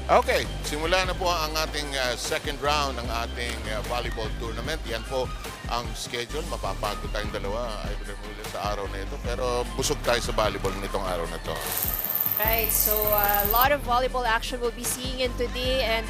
Okay, simula na po ang ating second round ng ating volleyball tournament. Yan po ang schedule. Mapapagod tayong dalawa ay sa araw na ito. Pero busog tayo sa volleyball nitong araw na ito. Right, so a lot of volleyball action we'll be seeing in today, and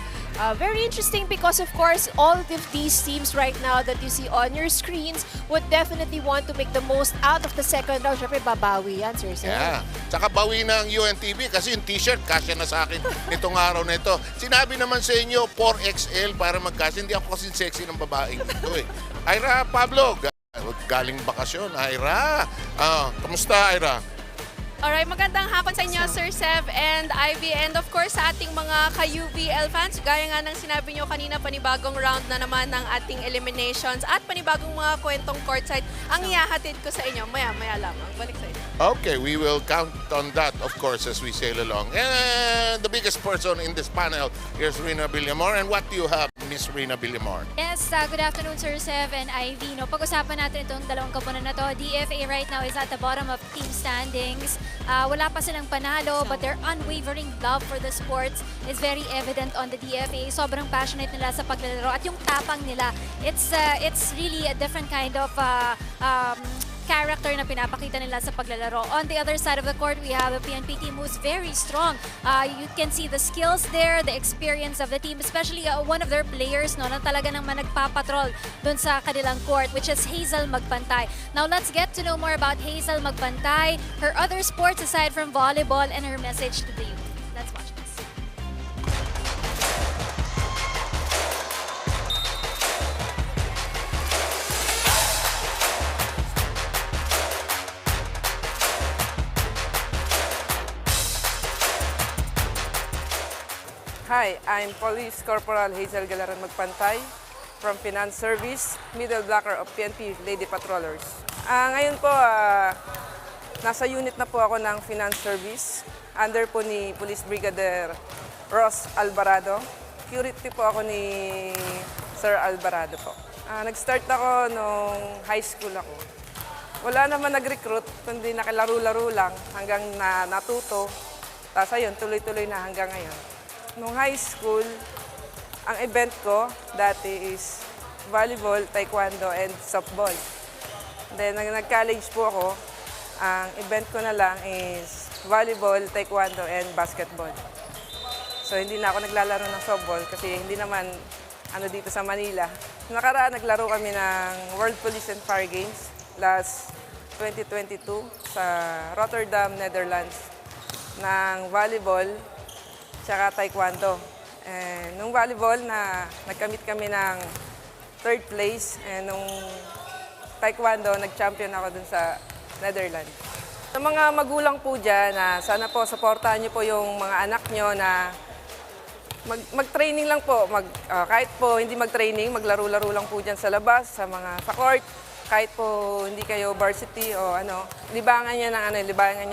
very interesting because of course all of these teams right now that you see on your screens would definitely want to make the most out of the second round. Syempre babawi yan, Sir Sam. Yeah. Tsaka bawi na ang UNTV kasi yung t-shirt kasya na sa akin nitong araw na ito. Sinabi naman sa inyo 4XL para magkasya. Hindi ako kasi sexy ng babaeng ito eh. Ira, Pablo, galing bakasyon. Ira, kamusta Ira? Alright, magandang hapon sa inyo, Sir Sev and Ivy. And of course, sa ating mga ka-UVL fans, gaya nga ng sinabi nyo kanina, panibagong round na naman ng ating eliminations at panibagong mga kwentong courtside ang ihahatid ko sa inyo. Maya-maya lamang. Balik sa inyo. Okay, we will count on that, of course, as we sail along. And the biggest person in this panel is Rina Villamor. And what do you have, Miss Rina Villamor? Yes, good afternoon, Sir Sev and Ivy. No, pag-usapan natin itong dalawang kapunan na to. DFA right now is at the bottom of team standings. Wala pa silang panalo, but their unwavering love for the sports is very evident on the DFA. Sobrang passionate nila sa paglalaro at yung tapang nila, it's really a different kind of character na pinapakita nila sa paglalaro. On the other side of the court, we have a PNP team who's very strong. You can see the skills there, the experience of the team, especially one of their players no, na talaga naman nagpapatrol dun sa kanilang court, which is Hazel Magpantay. Now, let's get to know more about Hazel Magpantay, her other sports aside from volleyball, and her message to the youth. Let's watch this. Hi, I'm Police Corporal Hazel Galaran Magpantay from Finance Service, Middle Blocker of PNP Lady Patrollers. Ngayon po, nasa unit na po ako ng Finance Service, under po ni Police Brigadier Ross Alvarado. Security po ako ni Sir Alvarado po. Nag-start ako nung high school ako. Wala naman nag-recruit, kundi nakilaro-laro lang hanggang natuto. Tapos ayun, tuloy-tuloy na hanggang ngayon. Nung high school, ang event ko dati is volleyball, taekwondo, and softball. Then, nag-college po ako, ang event ko na lang is volleyball, taekwondo, and basketball. So, hindi na ako naglalaro ng softball kasi hindi naman dito sa Manila. Nakaraan, naglaro kami ng World Police and Fire Games last 2022 sa Rotterdam, Netherlands ng volleyball tsaka taekwondo. Nung volleyball, nagkamit kami ng third place. Nung taekwondo, nag-champion ako dun sa Netherlands. Sa mga magulang po dyan, sana po supportahan niyo po yung mga anak nyo na mag-training lang po. Kahit po hindi mag-training, maglaro-laro lang po dyan sa labas, sa court. Kahit po hindi kayo varsity o libangan niya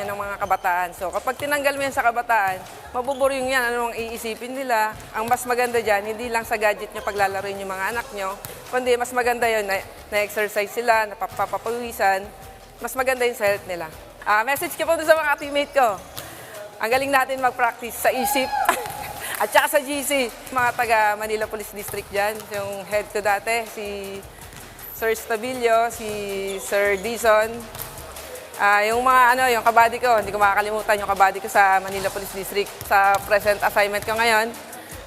ng mga kabataan. So kapag tinanggal mo yan sa kabataan, mabuburyong yan, anong iisipin nila. Ang mas maganda dyan, hindi lang sa gadget nyo paglalaroin yung mga anak nyo, kundi mas maganda yun, na-exercise sila, napapapawisan, mas maganda yun sa health nila. Message ko po sa mga teammate ko. Ang galing natin mag-practice sa isip at saka sa GC. Mga taga Manila Police District dyan, yung head ko dati, si Sir Stabilio, si Sir Dizon, yung yung kabady ko, hindi ko makakalimutan yung kabady ko sa Manila Police District. Sa present assignment ko ngayon,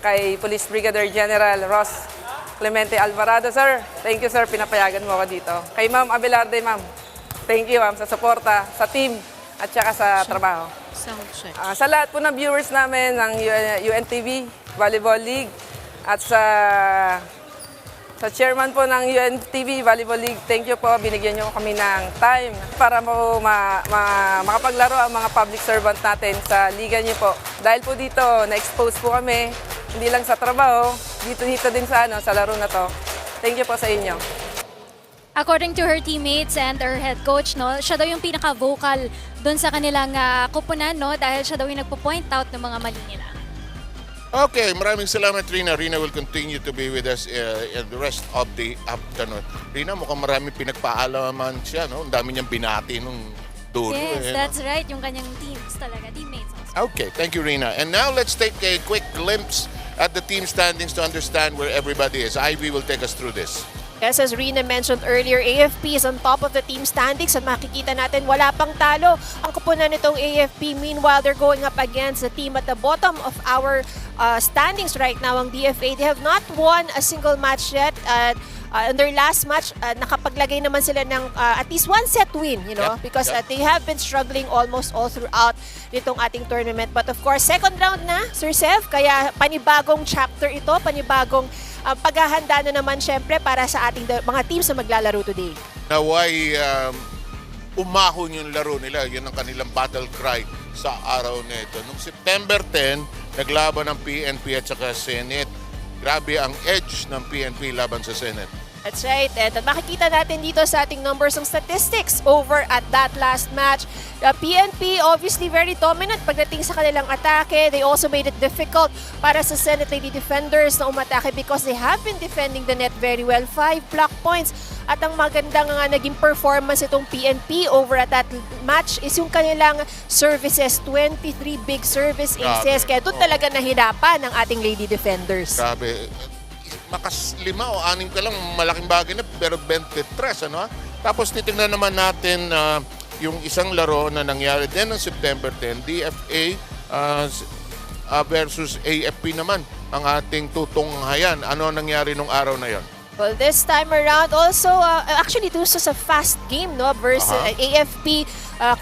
kay Police Brigadier General Ross Clemente Alvarado. Sir, thank you sir, pinapayagan mo ako dito. Kay Ma'am Abelarde, ma'am, thank you ma'am sa suporta, sa team, at saka sa trabaho. Sa lahat po ng viewers namin ng UNTV Volleyball League at sa chairman po ng UNTV Volleyball League, thank you po. Binigyan niyo kami ng time para makapaglaro ang mga public servant natin sa liga niyo po. Dahil po dito, na-expose po kami, hindi lang sa trabaho, dito din sa laro na to. Thank you po sa inyo. According to her teammates and her head coach, no, siya daw yung pinaka-vocal doon sa kanilang kupunan, no, dahil siya daw yung nagpo-point out ng mga mali nila. Okay, maraming salamat Rina. Rina will continue to be with us in the rest of the afternoon. Rina, mukhang maraming pinagpaalaman siya, no? Ang dami niyang binati nung dulo. Yes, that's right. Yung kanyang teams talaga, teammates also. Okay, thank you, Rina. And now let's take a quick glimpse at the team standings to understand where everybody is. Ivy will take us through this. Yes, as Rina mentioned earlier, AFP is on top of the team standings at makikita natin wala pang talo ang kupunan nitong AFP. Meanwhile, they're going up against the team at the bottom of our standings right now, ang DFA. They have not won a single match yet. In their last match, nakapaglagay naman sila ng at least one set win, you know, because they have been struggling almost all throughout nitong ating tournament. But of course, second round na, Sir Sev, kaya panibagong chapter ito, panibagong paghahanda na naman syempre para sa ating mga teams na maglalaro today. Naway umahon yung laro nila. Yun ang kanilang battle cry sa araw na ito. Noong September 10, naglaban ng PNP at saka Senate. Grabe ang edge ng PNP laban sa Senate. That's right. And makikita natin dito sa ating numbers ng statistics over at that last match. The PNP obviously very dominant pagdating sa kanilang atake. They also made it difficult para sa Senate Lady Defenders na umatake because they have been defending the net very well. 5 block points. At ang magandang naging performance itong PNP over at that match is yung kanilang services. 23 big service aces. Kaya doon talaga nahirapan ng ating Lady Defenders. Grabe. Makas 5 o 6 ka lang, malaking bagay na, pero 23, ano? Tapos titingnan naman natin yung isang laro na nangyari din ng September 10, DFA versus AFP naman, ang ating tutunghayan. Ano nangyari nung araw na yon? Well, this time around also, actually this was a fast game, no? Versus AFP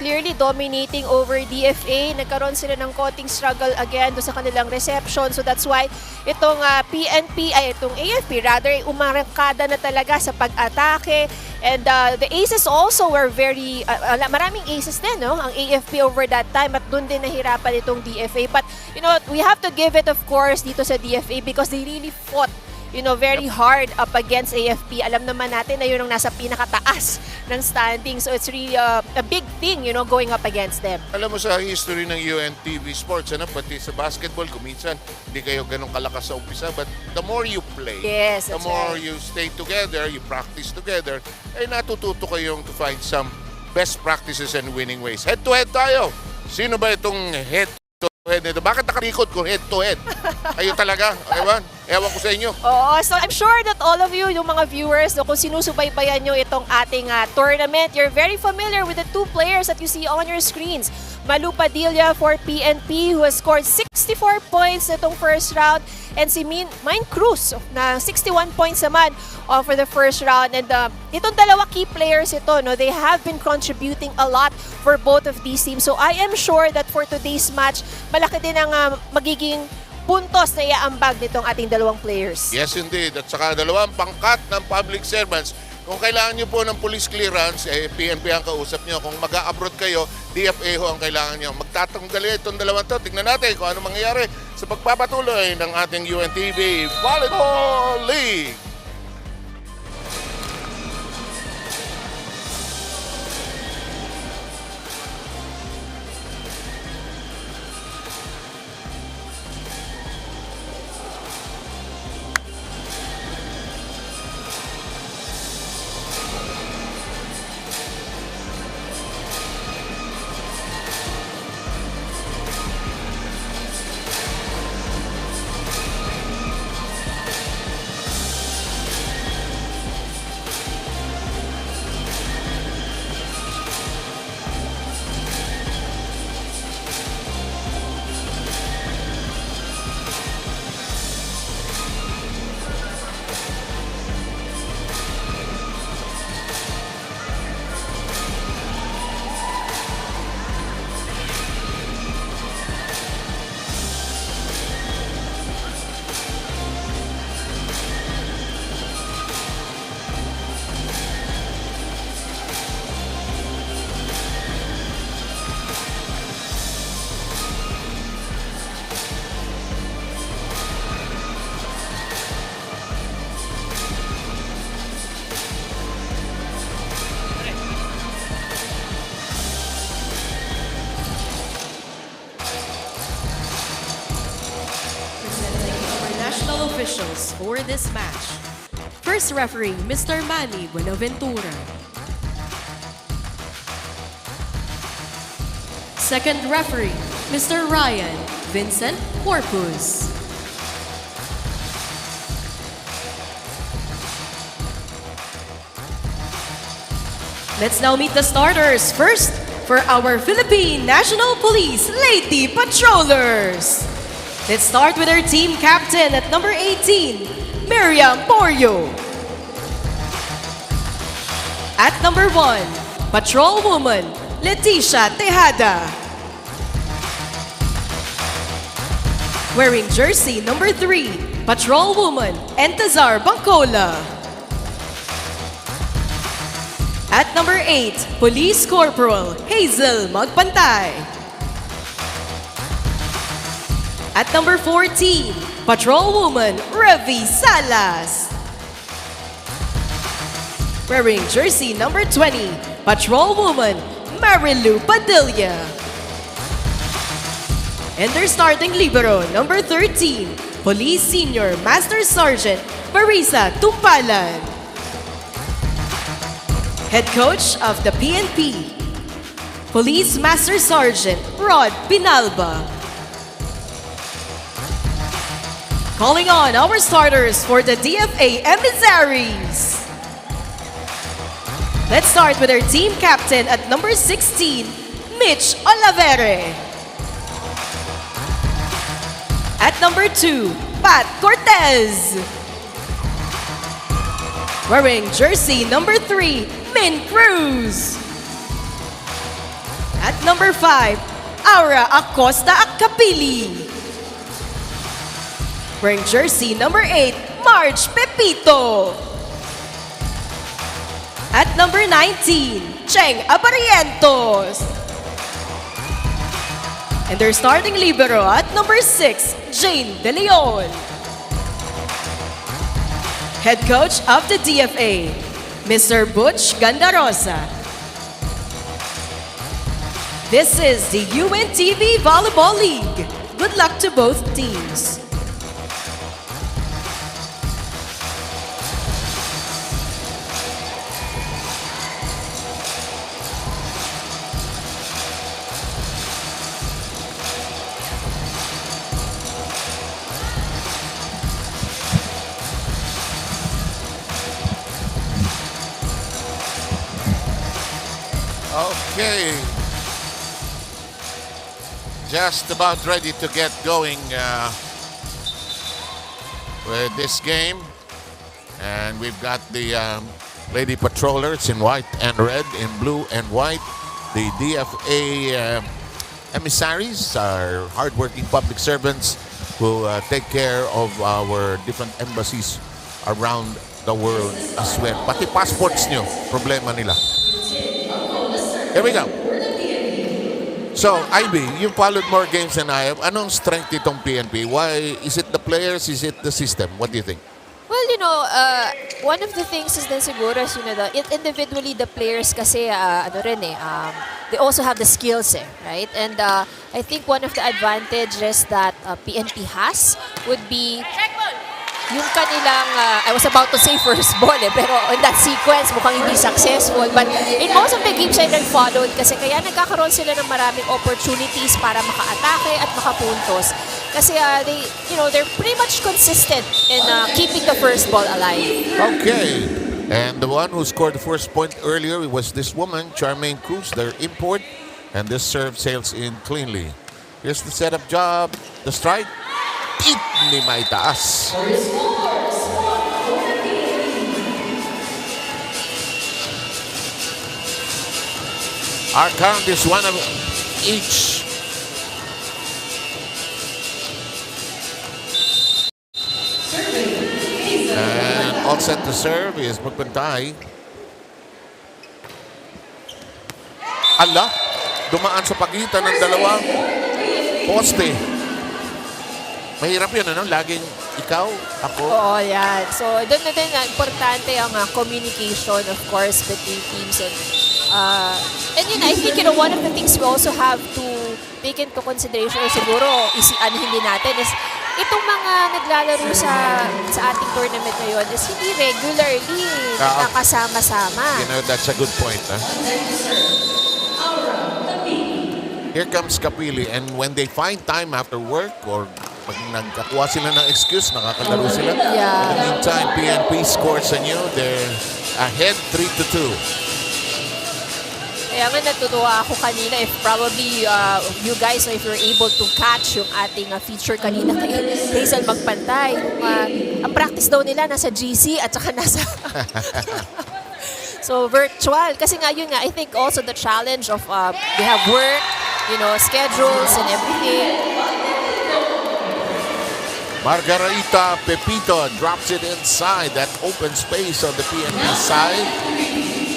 clearly dominating over DFA. Nagkaroon sila ng konting struggle again do sa kanilang reception. So that's why itong itong AFP rather, umarangkada na talaga sa pag-atake. And the aces also were very, maraming aces din, no? Ang AFP over that time at doon din nahirapan itong DFA. But, you know, we have to give it, of course, dito sa DFA because they really fought very hard up against AFP. Alam naman natin na yun ang nasa pinakataas ng standing. So it's really a big thing, going up against them. Alam mo sa history ng UNTV Sports, pati sa basketball, kuminsan hindi kayo ganun kalakas sa umpisa, but the more you play, the more you stay together, you practice together, ay natututo kayong to find some best practices and winning ways. Head-to-head tayo. Sino ba itong head-to-head nito? Bakit nakalikod ko head-to-head? Kayo talaga, ewan ko sa inyo. Oo, so I'm sure that all of you, yung mga viewers, kung sinusubaybayan nyo itong ating tournament, you're very familiar with the two players that you see on your screens. Malu Padilla for PNP who has scored 64 points itong first round, and si Mine Cruz na 61 points naman for the first round. And itong dalawa key players ito, no, they have been contributing a lot for both of these teams. So I am sure that for today's match, malaki din ang magiging puntos na iaambag nitong ating dalawang players. Yes, indeed. At saka dalawang pangkat ng public servants. Kung kailangan nyo po ng police clearance, PNP ang kausap nyo. Kung mag-a-abroad kayo, DFA ho ang kailangan nyo. Magtatanggal itong dalawang to. Tignan natin kung ano mangyayari sa pagpapatuloy ng ating UNTV Volleyball League. Officials for this match. First referee, Mr. Manny Buenaventura. Second referee, Mr. Ryan Vincent Corpus. Let's now meet the starters. First, for our Philippine National Police Lady Patrollers. Let's start with our team captain at number 18, Miriam Poryo. At number 1, Patrol Woman, Leticia Tejada. Wearing jersey number 3, Patrol Woman, Entazar Bangcola. At number 8, Police Corporal Hazel Magpantay. At number 14, Patrol Woman Revi Salas. Wearing jersey number 20, Patrol Woman Marilu Padilla. And their starting libero, number 13, Police Senior Master Sergeant Marisa Tumpalan. Head Coach of the PNP, Police Master Sergeant Rod Pinalba. Calling on our starters for the DFA Emissaries. Let's start with our team captain at number 16, Mitch Olavere. At number 2, Pat Cortez. Wearing jersey number 3, Min Cruz. At number 5, Aura Acosta Acapili. Wearing jersey number 8, Marge Pepito. At number 19, Cheng Abarientos. And their starting libero at number 6, Jane De Leon. Head coach of the DFA, Mr. Butch Gandarosa. This is the UNTV Volleyball League. Good luck to both teams. Okay. Just about ready to get going with this game. And we've got the Lady Patrollers in white and red, in blue and white. The DFA Emissaries are hardworking public servants who take care of our different embassies around the world as well. Pati passports nyo, problema nila. Here we go. So, Ivy, you followed more games than I have. Anong strength itong PNP? Why? Is it the players? Is it the system? What do you think? Well, one of the things is then siguro is, individually the players kasi, they also have the skills, right? And I think one of the advantages that PNP has would be yung kanilang, I was about to say first ball pero in that sequence mukhang hindi successful. But in most of the games ay nag-followed kasi kaya nagkakaroon sila ng maraming opportunities para maka-atake at makapuntos. Kasi they're pretty much consistent in keeping the first ball alive. Okay. And the one who scored the first point earlier was this woman, Charmaine Cruz, their import. And this serve sails in cleanly. Here's the setup job, the strike. Ni may taas. Our count is one of each. And all set to serve is Magpantay. Ala, dumaan sa pagitan ng dalawang poste. Mahirap yun, laging ikaw, ako. Oo, yan. So, doon na din, importante ang communication, of course, between teams. And I think, one of the things we also have to take into consideration, or siguro, isianuhin din natin, is itong mga naglalaro sa ating tournament ngayon is hindi regularly nakasama-sama. That's a good point, Here comes Kapili, and when they find time after work or pag nagkakuha sila ng excuse, nakakalaro sila. Yeah. In the meantime, PNP scores anew. They're ahead 3-2. Kaya nga natutuwa ako kanina if probably you guys, if you're able to catch yung ating feature kanina kay Hazel Magpantay. Ang practice daw nila nasa GC at saka nasa... So virtual. Kasi nga yun nga, I think also the challenge of they have work, schedules and everything. Margarita Pepito drops it inside that open space on the PNP side.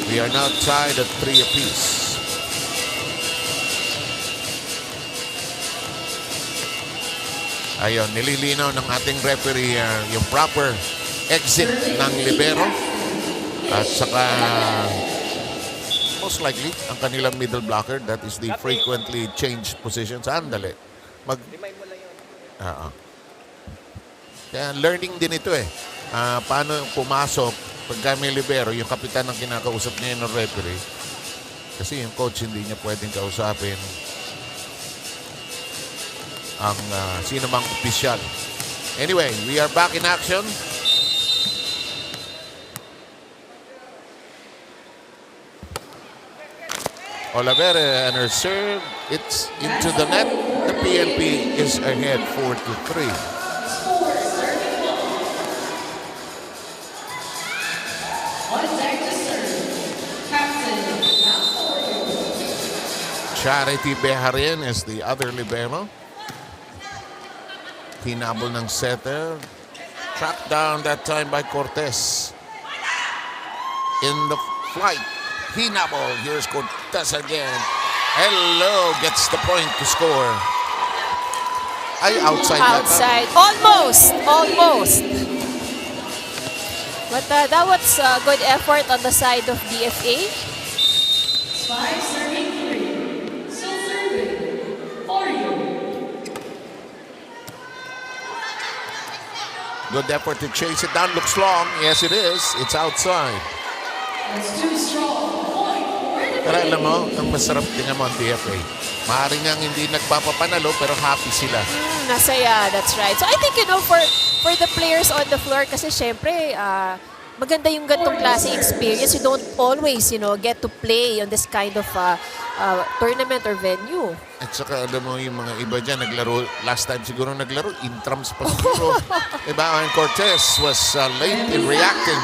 We are now tied at 3 apiece. Ayun, nililinaw ng ating referee yung proper exit ng libero. At saka, most likely, ang kanilang middle blocker, that is the frequently changed positions. Andali. Kaya learning din ito eh. Paano pumasok pagka may libero, yung kapitan ng kinakausap niya ng referee. Kasi yung coach hindi niya pwedeng kausapin ang sino mang opisyal. Anyway, we are back in action. Olavere and her serve, it's into the net. The PNP is ahead 4-3. Charity Beharin is the other libero. Hinabol ng setter. Tracked down that time by Cortez. In the flight. Hinabol. Here's Cortez again. Hello. Gets the point to score. Ay, outside. Outside. Almost. But that was a good effort on the side of DFA. 5-3. Still serving. For you. Good effort to chase it down. Looks long. Yes, it is. It's outside. That's too strong. Pero alam mo, ang masarap tingnan mo ang DFA. Maaaring nga hindi nagpapapanalo pero happy sila. Nasaya, that's right. So I think, for the players on the floor, kasi syempre, maganda yung ganitong klase experience. You don't always, get to play on this kind of tournament or venue. At saka alam mo yung mga iba dyan, naglaro, last time siguro naglaro, intrams pa siguro. Diba? And Cortez was late in reacting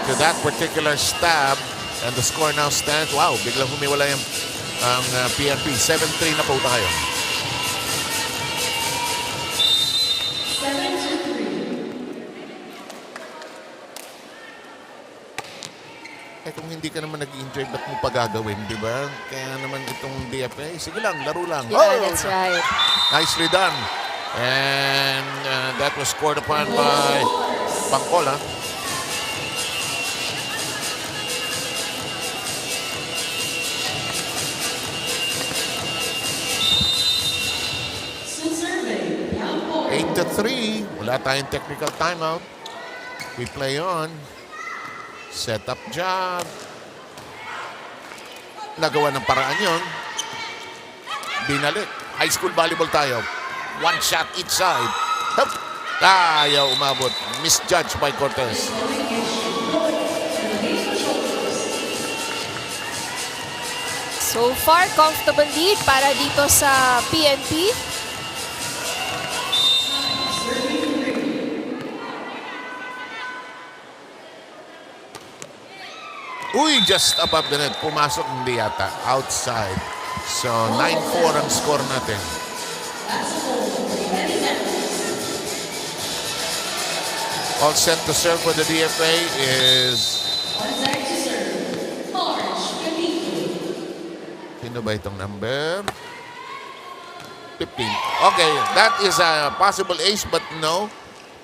to that particular stab. And the score now stands, wow, biglang humiwala ang PNP. 7-3 na po tayo. 7-3. Kung hindi ka naman nag-enjoy, ba't mo pa gagawin, di ba? Kaya naman itong DFA, sige lang, laro lang. Yeah, that's right. Nicely done. And that was scored upon by Bangkola. To 3. Wala tayong technical timeout. We play on. Set up job. Nagawa ng paraan yun. Binalik. High school volleyball tayo. One shot each side. Hup. Ayaw umabot. Misjudged by Cortez. So far, comfortable lead para dito sa PNP. Uy, just above the net. Pumasok hindi yata. Outside. So, 9-4 ang score natin. All set to serve for the DFA is... Sino ba itong number? 15. Okay, that is a possible ace, but no.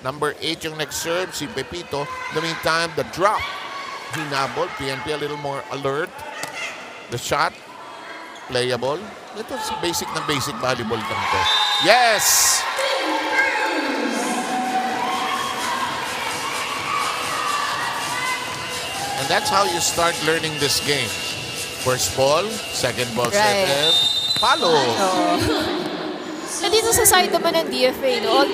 Number 8 yung next serve, si Pepito. In the meantime, the drop. Hinabol, PNP a little more alert. The shot, playable. Ito is basic na basic volleyball to. Yes! And that's how you start learning this game. First ball, second ball, Right. setter. Palo. And dito sa side naman ng DFA, no,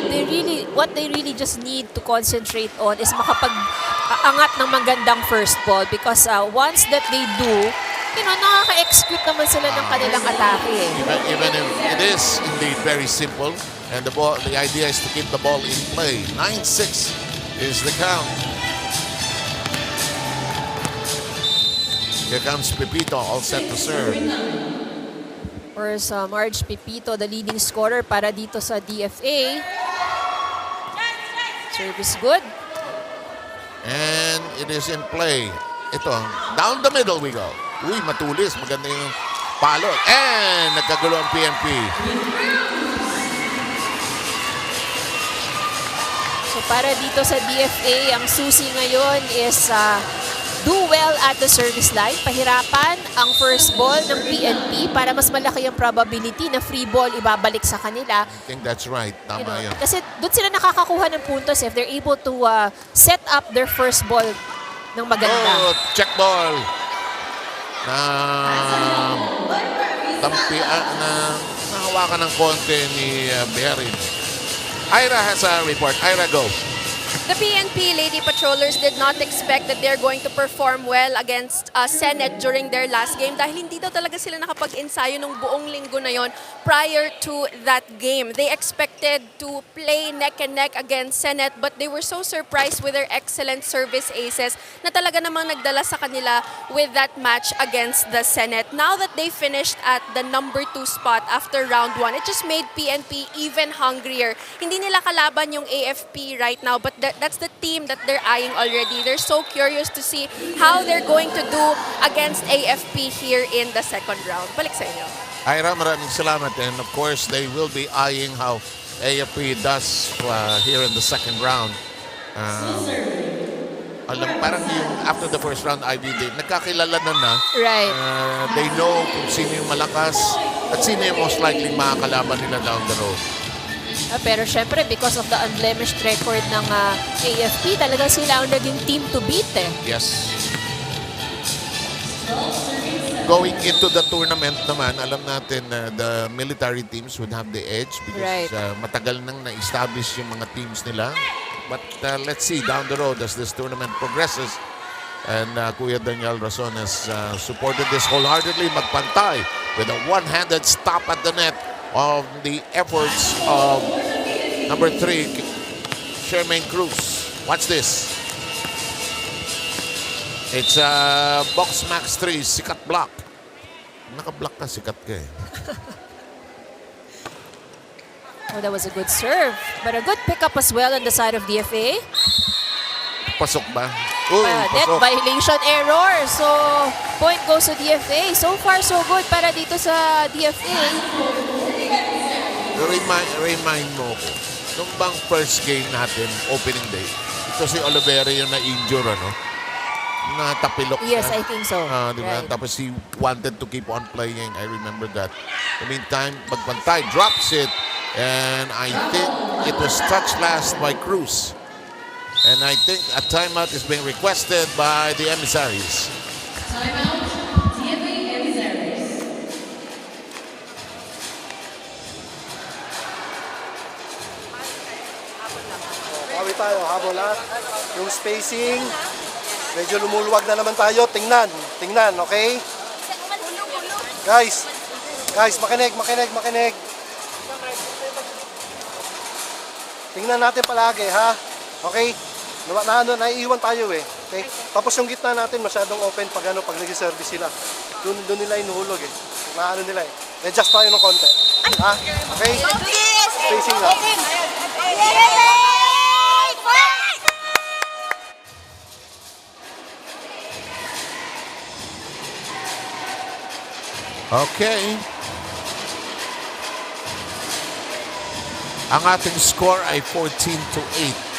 what they really just need to concentrate on is makapag-angat ng magandang first ball because once that they do, nakaka-execute naman sila ng kanilang atake. Even if it is indeed very simple, and the idea is to keep the ball in play. 9-6 is the count. Here comes Pepito, all set to serve. Course, Marge Pepito, the leading scorer para dito sa DFA. Service good. And it is in play. Ito, down the middle we go. Uy, matulis. Maganda yung palo. And nagkagulo ang PNP. So para dito sa DFA, ang susi ngayon is do well at the service line. Pahirapan ang first ball ng PNP para mas malaki ang probability na free ball ibabalik sa kanila. I think that's right. Tama yun. Kasi doon sila nakakakuha ng puntos if they're able to set up their first ball ng maganda. Oh, check ball. Nahawakan ng konti ni Berin. Ira has a report. Ira, go. The PNP Lady Patrollers did not expect that they're going to perform well against Sept during their last game dahil hindi daw talaga sila nakapag-ensayo nung buong linggo na yon prior to that game. They expected to play neck and neck against Sept but they were so surprised with their excellent service aces na talaga namang nagdala sa kanila with that match against the Sept. Now that they finished at the number 2 spot after round 1, it just made PNP even hungrier. Hindi nila kalaban yung AFP right now but that's the team that they're eyeing already. They're so curious to see how they're going to do against AFP here in the second round. Balik sa inyo. Ira, maraming salamat. And of course, they will be eyeing how AFP does here in the second round. Parang yung after the first round, IBD, nagkakilala na. Right. They know kung sino yung malakas at sino yung most likely makakalaban nila down the road. Pero syempre, because of the unblemished record ng AFP, talaga sila ang naging team to beat Yes. Going into the tournament naman, alam natin the military teams would have the edge because matagal nang na-establish yung mga teams nila. But let's see down the road as this tournament progresses. And Kuya Daniel Razon has supported this wholeheartedly. Magpantay with a one-handed stop at the net of the efforts of number 3, Shermaine Cruz. Watch this. It's box max 3, sikat block. Naka-block ka, sikat ka eh. Oh, that was a good serve. But a good pickup as well on the side of DFA. Pasok ba? Net violation error. So, point goes to DFA. So far, so good para dito sa DFA. Remind mo ko, nung bang first game natin, opening day, ito si Olivera yung na-injure, natapilok Yes, na. I think so. Diba? Right. Tapos he wanted to keep on playing. I remember that. In the meantime, Magpantay drops it. And I think it was touched last by Cruz. And I think a timeout is being requested by the Emissaries. Timeout, DFA Emissaries. Bawi tayo, habol ha. Yung spacing, medyo lumuluwag na naman tayo. Tingnan, okay? Guys, makinig. Tingnan natin palagi, ha? Okay? Naiiwan tayo eh. Okay? Tapos yung gitna natin masyadong open pag nag-service sila. Doon nila inuhulog eh. Nila eh. Adjust tayo ng konti. Ha? Okay? Spacing lang. Okay. Ang ating score ay 14-8.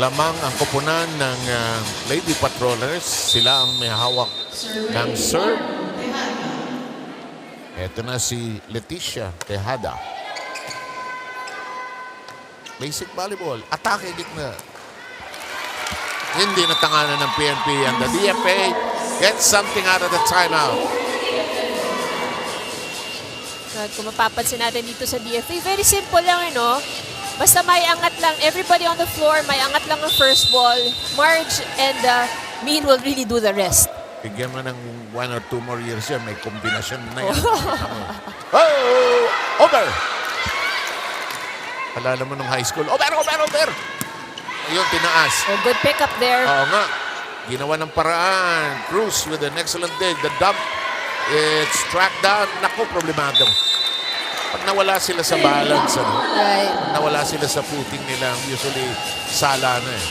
Lamang ang koponan ng Lady Patrollers. Sila ang may hawak ng serve. Ito na si Leticia Tejada. Basic volleyball. Atake gitna. Hindi natanganan ng PNP. And the DFA gets something out of the timeout. At kung mapapansin natin dito sa DFA, very simple lang, Basta may angat lang, everybody on the floor, may angat lang ang first ball. Marge and Min will really do the rest. Bigyan mo ng 1 or 2 more years yan. May kombinasyon na yan. Oh! Over! Alala mo nung high school. Over! Ayun, tinaas. Oh, good pick up there. Oo nga. Ginawa ng paraan. Cruz with an excellent dig. The dump. It's tracked down. Naku, problemado. Pag nawala sila sa balance, Right. nawala sila sa footing nila, usually sala na eh.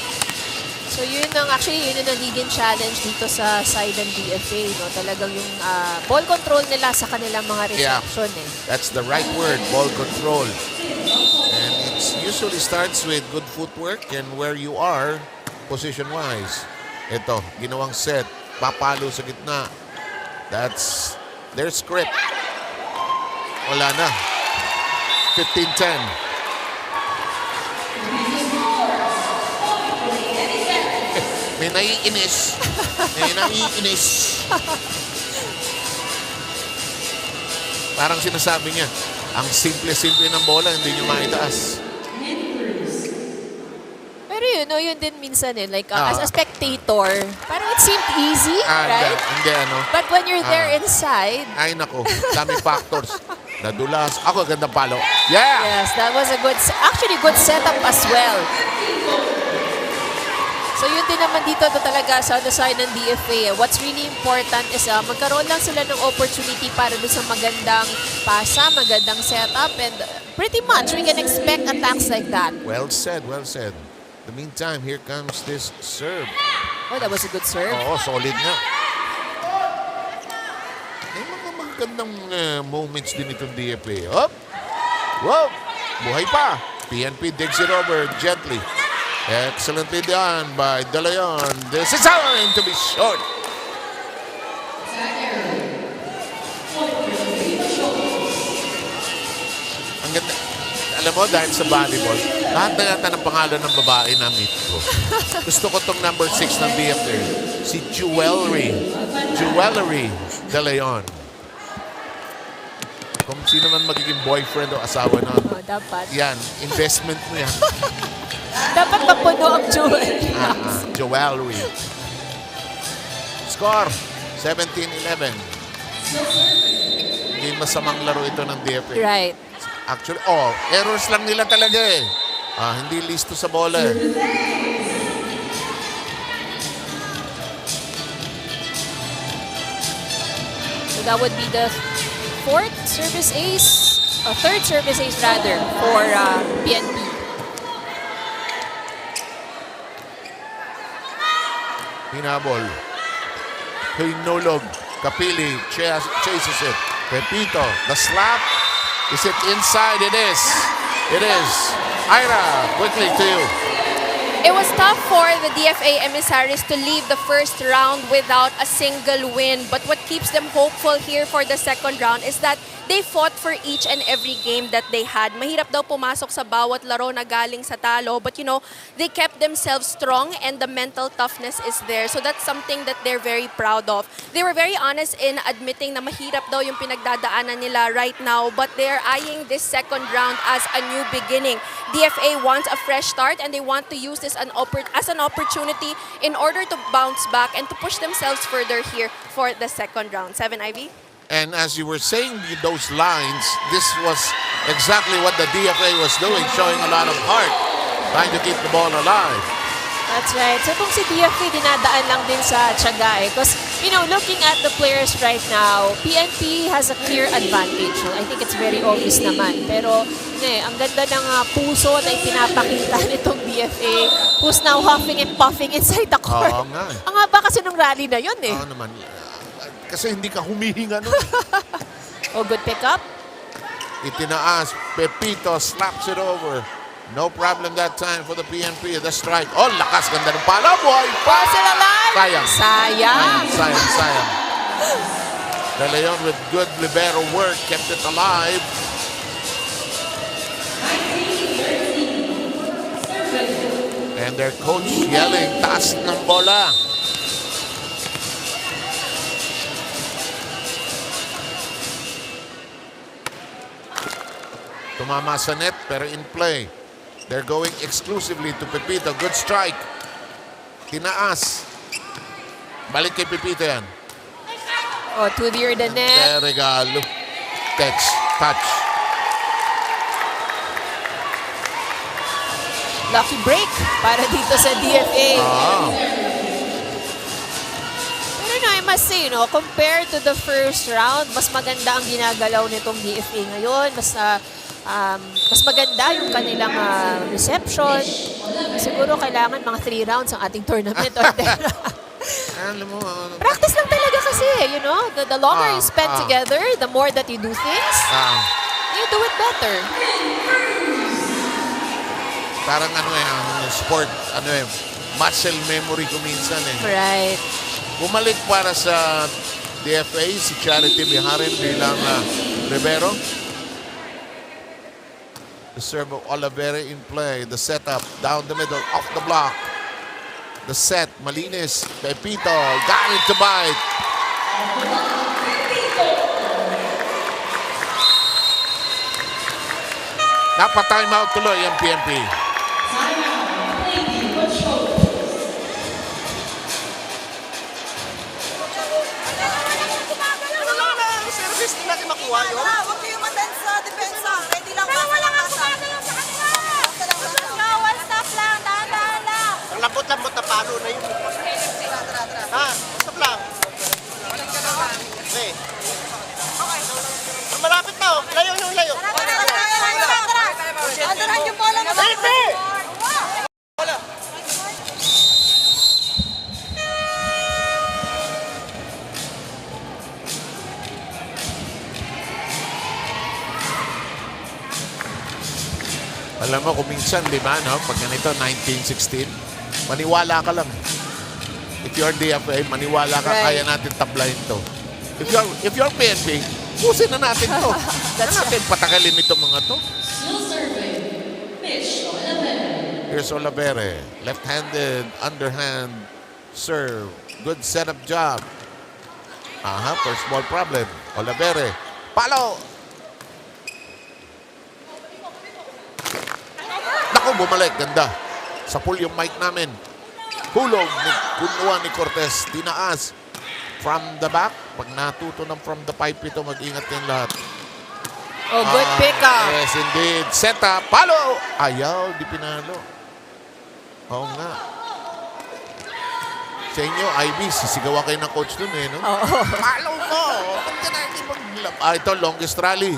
So yun ang nagiging challenge dito sa side ng DFA, Talagang yung ball control nila sa kanilang mga reception That's the right word, ball control. And it usually starts with good footwork and where you are position-wise. Ito, ginawang set, papalo sa gitna. That's their script. Wala na. 15-10. May naiinis. Parang sinasabi niya, ang simple-simple ng bola, hindi niyo maitaas. Pero yun din minsan like as a spectator, parang it seemed easy, right? Hindi, But when you're there inside, Ay, nako. Dami factors. Nadulas. Ako, gandang palo. Yeah! yes, that was a good setup as well. So yun din naman dito talaga sa other side ng DFA. What's really important is magkaroon lang sila ng opportunity para doon sa magandang pasa, magandang setup, and pretty much we can expect attacks like that. Well said, well said. In the meantime, here comes this serve. Oh, that was a good serve. Oo, solid nga. May mga magandang moments din itong DFA. Hop! Whoa! Buhay pa. PNP digs it over gently. Excellently done by De Leon. This is going to be short. Ang ganda. Alam mo, dahil sa volleyball, lahat na yata ng pangalan ng babae na meet ko. Gusto ko tong number 6 ng DFA. Si Jewelry De Leon. Kung sino man magiging boyfriend o asawa nun. Oh, dapat. Yan, investment mo yan. Dapat mapuno ang jewelry. Jewelry. Score, 17-11. Hindi masamang laro ito ng DFA. Right. Actually, errors lang nila talaga eh. Hindi listo sa bola eh. So that would be the third service ace rather, for PNP. Hinabol. Hinulog. Kapili chases it. Pepito, the slap. Is it inside? It is. It is. Ira, quickly to you. It was tough for the DFA Emissaries to leave the first round without a single win. But what keeps them hopeful here for the second round is that they fought for each and every game that they had. Mahirap daw pumasok sa bawat laro na galing sa talo. But they kept themselves strong and the mental toughness is there. So that's something that they're very proud of. They were very honest in admitting na mahirap daw yung pinagdadaanan nila right now. But they're eyeing this second round as a new beginning. DFA wants a fresh start and they want to use this as an opportunity in order to bounce back and to push themselves further here for the second round. 7, Ivy? And as you were saying those lines, this was exactly what the DFA was doing, showing a lot of heart, trying to keep the ball alive. That's right. So kung si DFA dinadaan lang din sa tiyaga because, looking at the players right now, PNP has a clear advantage. So I think it's very obvious naman. Pero, ang ganda ng puso na ipinapakita nitong DFA who's now huffing and puffing inside the court. Oo nga. Ang haba kasi nung rally na yun Oo naman. Kasi hindi ka humihinga nun. Good pick up. Itinaas. Pepito slaps it over. No problem that time for the PNP. The strike. Oh, lakas. Ganda ng pala. Buhay pa. Still alive. Sayang. Sayang. Sayang. De Leon with good libero work kept it alive. And their coach yelling, taas ng bola. Tumama sa net pero in play. They're going exclusively to Pepito. Good strike. Tinaas. Balik kay Pepito yan. Oh, too near the net. Regalo. Touch. Lucky break para dito sa DFA. Pero no, I must say, no, compared to the first round, mas maganda ang ginagalaw nitong DFA ngayon. Mas maganda yung kanilang reception. Siguro kailangan mga 3 rounds ang ating tournament. Alam mo, Practice lang talaga kasi, you know. The longer you spend together, the more that you do things, you do it better. parang ang sport, muscle memory ko minsan Right. Bumalik para sa DFA si Charity Biharin bilang Rivero. The serve of Olivera in play. The setup down the middle, off the block. The set, malinis. Pepito, got it to bite. Napa-time out tuloy ang PNP. Service nila kayo makuha yun? Huwag kayo matens sa depensa. Ready lang ba sa lakasan? One stop lang. Dahan-dahan lang. Ang lambot-lambot na palo na yun. Ha? Stop lang. Okay. Malapit na oh. Layo yung layo. Andaran yung bola na ba? Wala. Alam mo, kung minsan, di ba, no? Pag ganito, 1916, maniwala ka lang. If you're DFA, maniwala ka, kaya natin tablahin to. If you're PNP, pusin na natin to. That's natin patagalin itong mga to. Here's Olivera. Left-handed, underhand serve. Good setup job. First ball problem. Olivera. Palo! Naku, bumalik. Ganda. Sa pool yung mic namin. Hulog. Kunuha ni Cortez. Tinaas. From the back. Pag natuto ng from the pipe ito, mag-ingat yung lahat. Oh, good pick up. Yes, indeed. Set up. Palo! Ayaw, di pinalo. Oo nga. Sa inyo, Ivy, sisigawa kayo ng coach dun no? Palo mo! Ba't ka natin maglap? Ito, longest rally.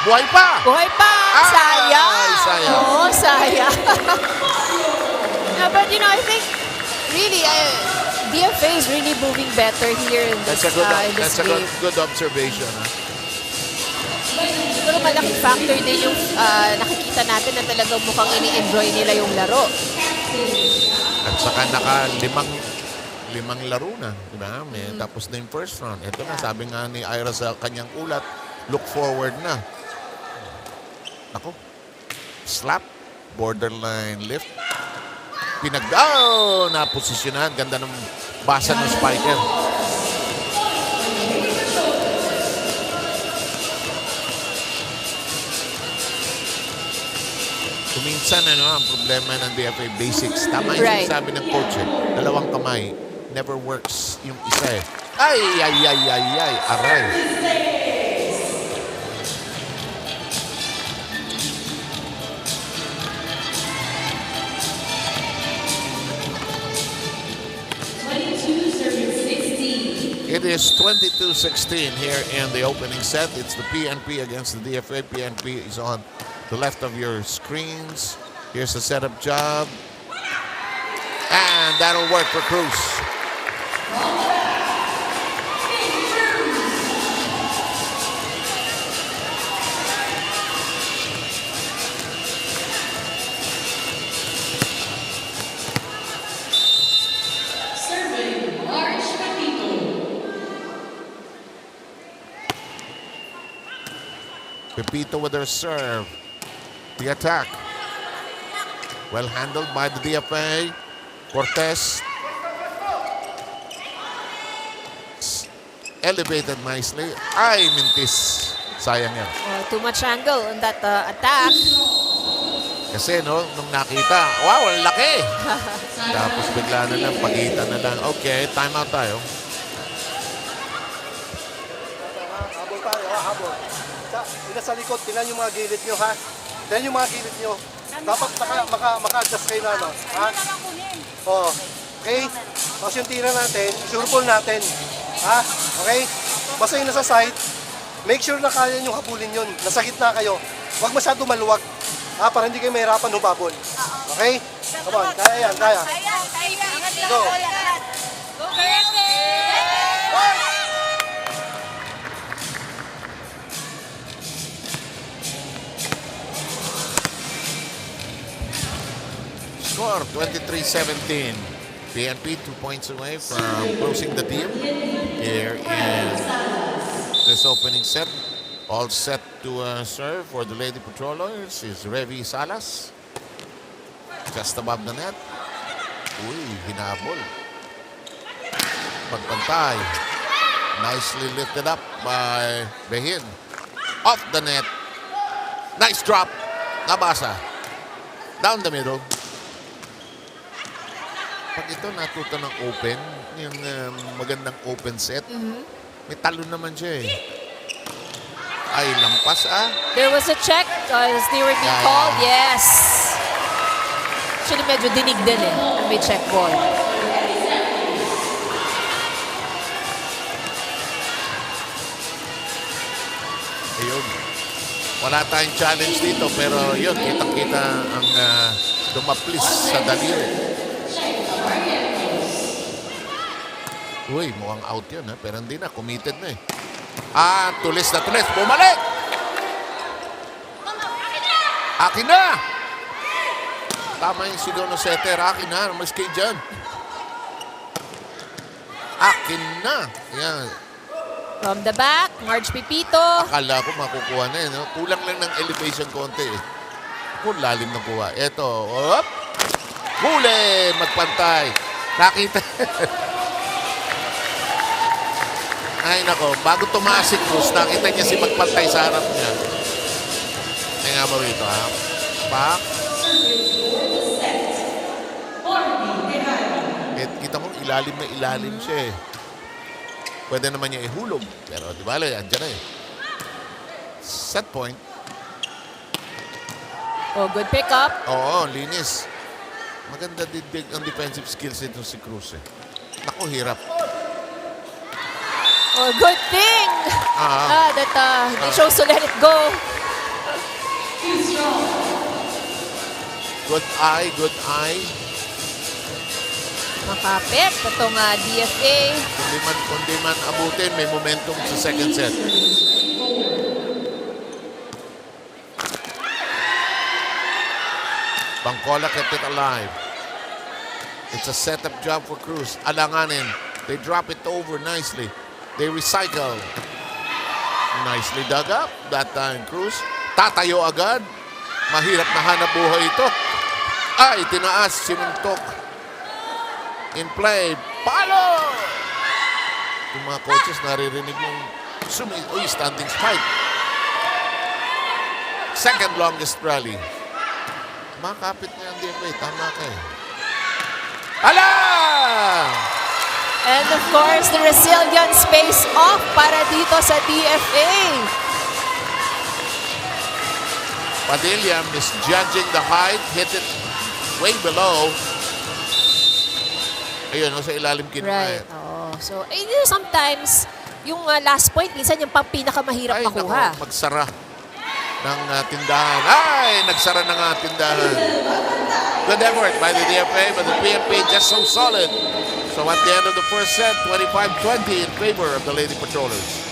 Buhay pa! Buhay pa! Sayang! Sayang. Oo, sayang. Yeah, but you know, I think really, DFA is really moving better here in this, That's a game. good observation. Siguro malaking factor din yung nakikita natin na talagang mukhang ini-enjoy nila yung laro. At saka limang laro na. Diba? Tapos na yung first round. Ito na, sabi nga ni Ira sa kanyang ulat, look forward na. Ako, slap, borderline lift. Naposisyonan. Ganda ng basa ng spiker. Kuminsan, ang problema ng DFA basics. Tama yung sinasabi ng coach. Dalawang kamay. Never works yung isa Ay! Aray. It is 22-16 here in the opening set. It's the PNP against the DFA. PNP is on the left of your screens. Here's the setup job. And that'll work for Cruz. Pepito with her serve. The attack. Well handled by the DFA. Cortez. Elevated nicely. Ay, mintis. Sayang yan. Too much angle on that attack. Kasi no, nung nakita, wow, ang laki! Tapos bigla na lang, pagitan na lang. Okay, time out tayo. Habol tayo, habol. Sa likod, tingnan yung mga gilid nyo, ha? Tingnan yung mga gilid nyo. Dapat maka-adjust kayo na, no? Ha? Oo. Okay? Tapos yung tira natin, sure natin. Ha? Okay? Basta yung nasa side, make sure na kaya nyo habulin yun. Nasa gitna kayo. Huwag masyado maluwag. Ha? Para hindi kayo mahirapan humabol. Okay? Come on, kaya yan, kaya. Go. Score 23-17. PNP 2 points away from closing the deal here in this opening set. All set to serve for the Lady Patrollers is Revi Salas. Just above the net. Uy, hinabol. Pagpantay. Nicely lifted up by Behin. Off the net. Nice drop. Nabasa. Down the middle. Pag ito natuto ng open, yung magandang open set, may talo naman siya eh. Ay, lampas There was a check as they were being called. Yes. Actually, medyo dinig din eh. May check ball. Ayun. Wala tayong challenge dito, pero yun, kitang-kita ang dumaplis sa daliri. Uy, mukhang out yun, ha? Pero hindi na, committed na eh. Tulis na tulis. Bumalik! Akin na! Tama yung sigaw ng setter. Akin na. Mas kayo dyan. Akin na. Yan. From the back, Marge Pipito. Akala ko makukuha na eh. No? Kulang lang ng elevation konti eh. Kung lalim na kuha. Eto. Op! Huli! Magpantay. Nakita. Ay nako, bago tumaas si Cruz, nakita niya si magpantay sa harap niya. Ay nga mo rito, ha? Pak. Kita mo, ilalim na ilalim siya eh. Pwede naman niya ihulog. Pero di ba, andyan na eh. Set point. Good pick up. Oo, linis. Maganda din ang defensive skills nito si Cruz eh. Naku, hirap. Good thing that they chose to let it go. Good eye, good eye. Makapit itong DFA. Kundi man abutin, may momentum sa second set. Bangkola kept it alive. It's a setup job for Cruz. Alanganin. They drop it over nicely. They recycle. Nicely dug up. That time, Cruz. Tatayo agad. Mahirap na hanap buhay ito. Ay, tinaas. Sinuntok. In play. Palo! Yung mga coaches naririnig mong standing spike. Second longest rally. Makapit na yung DFA. Tama ka eh. Ala! And of course, the resilience pays off para dito sa DFA. Padilla misjudging the height, hit it way below. Ayun, sa ilalim kinuha. Right. So, sometimes, yung last point, minsan yung pang pinakamahirap makuha. Naku, magsara ng tindahan. Ay, nagsara ng tindahan. Good effort by the DFA, but the PNP just so solid. So at the end of the first set, 25-20 in favor of the Lady Patrollers.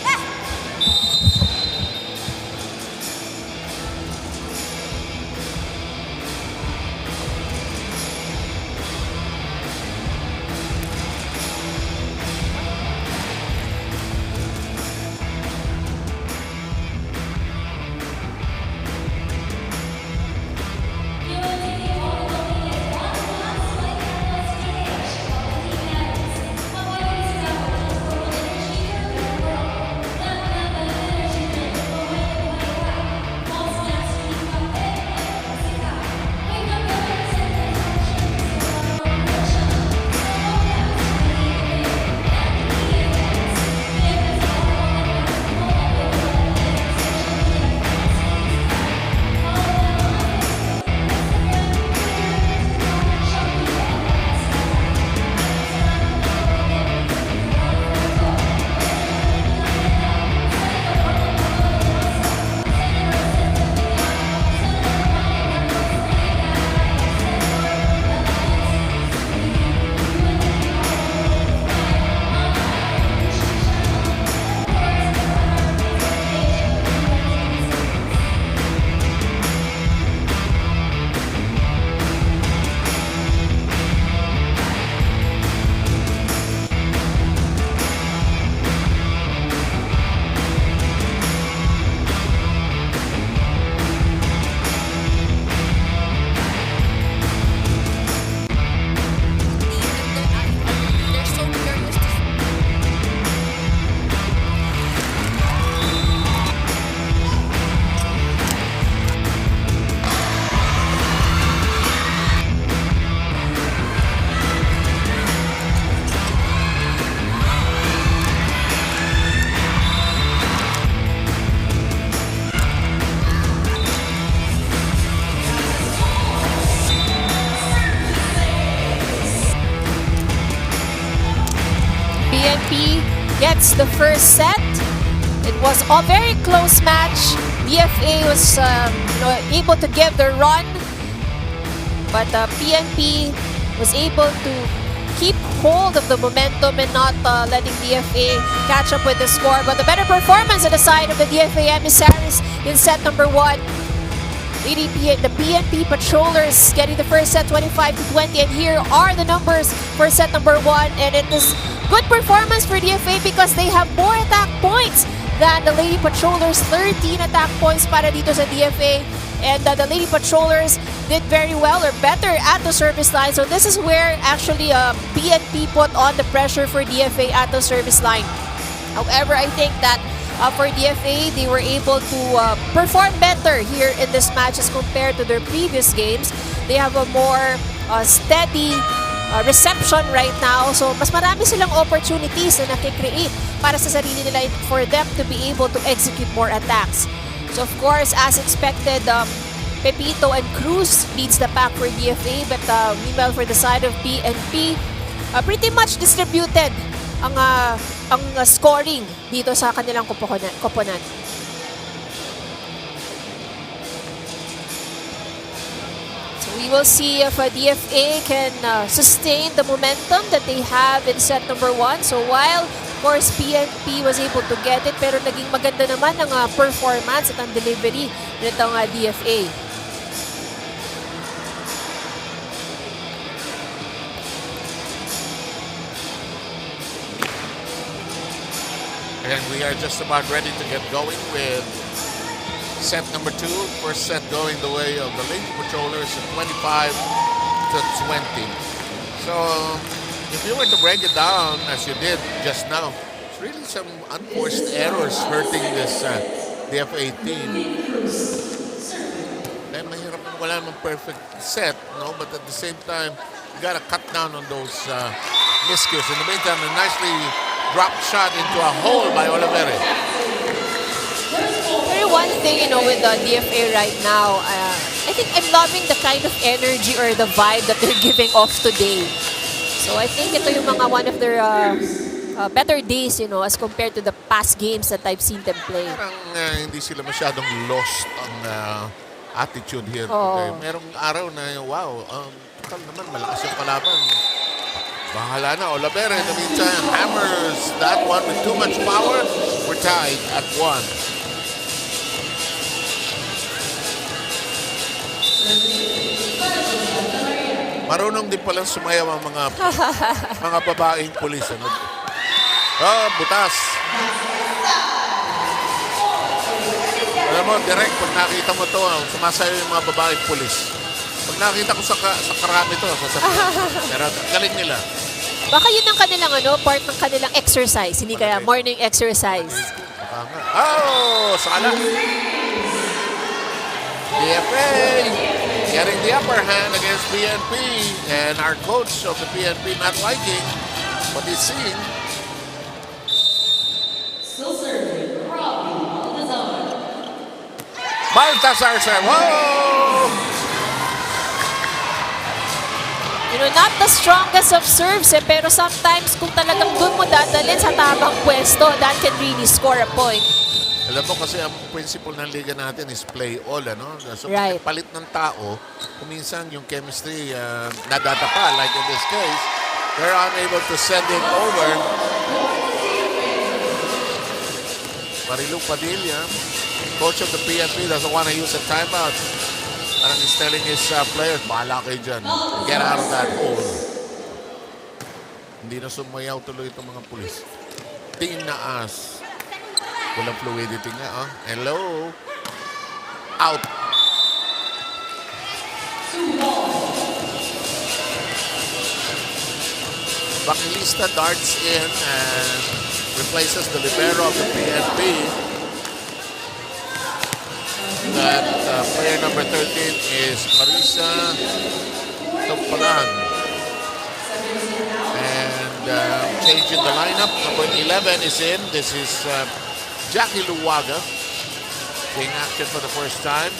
gets the first set. It was a very close match. DFA was able to give the run, but PNP was able to keep hold of the momentum and not letting DFA catch up with the score. But the better performance on the side of the DFA Emissaries in set number 1. The PNP Patrollers getting the first set 25-20, and here are the numbers for set number 1. And it is good performance for DFA because they have more attack points than the Lady Patrollers. 13 attack points para dito sa DFA. And the Lady Patrollers did very well or better at the service line. So this is where actually PNP put on the pressure for DFA at the service line. However, I think that for DFA, they were able to perform better here in this match as compared to their previous games. They have a more steady reception right now. So mas marami silang opportunities na nakikreate para sa sarili nila for them to be able to execute more attacks. So of course, as expected, Pepito and Cruz leads the pack for DFA, but meanwhile for the side of PNP, pretty much distributed ang scoring dito sa kanilang koponan. So we will see if DFA can sustain the momentum that they have in set number 1. So while of course PNP was able to get it, pero naging maganda naman ang performance at ang delivery nitong DFA. And we are just about ready to get going with set number 2. First set going the way of the Lady Patrollers at 25-20. So if you were to break it down as you did just now, it's really some unforced errors hurting this DFA team. Then mahirap wala namang perfect set, no? But at the same time, you gotta cut down on those miscues. In the meantime, a nicely dropped shot into a hole by Oliveri. Very one thing, with the DFA right now, I think I'm loving the kind of energy or the vibe that they're giving off today. So I think ito yung one of their better days, as compared to the past games that I've seen them play. Parang hindi sila masyadong lost ang attitude here today. Merong araw na, wow, total naman, malakas yung kalaban. Bahala na, Oliveri in the meantime hammers that one with too much power. We're tied at 1. Marunong din palang sumayaw ang mga babaeng pulis. Butas. Alam mo, direct, pag nakita mo to, sumasayaw yung mga babaeng pulis. Pag nakita ko sa karami to, pero galing nila. Baka yun ang kanilang part ng kanilang exercise, hindi kaya morning exercise. Baka nga. Sala. DFA getting the upper hand against PNP, and our coach of the PNP not liking what he's seeing. Baltasar serve. Whoa! Not the strongest of serves, pero sometimes kung talagang doon mo dadalhin sa tamang pwesto, that can really score a point. Alam mo kasi ang principle ng liga natin is play all, So Right. palit ng tao, kuminsan yung chemistry nadadapa, like in this case, they're unable to send it over. Marilu Padilla, coach of the PNP, doesn't want to use a timeout. Parang he's telling his players, bahala kayo dyan. Get out of that hole. Hindi na sumayaw tuloy itong mga pulis. Tinaas. Walang fluidity nga, Hello. Out. Bakilista darts in and replaces the libero of the PNP. That player number 13 is Marisa Topalan. And changing the lineup, number 11 is in. This is Jackie Luwaga seeing action for the first time.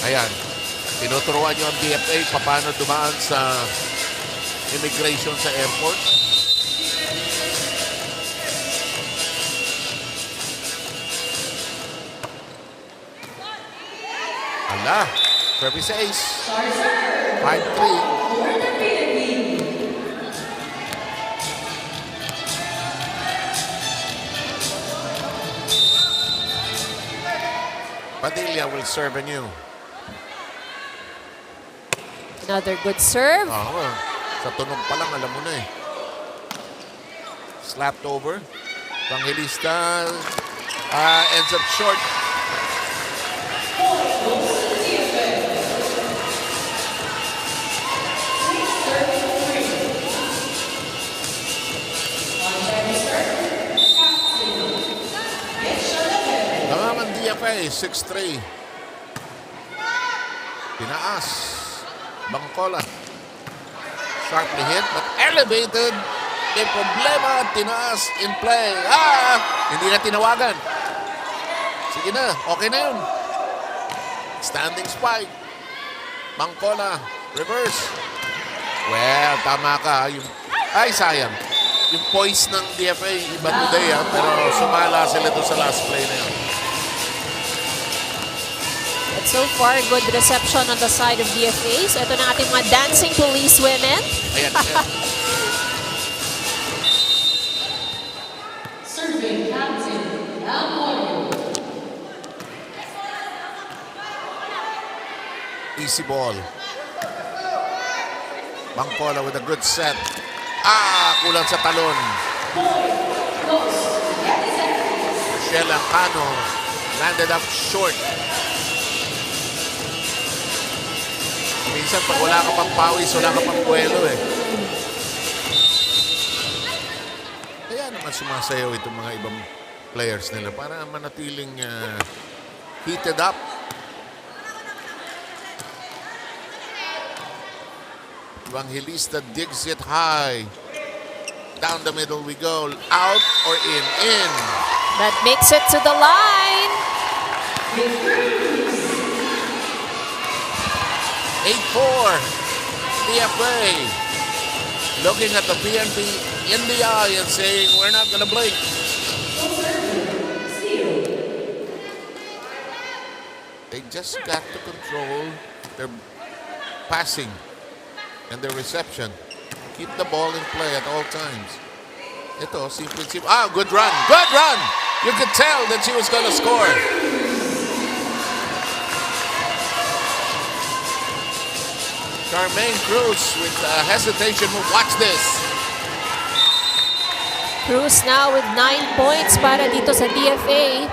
Ayan, tinuturuan nyo ang DFA paano dumaan sa immigration sa airport. Wala. Service ace. 5-3. Padilla will serve anew. Another good serve. Oo. Sa tunog pa lang, alam mo na eh. Slapped over. Evangelista ends up short. Namaman DFA, 6-3. Tinaas. Bangkola. Sharply hit but elevated. May problema. Tinaas in play. Hindi na tinawagan. Sige na. Okay na yun. Standing spike. Bangkola. Reverse. Well, tama ka. Sayang. Yung poise ng DFA, iba today pero sumala sila doon sa last play na yun. But so far, good reception on the side of DFA. So ito na ating mga dancing police women. Ayan. Serving captain, Elmore. Easy ball. Bangkola with a good set. Kulang sa talon. Michelle Cano landed up short. Minsan pag wala ka pang pawis, wala ka pang puwelo eh. Kaya naman sumasayaw itong mga ibang players nila para manatiling heated up. Evangelista digs it high. Down the middle we go. Out or in? In. That makes it to the line. 8-4. DFA. Looking at the PNP in the eye and saying, we're not going to blink. They just got to control their passing and their reception. Keep the ball in play at all times. Ito, simple. Good run. Good run! You could tell that she was going to score. Charmaine Cruz with a hesitation move. Watch this. Cruz now with 9 points para dito sa DFA.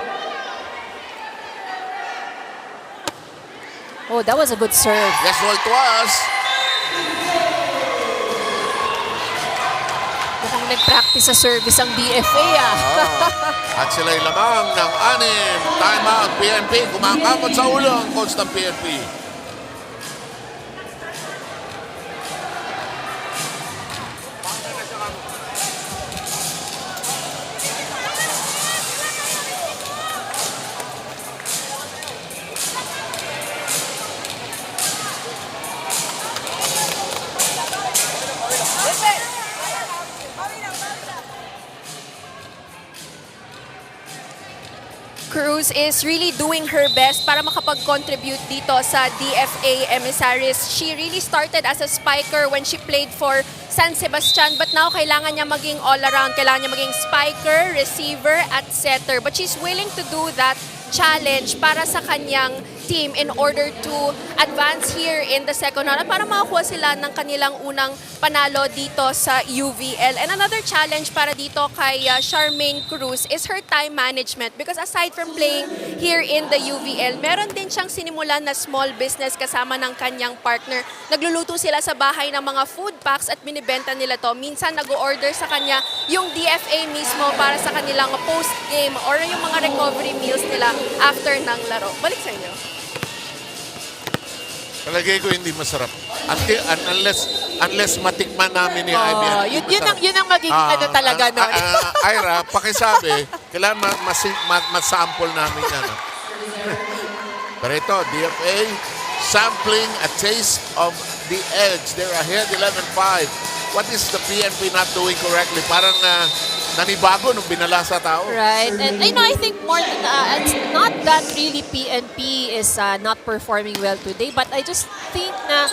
Oh, that was a good serve. Guess what it was? Mukhang nag-practice sa service ang DFA At sila'y lamang ng 6. Timeout, PNP. Kumakapot sa ulo ang coach ng PNP. Cruz is really doing her best para makapag-contribute dito sa DFA Emissaries. She really started as a spiker when she played for San Sebastian, but now kailangan niya maging all-around. Kailangan niya maging spiker, receiver, at setter. But she's willing to do that challenge para sa kanyang team in order to advance here in the second round at para makakuha sila ng kanilang unang panalo dito sa UVL. And another challenge para dito kay Charmaine Cruz is her time management because aside from playing here in the UVL, meron din siyang sinimulan na small business kasama ng kanyang partner. Nagluluto sila sa bahay ng mga food packs at binibenta nila to. Minsan nag-order sa kanya yung DFA mismo para sa kanilang post-game or yung mga recovery meals nila after ng laro. Balik sa inyo. Palagay ko hindi masarap. Unless matikman namin ni Ivy. Yun ang magiging ano talaga nun. Ira, pakisabi, kailangan masample namin yan. Pero ito, DFA, sampling a taste of the edge. They're ahead 11-5. What is the PNP not doing correctly? Parang nanibago nung binala sa tao. Right. And I think more than, it's not that really PNP is not performing well today, but I just think na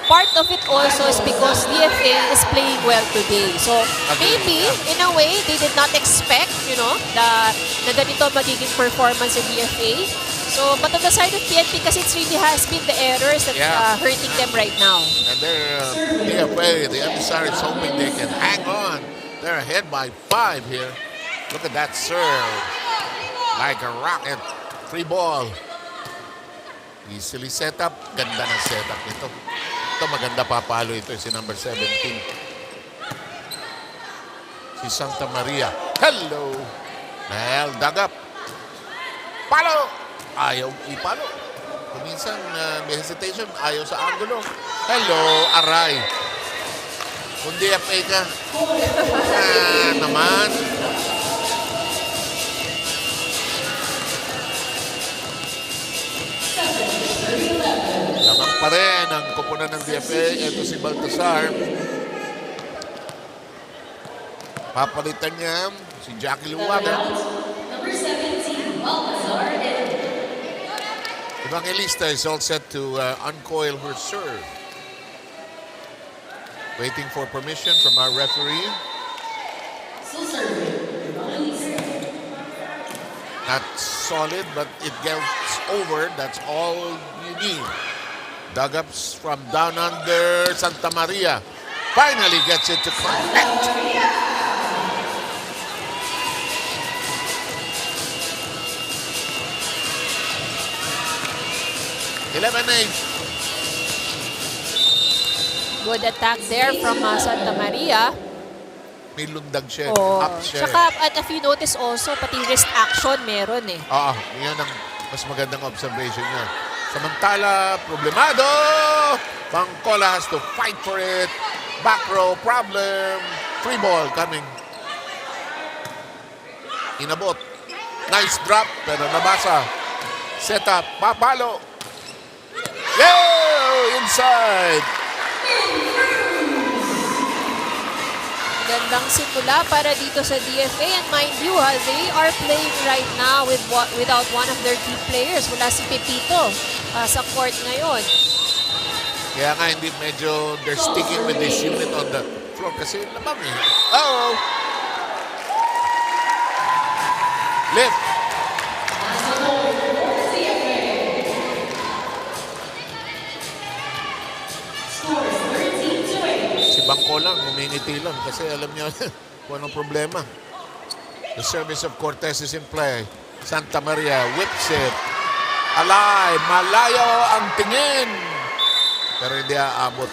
part of it also is because DFA is playing well today. So maybe, in a way, they did not expect, na ganito magiging performance in DFA. So, but on the side of PNP, kasi it really has been the errors that's hurting them right now. And they're DFA, the Emissaries, hoping they can hang on. They're ahead by 5 here. Look at that serve. Like a rocket. Free ball. Easily set up. Ganda ng setup nito. Ito maganda papalo ito si number 17. Si Santa Maria. Hello. Well, dug up. Palo. Ayaw ipalo. Kuminsan may hesitation. Ayaw sa angulo. Hello, aray. Kung DFA ka. Naman. Lamang pa rin ang kupunan ng DFA. Ito si Baltasar. Papalitan niya si Jackie Luwaga. Number 17, Baltasar. Evangelista is all set to uncoil her serve. Waiting for permission from our referee. Still serving. Not solid, but it gets over. That's all you need. Dug-ups from down under. Santa Maria finally gets it to connect. Good attack there from Santa Maria. May lundag siya. Oh, Up siya. tsaka, at if you notice also, pati wrist action meron eh. Oo, yan ang mas magandang observation niya. Samantala, problemado! Bangkola has to fight for it. Back row, problem. Free ball coming. Inabot. Nice drop, pero nabasa. Set up, papalo. Yeah! Inside! Gandang simula para dito sa DFA, and mind you, they are playing right now without one of their key players. Wala si Pepito sa court ngayon. Kaya nga hindi medyo they're sticking with this unit on the floor kasi labang eh. Oh! Lift! Si Bangko lang, humingiti lang kasi alam niyo kung anong problema. The service of Cortez is in play. Santa Maria whips it. Alive, malayo ang tingin. Pero hindi aabot.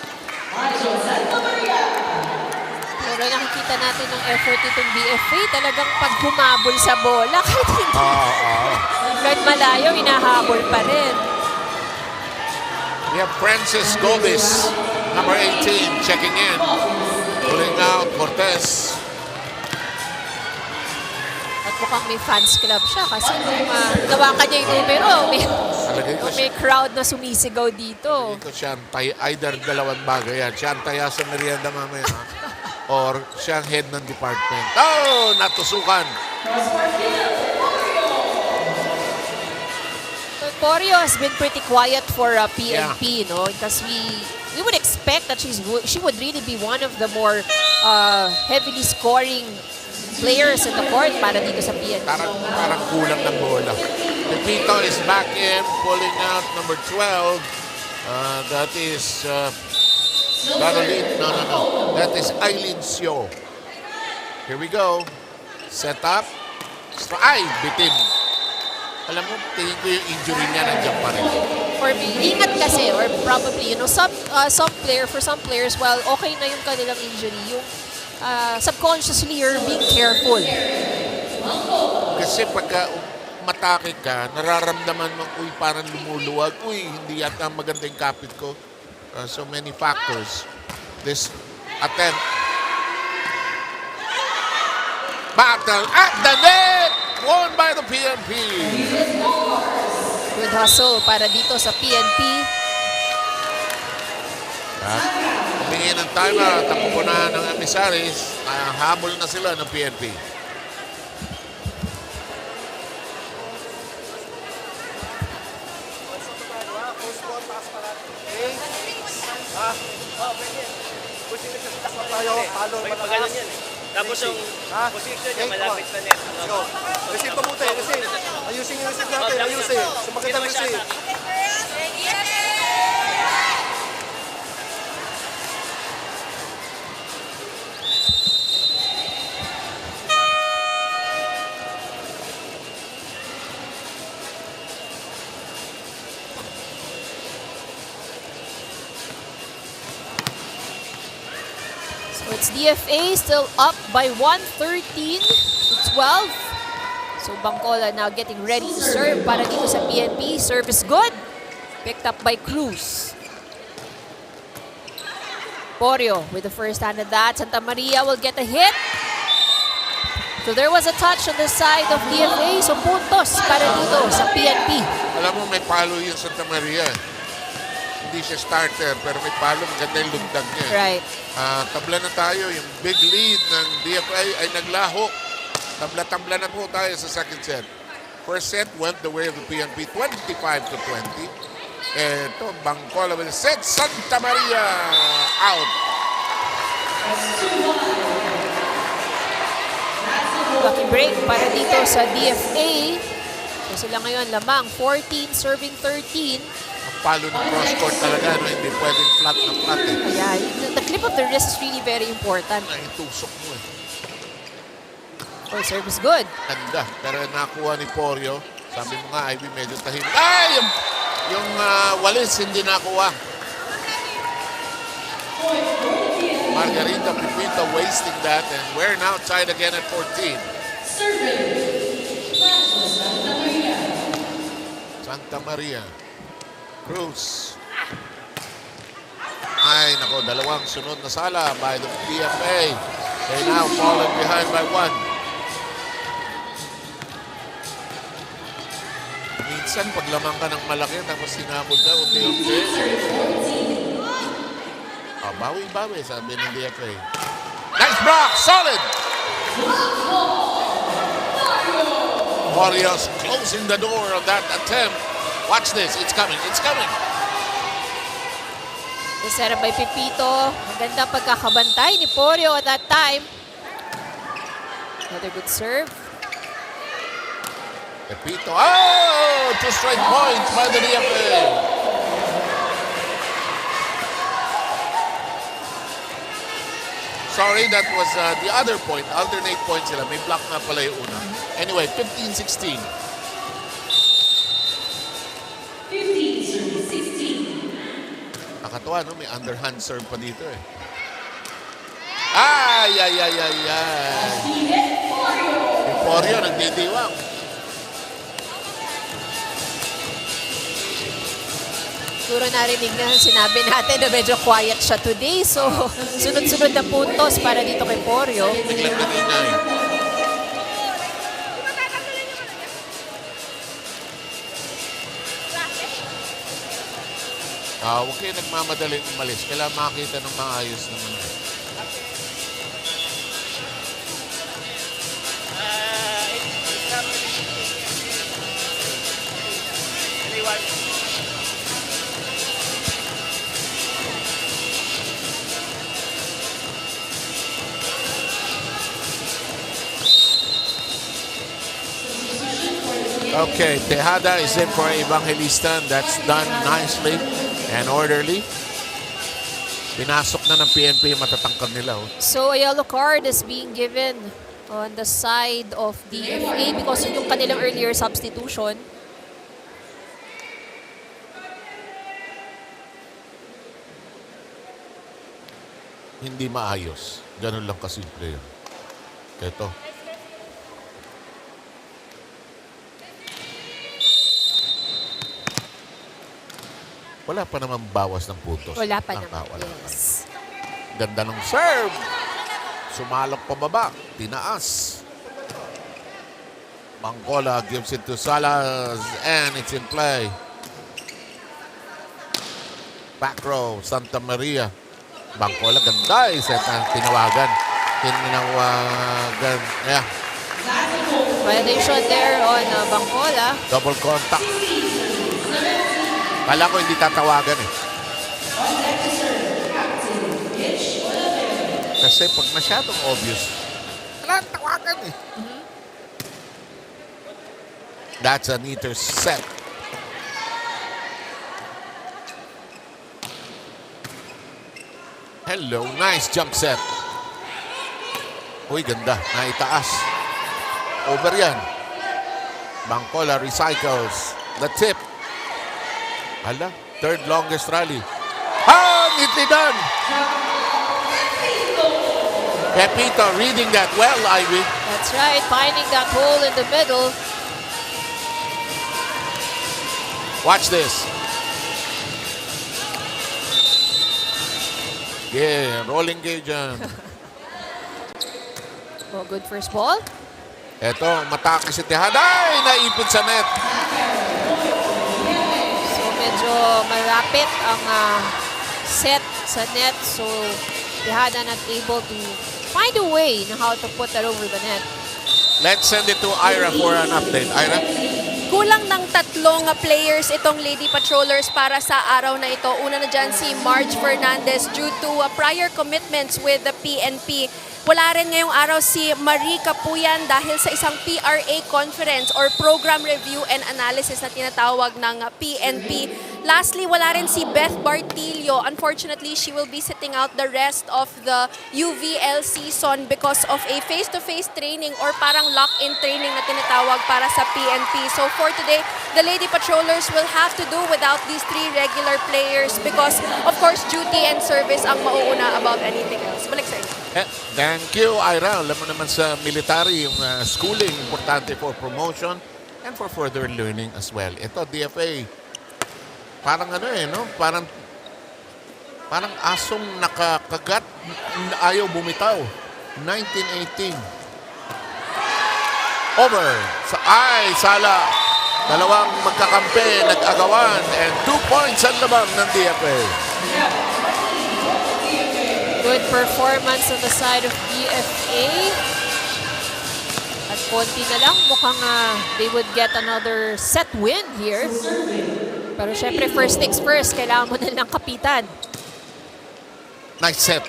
Pero nakikita natin ng effort itong DFA. Talagang pag humabol sa bola, kahit hindi. Kahit malayo, inahabol pa rin. We have Francis Gomez, number 18, checking in. Pulling out Cortez. At mukhang may fans club siya kasi nung nawakan niya yung numero, may crowd na sumisigaw dito. Ito siya, either dalawang bagay yan. Siya ang taya sa merienda mamaya. Or siya ang head ng department. Oh, natusukan. Corio has been pretty quiet for PNP, no? Because we would expect that she would really be one of the more heavily scoring players in the court para dito sa PNP. Parang kulang ng bola. Pepito is back in, pulling out number 12. That is Caroline. No. That is Eileen Sio. Here we go. Set up. Ay, bitin. Alam mo, tingin ko yung injury niya nandiyan pa rin. Or ingat kasi, or probably, for some players, while okay na yung kanilang injury, yung subconsciously you're being careful. Kasi pagka matake ka, nararamdaman mo, uy, parang lumuluwag, uy, hindi yata maganda yung kapit ko. So many factors. This attempt. Battle at the net! Won by the PNP. Good hustle para dito sa PNP. Humingi Humingi ng timeout ang kupunan ng Emissaries. Habol na sila ng PNP. Tapos yung position niya malapit sa net. Receive mabuti, receive. Ayusin yung receive natin, ayusin. Sumagat ang receive. So it's DFA still up by 113 to 12. So Bangkola now getting ready to serve para dito sa PNP. Serve is good. Picked up by Cruz. Porio with the first hand of that. Santa Maria will get a hit. So there was a touch on the side of DFA. So puntos para dito sa PNP. Alam mo, may palo yung Santa Maria. Hindi siya starter, pero may palo. Maganda yung lundag niya. Right. Tabla na tayo. Yung big lead ng DFA ay naglaho. Tabla-tabla na po tayo sa second set. First set went the way of the PNP, 25 to 20. Ito, Bangkola will set Santa Maria out. Lucky break para dito sa DFA. So sila ngayon lamang 14 serving 13. Ang palo ng cross-court talaga, no? Hindi pwedeng flat na flat eh. Kaya the clip of the wrist is really very important. Naitusok mo eh. Oh, serve is good. Ganda. Pero nakuha ni Porio. Sabi mo nga, Ivy, medyo tahimik. Ay! Yung walis hindi nakuha. Margarita Pipinto wasting that, and we're now tied again at 14. Santa Maria. Cruz. Ay, nako, dalawang sunod na sala by the PFA. They now fallen behind by 1. Minsan, pag lamang ka ng malaki, tapos sinabog ka, unti-unti. Bawi-bawi, sabi ng DFA. Nice block! Solid! Warriors closing the door of that attempt. Watch this. It's coming. It's coming. Set up by Pipito. Maganda pagkakabantay ni Porio at that time. Another good serve. Pipito. Oh! 2 straight points by the DFA. Sorry, that was the other point. Alternate points sila. May block na pala yung una. Anyway, 15-16. 15-16. Nakatuwa, no? May underhand serve pa dito eh. Ay, ay, ay, ay, ay. Yung Porio, nagdidiwang. Siguro narinig na sinabi natin na medyo quiet siya today. So, sunod-sunod na puntos para dito kay Porio. Biglang nag-ingay. Huwag kayo nagmamadaling umalis. Kailangan makita ng maayos naman. Okay, Tejada is in for Evangelista, and that's done nicely and orderly. Pinasok na ng PNP yung matatangkad nila. Oh. So, a yellow card is being given on the side of DFA because of yung kanilang earlier substitution. Hindi maayos. Ganun lang kasimple yun. Ito. Wala pa naman bawas ng puntos. Wala pa naman, Wala yes. pa. Ganda ng serve. Sumalok pababa. Tinaas. Bangkola gives it to Salas and it's in play. Back row, Santa Maria. Bangkola, ganda eh. Set ang tinawagan. Yeah, Violation there on Bangkola. double contact. Kala ko hindi tatawagan eh. Kasi pag masyadong obvious, wala tawagan eh. That's a neater set. Hello, nice jump set. Uy, ganda. Naitaas. Over yan. Bangkola recycles the tip. Hala, third longest rally. Ah, neatly done. Pepito reading that well, Ivy. That's right, finding that hole in the middle. Watch this. Yeah, rolling gauge yan. Oh, good first ball. Eto, matake si Tejada. Ay, naipit sa net. So medyo malapit ang set sa net. So Tejada not able to find a way na how to put that over the net. Let's send it to Ira for an update. Ira? Kulang ng 3 players itong Lady Patrollers para sa araw na ito. Una na dyan si Marge Fernandez due to prior commitments with the PNP. Wala rin ngayong araw si Marie Capuyan dahil sa isang PRA conference or program review and analysis na tinatawag ng PNP. Lastly, wala rin si Beth Bartillo. Unfortunately, she will be sitting out the rest of the UVL season because of a face-to-face training or parang lock-in training na tinatawag para sa PNP. So for today, the Lady Patrollers will have to do without these 3 regular players because, of course, duty and service ang mauuna above anything else. Balik sa inyo. Thank you, Ira. Alam mo naman sa military, yung schooling, importante for promotion and for further learning as well. Ito, DFA, parang ano eh, no? Parang asong nakakagat, ayaw bumitaw. 1918. Over. Sala. Dalawang magkakampi, nag-agawan, and 2 points ang labang ng DFA. Good performance on the side of DFA. At konti na lang, mukhang they would get another set win here. Pero syempre, first things first, kailangan mo nilang kapitan. Nice set.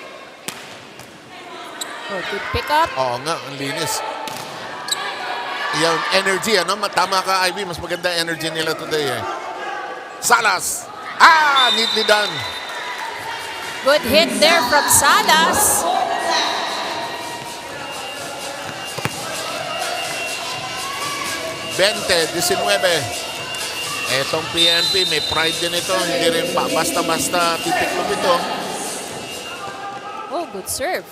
Oh, good pick up. Oo nga, ang linis. Yung energy, ano? Tama ka, Ivy. Mas maganda energy nila today, eh. Salas! Neatly done. Good hit there from Salas. Etong PNP, may pride din ito. Hindi rin pa basta-basta titiklop ito. Oh, good serve.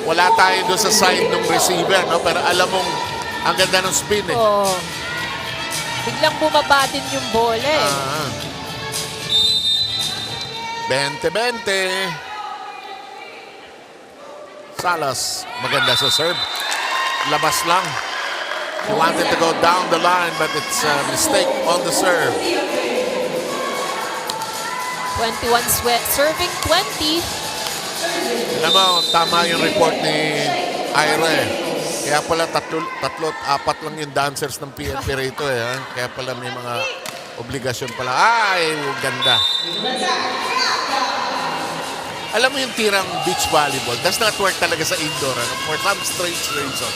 Wala tayo doon sa side ng receiver, no? Pero alam mong ang ganda ng spin, eh. Oh. Biglang bumaba din yung bola, eh. 20-20. Salas, maganda sa serve. Labas lang. He wanted to go down the line, but it's a mistake on the serve. 21 serving 20. Alam mo, tama yung report ni Ira. Kaya pala 4 lang yung dancers ng PNP rito, eh. Kaya pala may mga obligasyon pala. Ay, ganda. Alam mo yung tirang beach volleyball, does not work talaga sa indoor, ano? For some strange reason.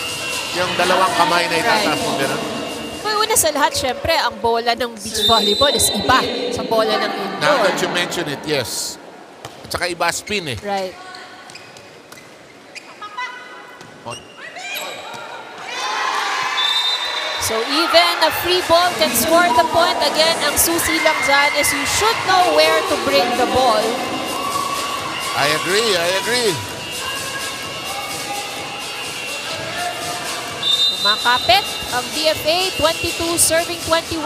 Yung dalawang kamay na itataas mo gano'n. Well, una sa lahat, syempre, ang bola ng beach volleyball is iba sa bola ng indoor. Now that you mention it, yes. At saka iba spin, eh. Right. So even a free ball can score the point. Again, ang susi lang dyan is you should know where to bring the ball. I agree. Kumakapit ang DFA, 22 serving 21.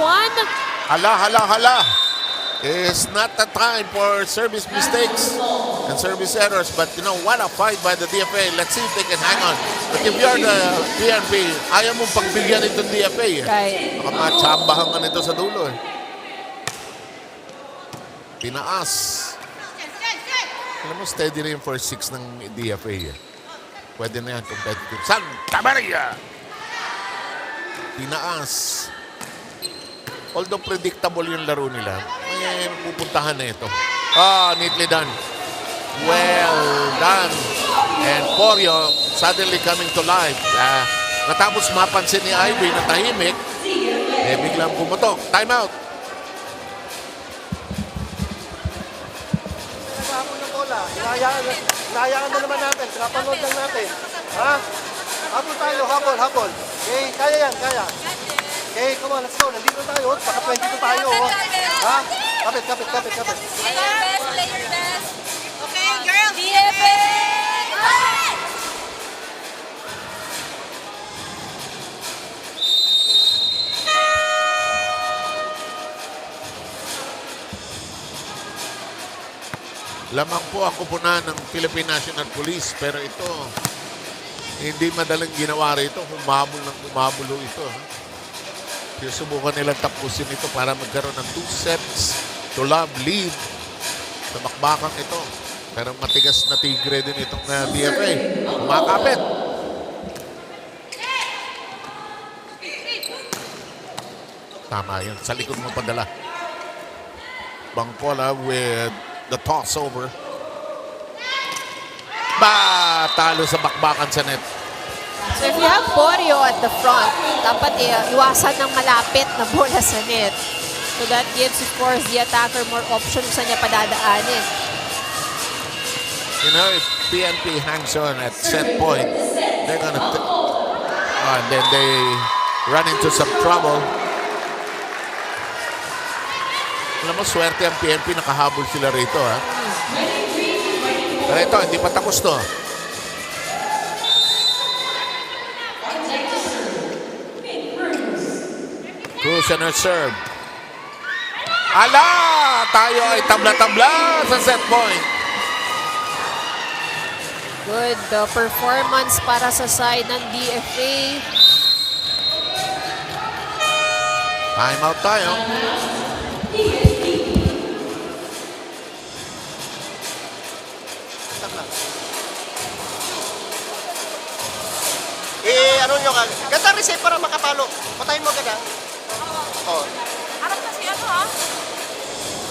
Hala. It's not the time for service mistakes and service errors. But, you know, what a fight by the DFA. Let's see if they can hang on. But if you're the PNP, ayaw mong pagbigyan itong DFA. Eh. Right. Baka matsambahan ka nito sa dulo. Eh. Tinaas. Alam mo, steady na yung first 6 ng DFA. Pwede na yan, competitive. Santa Maria! Tinaas. Although predictable yung laro nila, may pupuntahan na ito. Neatly done. Well done. And Porio suddenly coming to life. Natapos mapansin ni Ivy na tahimik, biglang pumutok. Time out. Nagahapon ng bola. Hinahayaan na naman natin. Pinapanood lang natin. Ha? Habol tayo, habol. Okay, kaya yan, kaya. Okay, come on, let's go. Nandito tayo. Baka 22 tayo. Ha? Kapit. Play your best. Okay, girls. DFA! Lamang po ang kupunan ng Philippine National Police, pero ito, hindi madaling ginawa rito. Humabulo ito. Susubukan nilang tapusin ito para magkaroon ng 2 sets to love lead sa bakbakang ito. Pero matigas na tigre din itong DFA. Kumakapit. Tama yun. Sa likod mo padala. Bangkola with the toss over. Talo sa bakbakan sa net. So if you have Porio at the front, dapat iwasan ng malapit na bola sa net. So that gives, of course, the attacker more options sa niya padadaanin. You know, if PNP hangs on at set point, they're gonna... and then they run into some trouble. Alam mo, swerte ang PNP, nakahabol sila rito, ha? Pero ito, hindi pa tapos to. Cruz and her serve. Ala! Tayo ay tabla-tabla sa set point. Good performance para sa side ng DFA. Time out tayo. Ano nyo ka? Ganda reset para makapalo. Patayin mo ganda. Oh. Harap kasi ha?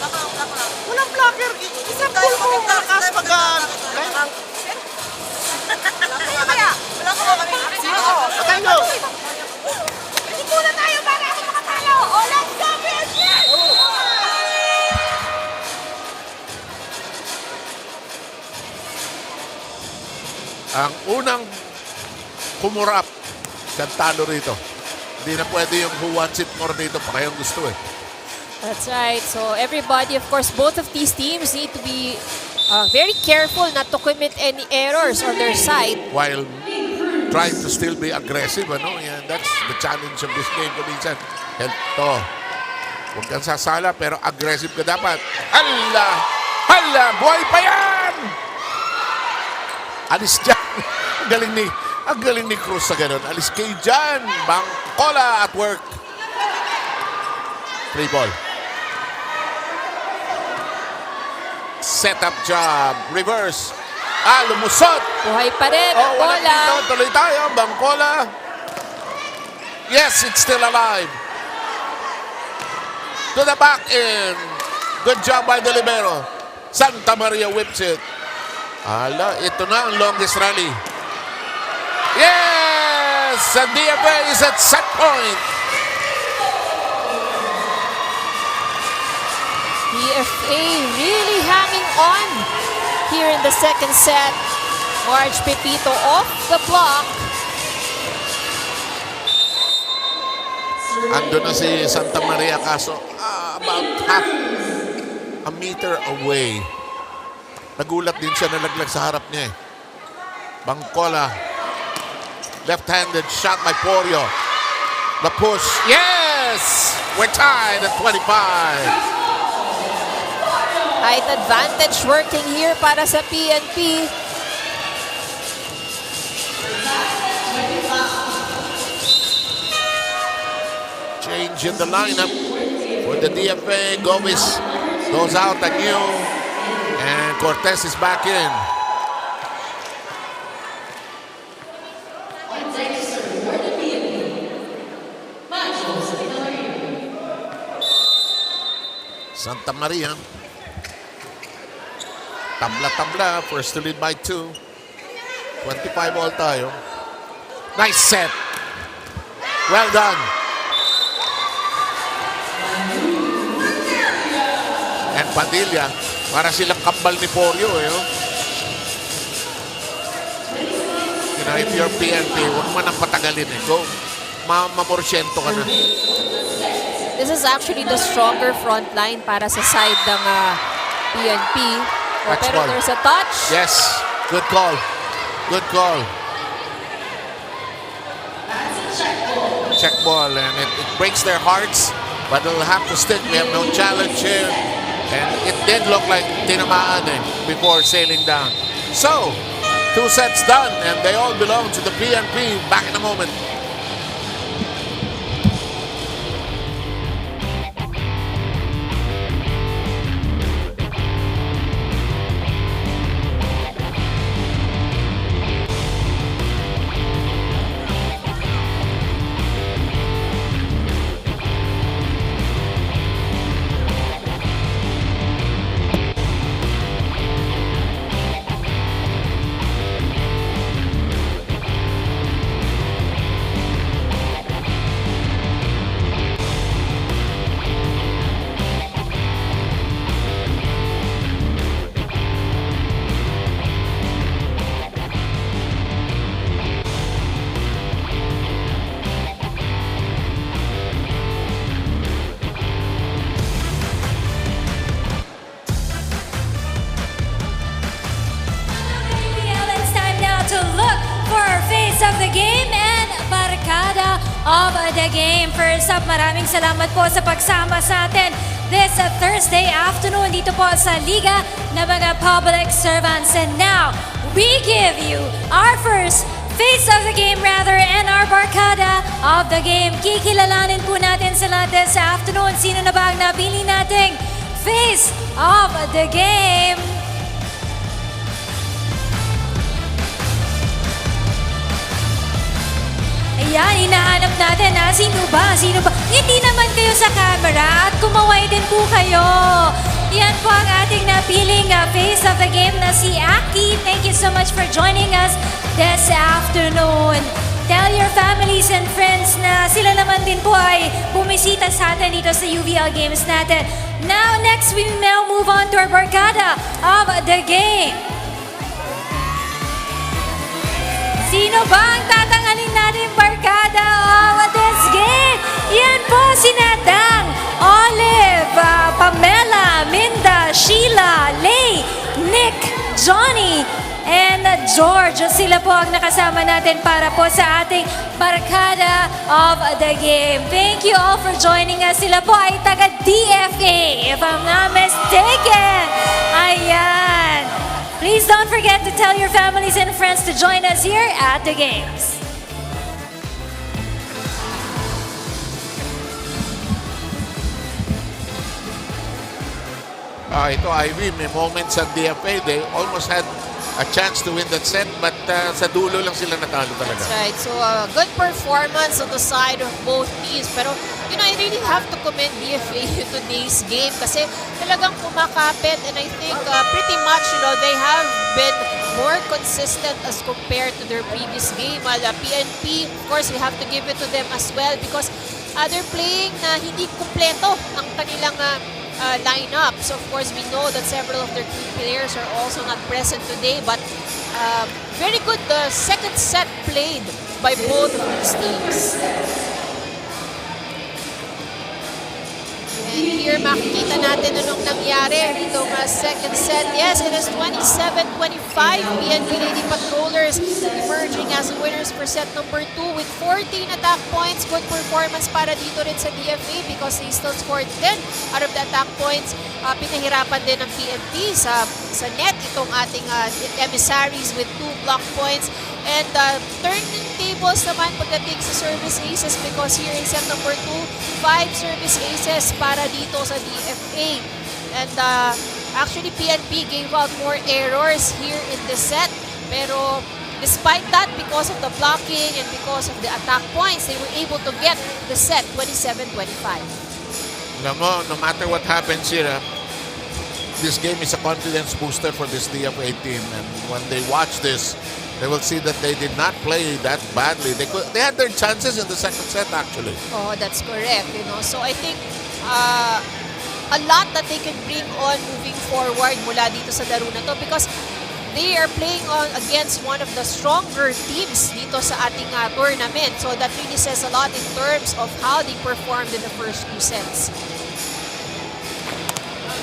Laka. Walang blocker. Isang ball mo malakas pag... Kaya. Wala ko kami. Patayin nyo. Hindi ko na tayo para ako makatalo. O, let's go, PNP! Ang unang kumurap sa talo rito. Hindi na pwede yung who wants it more dito. Parehong gusto eh. That's right. So everybody, of course, both of these teams need to be very careful not to commit any errors on their side. While trying to still be aggressive, ano? Yan, that's the challenge of this game. Kuminsan, ito. Huwag kang sasala, pero aggressive ka dapat. Hala! Buhay pa yan! Alis dyan. Ang galing ni Cruz sa ganun. Alis kayo dyan. Bangkola at work. Free ball. Set up job. Reverse. Lumusot. Buhay pa rin ang Walang bola. dito. Tuloy tayo. Bangkola. Yes, it's still alive. To the back end. Good job by the libero. Santa Maria whips it. Ito na ang longest rally. Yes! And DFA is at set point. DFA really hanging on here in the second set. Marge Pepito off the block. Ando na si Santa Maria kaso about half a meter away. Nagulat din siya, nalaglag sa harap niya eh. Bangkola. Left-handed shot by Porio. The push. Yes! We're tied at 25. Height advantage working here para sa PNP. Change in the lineup for the DFA. Gomez goes out anew. And Cortez is back in. Santa Maria. Tabla-tabla. First to lead by 2. 25 all tayo. Nice set. Well done. And Padilla. Para silang kambal ni Porio. Eh, oh. You know, if you're PNP, huwag mo nang patagalin. Eh. Go. Mamorsyento ka na. This is actually the stronger front line para sa side ng PNP. Touch Pero ball. there's a touch. Yes. Good call. Good call. Check ball, and it breaks their hearts, but they'll have to stick. We have no challenge here. And it did look like tinamaan before sailing down. So, 2 sets done, and they all belong to the PNP. Back in a moment. of the game and barkada of the game. First up, maraming salamat po sa pagsama sa atin this Thursday afternoon dito po sa Liga ng mga Public Servants. And now, we give you our first face of the game and our barkada of the game. Kikilalanin po natin sila this afternoon. Sino na ba ang napili nating face of the game? Ayan, hinahanap natin na sino ba? Hindi naman kayo sa camera at kumaway din po kayo. Yan po ang ating napiling face of the game na si Aki. Thank you so much for joining us this afternoon. Tell your families and friends na sila naman din po ay bumisita sa atin dito sa UVL Games natin. Now, next we now move on to our barkada of the game. Sino ba ang tatangalin natin barkada of this game? Yan po si Nadang, Olive, Pamela, Minda, Sheila, Lay, Nick, Johnny, and George. Sila po ang nakasama natin para po sa ating barkada of the game. Thank you all for joining us. Sila po ay taga-DFA, if I'm not mistaken. Ayan. Please don't forget to tell your families and friends to join us here at the games. Ito, Ivy, may moments sa DFA. They almost had a chance to win that set, but sa dulo lang sila natalo talaga. That's right. So, good performance on the side of both teams. Pero, you know, I really have to commend DFA in today's game kasi talagang kumakapit, and I think pretty much, you know, they have been more consistent as compared to their previous game. While PNP, of course, we have to give it to them as well because they're playing na hindi kumpleto ang kanilang lineup. So, of course, we know that several of their key players are also not present today, but very good the second set played by both of these teams. And here, makikita natin anong nangyari itong second set. Yes, it is 27-25. PNP Lady Patrollers emerging as winners for set number 2 with 14 attack points. Good performance para dito rin sa DFA because they still scored 10 out of the attack points. Pinahirapan din ng PNP sa net itong ating Emissaries with 2 block points. And turning tables naman pagdating sa service aces because here in set number 2, 5 service aces para dito sa DFA. And actually, PNP gave out more errors here in this set. Pero despite that, because of the blocking and because of the attack points, they were able to get the set 27-25. Alam mo, no matter what happens here, this game is a confidence booster for this DFA team. And when they watch this, they will see that they did not play that badly. They had their chances in the second set, actually. Oh, that's correct. So I think a lot that they can bring on moving forward mula dito sa laro na to, because they are playing against one of the stronger teams dito sa ating tournament. So that really says a lot in terms of how they performed in the first 2 sets.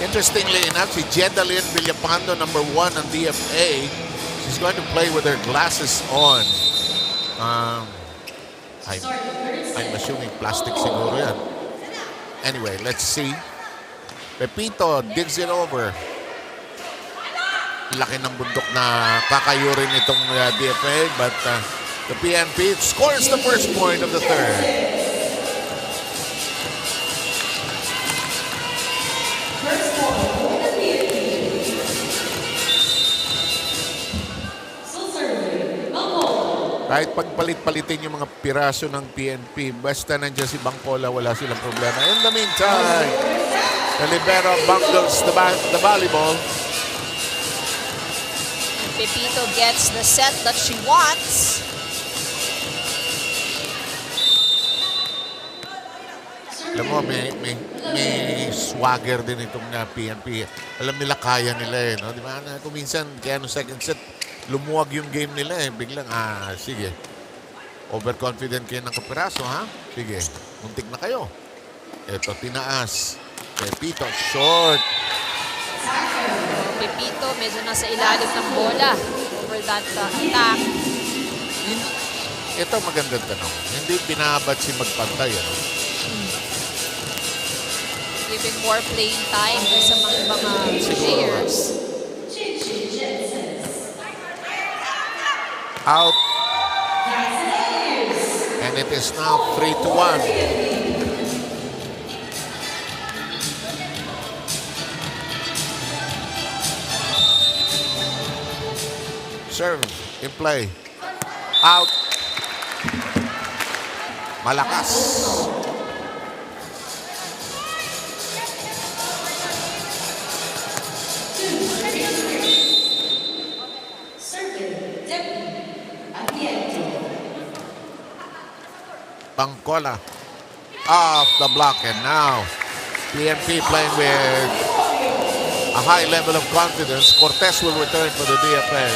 Interestingly enough, si Jedalyn Villapando, number 1 on DFA, she's going to play with her glasses on. I'm assuming plastic siguro yan. Anyway, let's see. Pepito digs it over. Laki ng bundok na kakayurin itong DFA, but the PNP scores the first point of the third. Kahit pagpalit-palitin yung mga piraso ng PNP, basta nandiyan si Bangkola, wala silang problema. In the meantime, the libero bungles the volleyball. Pepito gets the set that she wants. Alam mo, may swagger din itong PNP. Alam nila, kaya nila no? Di ba? Kung minsan, kaya no second set, lumuwag yung game nila Biglang, sige. Overconfident kayo ng kapiraso, ha? Sige, muntik na kayo. Ito, tinaas. Pepito, short. Pepito medyo nasa ilalim ng bola over that attack. Ito magandang tanong. Hindi binabat si magpantay, ano? Giving more playing time sa mga ibang players. Out. And it is now 3-1. Serve in play. Out. Malakas. Bangkola off the block, and now PNP playing with a high level of confidence. Cortez will return for the DFA.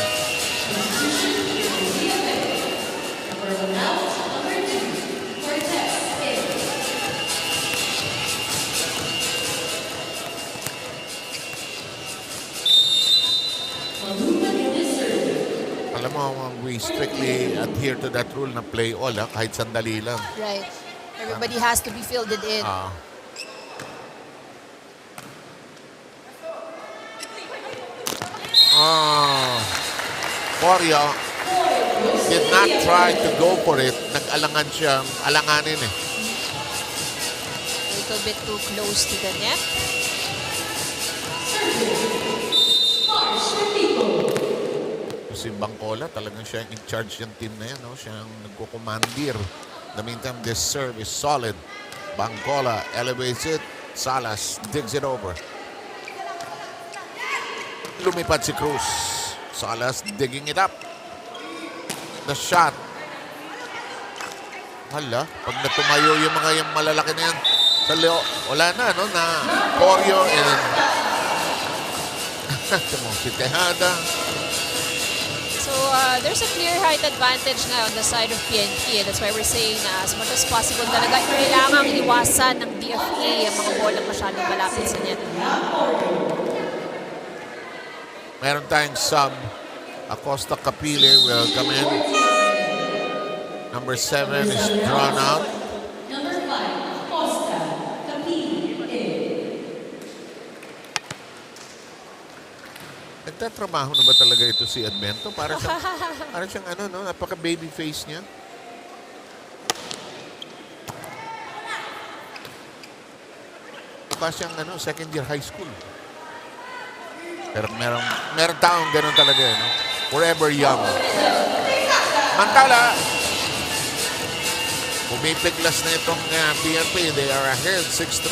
Alam mo, we strictly adhere to that rule na play all, kahit sandali lang. Right. Everybody has to be fielded in. Corio did not try to go for it. Nag-alangan siyang alanganin A little bit too close to the net. Si Bangkola, talagang siya in charge ng team na yan. No? Siya ang nagkukumandir. In the meantime, this serve is solid. Bangkola elevates it. Salas digs it over. Lumipad si Cruz. Salas digging it up. The shot. Hala, pag natumayo yung mga yung malalaki na yan, sa leo, wala na, no? Na Corio and si Tejada. So there's a clear height advantage na on the side of PNP. That's why we're saying na as much as possible talaga kailangang iwasan ng DFA ang mga bola masyadong malapit sa net. Meron tayong sub. Acosta Capile will come in. Number 7 is drawn out. Number 5, Acosta Capile. Nagtatrabaho na ba talaga ito si Edmento? Para siyang ano, no? Napaka-baby face niya. Mukha siyang second year high school. Pero meron taong ganun talaga, no? Forever young. Mantala, pumipiglas na itong PNP. They are ahead, 6-3.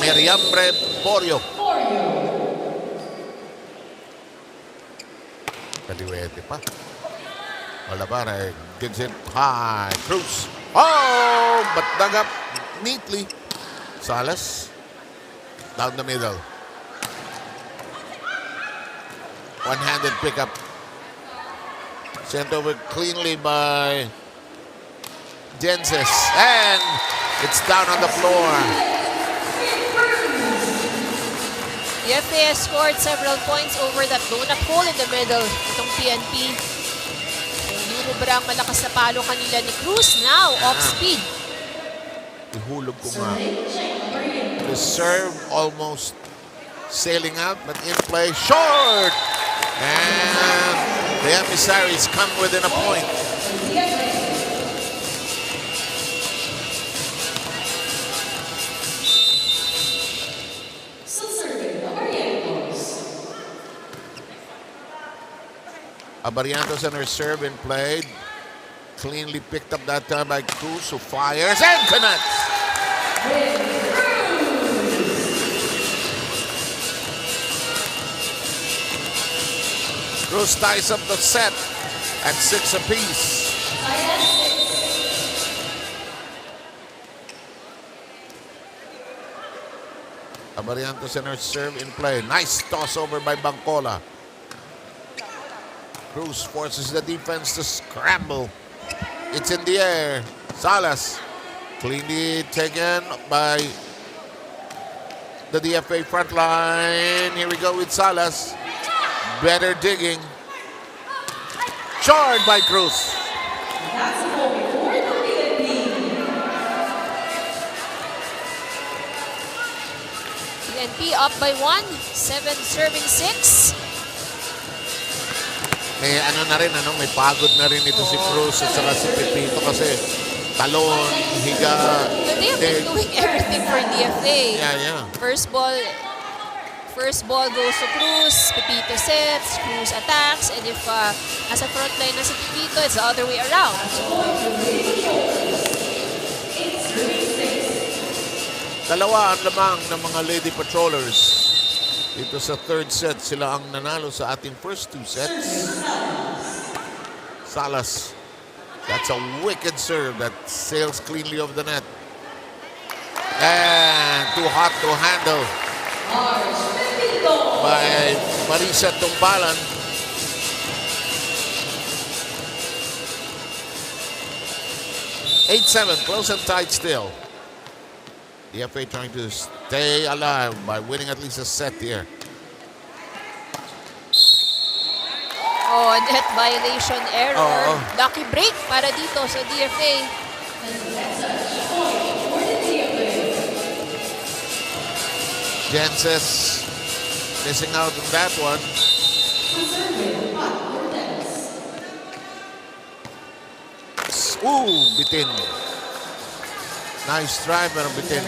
Meriambre Porio. Kaliwete pa. Wala pa na. Gives it high. Cruz. Oh! But dug up neatly. Salas. Down the middle. One-handed pickup. Sent over cleanly by Jenses. And it's down on the floor. The FA has scored several points over that donut hole in the middle. Itong PNP. Sobrang malakas na palo kanila ni Cruz. Now, off-speed. Ihulog ko nga. The serve almost sailing out, but in play, short! And the Emissaries come within a point. Abariantos on her serve and played. Cleanly picked up that time by Cruz, who fires and connects. Cruz ties up the set at 6 apiece. Abariantos on her serve in play. Nice toss over by Bangcola. Cruz forces the defense to scramble. It's in the air. Salas cleanly taken by the DFA front line. Here we go with Salas. Better digging. Short by Cruz. PNP up by 1. 7 serving 6. May ano na rin, may pagod na rin ito si Cruz at saka si Pepito kasi talon, higa. But they have been doing everything for DFA. Yeah. First ball goes to Cruz, Pepito sets, Cruz attacks, and if as a front line na si Pepito, it's the other way around. Dalawa ang lamang ng mga Lady Patrollers. Dito sa third set, sila ang nanalo sa ating first 2 sets. Salas. That's a wicked serve that sails cleanly over the net. And too hot to handle by Marisa Tumbalan. (8-7), close and tight still. The FA trying to stay alive by winning at least a set here. Oh, net violation error. Oh. Lucky break para dito sa DFA. Jenses missing out on that one. Ooh, bitin. Nice try, pero bitin.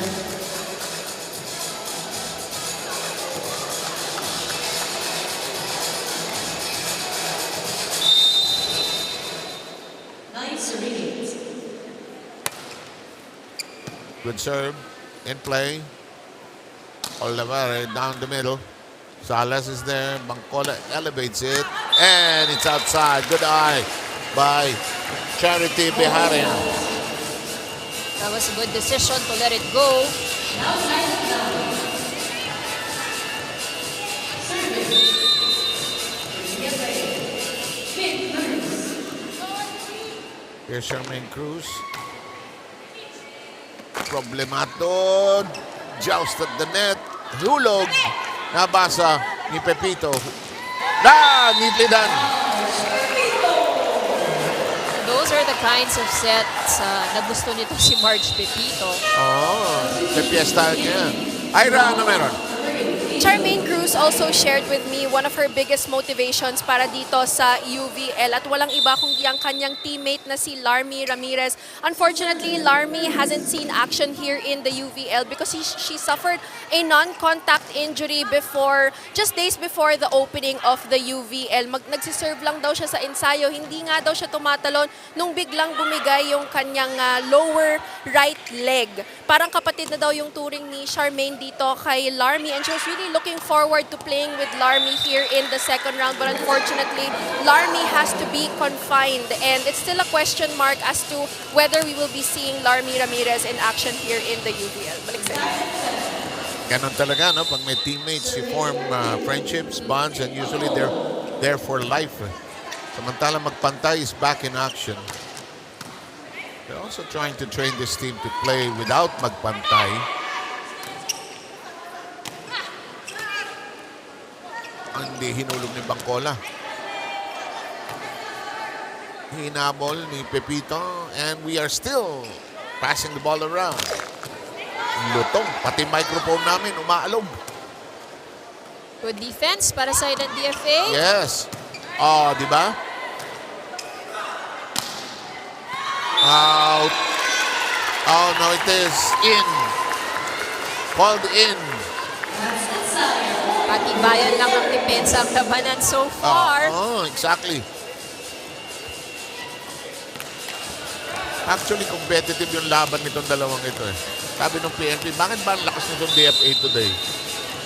Good serve. In play. Olivera down the middle. Salas is there. Bangcola elevates it. And it's outside. Good eye by Charity Beharin. That was a good decision to let it go. Here's Charmaine Cruz. Problemato. Joust at the net. Hulog. Nabasa ni Pepito. Neatly done. Those are the kinds of sets na gusto nito si Pepito. May fiesta niya. Ira, ano meron? Charmaine Cruz also shared with me one of her biggest motivations para dito sa UVL at walang iba kundi ang kanyang teammate na si Larmy Ramirez. Unfortunately, Larmy hasn't seen action here in the UVL because she suffered a non-contact injury just days before the opening of the UVL. Nagsiserve lang daw siya sa ensayo, hindi nga daw siya tumatalon nung biglang bumigay yung kanyang lower right leg. Parang kapatid na daw yung turing ni Charmaine dito kay Larmy and she was really looking forward to playing with Larmy here in the second round, but unfortunately, Larmy has to be confined and it's still a question mark as to whether we will be seeing Larmy Ramirez in action here in the UVL. Balik sa inyo. Ganon talaga, no? Pag may teammates, you form friendships, bonds, and usually they're there for life. Samantala magpantay is back in action. They're also trying to train this team to play without magpantay. Hindi hinulog ni Bangkola. Hinabol ni Pepito and we are still passing the ball around. Lutong, pati microphone namin umaalog. Good defense para sa ng DFA. Yes. Oh, di ba? Out. Oh, no, it is in. Called in. Patibayan lang ang depensa ang labanan so far. Oh, exactly. Actually, competitive yung laban nitong dalawang ito eh. Sabi ng PNP, bakit ba ang lakas nitong DFA today?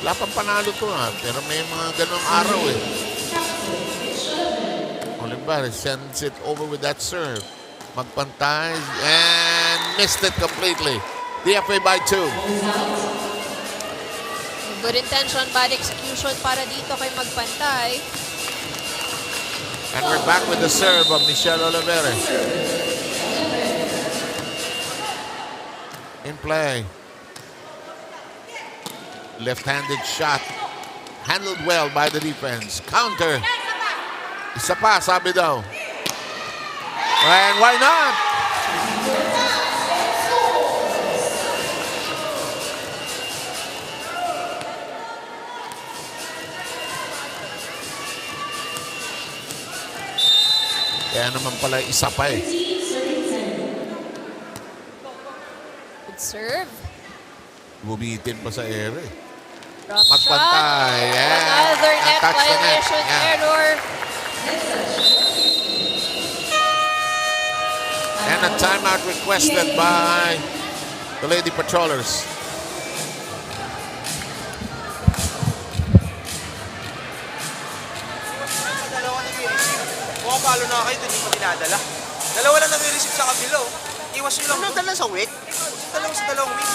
Wala pang panalo to ha, pero may mga ganong araw eh. Oliver sends it over with that serve. Magpantay and missed it completely. DFA by 2. Good intention, bad execution para dito kay Magpantay. And we're back with the serve of Michelle Olivera. In play. Left-handed shot. Handled well by the defense. Counter. Isa pa, sabi daw. And why not? Kaya naman pala isa pa eh. Good serve. Bumitin pa sa ere. Drop Magpantay. shot. Yeah. Another net Touch the net. violation Yeah. error. And a timeout requested by the Lady Patrollers. Dalawa nag-i-receive. Mukhang palo na kayo, hindi pa dinadala. Dalawa lang nag-i-receive sa kabilo. Iwas nyo lang. Ano dala sa wit? Dalawa sa dalawang wit.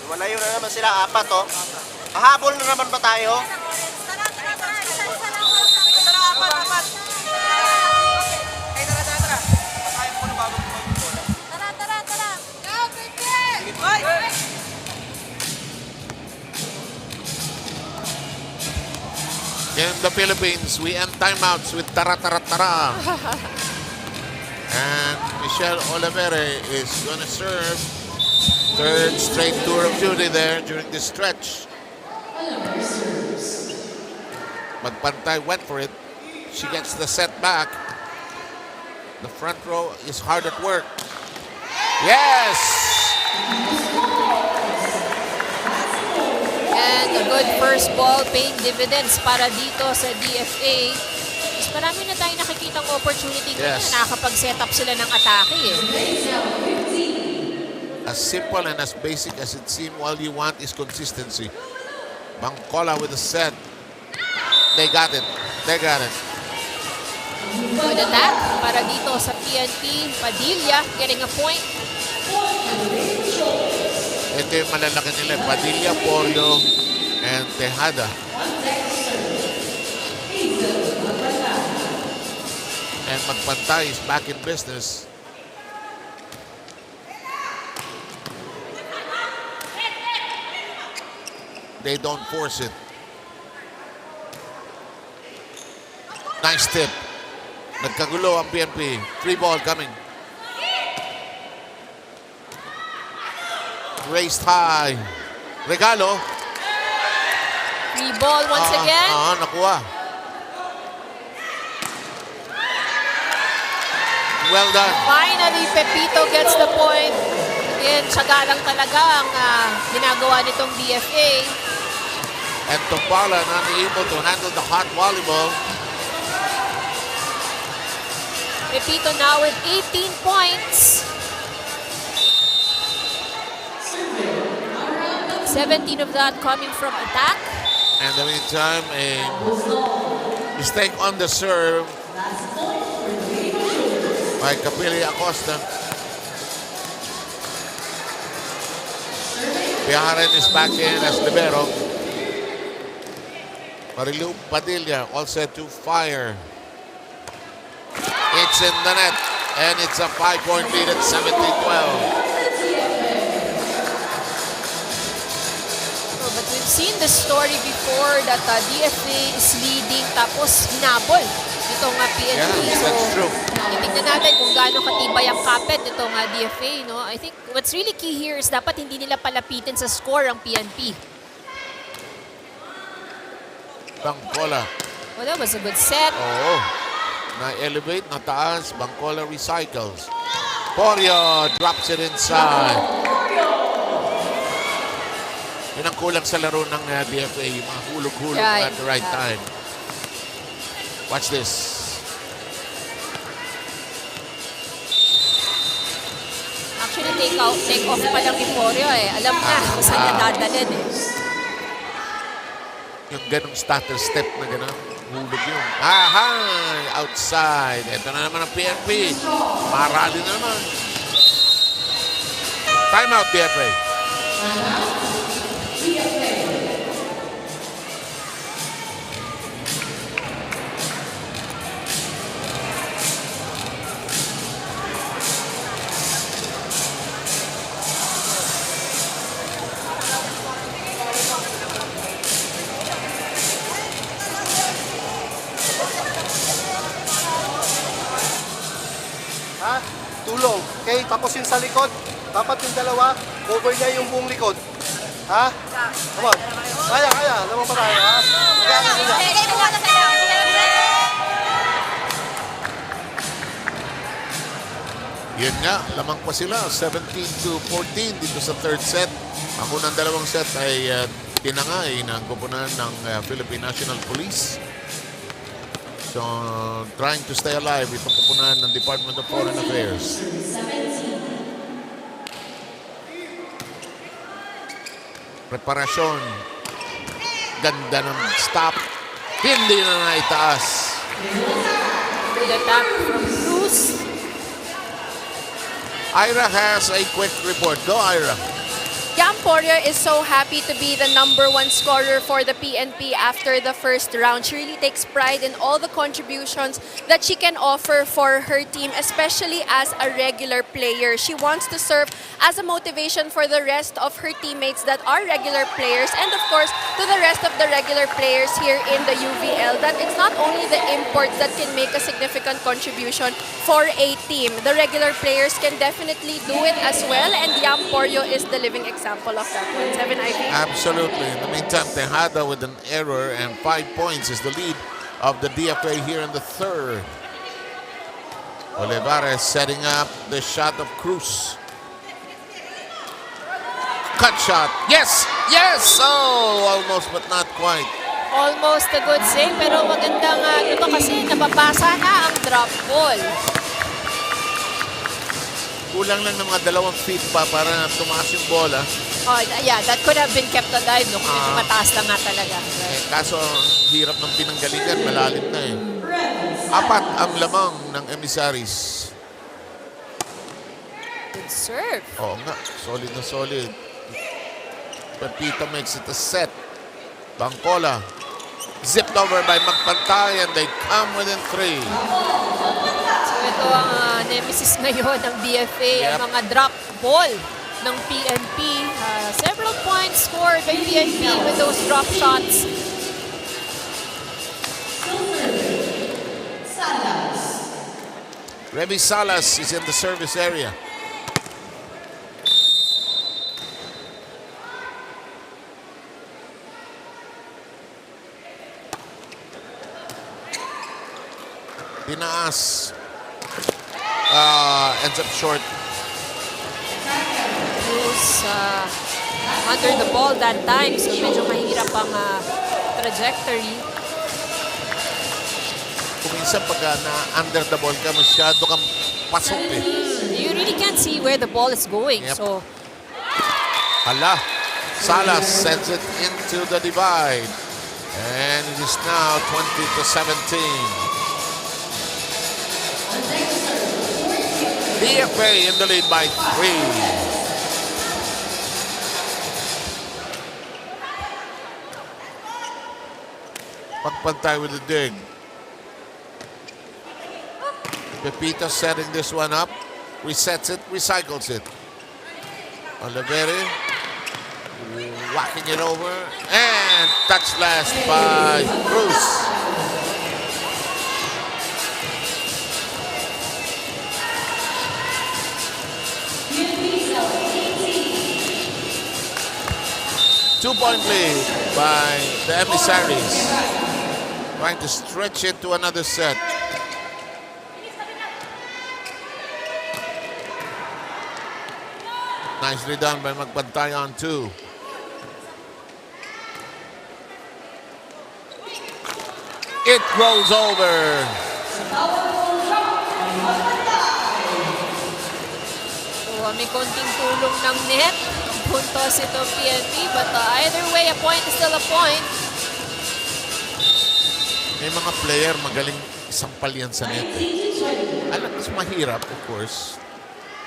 Malayo na naman sila, apat oh. Hahabol na naman ba tayo? In the Philippines, we end timeouts with tara-tara-tara. And Michelle Olivera is going to serve. Third straight tour of duty there during this stretch. Magpantay went for it. She gets the set back. The front row is hard at work. Yes! And a good first ball paying dividends para dito sa DFA. Mas marami na tayong nakikitang opportunity Yes. na nakakapag-set up sila ng atake eh. As simple and as basic as it seems, all you want is consistency. Bangkola with the set. They got it. They got it. Good attack para dito sa PNP. Padilla getting a point. Ito yung malalaki nila. Padilla, Pollo, and Tejada. And Magpantay is back in business. They don't force it. Nice tip. Nagkagulo ang PNP. Free ball coming. raised high. Regalo. Free ball once again. Nakuha. Well done. Finally, Pepito gets the point. Again, tsaga lang talaga ang ginagawa nitong DFA. And Tumpala not able to handle the hot volleyball. Pepito now with 18 points. 17 of that coming from attack. And in the meantime, a mistake on the serve by Capili Acosta. Biaharan is back in as libero. Marilu Padilla all set to fire. It's in the net, and it's a 5-point lead at 17-12. But we've seen this story before that DFA is leading tapos hinabol itong PNP. Yeah, that's true. Titignan natin kung gaano katibay ang kapit itong DFA. No? I think what's really key here is dapat hindi nila palapitin sa score ang PNP. Bangkola. Well, that was a good set. Oo. Na-elevate, nataas. Bangkola recycles. Porio drops it inside. Yun ang kulang sa laro ng DFA. Yung mga hulog-hulog at the right time. Watch this. Actually, take off pa lang ni Porio eh. Alam na kung saan niya dadalhin eh. Yung ganong stutter step na gano'n. Hulog yun. Aha! Outside. Ito na naman ang PNP. Marali na naman. Time out, DFA. Tulong. Okay, tapos yung sa likod. Dapat yung dalawa, cover niya yung buong likod. Ha? Come on. Kaya. Naman pa tayo, ha? Yun nga, lamang pa sila. 17-14 dito sa third set. Ang unang dalawang set ay tinangay ng kupunan ng Philippine National Police. So, trying to stay alive itong kupunan ng Department of Foreign Affairs. Preparasyon. Ganda ng stop. Hindi na naitaas. Good attack from Cruz. Ira has a quick report. Go, Ira. Yam Porio is so happy to be the #1 scorer for the PNP after the first round. She really takes pride in all the contributions that she can offer for her team, especially as a regular player. She wants to serve as a motivation for the rest of her teammates that are regular players, and of course to the rest of the regular players here in the UVL, that it's not only the imports that can make a significant contribution for a team. The regular players can definitely do it as well, and Yam Porio is the living example of that one. 7 IV. Absolutely. In the meantime, Tejada with an error, and 5 points is the lead of the DFA here in the third. Olivares setting up the shot of Cruz. Cut shot. Yes! Yes! Oh, almost but not quite. Almost a good save, pero magandang ito kasi napapasa na ang drop ball. Kulang lang ng mga 2 feet pa para tumaas yung bola. Oh, yeah, that could have been kept alive no, kung medyo mataas lang nga talaga. Kaso, hirap ng pinanggalingan, malalim na eh. 4 ang lamang ng Emissaries. Good serve. Oo nga, solid na solid. Pepito makes it a set. Bangkola. Zipped over by Magpantay, and they come within 3. So ito ang nemesis ngayon ng DFA, ang mga drop ball ng PNP. Several points scored by PNP with those drop shots. Remy Salas is in the service area. Tinaas. Ends up short. Cruz under the ball that time, so medyo mahirap ang trajectory. Kung minsan pag na-under the ball ka, masyado kang pasok eh. You really can't see where the ball is going. Yep. So Hala. Salas sends it into the divide. And it is now 20-17. DFA in the lead by 3. Pagpantay with the dig. Pepito setting this one up. Resets it, recycles it. Oliveri whacking it over. And touch last by Cruz. Two-point lead by the Emissaries. Trying to stretch it to another set. Nicely done by Magpantay on 2. It rolls over. So, may konting tulong ng net. Puntos ito PNP, but either way, a point is still a point. May mga player magaling sampal yan sa net. Alam, mas mahirap, of course.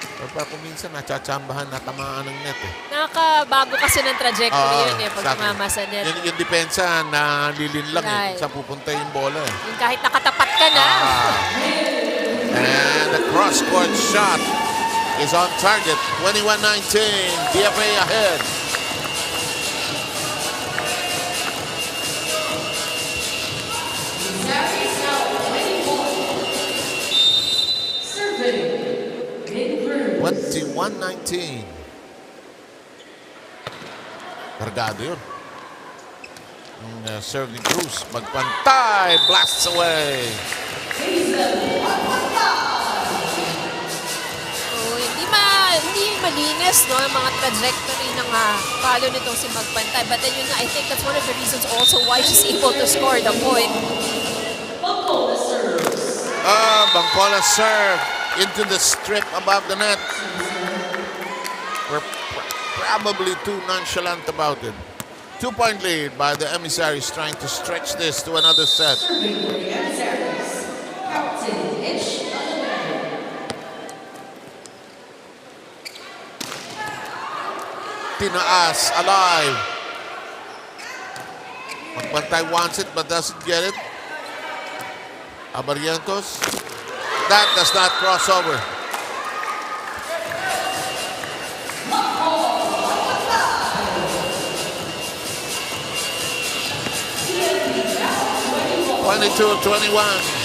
Pero kung minsan natsatsambahan, natamaan ng net eh. Nakakabago kasi ng trajectory yun eh, pag exactly. tumama sa net. Yung depensa, nalilin lang Right. eh. Sa pupunta yung bola eh. Yung kahit nakatapat ka na. And the cross-court shot is on target. 21-19. DFA ahead. Serving. 21-19. Cargado yun. Serve ni Cruz. Magpantay. Blasts away. Hindi malinis, no, ang mga trajectory ng palo nitong si Magpantay. But then yun nga, I think that's one of the reasons also why she's able to score the point. Bangkola serve into the strip above the net. We're probably too nonchalant about it. 2-point lead by the Emissaries, trying to stretch this to another set. Tinaas, alive. Magpantay wants it but doesn't get it. Abarientos. That does not cross over. (22-21).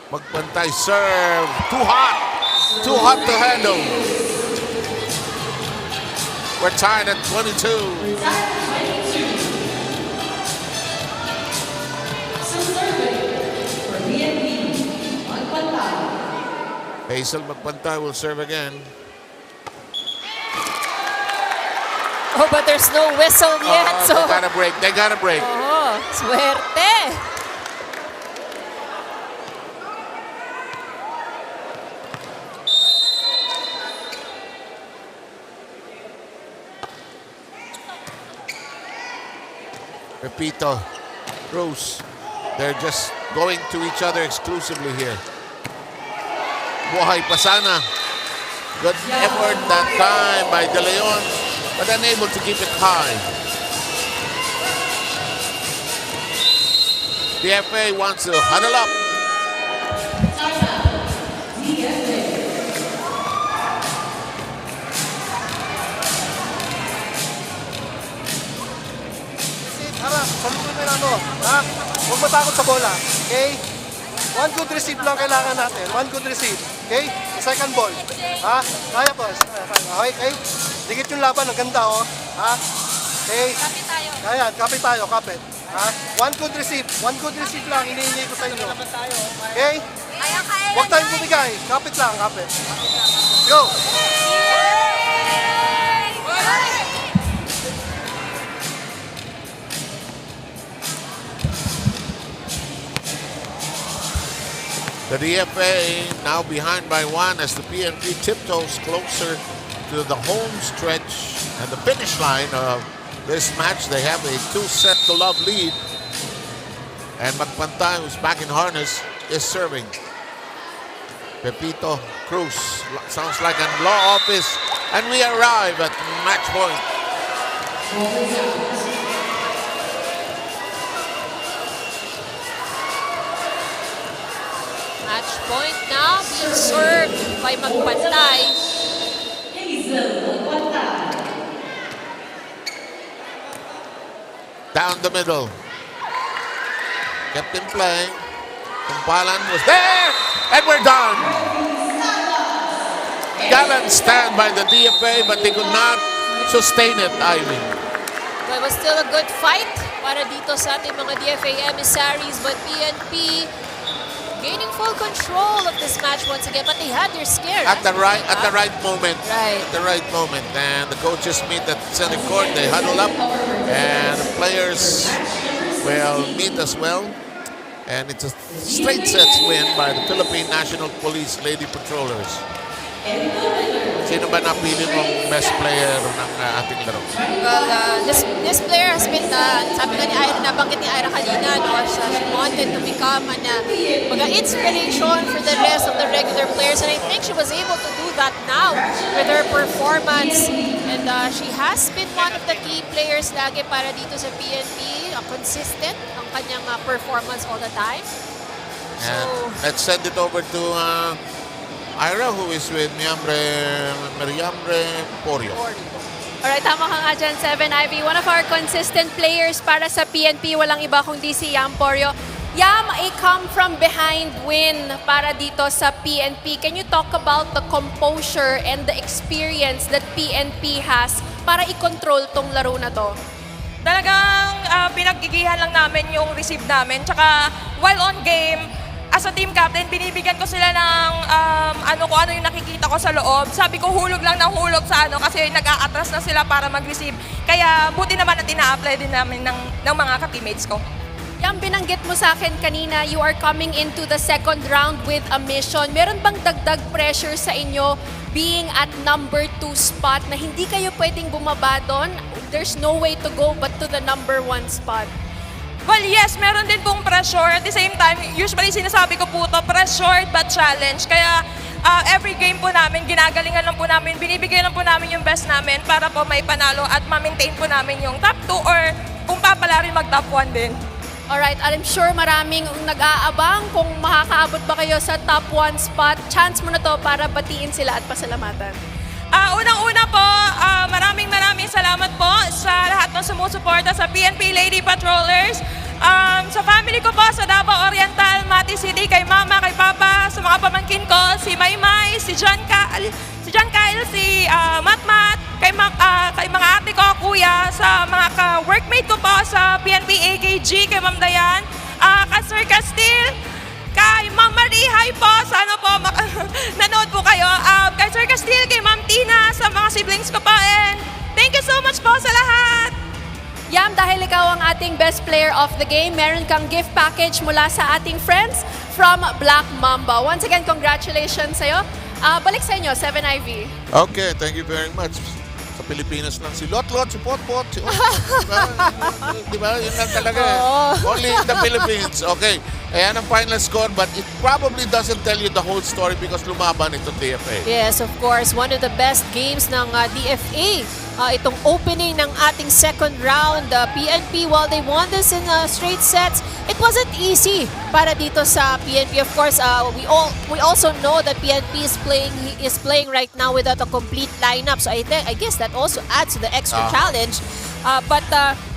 Magpantay serve. Too hot. Too hot to handle. We're tied at 22. Hazel Magpantay will serve again. Oh, but there's no whistle yet. So, They got a break. They got a break. oh, suerte. Pepito, Cruz. They're just going to each other exclusively here. Buhay Pasana. Good effort that time by De Leon, but unable to keep it high. The FA wants to huddle up. Harap, salutin mo yung ano. Ha? Huwag matakot sa bola. Okay? One good receive lang kailangan natin. One good receive. Okay? Second ball. Ha? Kaya boss. Okay? Okay? Dikit yung laban, ang ganda, oh. Ha? Okay? Kapit tayo. Ayan, kapit tayo, kapit. Ha? One good receive lang, hinihingi ko sa inyo. Okay? Huwag tayong bumigay, kapit lang, kapit. Go! The DFA now behind by 1 as the PNP tiptoes closer to the home stretch and the finish line of this match. They have a 2-set-to-love lead. And Magpantay, who's back in harness, is serving. Pepito Cruz, sounds like a law office. And we arrive at match point. Match point now being served by Magpantay. Down the middle. Kept him playing. Kumpalan was there. And we're done. Gallant stand by the DFA, but they could not sustain it, Ivy. Well, it was still a good fight para dito sa ating mga DFA emissaries, but PNP gaining full control of this match once again, but they had their scare. At the right moment. Right. At the right moment. And the coaches meet at center court. They huddle up, and the players will meet as well. And it's a straight sets win by the Philippine National Police Lady Patrollers. Sino ba napili mong best player ng ating laro? Well, this player has been, sabi nga ni Ira, nabanggit ni Ira kanina, no, she wanted to become an inspiration for the rest of the regular players, and I think she was able to do that now with her performance. And she has been one of the key players lagi para dito sa PNP, consistent ang kanyang performance all the time. And let's send it over to Ira, who is with Meriambre Porio. Alright, tama ka nga dyan, 7 Ivy. One of our consistent players para sa PNP, walang iba kundi si Yam Porio. Yam, a come from behind win para dito sa PNP. Can you talk about the composure and the experience that PNP has para i-control tong laro na to? Talagang pinaggigihan lang namin yung receive namin. Tsaka while on game, as a team captain, binibigyan ko sila ng kung ano yung nakikita ko sa loob. Sabi ko, hulog lang ng hulog sa kasi nag-a-atras na sila para mag-receive. Kaya buti naman na tina-apply din namin ng mga ka-teammates ko. Yang binanggit mo sa akin kanina, you are coming into the second round with a mission. Meron bang dagdag pressure sa inyo being at number 2 spot na hindi kayo pwedeng bumaba doon? There's no way to go but to the number 1 spot. Well, yes, meron din pong pressure. At the same time, usually sinasabi ko po ito, pressure but challenge. Kaya every game po namin, ginagalingan lang po namin, binibigyan lang po namin yung best namin para po may panalo at ma-maintain po namin yung top 2 or kung papala rin mag-top 1 din. Alright, I'm sure maraming nag-aabang kung makakaabot ba kayo sa top 1 spot. Chance mo na to para batiin sila at pasalamatan. Unang-una po, maraming salamat po sa lahat ng sumusuporta sa PNP Lady Patrollers. Sa family ko po sa Davao Oriental, Mati City, kay Mama, kay Papa, sa mga pamangkin ko, si Maymay, si John Kyle, si Matmat, kay mga ate ko, kuya, sa mga ka-workmate ko po sa PNP AKG, kay Ma'am Dayan, kay Sir Castil, kay Ma'am Marie, hi po, sana po nanood po kayo. Kay Sir Castil, kay Ma'am Tina, sa mga siblings ko po, and thank you so much po sa lahat. Yam, dahil ikaw ang ating best player of the game, meron kang gift package mula sa ating friends from Black Mamba. Once again, congratulations sa'yo. Balik sa inyo, 7IV. Okay, thank you very much. Sa Pilipinas lang si Lot-Lot, si Pot-Pot, si diba? Yun lang talaga. Only in the Philippines. Okay, ayan ang final score, but it probably doesn't tell you the whole story because lumaban ito DFA. Yes, of course. One of the best games ng DFA. Itong opening ng ating second round. PNP, while they won this in straight sets, it wasn't easy para dito sa PNP. Of course, we also know that PNP is playing right now without a complete lineup. So I guess that also adds to the extra challenge. But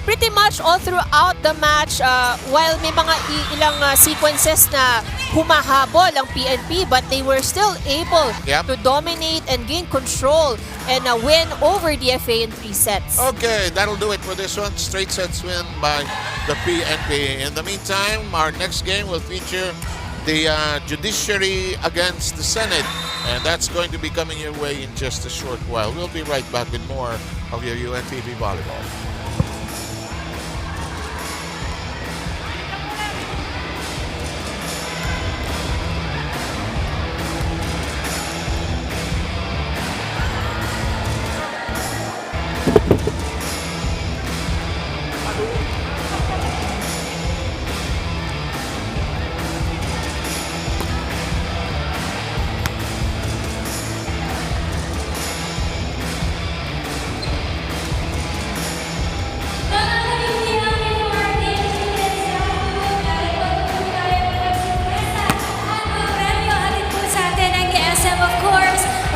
pretty much all throughout the match, while may mga ilang sequences na humahabol ang PNP, but they were still able Yep. to dominate and gain control and win over DFA in 3 sets. Okay, that'll do it for this one. Straight sets win by the PNP. In the meantime, our next game will feature the Judiciary against the Senate. And that's going to be coming your way in just a short while. We'll be right back with more of your UNTV Volleyball.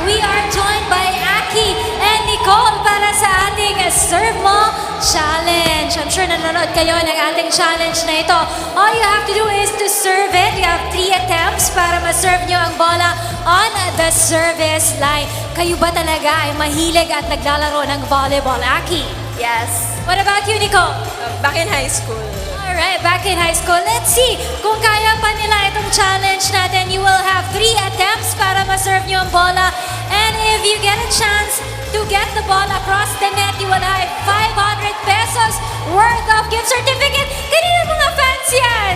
We are joined by Aki and Nicole para sa ating Serve Mo Challenge. I'm sure nanonood kayo ng ating challenge na ito. All you have to do is to serve it. You have 3 attempts para ma-serve nyo ang bola on the service line. Kayo ba talaga ay mahilig at naglalaro ng volleyball, Aki? Yes. What about you, Nicole? Back in high school. Alright, back in high school. Let's see kung kaya pa nila itong challenge natin. You will have 3 attempts para ma-serve nyo ang bola. And if you get a chance to get the ball across the net, you will have 500 pesos worth of gift certificate. Kanina mga fans yan?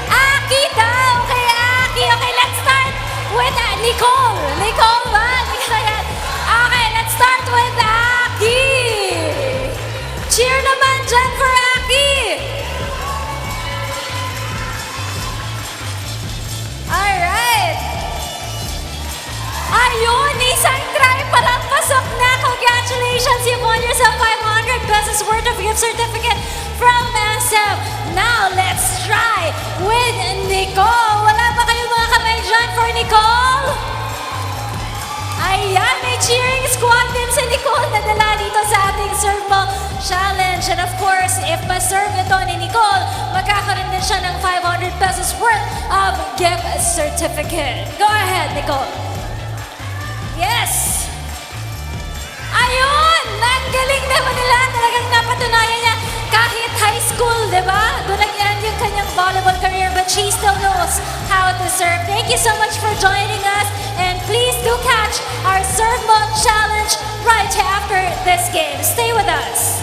Aki daw! Kay Aki. Okay, let's start with Nicole. Nicole ba? Okay, let's start with Aki. Cheer naman dyan for Aki. Alright. Ayun, isang try pa lang pasok na. Congratulations, you won yourself 500 pesos worth of gift certificate from SM. Now, let's try with Nicole. Wala ba kayong mga kamay dyan for Nicole? Ayan, may cheering squad din si Nicole na dala dito sa ating Serve Mo Challenge. And of course, if ma-serve ito ni Nicole, magkakaroon din siya ng 500 pesos worth of gift certificate. Go ahead, Nicole. Yes! Ayun! Ang galing naman nila. Talagang napatunayan niya kahit high school, di ba? Doon nag-end yung kanyang volleyball career, but she still knows how to serve. Thank you so much for joining us. And please do catch our Serve Mo Challenge right after this game. Stay with us.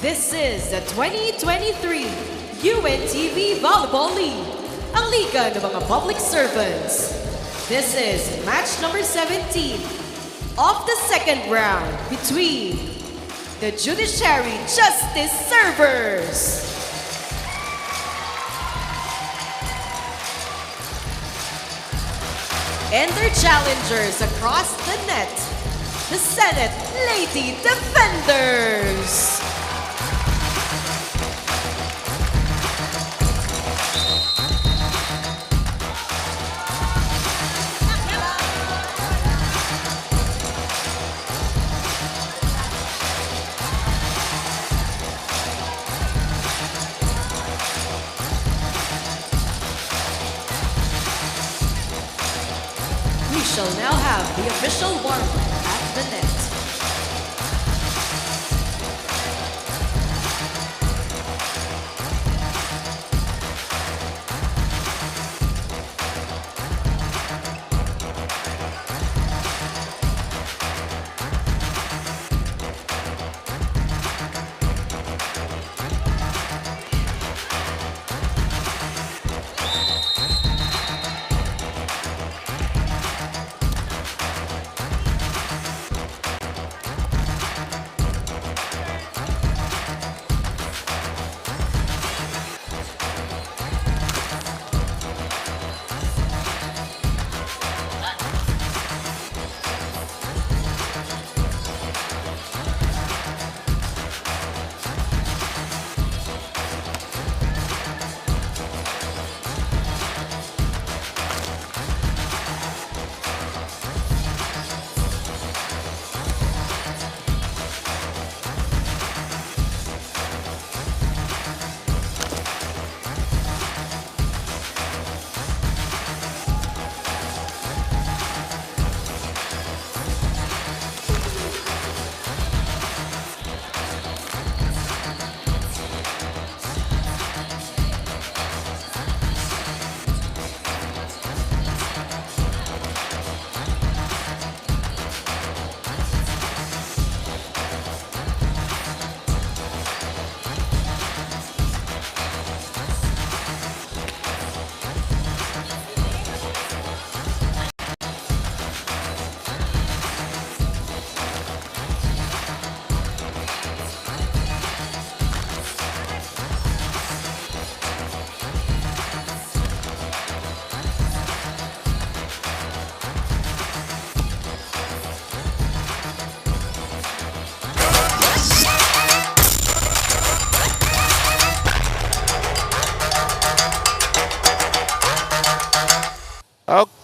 This is the 2023 UNTV Volleyball League, ang liga ng mga public servants. This is match number 17 of the second round between the Judiciary Justice Servers and their challengers across the net, the Senate Lady Defenders. We shall now have the official warm-up at the net.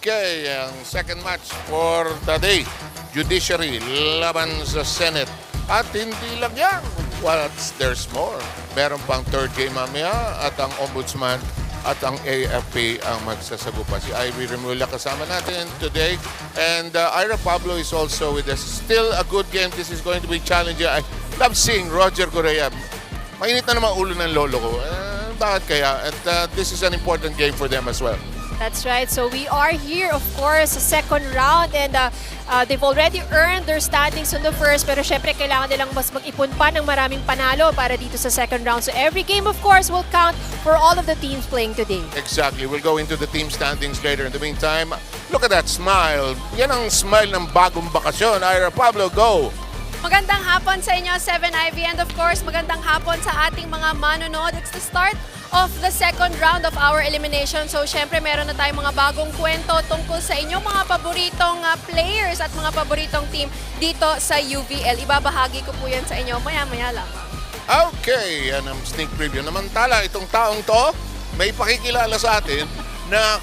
Okay, ang second match for the day, Judiciary laban sa Senate. At hindi lang yan, there's more. Meron pang third game mamaya at ang Ombudsman at ang AFP ang magsasagupa. Si Ivy Remulla kasama natin today. And Ira Pablo is also with us. Still a good game. This is going to be challenging. I love seeing Roger Correa. Mainit na naman ulo ng lolo ko. Bakit kaya? And this is an important game for them as well. That's right. So we are here, of course, sa second round, and they've already earned their standings on the first, pero syempre kailangan nilang mas mag-ipon pa ng maraming panalo para dito sa second round. So every game, of course, will count for all of the teams playing today. Exactly. We'll go into the team standings later. In the meantime, look at that smile. Yan ang smile ng bagong bakasyon. Ira Pablo, go! Magandang hapon sa inyo, 7IV, and of course, magandang hapon sa ating mga manonood. It's the start of the second round of our elimination. So, syempre, meron na tayong mga bagong kwento tungkol sa inyong mga paboritong players at mga paboritong team dito sa UVL. Ibabahagi ko po yan sa inyo maya-maya lang. Okay, yan ang sneak preview. Namantala, itong taong to, may pakikilala sa atin na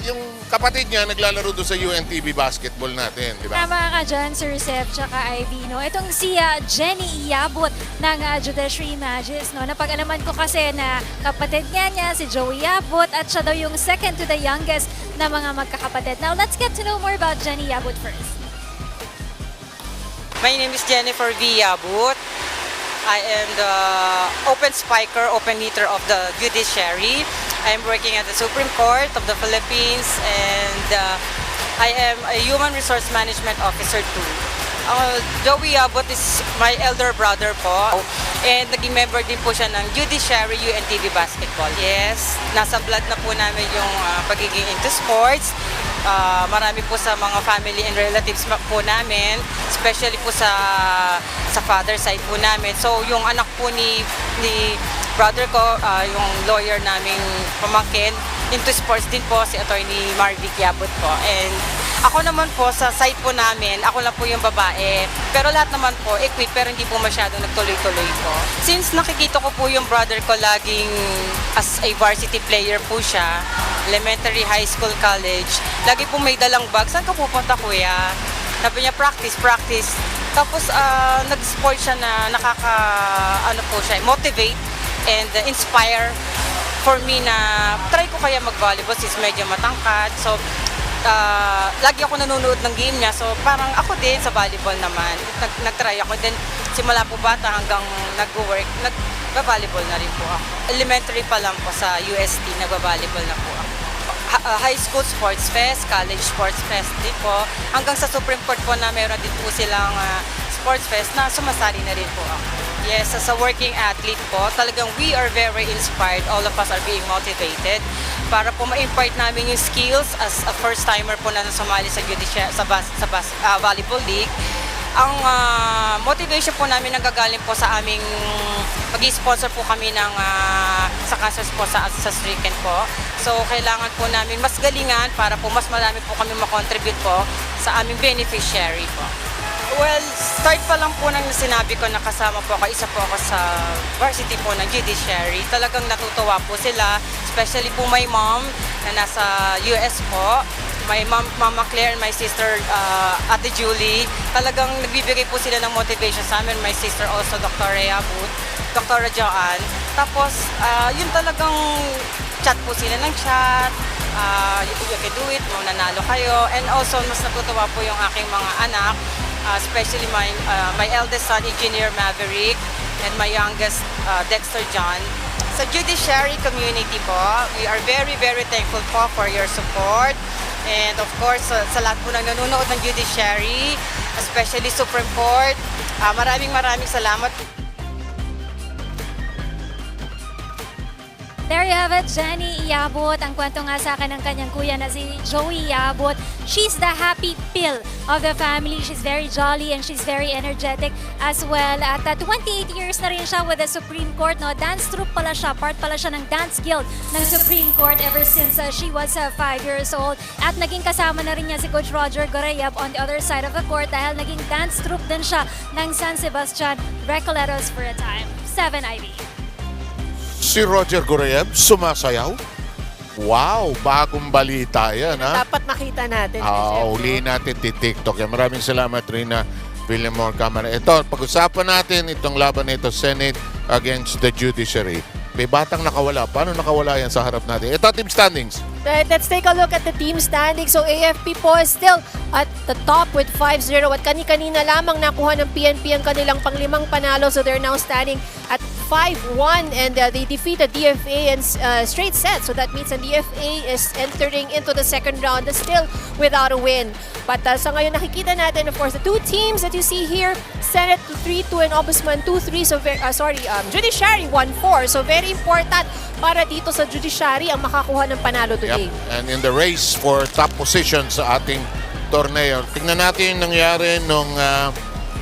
yung kapatid niya naglalaro doon sa UNTV basketball natin, di ba? Tama ka dyan, Sir Sept, tsaka Ivy, no? Itong si Jenny Iyabot ng Judiciary Magis, no? Napag-alaman ko kasi na kapatid niya si Joey Iyabot at siya daw yung second to the youngest na mga magkakapatid. Now, let's get to know more about Jenny Iyabot first. My name is Jennifer V. Iyabot. I am the open spiker, open hitter of the Judiciary. I am working at the Supreme Court of the Philippines, and I am a Human Resource Management Officer too. Joey Abot is my elder brother po. And naging member din po siya ng Judiciary UNTV Basketball. Yes, nasa blood na po namin yung pagiging into sports. Marami po sa mga family and relatives po namin, especially po sa father side po namin. So yung anak po ni brother ko, yung lawyer naming pamangkin, into sports din po si Attorney Marvic Yabut po. And ako naman po sa side po namin, ako lang po yung babae. Pero lahat naman po equip pero hindi po masyadong nagtuloy-tuloy po. Since nakikita ko po yung brother ko laging as a varsity player po siya, elementary, high school, college, lagi po may dalang bag. Saan ka pupunta, kuya? Sabi niya, practice, practice. Tapos nag-sport siya na motivate and inspire for me na try ko kaya mag-volleyball since medyo matangkad. So, lagi ako nanonood ng game niya. So, parang ako din sa volleyball naman. Nag-try ako. Then, simula po bata hanggang nag-work, nag-volleyball na rin po ako. Elementary pa lang po sa UST, nag-volleyball na po ako. High school sports fest, college sports fest din po. Hanggang sa Supreme Court po na meron din po silang sports fest na sumasali na rin po ako. Yes, as a working athlete po, talagang we are very inspired. All of us are being motivated para po ma-impart namin yung skills as a first-timer po na nasumali sa Judiciary, sa Volleyball League. Ang motivation po namin nanggagaling po sa aming mag-sponsor po kami ng sa cancers po sa stricken po. So kailangan po namin mas galingan para po mas marami po kami makontribute po sa aming beneficiary po. Well, start pa lang po nang sinabi ko na kasama po ako, isa po ako sa varsity po ng Judiciary. Talagang natutuwa po sila, especially po my mom na nasa US po. My Mama Claire and my sister Ate Julie. Talagang nagbibigay po sila ng motivation sa amin. My sister also, Dr. Abut, Dr. Joanne. Tapos, yun talagang chat po sila ng chat. You can do it, nanalo kayo. And also, mas natutuwa po yung aking mga anak. Especially my eldest son, Engineer Maverick, and my youngest, Dexter John. Sa Judiciary community po, we are very, very thankful po for your support. And of course, sa lahat po ng nanonood ng Judiciary, especially Supreme Court, maraming salamat. There you have it, Jenny Iabot. Ang kwento nga sa akin ng kanyang kuya na si Joey Iabot. She's the happy pill of the family. She's very jolly and she's very energetic as well. At 28 years na rin siya with the Supreme Court. No? Dance troupe pala siya. Part pala siya ng Dance Guild ng Supreme Court ever since she was 5 years old. At naging kasama na rin niya si Coach Roger Gorayab on the other side of the court dahil naging dance troupe din siya ng San Sebastian Recoletos for a time. 7 IB. Si Roger Goreyev sumasayaw? Wow, bagong balita yan, ha? Dapat makita natin. Uli natin TikTok. Maraming salamat rin na Villamor Camera. Ito, pag-usapan natin itong laban nito, Senate against the Judiciary. May batang nakawala. Paano nakawala yan sa harap natin? Ito, team standings. Right, let's take a look at the team standings. So AFP po is still at the top with 5-0 at kani-kanina lamang nakuha ng PNP ang kanilang panglimang panalo. So they're now standing at 5-1 and they defeated DFA in straight sets. So that means the DFA is entering into the second round still without a win. But sa ngayon nakikita natin, of course, the two teams that you see here, Senate 3-2 and Ombudsman 2-3. So Judiciary 1-4. So very important para dito sa Judiciary ang makakuha ng panalo today. Yep. And in the race for top position sa ating torneo, tingnan natin yung nangyari noong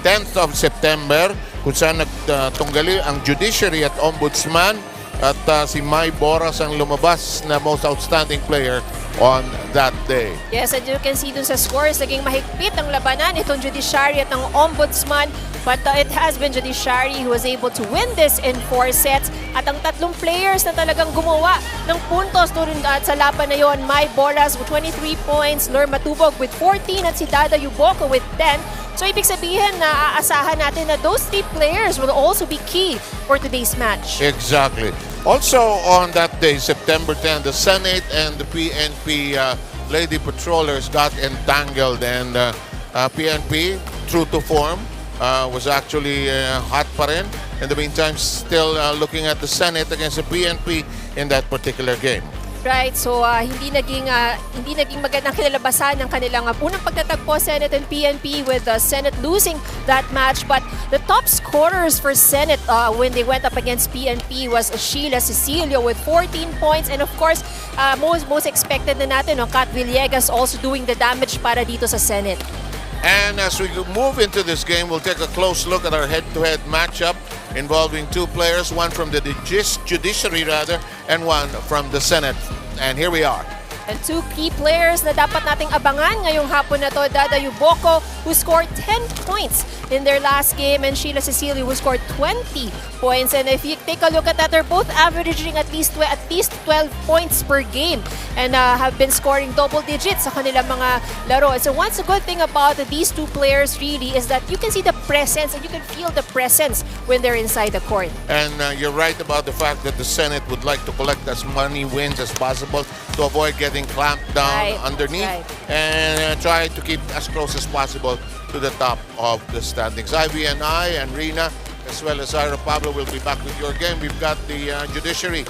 10th of September kung saan nagtunggali ang Judiciary at Ombudsman at si Mai Boras ang lumabas na most outstanding player on that day. Yes, and you can see dun sa scores, naging mahigpit ang labanan itong Judiciary at ng Ombudsman. But it has been Judiciary who was able to win this in 4 sets. At ang tatlong players na talagang gumawa ng puntos doon sa laban na yon, Mai Boras with 23 points, Lor Matubog with 14 at si Dada Yuboko with 10. So ibig sabihin na aasahan natin na those 3 players will also be key for today's match. Exactly. Also on that day, September 10, the Senate and the PNP Lady Patrollers got entangled and PNP, true to form, was actually hot pa rin. In the meantime, still looking at the Senate against the PNP in that particular game. Right, so hindi naging magandang kinalabasan ng kanilang unang pagtatagpo, Senate and PNP, with Senate losing that match. But the top scorers for Senate when they went up against PNP was Sheila Cecilio with 14 points, and of course, most expected na natin, Kat Villegas also doing the damage para dito sa Senate. And as we move into this game, we'll take a close look at our head-to-head matchup involving two players, one from the Judiciary and one from the Senate. And here we are. And two key players na dapat nating abangan ngayong hapon na to, Dada Yuboco, who scored 10 points in their last game, and Sheila Cecilio, who scored 20 points. And if you take a look at that, they're both averaging at least 12 points per game and have been scoring double digits sa kanilang mga laro. So once a good thing about these two players really is that you can see the presence and you can feel the presence when they're inside the court. And you're right about the fact that the Senate would like to collect as many wins as possible to avoid getting clamped down underneath and try to keep as close as possible to the top of the standings. Ivy and I and Rina, as well as Ira Pablo, will be back with your game. We've got the Judiciary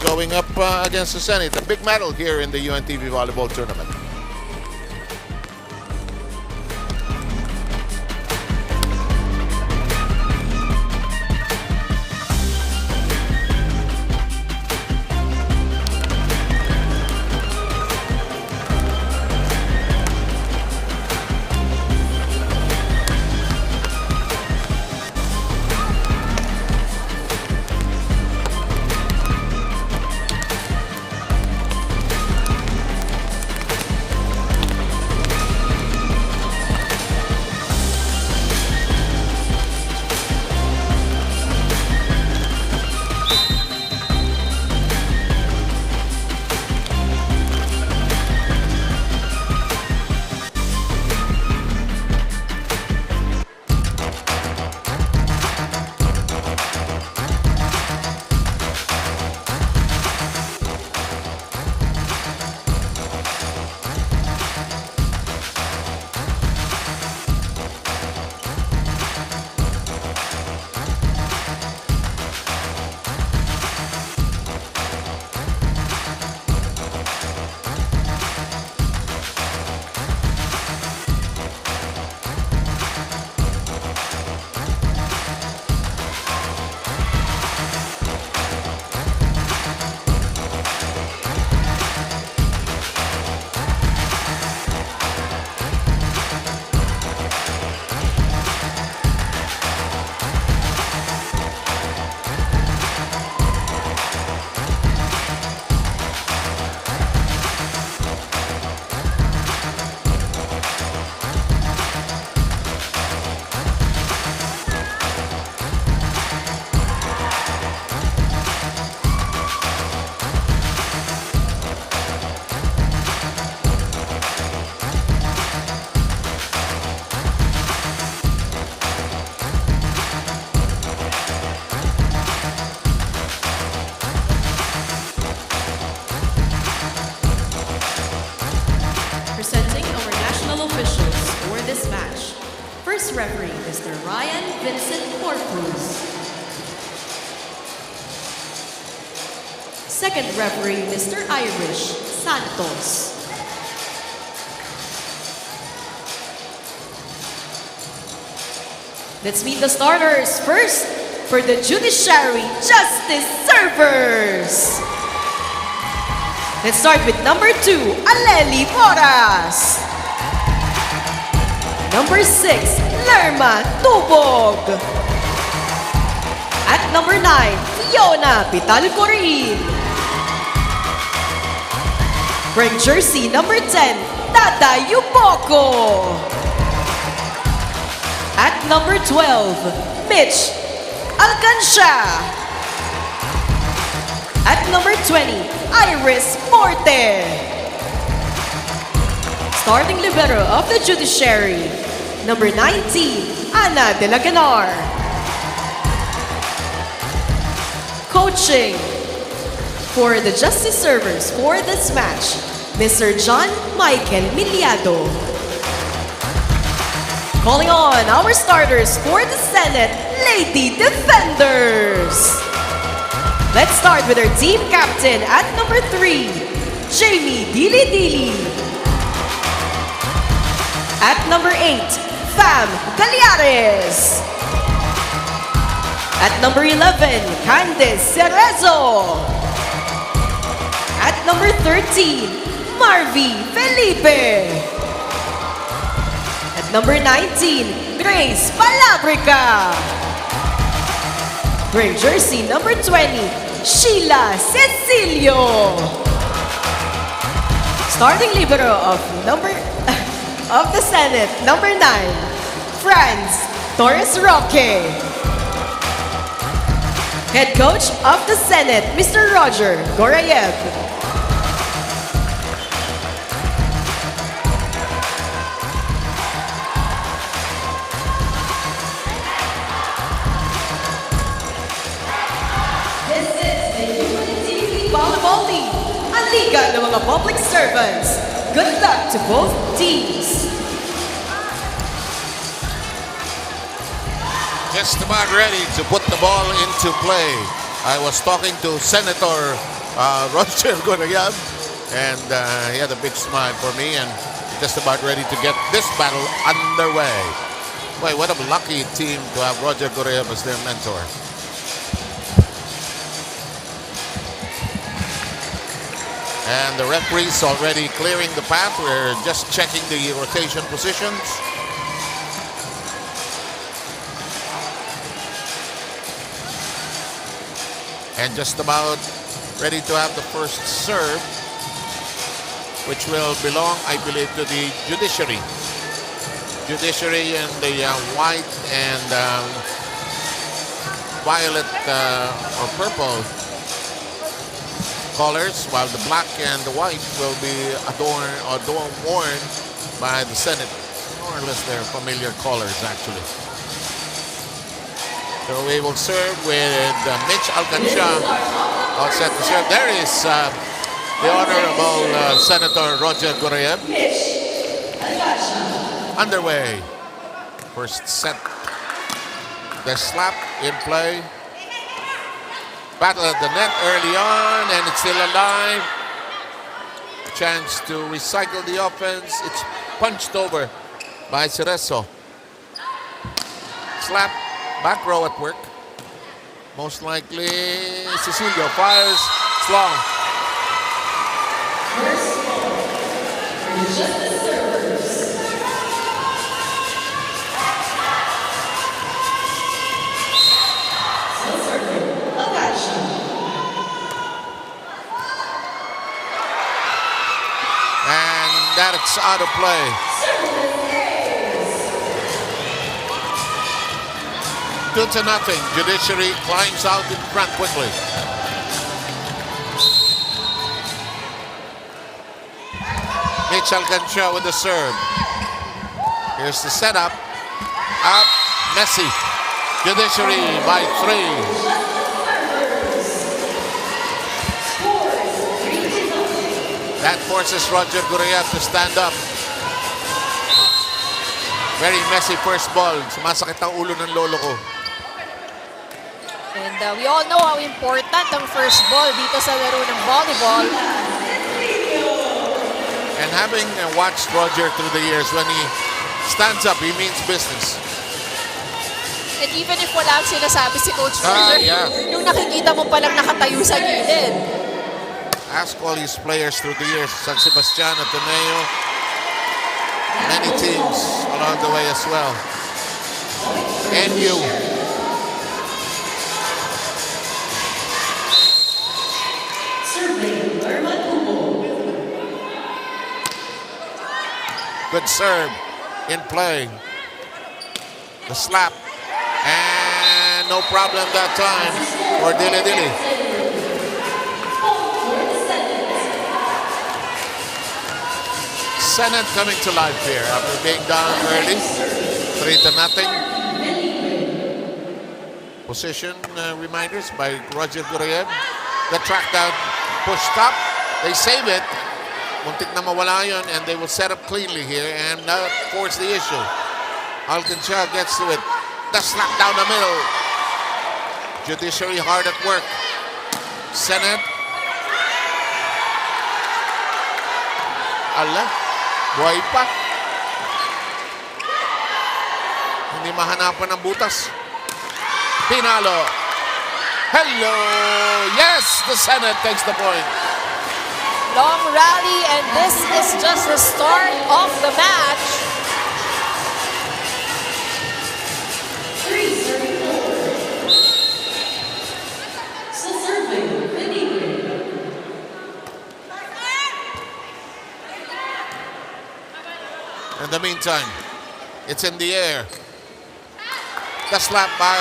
going up against the Senate. A big medal here in the UNTV Volleyball Tournament. First referee, Mr. Ryan Vincent Corpus. Second referee, Mr. Irish Santos. Let's meet the starters. First, for the Judiciary Justice Servers. Let's start with number 2, Aleli Moras. Number 6, Lerma Tubog. At number 9, Fiona Pitalcorin. Wearing jersey number 10, Dada Yuboco. At number 12, Mitch Alcancia. At number 20, Iris Morte. Starting libero of the Judiciary, number 19, Ana de la Gunnar. Coaching for the Justice Servers for this match, Mr. John Michael Miliado. Calling on our starters for the Senate Lady Defenders. Let's start with our team captain at number 3, Jamie Dili Dili. At number 8, Fam Galiares. At number 11, Candice Cerezo. At number 13, Marvy Felipe. At number 19, Grace Palabrica. Wearing jersey number 20, Sheila Cecilio. Starting libero of the Senate, number 9, Franz Torres Roque. Head coach of the Senate, Mr. Roger Gorayev. This is the UNTV Volleyball League, a liga ng mga public servants. Good luck to both teams. Just about ready to put the ball into play. I was talking to Senator Roger Gunnar, and he had a big smile for me, and just about ready to get this battle underway. Boy, what a lucky team to have Roger Gunnar as their mentor. And the referees already clearing the path. We're just checking the rotation positions. And just about ready to have the first serve, which will belong, I believe, to the Judiciary. Judiciary in the white and violet or purple colors, while the black and the white will be worn by the Senate. More or less their familiar colors, actually. So we will serve with Mitch Alcantia all set to serve. There is the Honorable Senator Roger Gorayev. Underway. First set. The slap in play. Battle at the net early on, and it's still alive. Chance to recycle the offense. It's punched over by Cerezo. Slap. Back row at work. Most likely, Cecilio fires. It's long. And that's out of play. 2-0. Judiciary climbs out in front quickly. Mitch Alcantia with the serve. Here's the setup. Up, Messi. Judiciary by 3. That forces Roger Gorayev to stand up. Very messy first ball. Sumasakit ang ulo ng lolo ko. And we all know how important ang first ball dito sa laro ng volleyball. And having watched Roger through the years, when he stands up, he means business. And even if wala ang sinasabi si Coach Roger, yeah. yung nakikita mo palang nakatayo sa gilid. Ask all his players through the years. San Sebastian, Ateneo, many teams along the way as well. NU. Good serve in play. The slap. And no problem that time for Dili Dili. Senate coming to life here after being down early. 3-0. Position reminders by Roger Gorayev. The track down, pushed up. They save it. Muntik na mawala yun, and they will set up cleanly here and force the issue. Alcantia gets to it. The slap down the middle. Judiciary hard at work. Sept. Ala, buhay pa. Hindi mahanapan ng butas. Pinalo. Hello! Yes, the Sept takes the point. Long rally, and this is just the start of the match. In the meantime, it's in the air. The slap by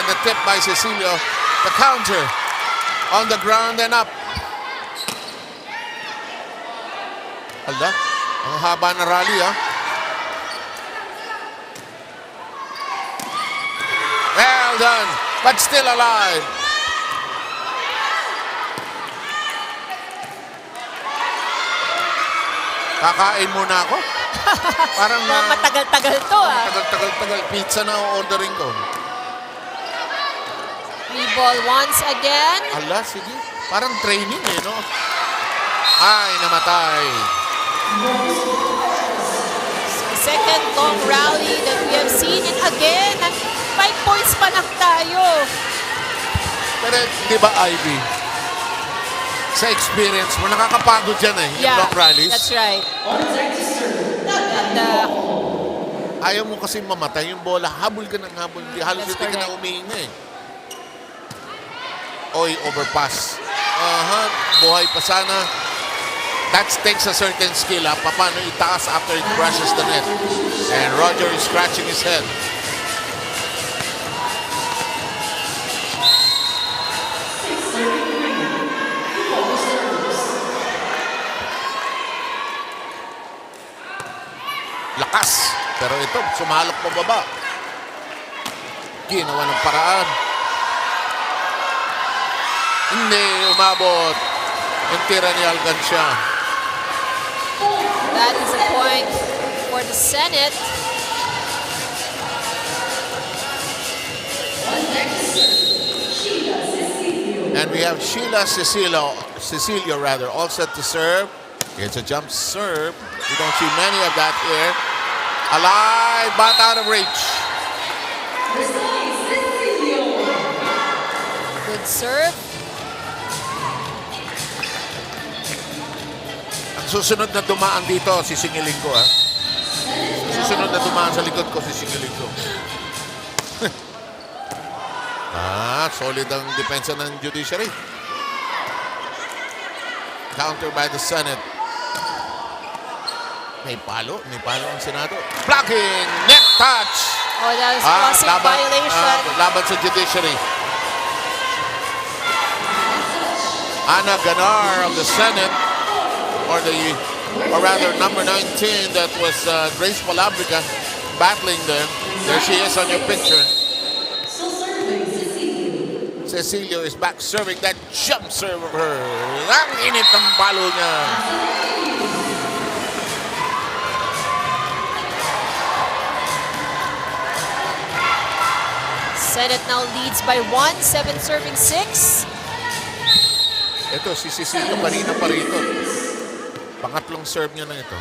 the tip by Cecilio. The counter on the ground and up. Hala, ang haba na rally Well done, but still alive. Kakain muna ako. Parang Matagal-tagal to tagal pizza na ordering ko. Free ball once again. Ala, sige. Parang training no? Ay, namatay. Second long rally that we have seen. And again, 5 points pa lang tayo. Pero di ba, Ivy? Sa experience mo, nakakapagod yan yung long rallies. That's right. And, Ayaw mo kasi mamatay yung bola. Habol ka ng habol. Halos hindi ka na umihinga Oy, overpass. Buhay pa sana. That takes a certain skill. Paano itaas after it brushes the net. And Roger is scratching his head. Lakas. Pero ito, sumalok pababa. Ginawa ng paraan. Hindi umabot. Yung tira ni Algancia. that is a point for the Senate. And we have Sheila Cecilio rather, all set to serve. It's a jump serve. We don't see many of that here. Alive, but out of reach. Good serve. Ang susunod na dumaan dito, sisingilin ko Susunod na dumaan sa likod ko, sisingilin ko. Solid ang depensa ng Judiciary. Counter by the Senate. May palo ang Senado. Blocking, net touch. Oh, that was crossing violation. Laban sa Judiciary. Gunnar of the Senate, or rather number 19, that was Grace Palabrica battling them. There she is on your picture. Cecilio is back serving that jump serve of her. Ang init ng palo niya. Senate now leads by 1, 7 serving 6. Ito, si Cecilio kanina pa rito. Pangatlong serve niya na ito.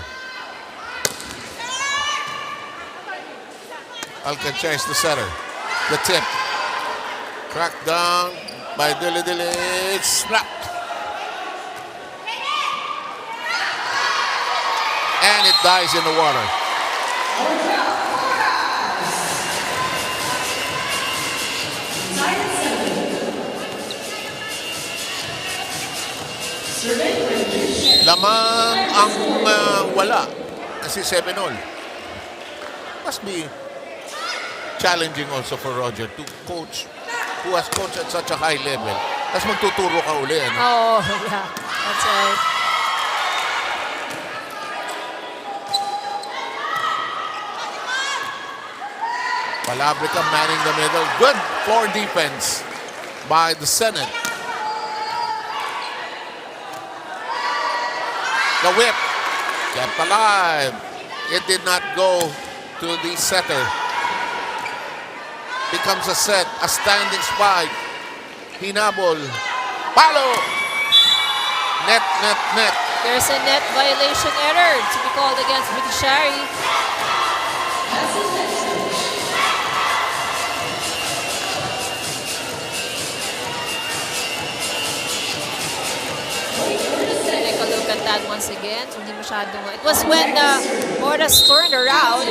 Alcancha is the setter. The tip. Cracked down by Dili. Snapped. And it dies in the water. Lamang ang wala. Kasi 7-all. Must be challenging also for Roger to coach who has coached at such a high level. Tapos magtuturo ka uli. Oh, yeah. That's right. Palabrica manning the middle. Good floor defense by the Senate. The whip kept alive. It did not go to the setter. Becomes a set, a standing spike. Hinabol. Palo! Net, net, net. There's a net violation error to be called against Judiciary. Take a look at that once again. So, hindi masyadong... It was when Boras turned around.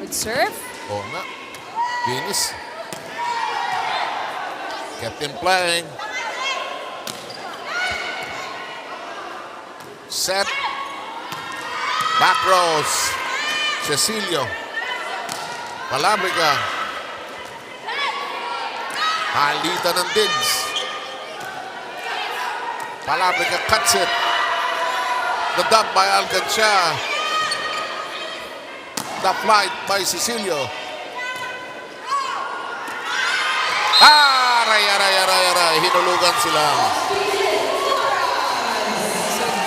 Good serve. Oo nga. Binis. Kept him playing. Set. Back rows. Cecilio. Palabrica. Halita ng Diggs. Palabrica cuts it. The dunk by Alcancha. The flight by Cecilio. Aray. Hinulugan sila.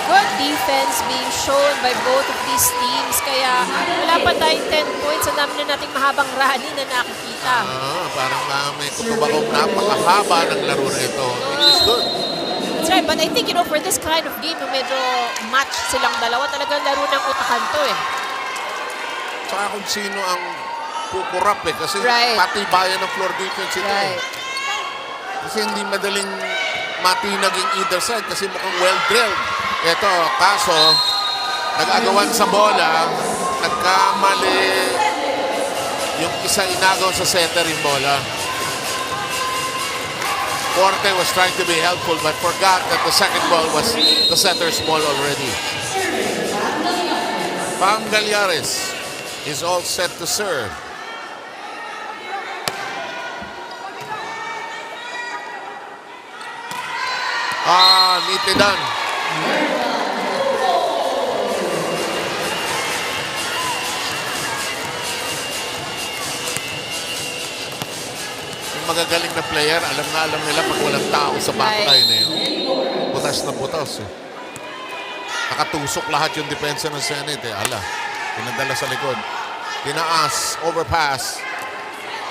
Good defense being shown by both of these teams. Kaya wala pa tayong 10 points. Ang dami na nating mahabang rally na nakikita. Parang may kutubakong napakahaba ng laro na ito. Which is good. That's right. But I think, for this kind of game, medyo match silang dalawa. Talagang laro ng utakan to eh. Tsaka kung sino ang kukurap eh. Kasi Right. pati bayan ng floor defense ito. Right. Kasi hindi madaling matinag yung either side kasi mukhang well-drilled. Ito, kaso, nag-agawan sa bola, nagkamali yung isa inagaw sa setter yung bola. Forte was trying to be helpful but forgot that the second ball was the setter's ball already. Pangaliares is all set to serve. Nitidan. Yung magagaling na player, alam nila pag walang tao sa backline eh. Butas na butas eh. Nakatusok lahat yung depensa ng Senate eh. Pinadala sa likod. Tinaas, overpass.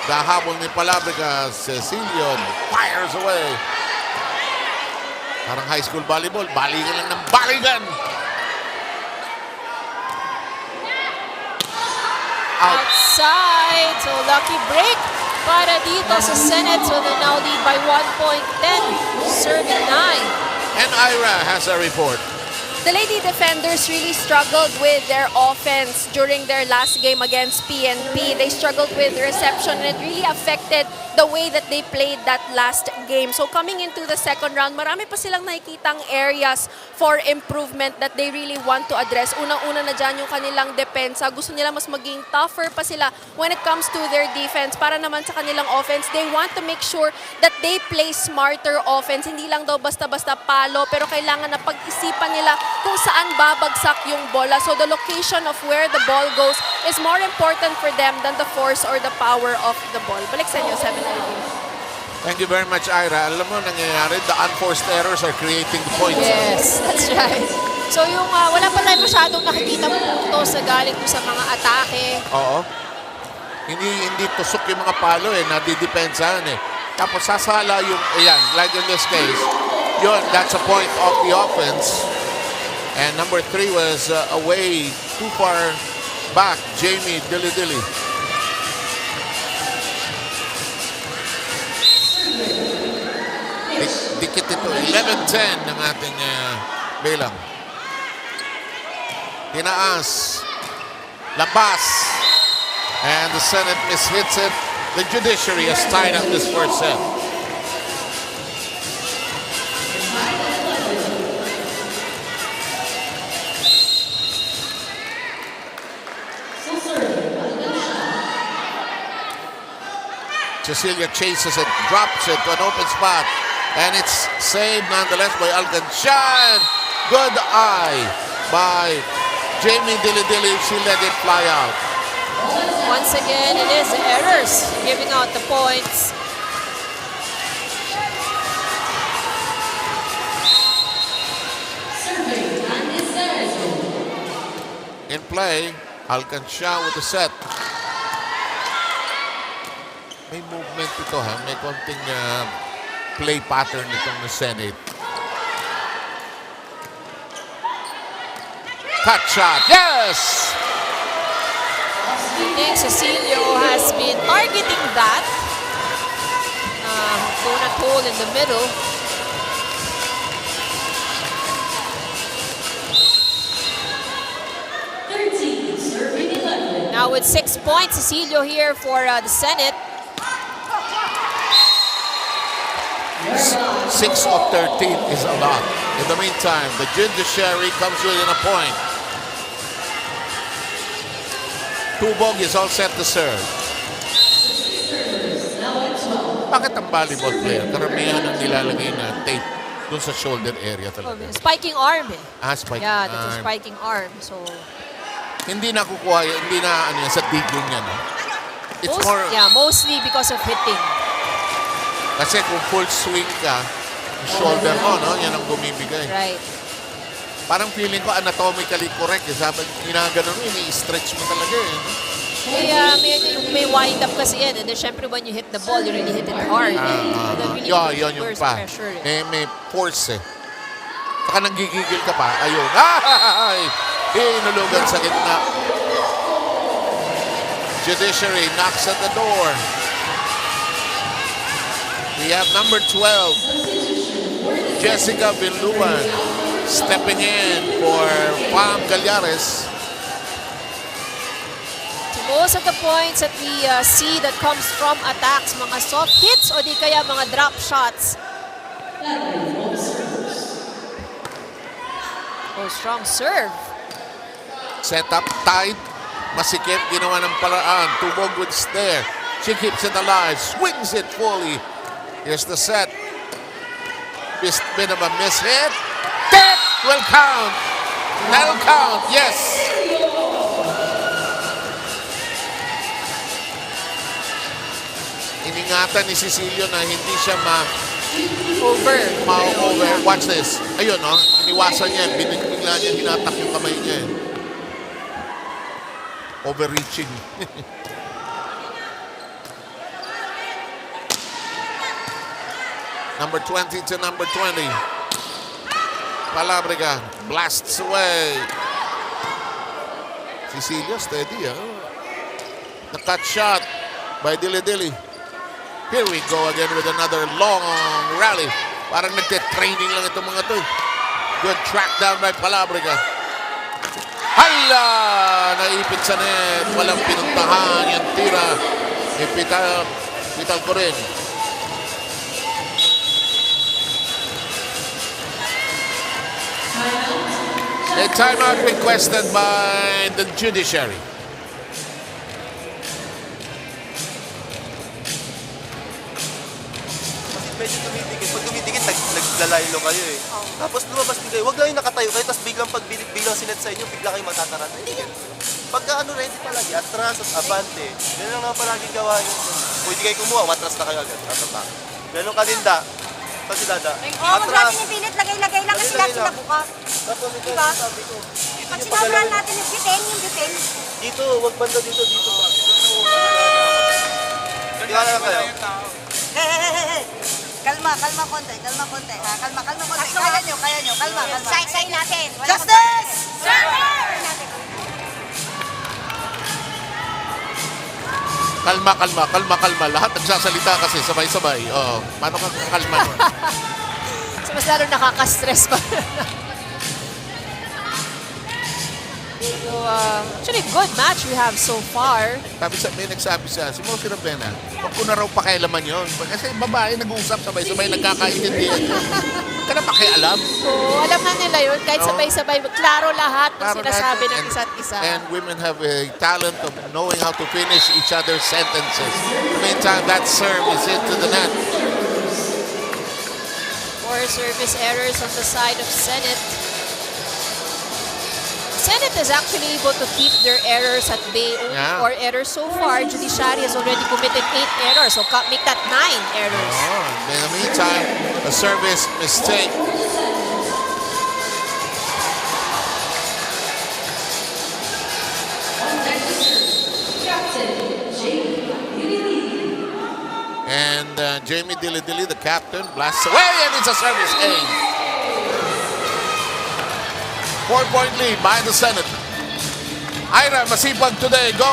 Dahabol ni Palabrica, Cecilio fires away. Parang high school volleyball, baligan lang ng baligan. Outside. So lucky break para dito sa Senate. So they now lead by 1 point, 10, serving 9. And Ira has a report. The Lady Defenders really struggled with their offense during their last game against PNP. They struggled with reception and it really affected the way that they played that last game. So coming into the second round, marami pa silang nakikitang areas for improvement that they really want to address. Unang-una na dyan yung kanilang depensa. Gusto nila mas maging tougher pa sila when it comes to their defense. Para naman sa kanilang offense, they want to make sure that they play smarter offense. Hindi lang daw basta-basta palo, pero kailangan na pag-isipan nila kung saan babagsak yung bola. So the location of where the ball goes is more important for them than the force or the power of the ball. Balik sa inyo, 7-9. Thank you very much, Ira. Alam mo, nangyayari, the unforced errors are creating the points. Yes, that's right. So yung wala pa tayo masyadong nakikita punto sa galing mo sa mga atake. Oo. Hindi tusok yung mga palo eh, nadidepensahan eh. Tapos sasala yung, ayan, like in this case, yun, that's a point of the offense. And number 3 was away too far back, Jamie Dilly-Dilly. Dikit ito, 11-10 ng ating bilang. Tinaas, labas, and the Senate mishits it. The Judiciary has tied up this first set. Cecilia chases it, drops it to an open spot, and it's saved nonetheless by Alcanchan. Good eye by Jamie Dilly-Dilly. She let it fly out. Once again, it is errors giving out the points. In play, Alcanchan with the set. May movement ito ha, may konting play pattern itong Senate. Cut shot. Yes! I think Cecilio has been targeting that. Donut hole in the middle. Now with 6 points, Cecilio here for the Senate. 6 of 13 is a lot. In the meantime, the Judiciary comes within a point. Tubog is all set to serve. Bakit ang volleyball player, karamihan ang nilalagay na tape dun sa shoulder area talaga? Spiking arm eh. Spiking Yeah, that's a arm. spiking arm. So Hindi nakukuha, hindi na ano yan, sa digong yan. No? It's more, mostly because of hitting. kasi kung full swing ka, yung shoulder mo, no? Yan ang bumibigay. Right. Parang feeling ko anatomically correct. Eh. Sabi, ginaganon mo, ini-stretch mo talaga eh. No? May wind up kasi yan. And then syempre when you hit the ball, you really hit it hard. Really Yun yung burst pa. pressure, eh. May force eh. Saka nanggigigil ka pa. Ayun. Ay! Inulugan sa gitna. Judiciary knocks at the door. We have number 12, Jessica Viluan, stepping in for Pam Gallares. Most of the points that we see that comes from attacks, mga soft hits o di kaya mga drop shots. Oh, strong serve. Set up tight. Masikip, ginawa ng paraan. Tubog with stare. She keeps it alive. Swings it fully. Here's the set. Bit of a miss hit. That will count. That'll count. Yes. Iningatan ni Cecilio na hindi siya ma-over. Watch this. Ayun, no? Iniwasan niya. Bigla niya hinatak yung kamay niya. Overreaching. Number 20 to number 20. Palabriga blasts away. Cecilio steady, huh? The cut shot by Dili. Here we go again with another long rally. Parang nagte-training lang itong mga to. Good track down by Palabriga. Hala! Naipit sa net. Walang pinuntahan yung tira. Pital ko rin. A timeout requested by the Judiciary. Medyo tumitigil. Pag tumitigil, naglalaylo kayo eh. Tapos lumabas din kayo. Huwag lang yung nakatayo kayo, tapos biglang sinet sa inyo, bigla kayo matataranta. Pagka ready palagi, atras at abante. Ganun lang naman palagi gawa nyo. Kung hindi kayo kumuha, matras na kayo agad. Ganun ka din da. Kasi dada. Huwag natin ipilit, lagay-lagay lang kasi lahat sila buka. Tapos ito Diba? yung sabi ko. Pag sinabrahan natin yung bitin. Dito, huwag banda dito. Kaya lang kayo. Kalma konti. Kalma konti. Kaya nyo. Kalma. Say natin. Justice! Server! Kalma. Lahat nagsasalita kasi sabay-sabay. Oh, paano ka kalma? So mas lalo nakaka-stress pa. So, actually, good match we have so far. May nagsabi siya, si Mosi Ravena, huwag ko na raw pakialaman yun. Kasi babae nag-uusap sabay-sabay, nagkakaintindihan. Huwag ka na pakialam. So, alam na nila yun. Kahit No. sabay-sabay, klaro lahat ng Klaro sinasabi lahat. ng isa't isa. And women have a talent of knowing how to finish each other's sentences. In the meantime, that serve is into the net. 4 service errors on the side of Senate. Senate is actually able to keep their errors at bay. Only Yeah. 4 errors so far. Judiciary has already committed 8 errors. So make that 9 errors. Oh, in the meantime, a service mistake. And Jamie Dilly-Dilly, the captain, blasts away, and it's a service ace. 4-point lead by the Senate. Ira, masipag today. Go!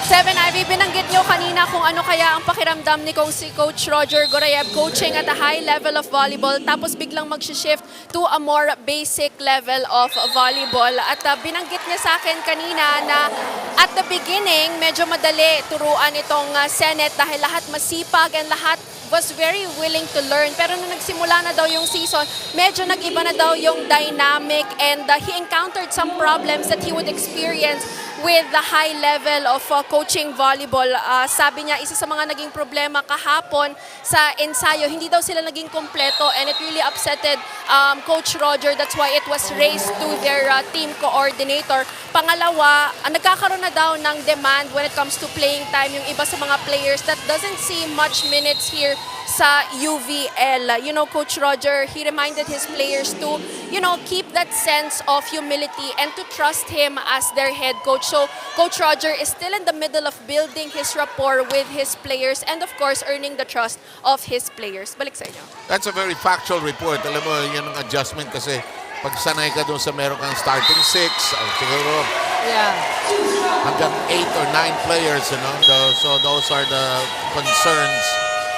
7, Ivy, binanggit nyo kanina kung ano kaya ang pakiramdam ni si Coach Roger Gorayev coaching at a high level of volleyball tapos biglang mag-shift to a more basic level of volleyball. At binanggit niya sa akin kanina na at the beginning, medyo madali turuan itong Senate dahil lahat masipag and lahat was very willing to learn. Pero nung nagsimula na daw yung season, medyo nag-iba na daw yung dynamic and he encountered some problems that he would experience with the high level of coaching volleyball. Sabi niya, isa sa mga naging problema kahapon sa ensayo, hindi daw sila naging kompleto and it really upsetted Coach Roger. That's why it was raised to their team coordinator. Pangalawa, nagkakaroon na daw ng demand when it comes to playing time yung iba sa mga players that doesn't see much minutes here sa UVL. You know, Coach Roger, he reminded his players to, you know, keep that sense of humility and to trust him as their head coach. So, Coach Roger is still in the middle of building his rapport with his players and of course, earning the trust of his players. Balik sa inyo. That's a very factual report. Alam mo, yan ang adjustment kasi pag sanay ka doon sa meron kang starting 6, siguro hanggang 8 or 9 players, you know. So those are the concerns.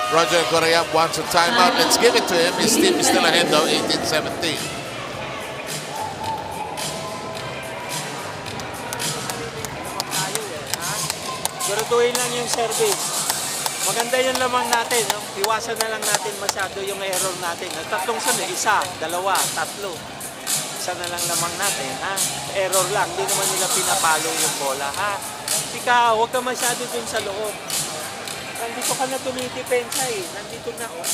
Roger Gorayev wants a timeout. Let's give it to him. His team is still ahead though, 18-17. Siguraduhin lang yung service. Maganda yung lamang natin. No? Iwasan na lang natin masyado yung error natin. Tatlong sunod, 1, 2, 3. Isa na lang lamang natin. Ha? Error lang. Hindi naman nila pinapalo yung bola. Ha? Ikaw, huwag ka masyado dun sa loob. Nandito ka na tumidepensa eh. Nandito na oh.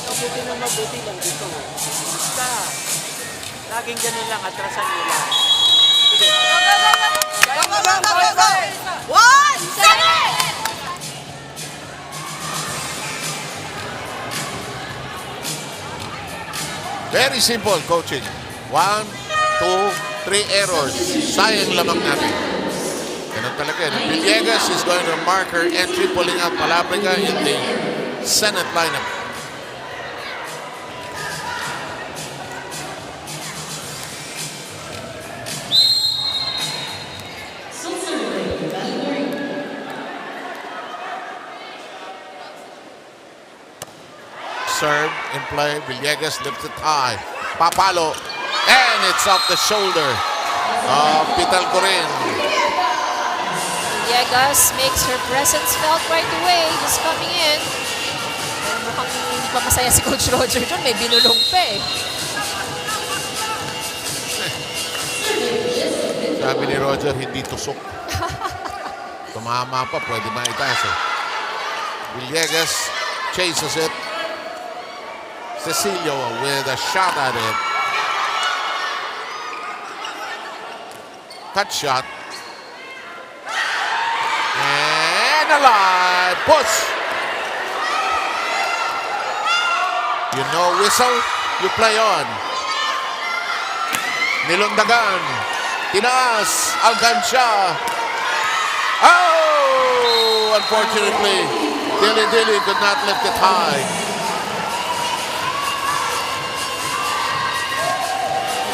Mabuti na mabuti lang dito. Basta. Laging ganun lang. Atrasan nyo lang. Sige. Go! 1, 7! Very simple coaching. 1, 2, 3 errors. Sayang lamang natin. Ganun talaga. Villegas is going to mark her entry, pulling out Palabrica in the Senate lineup. Serve in play. Villegas lifts it high. Papalo. And it's off the shoulder of Pital Corin. Villegas makes her presence felt right away. Just coming in. Pero mukhang hindi pa masaya si Coach Roger dyan. May binulong pa eh. Sabi ni Roger, hindi tusok. Tumama pa, pwede maitaas eh. Villegas chases it. Cecilio with a shot at it. Cut shot. And alive. Push. You know whistle, you play on. Nilundagan. Tinaas. Alcancia. Oh! Unfortunately, Dilly could not lift it high.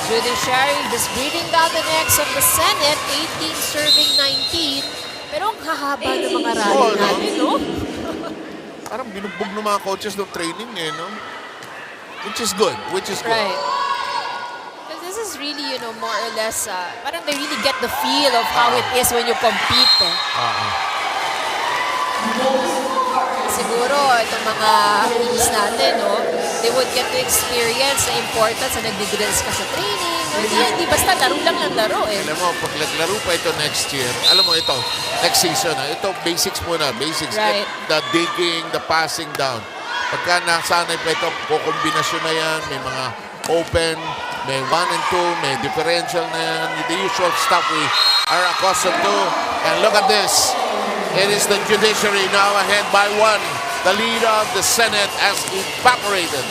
Judiciary just breathing down the necks of the Senate, 18 serving 19. Pero ang hahaba ng mga rally natin, no? Parang binugbog ng mga coaches ng training eh, no? Which is good, Right. Because this is really, you know, more or less, parang they really get the feel of how it is when you compete. Siguro, itong mga teams natin, no? They would get to experience the importance na nagdi-drills ka sa training. Hindi basta laro lang ng laro eh. Alam mo, pag naglaro pa ito next year, alam mo ito, next season, ito basics muna, basics. Right. The digging, the passing down. Pagka nasanay pa ito, kukombinasyon na yan, may mga open, may 1 and 2, may differential na yan, the usual stuff we are accustomed to. And look at this. It is the Judiciary now ahead by 1. The lead of the Senate has evaporated.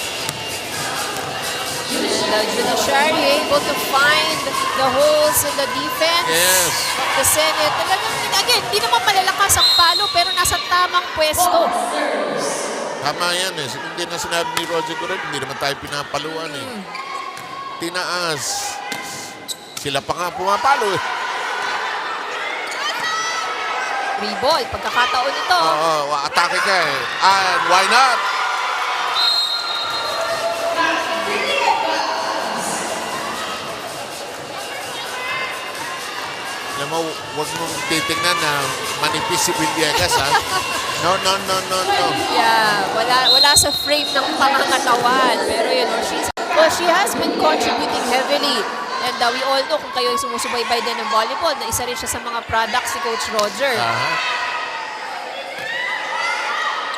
The Judiciary able to find the holes in the defense Yes. of the Senate. Talagang, again, hindi naman malalakas ang palo pero nasa tamang pwesto pwesto. Tama yan eh. Hindi na sinabi ni Roger Correct, hindi naman tayo pinapaluan eh. Tinaas. Sila pa nga pumapalo eh. Free ball, pagkakataon ito. Oo, atake ka eh. And why not? Alam mo, huwag mong titignan na manipis si Villegas, ha? No. Yeah, wala sa frame ng pangangatawan. Pero you know, she has been contributing heavily. And we all know, kung kayo ay sumusubaybay din ng volleyball, na isa rin siya sa mga products ni Coach Roger.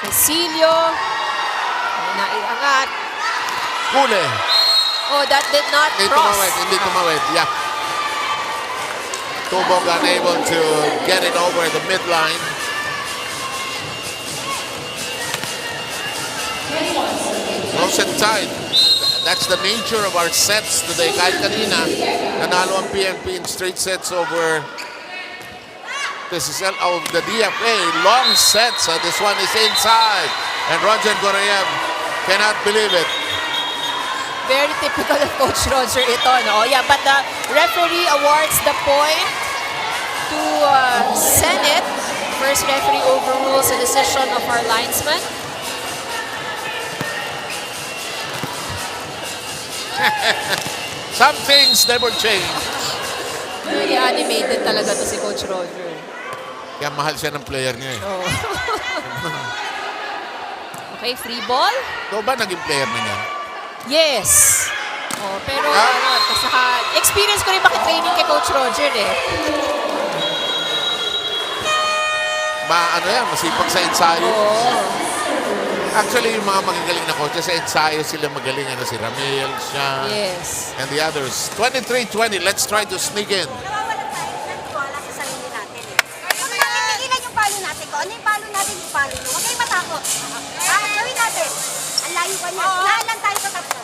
Casilio, naiangat. Huli. Oh, that did not cross. Hindi tumawid. Yeah. Tubog unable to get it over the midline. Close and tight. That's the nature of our sets today. Kahit kanina, nanalo ang PNP in straight sets over this is the DFA. Long sets. This one is inside. And Roger Gorayev cannot believe it. Very typical of Coach Roger ito, no? Yeah, but the referee awards the point to Senate. First referee overrules the decision of our linesman. Some things never change. Very animated talaga to si Coach Roger. Kaya mahal siya ng player niya eh. Oh. Okay, free ball. Ito ba naging player na niya? Yes. Oh, pero experience ko rin makitraining kay Coach Roger eh. Masipag sa ensayo. Oh. Actually, yung mga magagaling na coaches, sa ensayo sila magaling. Si Ramil, siya, Yes. and the others. 23-20, let's try to sneak in. Nawawala tayo ng tiwala sa sarili natin eh. Kung natin tigilan yung palo natin, kung ano yung palo natin, yung palo nyo. Huwag kayong matakot. Gawin natin. Ang layo ka niya. Unahan lang tayo sa tatlo.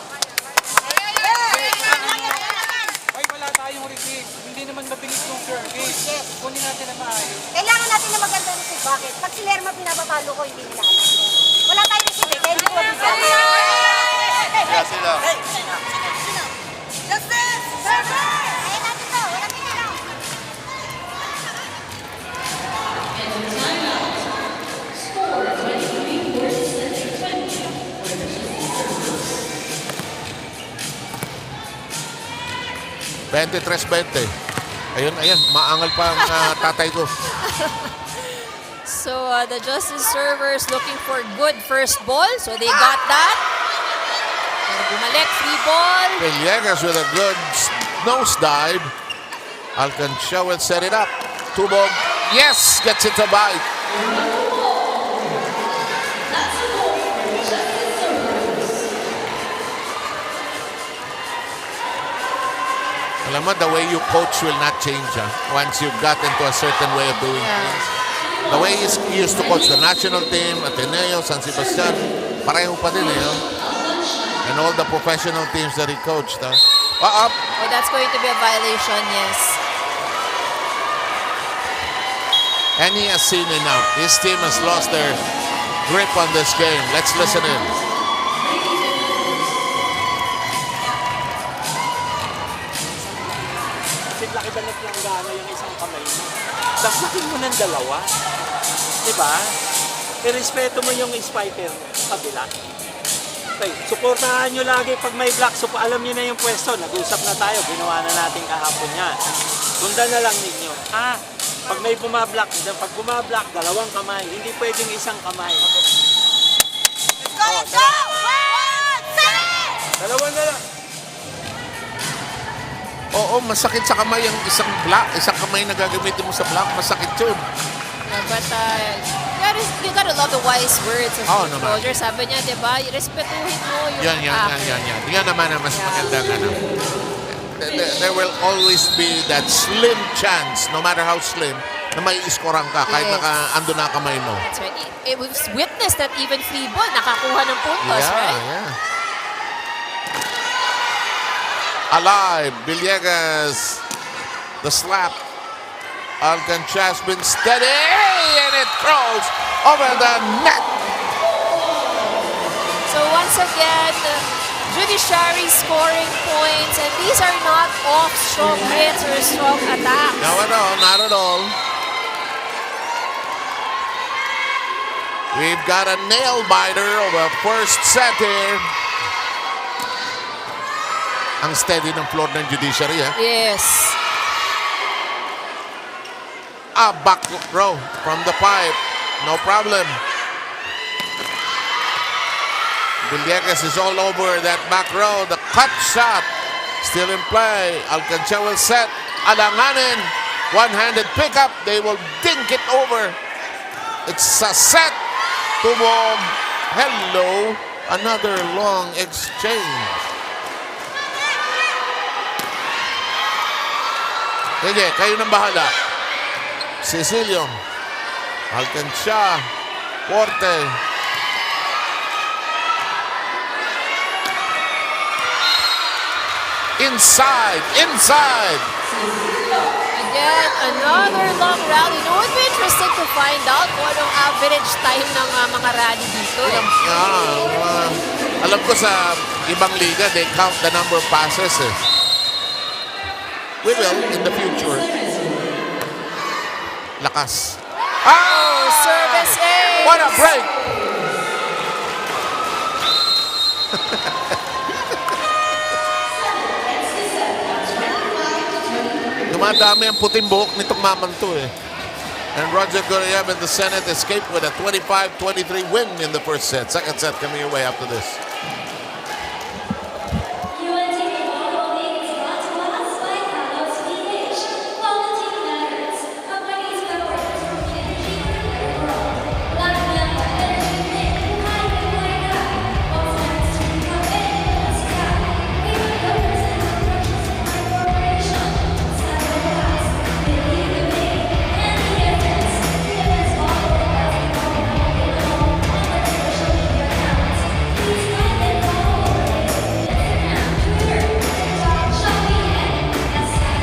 Ay, wala tayong receive. Hindi naman mabilis yung service. Kunin natin na maayos. Kailangan natin na maganda receive. Bakit? Pag si Lerma pinapapalo ko, hindi nila alam. Wala tayong receive eh. Kaya hindi ko mabigyan. Kaya sila. Justice! Server! Kaya natin to. Wala pinila. 23-20. Ayun, maangal pa ang tatay ko. So the Justice servers looking for good first ball. So they got that. Pero bumalik, free ball. Villegas with a good nose dive. Alcantia will set it up. Tubog, yes, gets it to bite. Alam mo, the way you coach will not change once you got into a certain way of doing things. The way he used to coach the national team, Ateneo, San Sebastian, pareho pa din and all the professional teams that he coached. Up. Oh, that's going to be a violation, yes. And he has seen enough. His team has lost their grip on this game. Let's listen in. Laki-banat lang gana yung isang kamay mo. Sasakin mo ng dalawa. Diba? Irespeto mo yung spiker kabila. Okay, suportahan nyo lagi pag may block. Alam nyo na yung pwesto. Nag-usap na tayo. Ginawa na natin kahapon yan. Sundan na lang ninyo. Pag may bumablock, pag bumablock, dalawang kamay. Hindi pwedeng isang kamay. Let's go! Dalawa na lang. Oo, masakit sa kamay ang isang block. Isang kamay na gagamitin mo sa block, masakit yun. Yeah, but you gotta love the wise words of Coach Roger. Sabi niya, di ba, respetuhin mo yung Yan naman ang mas magandang There will always be that slim chance, no matter how slim, na may iskoran ka kahit ando na kamay mo. That's right. It was witnessed that even free ball, nakakuha ng puntos, right? Yeah. Alive, Villegas, the slap. Alcantia has been steady, and it throws over the net. So once again, Judiciary scoring points, and these are not off strong hits or strong attacks. No, not at all. We've got a nail biter of a first set here. Ang steady ng floor ng Judiciary, ha? Yes. Back row from the pipe. No problem. Villegas is all over that back row. The cut shot still in play. Alcancha will set. Alanganin. One-handed pickup. They will dink it over. It's a set. Tubog. Hello. Another long exchange. Sige, kayo nang bahala. Cecilio. Alcancha. Porte. Inside. Again, another long rally. No, it would be interesting to find out kung anong average time ng mga rally dito. Alam ko sa ibang liga, they count the number of passes. We will in the future. Lakas. Service ace! What a break! Dumadami ang puting buhok nitong mamang to eh. And Roger Guriev in the Senate escaped with a 25-23 win in the first set. Second set coming your way after this. UNTV Volleyball League is brought to us by Carlos PH. Quality matters. Companies that work for energy in the world. Latvia Energy Link. Buhay Buhay. Ombudsman Studio A. Sky. We represent the precious smart corporation. Sabotage. Believe in me. And the difference. Difference volleyball basketball now available on their social media accounts. Please like and follow our Instagram, Twitter, TikTok, Shopee, and Emissaries.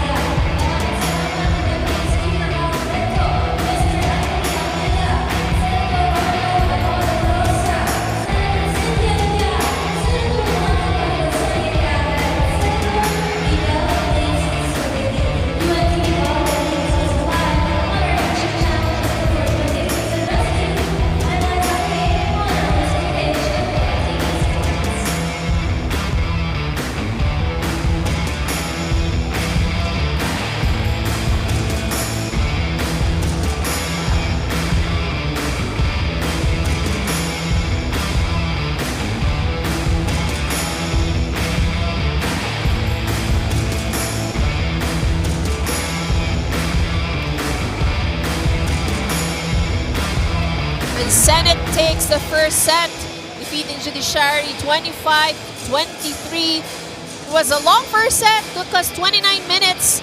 And Senate takes the first set, defeating Judiciary 25-23. It was a long first set, took us 29 minutes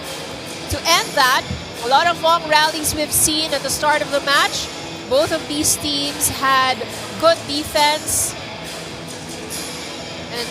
to end that. A lot of long rallies we've seen at the start of the match. Both of these teams had good defense. And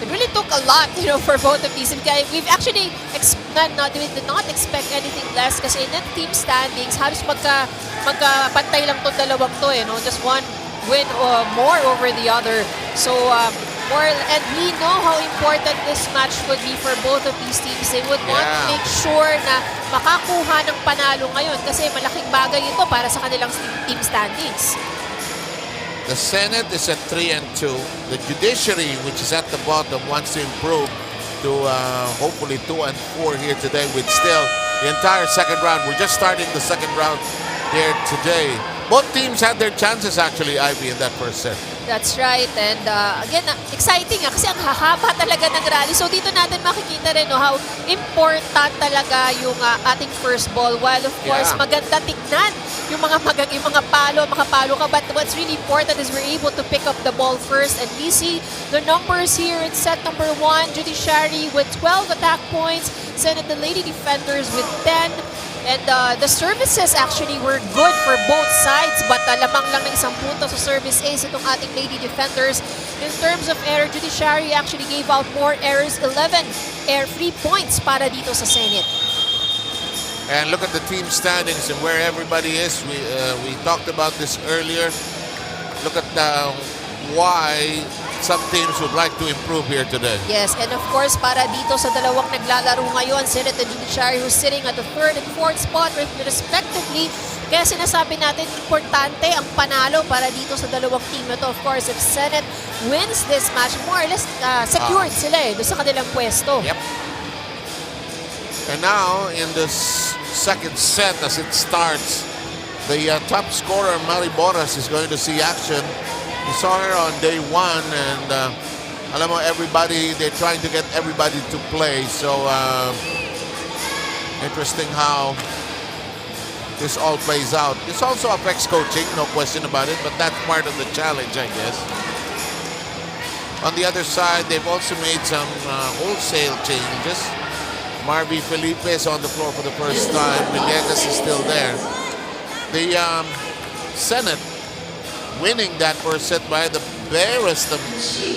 it really took a lot, for both of these. We've actually we did not expect anything less kasi in the team standings, halos magkapantay lang itong dalawang to, just one win or more over the other. So, and we know how important this match would be for both of these teams. They would want to make sure na makakuha ng panalo ngayon kasi malaking bagay ito para sa kanilang team standings. The Senate is at 3-2. The Judiciary, which is at the bottom, wants to improve to hopefully 2-4 here today with still the entire second round. We're just starting the second round here today. Both teams had their chances actually, Ivy, in that first set. That's right. And again, exciting kasi ang hahaba talaga ng rally. So dito natin makikita rin how important talaga yung ating first ball. While of course, maganda tignan yung mga makapalo ka. But what's really important is we're able to pick up the ball first. And we see the numbers here in set number 1. Judiciary with 12 attack points. Senate the Lady Defenders with 10. And the services actually were good for both sides, but lamang lang ng isang punto sa service ace itong ating Lady Defenders. In terms of error, Judiciary actually gave out more errors, 11 error-free points para dito sa Senate. And look at the team standings and where everybody is. We talked about this earlier. Look at why some teams would like to improve here today. Yes, and of course, para dito sa dalawang naglalaro ngayon, Senate and Judiciary who's sitting at the 3rd and 4th spot respectively. Kaya sinasabi natin, importante ang panalo para dito sa dalawang team ito. Of course, if Senate wins this match, more or less secured sila doon sa kanilang pwesto. Yep. And now, in this second set as it starts, the top scorer, Mari Boras, is going to see action. We saw her on day 1, and alam mo, everybody, they're trying to get everybody to play. So, interesting how this all plays out. This also affects coaching, no question about it, but that's part of the challenge, I guess. On the other side, they've also made some wholesale changes. Marvy Felipe is on the floor for the first time. Villegas is still there. The Senate winning that first set by the barest of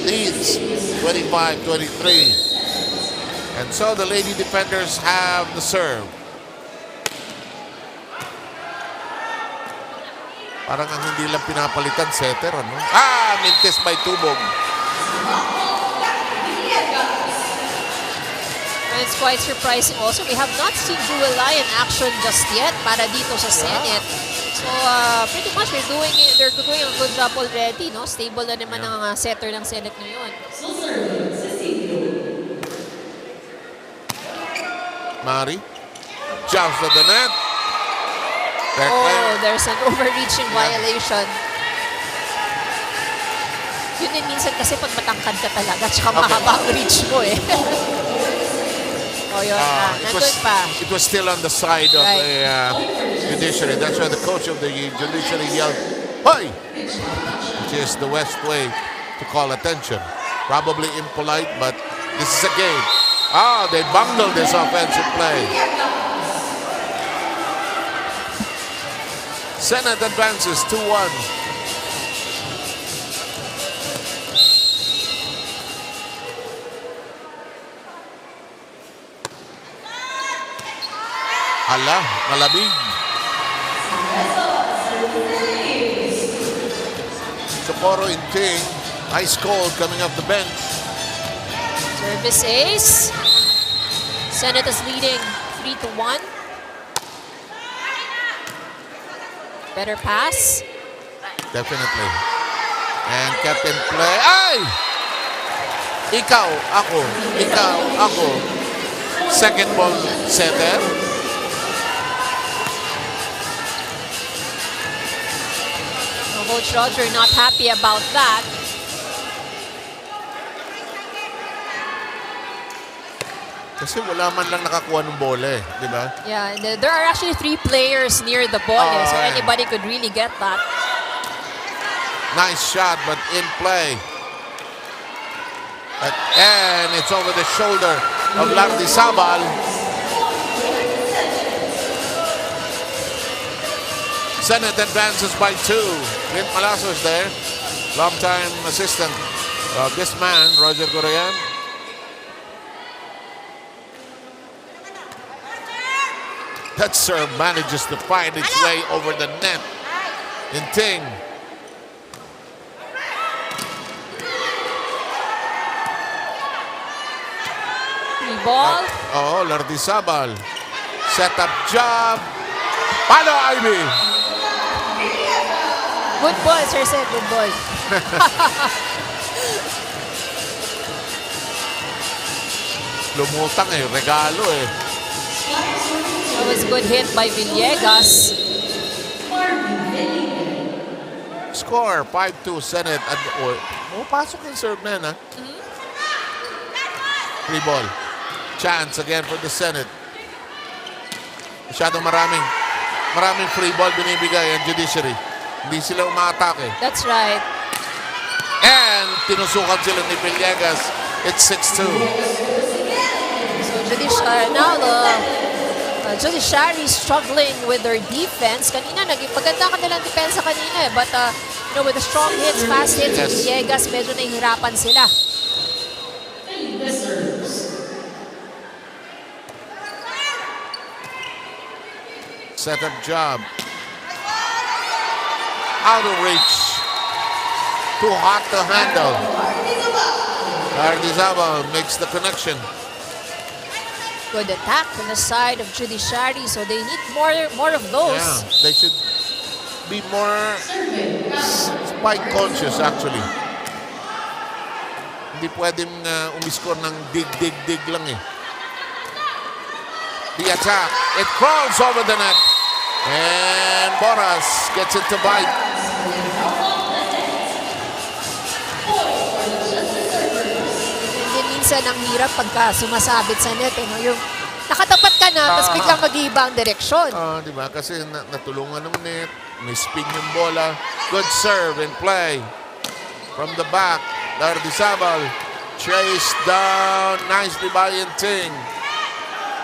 leads, 25-23. And so the Lady Defenders have the serve. Parang ang hindi lang pinapalitan setter, ano? Mintis by Tubog. And it's quite surprising also. We have not seen Juwelay in action just yet para dito sa Senate. So, pretty much they're doing a good job already, no? Stable na naman ang setter ng Senate ngayon. Mari. Jumps to the net. There's an overreaching violation. Yun din minsan kasi pag matangkad ka talaga, tsaka mahaba ang reach mo eh. Nandun pa. It was still on the side of the Judiciary. That's why the coach of the Judiciary yelled, "Hoy!" Which is the West way to call attention. Probably impolite, but this is a game. They bungled this offensive play. Senate advances 2-1. Hala, malabig. Socorro Inting, ice cold coming off the bench. Service ace. Senate is leading 3-1. Better pass. Definitely. And kept in play. Ay! Ikaw, ako. Ikaw, ako. Second ball setter. Coach Roger not happy about that. Kasi wala man lang nakakuha ng bola eh, di ba? Yeah, there are actually 3 players near the ball, so anybody could really get that. Nice shot, but in play. And it's over the shoulder of Lardizabal. Senate advances by 2. Clint Malaso is there. Long-time assistant of this man, Roger Gorean. That serve manages to find its way over the net. Inting. Free ball. Lardizabal. Set up job. Palo, Ivy. Good ball, Sir Seth. Good ball. Lumutang eh. Regalo eh. That was good hit by Villegas. Score, 5-2 Senate. Pasok yung serve na yan, ha? Free ball. Chance again for the Senate. Masyadong maraming free ball binibigay ang Judiciary. Hindi sila umaatake. That's right. And tinusukan sila ni Villegas. It's 6-2. So now the Judiciary struggling with their defense. Kanina, maganda kanilang depensa kanina eh. But with the strong hits, fast hits, Villegas, medyo nahihirapan sila. Setup job. Out of reach. Too hot to handle. Ardizabal makes the connection. Good attack from the side of Judiciary, so they need more of those. Yeah, they should be more spike conscious actually. Hindi pwedeng umiscore ng dig lang eh. The attack, it crawls over the net. And Boras gets it to bite. Minsan ang hirap pagka sumasabit sa net, eh, no? Yung nakatapat ka na, tapos biglang mag-iiba ang direksyon. Di ba? Kasi natulungan ng net, may spin yung bola. Good serve and play. From the back, Ardizabal chased down nicely by Inting.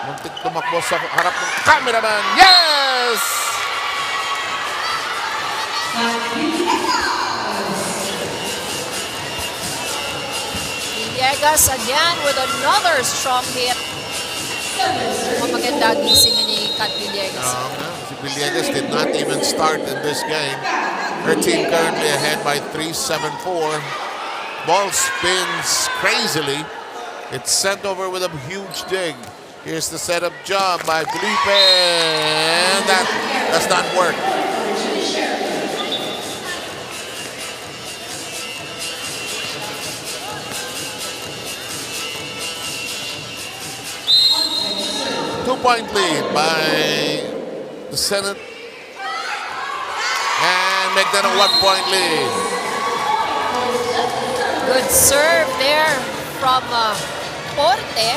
Muntik tumakbo sa harap ng cameraman. Yes! Villegas again with another strong hit. Maganda gising ni Kat Villegas. Si Villegas did not even start in this game. Her team currently ahead by 3-7-4. Ball spins crazily. It's sent over with a huge dig. Here's the setup job by Felipe. And that does not work. Two-point lead by the Senate. And make that a one-point lead. Good serve there from Porte.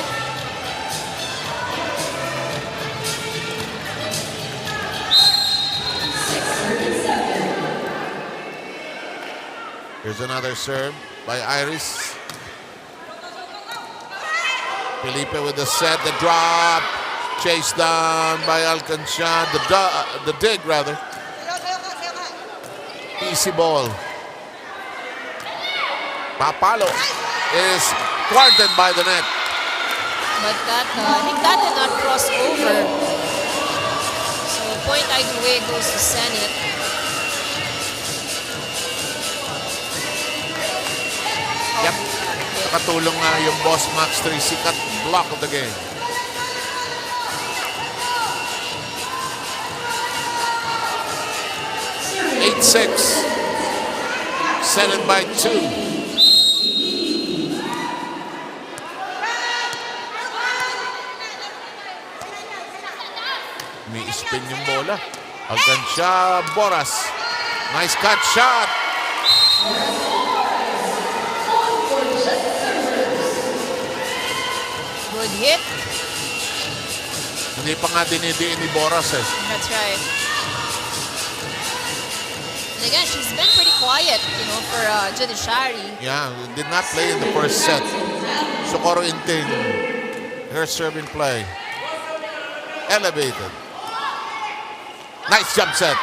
Here's another serve by Iris. Felipe with the set, the drop. Chased down by Alcanzar, the dig rather. Easy ball. Papalo is thwarted by the net. But that, I think that did not cross over. So point either way goes to Senate. Yep. Nakatulong nga yung Boss Max 3 sikat block of the game. Six. Senate by 2. May spin yung bola. Alcanzar, Boras. Nice cut shot. Good hit. Hindi pa nga dinidiin ni Boras eh. That's right. And again, she's been pretty quiet, you know, for Judiciary. Yeah, did not play in the first set. Socorro Inting. Her serving play. Elevated. Nice jump set.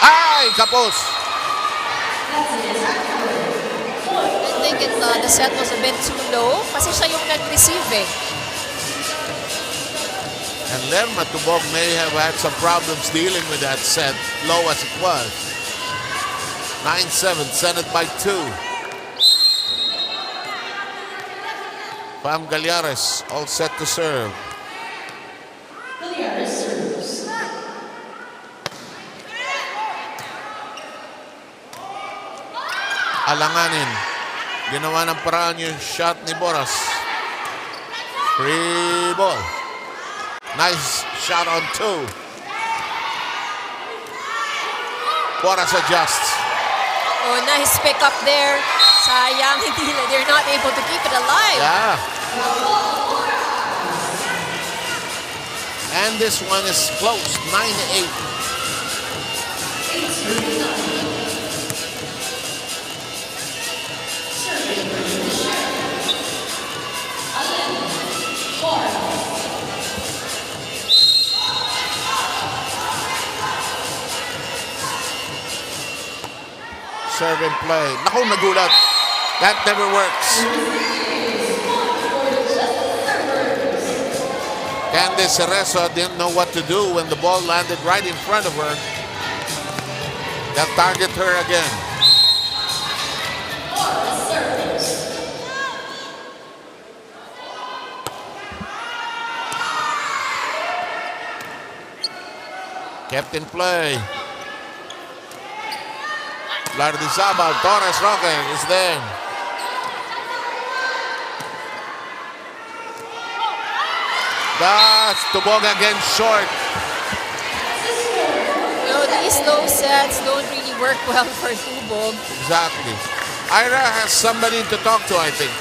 Ay, kapos. I think the set was a bit too low kasi siya yung nag-receive eh. And Lerma Tubog may have had some problems dealing with that set, low as it was. 9-7, Senate by 2. Pam Galyares all set to serve. Galyares serves. Alanganin. Ginawa ng paraan yung shot ni Boras. Free ball. Nice shot on 2. Boras adjusts. Oh, nice pick up there. Sayang, they're not able to keep it alive. Yeah. And this one is close, 9-8. Serve and play. Naku, nagulat. That never works. Candice Cerezo didn't know what to do when the ball landed right in front of her. They'll target her again. Kept in play. Lardizabal, Torres Roque is there. That's Tubog again short. These low sets don't really work well for Tubog. Exactly. Ira has somebody to talk to, I think.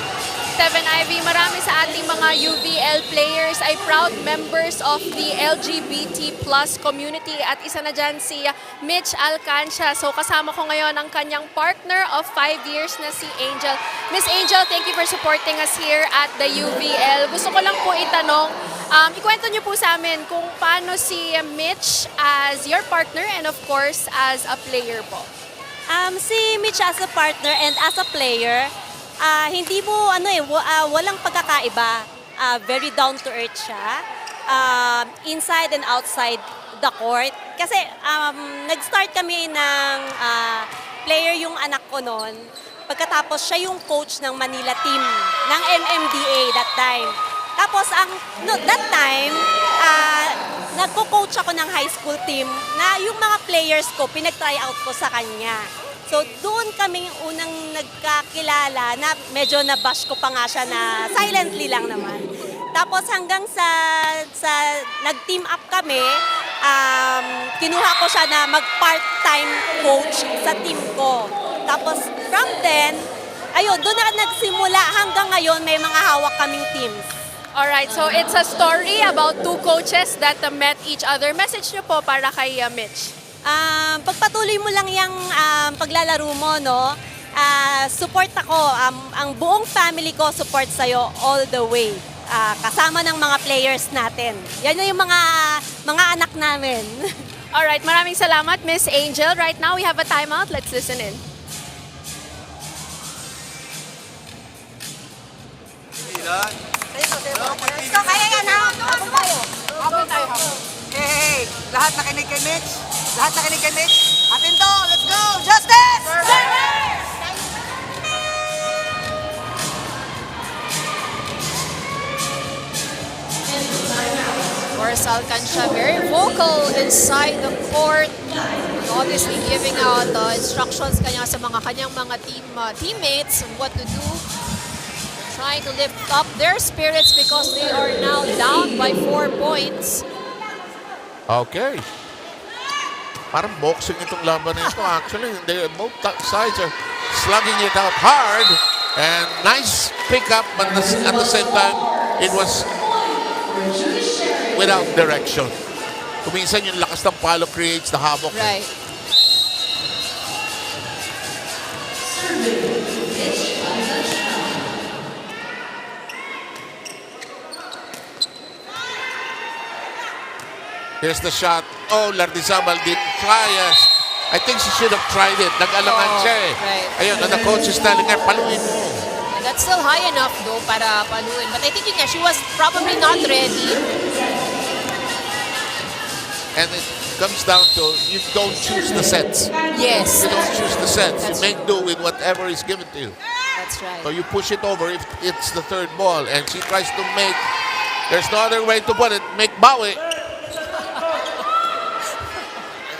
Seven Ivy, marami sa ating mga UVL players ay proud members of the LGBT plus community at isa na dyan si Mitch Alcancia. So kasama ko ngayon ang kanyang partner of 5 years na si Angel. Miss Angel, thank you for supporting us here at the UVL. Gusto ko lang po itanong, ikwento niyo po sa amin kung paano si Mitch as your partner and of course as a player po. Si Mitch as a partner and as a player, hindi mo walang pagkakaiba. Very down to earth siya. Inside and outside the court. Kasi nag-start kami ng player yung anak ko noon. Pagkatapos siya yung coach ng Manila team ng MMDA that time. Tapos that time nagko-coach ako ng high school team na yung mga players ko pinag-try out ko sa kanya. So doon kaming unang nagkakilala na medyo nabash ko pa nga siya na silently lang naman. Tapos hanggang sa nag-team up kami, kinuha ko siya na mag-part-time coach sa team ko. Tapos from then, ayun, doon na nagsimula hanggang ngayon may mga hawak kaming teams. Alright, so it's a story about two coaches that met each other. Message niyo po para kay Mitch. Pagpatuloy mo lang yung paglalaro mo, no? Support ako. Ang buong family ko support sa'yo all the way. Kasama ng mga players natin. Yan na yung mga anak namin. Alright, maraming salamat, Miss Angel. Right now, we have a timeout. Let's listen in. Let's go, kaya yan, ha? Habol tayo. Hey, lahat nakinig kay Mitch. Lahat nakinig kay Mitch. Atin to, let's go! Justice! Of course, Alcancia very vocal inside the court. Obviously giving out instructions kanya sa kanyang mga teammates on what to do. Trying to lift up their spirits because they are now down by 4 points. Okay. Parang boxing itong laban nito. Actually, both sides are slugging it out hard. And nice pickup, but at the same time, it was without direction. Kuminsan yung lakas ng palo creates the havoc. Right. Here's the shot. Oh, Lardizabal didn't try. I think she should have tried it. Nag-alangan siya eh. Right. Ayun, and the coach is telling her, paluin mo. And that's still high enough though para paluin. But I think she was probably not ready. And it comes down to, you don't choose the sets. Yes. You don't choose the sets. You make do with whatever is given to you. That's right. So you push it over if it's the third ball. And she tries to make, there's no other way to put it, make bawi.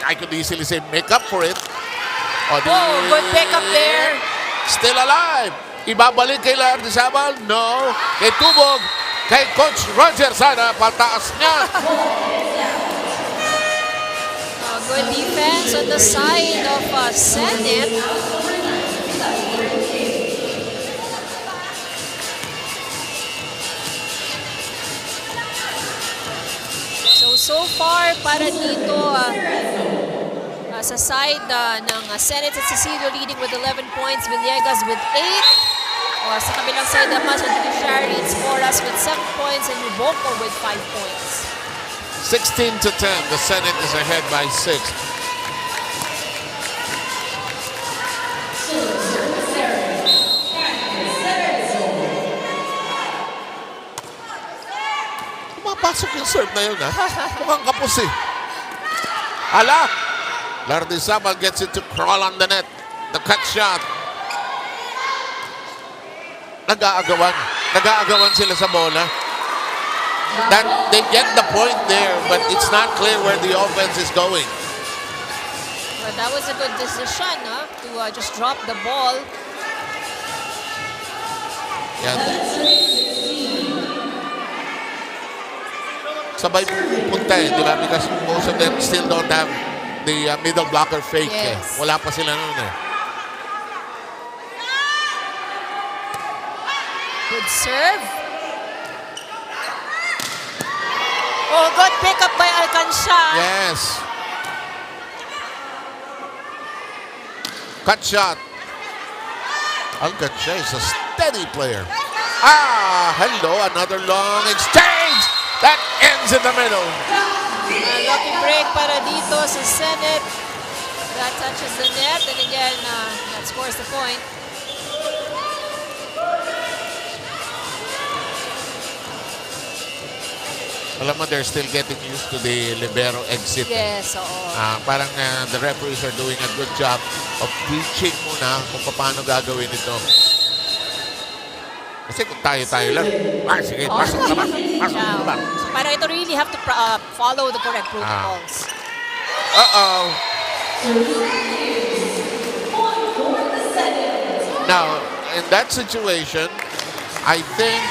I could easily say make up for it. Oh, good pick up there. Still alive. Ibabalik kay Lardizabal? No. Kay Tubog. Kay Coach Roger sana. Pataas niya. Good defense on the side of Sept. So far, para dito sa side ng Senate at Cecilio leading with 11 points, Villegas with 8. Sa kabilang side naman sa Judiciary, it's Moras with 7 points and Ruboko with 5 points. 16-10. The Senate is ahead by 6. Pasok yung serve na yun, ha? Mukhang kapos eh. Ala! Lardizabal gets it to crawl on the net. The cut shot. Nag-aagawan. Nag-aagawan sila sa bola. That they get the point there, but it's not clear where the offense is going. But that was a good decision, to just drop the ball. Yan. Sabay punta eh, di ba? Because most of them still don't have the middle blocker fake. Yes. Wala pa sila nun eh. Good serve. Oh, good pick up by Alcancia. Yes. Cut shot. Alcancia is a steady player. Hello, another long exchange. That ends in the middle. Lucky break para dito sa Sept. That touches the net, and again, that scores the point. Alam mo, they're still getting used to the libero exit. Yes, oo. Parang the referees are doing a good job of teaching muna kung paano gagawin ito. Kasi kung tayo-tayo lang, sige, pasok na ba? Pasok na ba? So, parang ito really have to follow the correct protocols. Now, in that situation, I think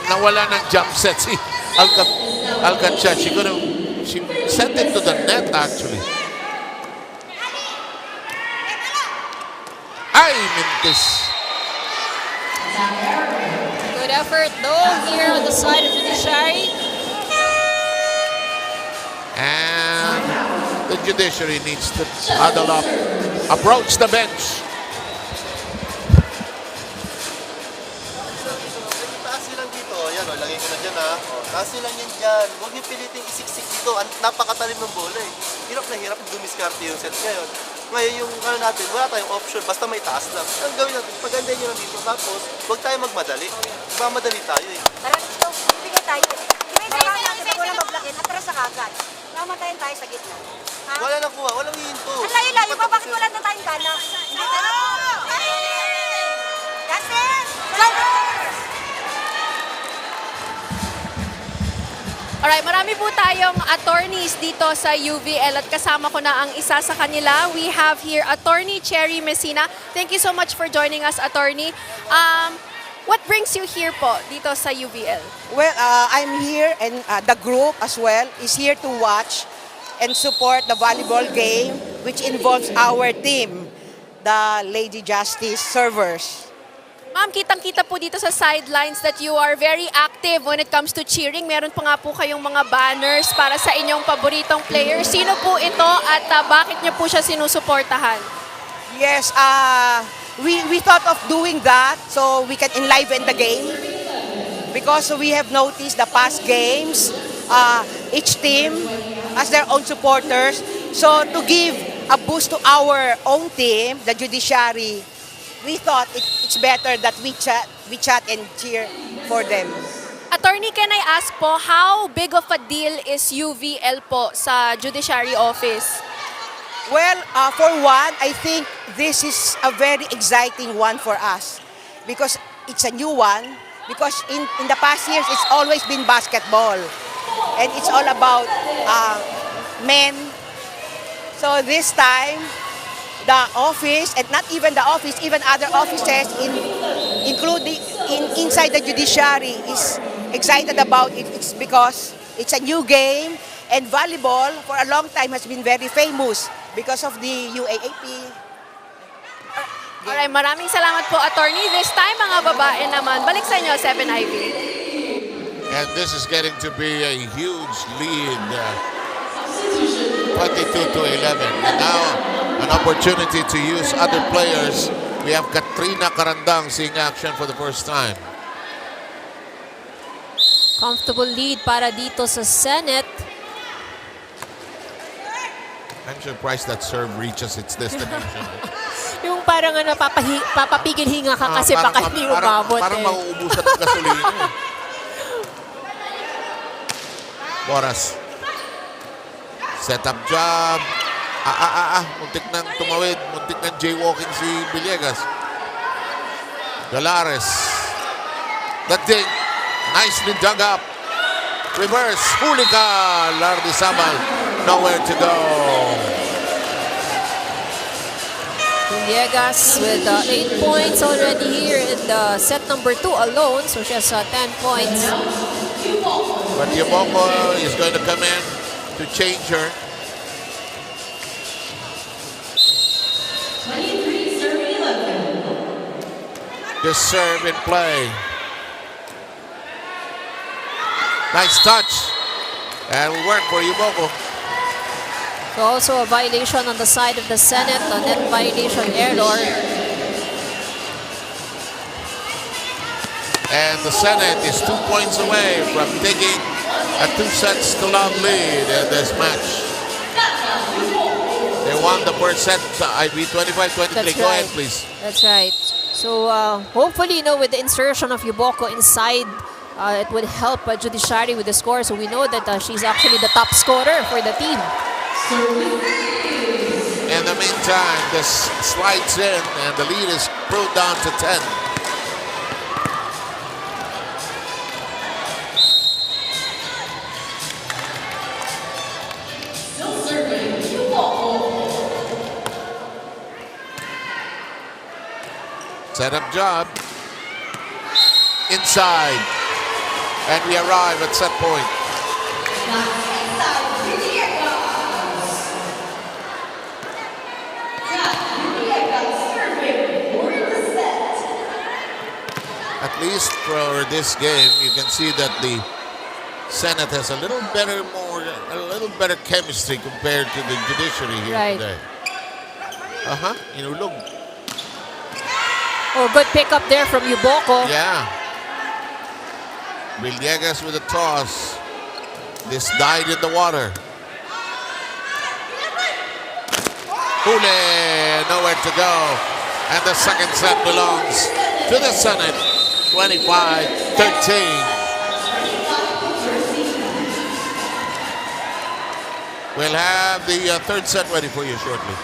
nawala ng jump set si Alcancia. She sent it to the net actually. Ay, mintis. Good effort though here on the side of Judiciary. And the Judiciary needs to huddle up, approach the bench. Lagay ko na dyan ha. Kasi lang yan dyan. Huwag niyo piliting isiksik dito. Napakatalim ng bola eh. Hirap na hirap dumiskarte yung set ngayon. Ngayon yung natin, wala tayong option. Basta may taas lang. Ang gawin natin, pagandahin nyo lang dito. Tapos, huwag tayo magmadali. Magmamadali tayo eh. Tara dito, bibigay tayo. Bibigay tayo natin na walang mablakin. Atras sa kagad. Mamatayin tayo sa gitna. Ha? Wala na kuha, walang hihinto. Ang layo-layo pa, bakit wala na tayong gana? Hindi tayo. That's it! Alright, marami po tayong attorneys dito sa UVL at kasama ko na ang isa sa kanila. We have here Attorney Cherry Messina. Thank you so much for joining us, Attorney. What brings you here po dito sa UVL? Well, I'm here and the group as well is here to watch and support the volleyball game which involves our team, the Lady Justice servers. Ma'am, kitang-kita po dito sa sidelines that you are very active when it comes to cheering. Meron pa nga po kayong mga banners para sa inyong paboritong player. Sino po ito at bakit niyo po siya sinusuportahan? Yes, we thought of doing that so we can enliven the game because we have noticed the past games, each team has their own supporters. So to give a boost to our own team, the Judiciary, we thought it's better that we chat and cheer for them. Attorney, can I ask po, how big of a deal is UVL po sa Judiciary Office? Well, for one, I think this is a very exciting one for us because it's a new one. Because in the past years, it's always been basketball. And it's all about men. So this time, the office, and not even the office, even other offices, including inside the Judiciary, is excited about it. It's because it's a new game, and volleyball for a long time has been very famous because of the UAAP. Alright, maraming salamat po, Attorney. This time, mga babae naman. Balik sa inyo, 7 Ivy. And this is getting to be a huge lead. 22-11. And now, an opportunity to use other players. We have Katrina Karandang seeing action for the first time. Comfortable lead para dito sa Sept. I'm surprised that serve reaches its destination. Yung parang papapigil hinga ka kasi baka hindi umabot. Parang mauubusan ng gasolina. Boras. Set up job. Muntik nang tumawid. Muntik nang jaywalking si Villegas. Galares. That thing. Nicely dug up. Reverse. Huli ka. Lardizabal. Nowhere to go. Villegas with 8 points already here in the set number 2 alone. So she has 10 points. But Yaboko is going to come in to change her. This serve in play. Nice touch. And work for Yaboko. So also a violation on the side of the Senate, a net violation error. And the Senate is 2 points away from taking a 2-0 lead in this match. They won the first set, IB 25-23. That's Go right. ahead, please. That's right. So hopefully, with the insertion of Yuboko inside, it would help Judiciary with the score. So we know that she's actually the top scorer for the team. In the meantime, this slides in and the lead is brought down to 10. Set up job. Inside. And we arrive at set point. At least for this game, you can see that the Senate has a little better chemistry compared to the Judiciary here Right. today. Inulog. Oh, good pickup there from Yuboko. Yeah. Villegas with a toss. This died in the water. Hule, nowhere to go. And the second set belongs to the Senate. 25-13. We'll have the third set ready for you shortly.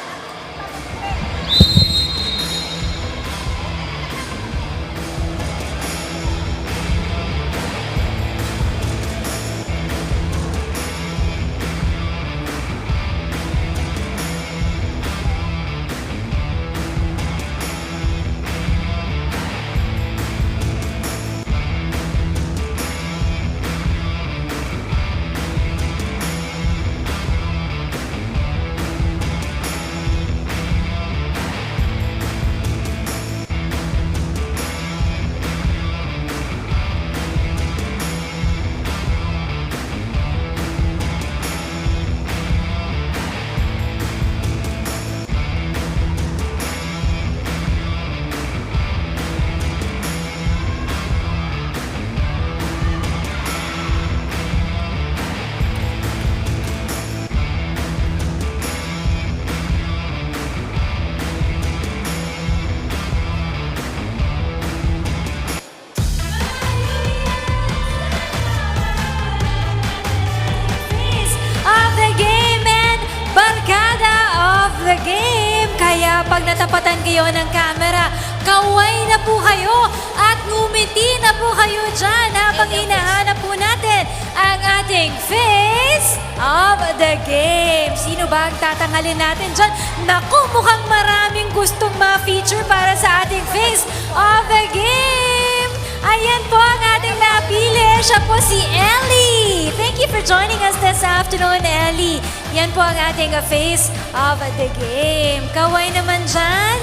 pag natapatan kayo ng camera, kaway na po kayo at ngumiti na po kayo dyan habang hinahanap po natin ang ating face of the game. Sino ba ang tatangalin natin dyan? Naku, mukhang maraming gustong ma-feature para sa ating face of the game. Ayan po ang ating napili. Siya po si Ellie. Thank you for joining us this afternoon, Ellie. Yan po ang ating face of the game. Kaway naman dyan.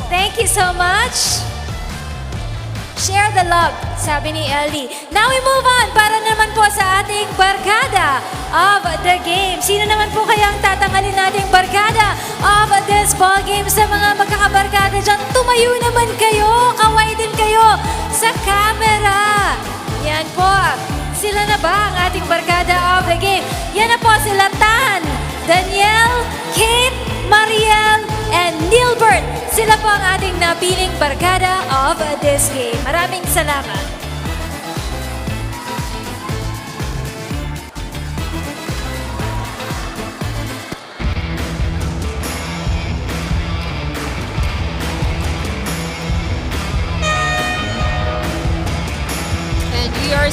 Thank you so much. Share the love, sabi ni Ellie. Now we move on para naman po sa ating barkada of the game. Sino naman po kaya ang tatangalin nating barkada of this ball game? Sa mga magkakabarkada dyan, tumayo naman kayo. Kaway din kayo sa camera. Yan po. Sila na ba ang ating barkada of the game? Yan na po sila Tan, Danielle, Kate, Mariel, and Nilbert. Sila po ang ating napiling barkada of this game. Maraming salamat.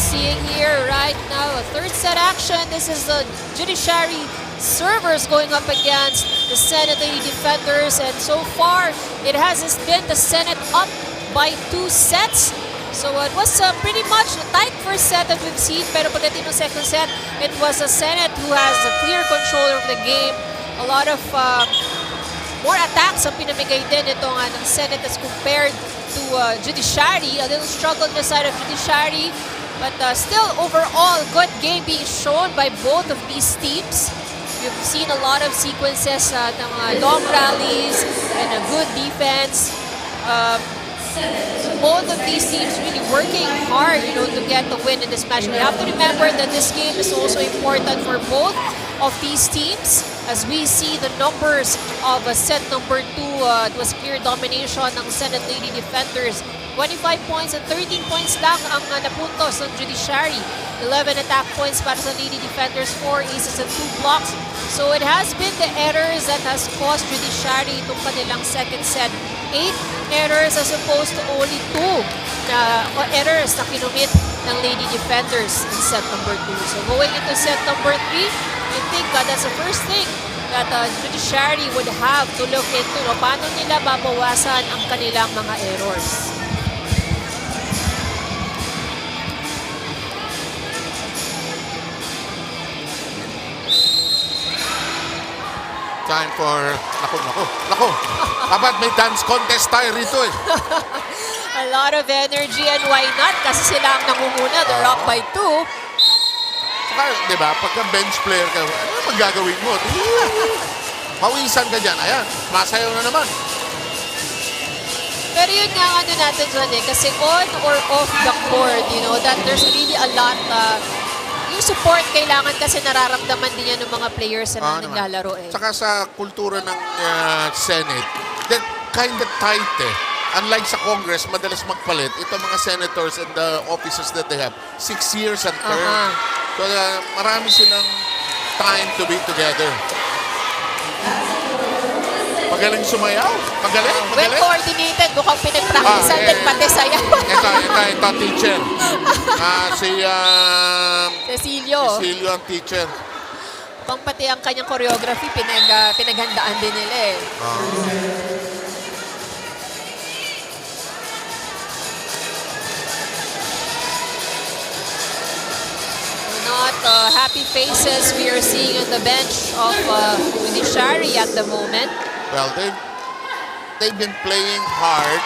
seeing here right now a third set action. This is the Judiciary servers going up against the Senate Lady Defenders, and so far it has been the Senate up by 2 sets. So it was pretty much a tight first set that we've seen, pero pagdating ng second set, it was a Senate who has a clear control of the game. A lot of more attacks ang pinamigay din itong ng Senate as compared to Judiciary. A little struggle on the side of Judiciary, but still overall good game being shown by both of these teams. You've seen a lot of sequences ng long rallies and a good defense. Both of these teams really working hard, to get the win in this match. We have to remember that this game is also important for both of these teams. As we see the numbers of set number 2, it was clear domination ng Senate Lady Defenders. 25 points and 13 points lang ang napuntos ng Judiciary. 11 attack points para sa Lady Defenders, 4 aces and 2 blocks. So it has been the errors that has caused Judiciary itong kanilang second set. 8 errors as opposed to only 2 errors na kinumit ng Lady Defenders in set number 2. So going into set number 3, I think that's the first thing that Judiciary would have to look into. Paano nila babawasan ang kanilang mga errors? Time for... Nako. Dapat may dance contest tayo rito eh. A lot of energy, and why not? Kasi sila ang nangunguna. They're up by 2. Saka, di ba, pagka bench player ka, ano magagawin mo? Pawisan ka dyan. Ayan, masayaw na naman. Pero yun nga ano natin dyan kasi on or off the court, that there's really a lot yung support kailangan kasi nararamdaman din yan ng mga players na naglalaro eh. Saka sa kultura ng Senate, that kind of tight eh. Unlike sa Congress, madalas magpalit. Ito mga senators and the offices that they have, 6 years and term. So marami silang time to be together. Magaling sumayaw. Magaling. Well coordinated. Mukhang pinag-practicean din pati sayaw. Ito, teacher. Si Cecilio ang teacher. Mukhang pati ang kanyang choreography, pinaghandaan din nila eh. Not happy faces we are seeing on the bench of Judiciary at the moment. Well, they've been playing hard,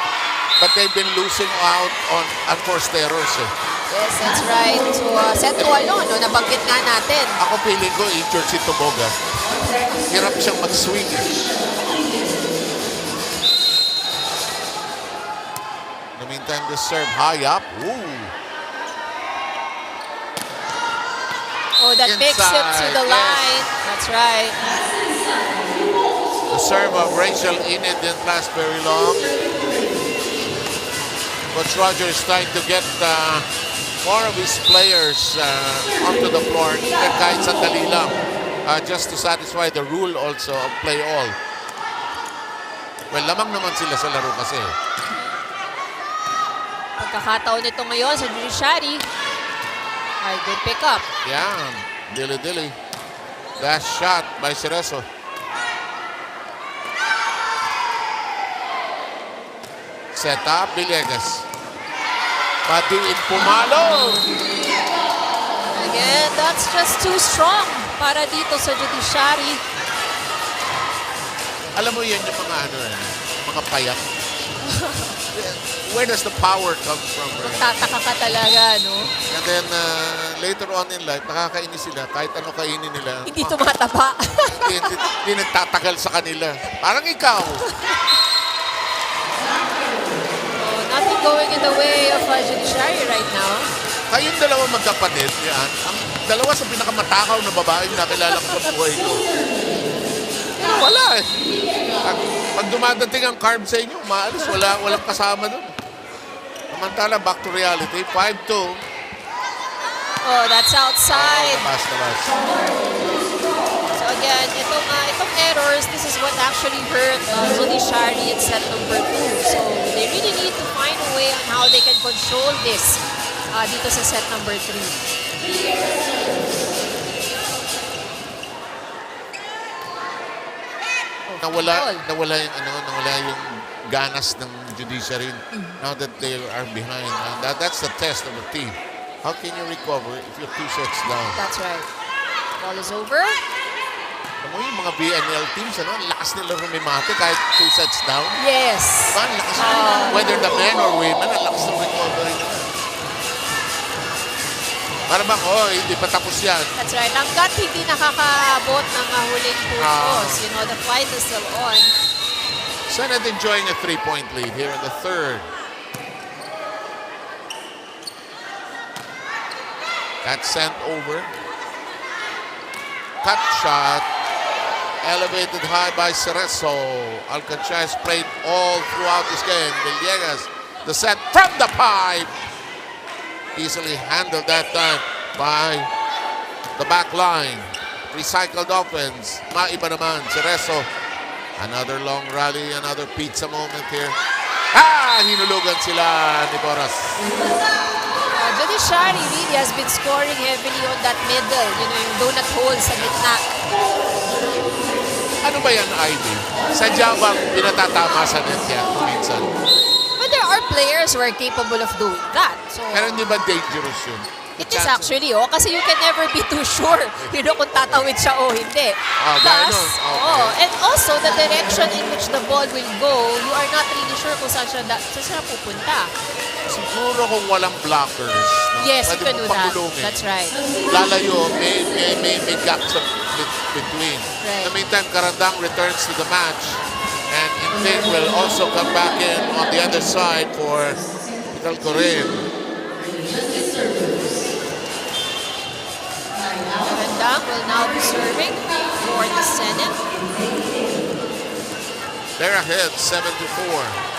but they've been losing out on unforced errors. Yes, that's right. So, set 2 nabanggit nga natin. Ako feeling ko, injured si Toboga. Hirap siyang mag-swing. In the meantime, the serve high up. Ooh. Oh, that makes it to the line. Yes. That's right. The serve of Rachel Enid didn't last very long. Coach Roger is trying to get more of his players onto the floor, even kahit sandali lang, just to satisfy the rule also of play all. Well, lamang naman sila sa laro kasi. Pagkakataon nito ngayon sa Judiciary. Ay, good pick up. Yeah, Dili. Last shot by Cerezo. Set up, Villegas. Padiin pumalo. Again, that's just too strong para dito sa Judiciary. Alam mo yan yung mga mga payak. Where does the power come from? Right? Tataka ka talaga, no? And then later on in life, nakakainis sila. Kahit ano kainin nila. Hindi tumataba. Hindi nagtatagal sa kanila. Parang ikaw. Nothing going in the way of Judiciary right now. Kayong dalawa magkapatid, yan. Ang dalawa sa pinakamatakaw na babae na nakilala ko sa buhay ko. Pero wala eh. Pag dumadating ang carb sa inyo, maalis, walang kasama doon. Samantala, back to reality, 5-2. Oh, that's outside. Labas. So again, itong errors, this is what actually hurt Judiciary in set number 2. So they really need to find a way on how they can control this dito sa set number 3. Nawala yung ganas ng Judiciary now that they are behind. And that's the test of a team. How can you recover if you're 2 sets down? That's right. Ball is over. Alam mo yung mga BNL teams, ang lakas nila rumimate kahit 2 sets down. Yes. Diba? Ang lakas, whether the men or women, ang lakas ng recovery nila. Para bang, hindi pa tapos yan. That's right. Hanggat hindi nakakaabot ng huling putos. The fight is still on. Senate enjoying a 3-point lead here in the third. That's sent over. Cut shot. Elevated high by Cerezo. Alcantara has played all throughout this game. Villegas, the set from the pipe. Easily handled that time by the back line. Recycled offense. Maiba naman. Cerezo. Another long rally. Another pizza moment here. Hinulugan sila ni Boras. Judiciary really has been scoring heavily on that middle. Yung donut hole sa gitna. Ano ba yan, Ivy? Sadya bang pinatatama sa net yan minsan? But there are players who are capable of doing that. So, Pero hindi ba dangerous yun? it is actually, kasi you can never be too sure, kung tatawid siya o hindi. Plus, and also the direction in which the ball will go, you are not really sure kung saan siya pupunta. Siguro kung walang blockers. Yes, you can do that. Pagulungin. That's right. Lalayo, may gaps between. Right. In the meantime, Karandang returns to the match. And Inting will also come back in on the other side for Calcorin. Karandang will now be serving for the Senate. They're ahead, 7-4.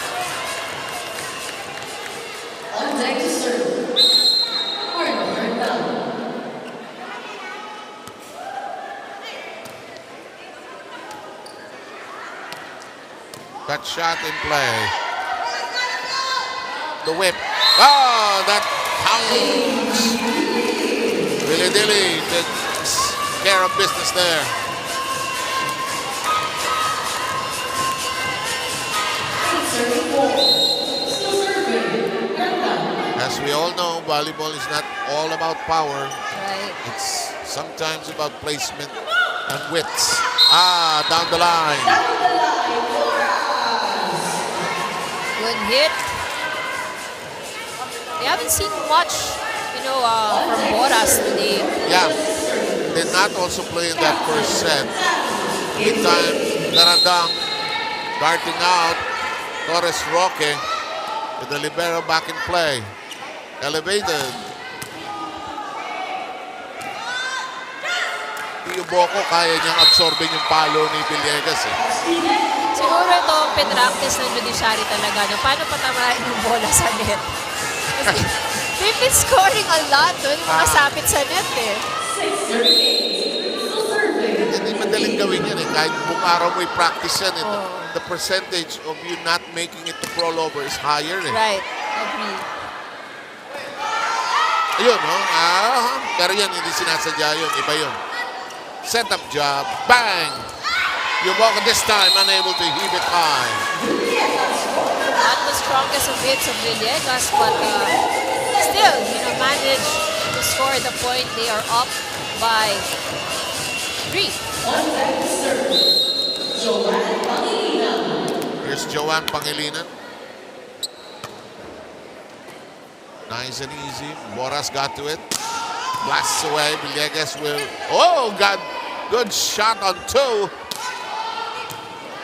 That shot in play. The whip. That counts. Willie Dilly takes care of business there. As we all know, volleyball is not all about power. Right. It's sometimes about placement and widths. Down the line. Good hit. We haven't seen much, from Boras today. Yeah. Did not also play in that first set. Meantime, Karandang darting out. Torres Roque with the libero back in play. Elevated. Boko, kaya niyang absorbin yung palo ni Villegas. Siguro ito, pinractice ng Judiciary talaga. Paano patamahin yung bola sa net? Kasi they've been scoring a lot doon, mga sapit sa net Hindi madaling gawin yan Kahit buong araw mo i-practice yan The percentage of you not making it to rollover is higher Right, agree. Ayun, pero yan, hindi sinasadya yun. Iba yun. Set up job. Bang! Yuboko this time unable to heave it high. Not the strongest of hits of Villegas, but still, managed to score the point. They are up by 3. Here's Joanne Pangilinan. Nice and easy. Boras got to it. Blasts away. Villegas will... got good shot on 2.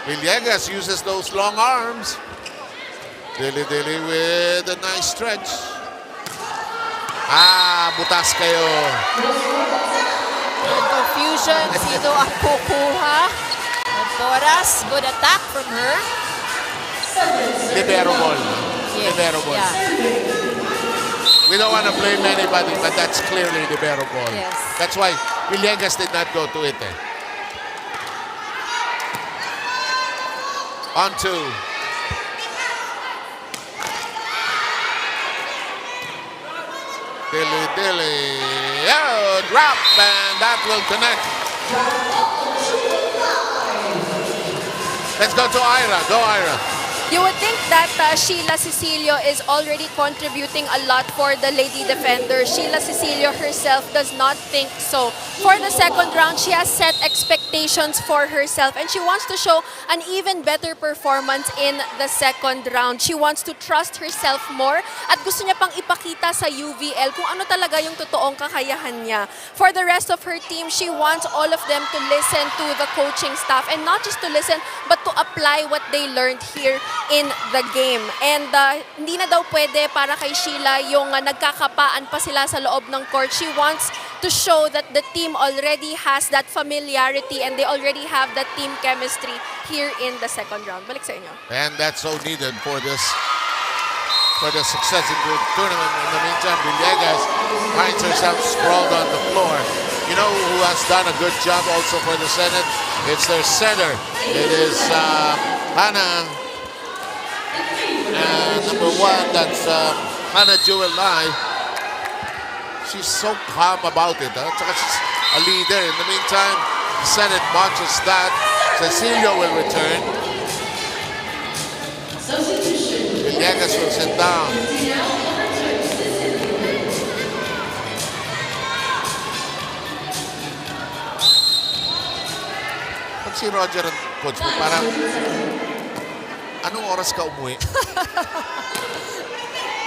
Villegas uses those long arms. Dilly with a nice stretch. Butas kayo. Confusion. Sino ang kukuha? Boras, good attack from her. Libero ball. Yes. Libero ball. Yeah. We don't want to blame anybody, but that's clearly libero ball. Yes. That's why Villegas did not go to it. On 2. Dilly. Oh, drop, and that will connect. Let's go to Ira. Go, Ira. You would think that Sheila Cecilio is already contributing a lot for the lady defender. Sheila Cecilio herself does not think so. For the second round, she has set expectations for herself and she wants to show an even better performance in the second round. She wants to trust herself more at gusto niya pang ipakita sa UVL kung ano talaga yung totoong kakayahan niya. For the rest of her team, she wants all of them to listen to the coaching staff and not just to listen but to apply what they learned here in the game. And hindi na daw pwede para kay Sheila yung nagkakapaan pa sila sa loob ng court. She wants to show that the team already has that familiarity and they already have that team chemistry here in the second round. Balik sa inyo. And that's so needed for the success in the tournament. In the meantime, Villegas finds herself sprawled on the floor. You know who has done a good job also for the Senate? It's their center. It is Hannah. Number one, that's Hannah Jewel Lai. She's so calm about it. Tsaka she's a leader. In the meantime, the Senate watches that. Cecilio will return. Villegas will sit down. Pag si Roger at coach mo, parang anong oras ka umuwi?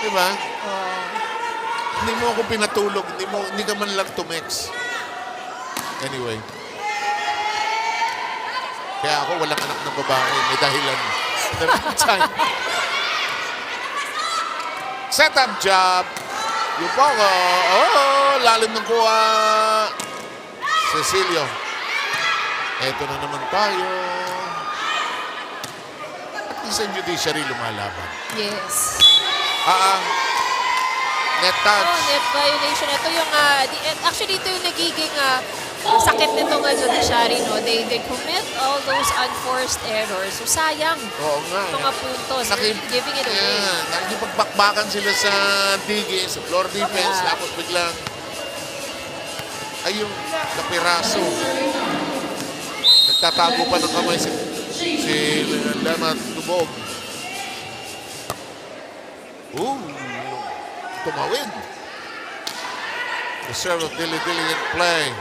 Diba? Hindi mo ako pinatulog. Hindi ka man lang tumex. Anyway. Kaya ako walang anak ng babae. May dahilan. Set up job. Yung Paco. Oh, lalim ng kuha. Cecilio. Eto na naman tayo. At least ang Judiciary lumalaban. Yes. Net touch. Oh, net violation. Ito yung, actually ito yung nagiging sakit nito nga Judiciary, no? They commit all those unforced errors. So sayang. Oo nga. Mga puntos. Giving it away. Nakipagbakbakan sila sa digi, sa floor defense, tapos biglang ay yung kapiraso. Nagtatago pa ng kamay si Lema Tubog. Tumawid. The serve of Dilly in play.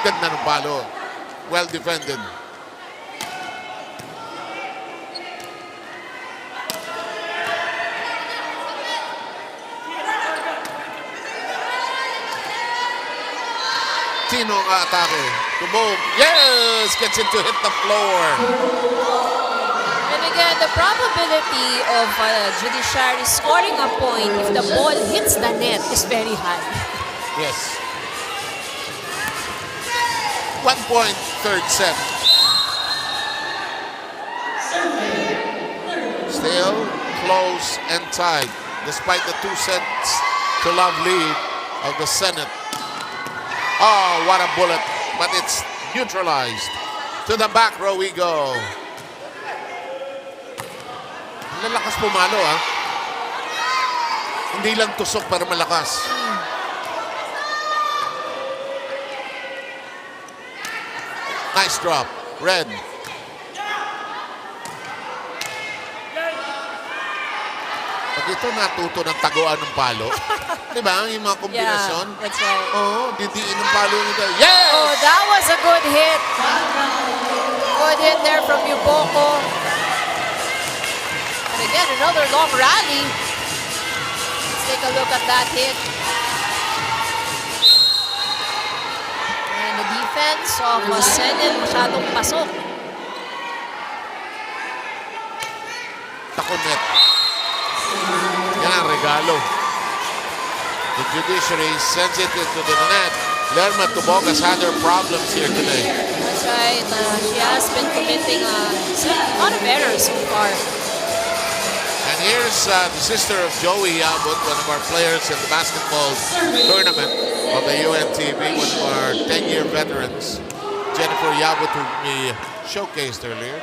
Ganda ng palo. Well defended. Sino ang atake? Tubog. Yes! Gets it to hit the floor. And again, the probability of Judiciary scoring a point if the ball hits the net is very high. Yes. 1 point, third set. Still close and tight, despite the 2 sets to love lead of the Senate. Oh, what a bullet, but it's neutralized. To the back row we go. Lalakas pumalo, ha? Hindi lang tusok para malakas. Nice drop. Red. Pag ito natuto ng taguan ng palo, di ba? Yung mga kombinasyon. Yeah, that's right. Oo, didiin ng palo nito. Yes! Oh, that was a good hit. Good hit there from Paco. And again, another long rally. Let's take a look at that hit. And the defense of Senate masyadong pasok. Takonet. Yan ang regalo. The Judiciary sends it into the net. Lerma Tubog has had her problems here today. That's right. She has been committing a lot of errors so far. And here's the sister of Joey Yabut, one of our players in the basketball tournament of the UNTV, one of our 10-year veterans, Jennifer Yabut, who we showcased earlier.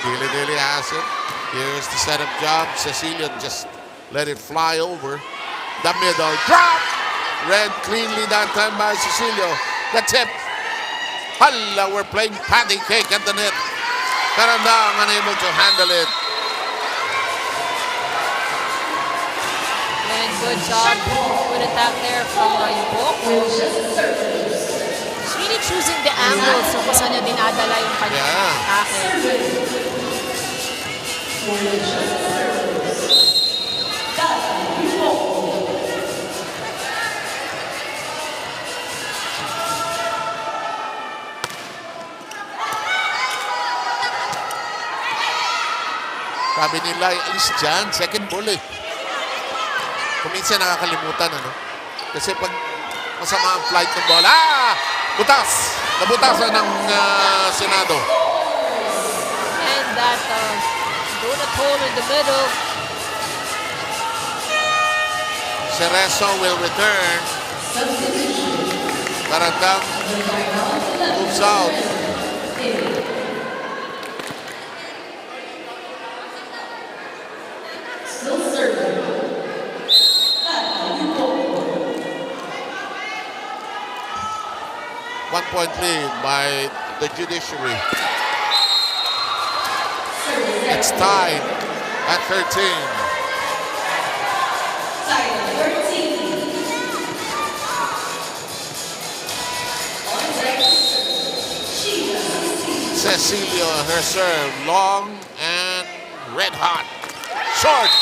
Dili has it. Here's the setup job. Cecilia just let it fly over. The middle drop. Read cleanly that time by Cecilio. The tip. Hala, we're playing patty cake at the net. Karandang unable to handle it. And good job. Good attack there from Paco. He's really choosing the angles kung saan niya dinadala yung kanyang atake. Sabi nila, alis dyan, second ball eh. Kuminsan nakakalimutan, ano? Kasi pag masama ang flight ng bola, butas! Nabutasan ng Senado. And that donut hole in the middle. Cerezo will return. Karandang moves out. Still serving. 1-point lead by the Judiciary. It's tied at 13. Cecilia, her serve, long and red hot. Short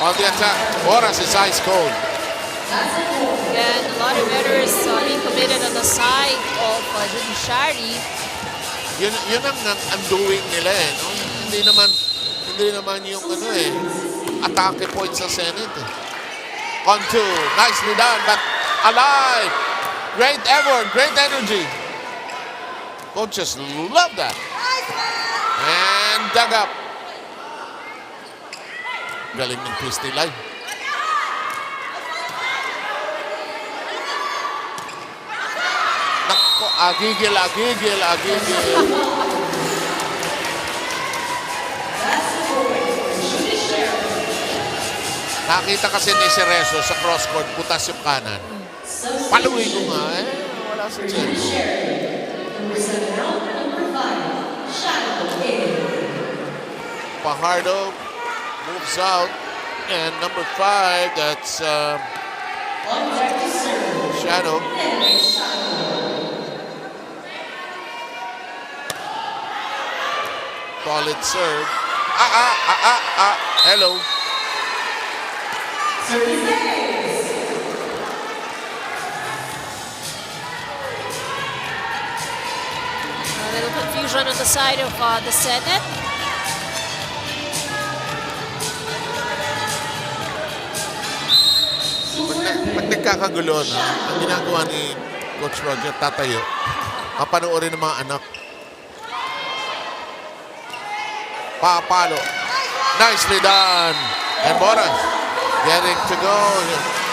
on the attack. Oras is ice cold. Again, a lot of errors being committed on the side of Judiciary. Yun ang undoing nila eh. No? Hindi naman yung ano eh, atake point sa Senate eh. On two, nicely done, but alive. Great effort, great energy. Coaches love that. And dug up. Galing ng twisty line. Nako, agigil. Nakita kasi ni Cerezo sa cross-court, butas yung kanan. Paluin ko nga eh. Wala si Cerezo. Fajardo moves out. And number 5, that's Shadow. Solid serve. Hello. A little confusion on the side of the Senate. Pag nagkakagulo na, ang ginagawa ni Coach Roger, tatayo. Kapanoorin ng mga anak. Papalo. Nicely done. And Boras getting to go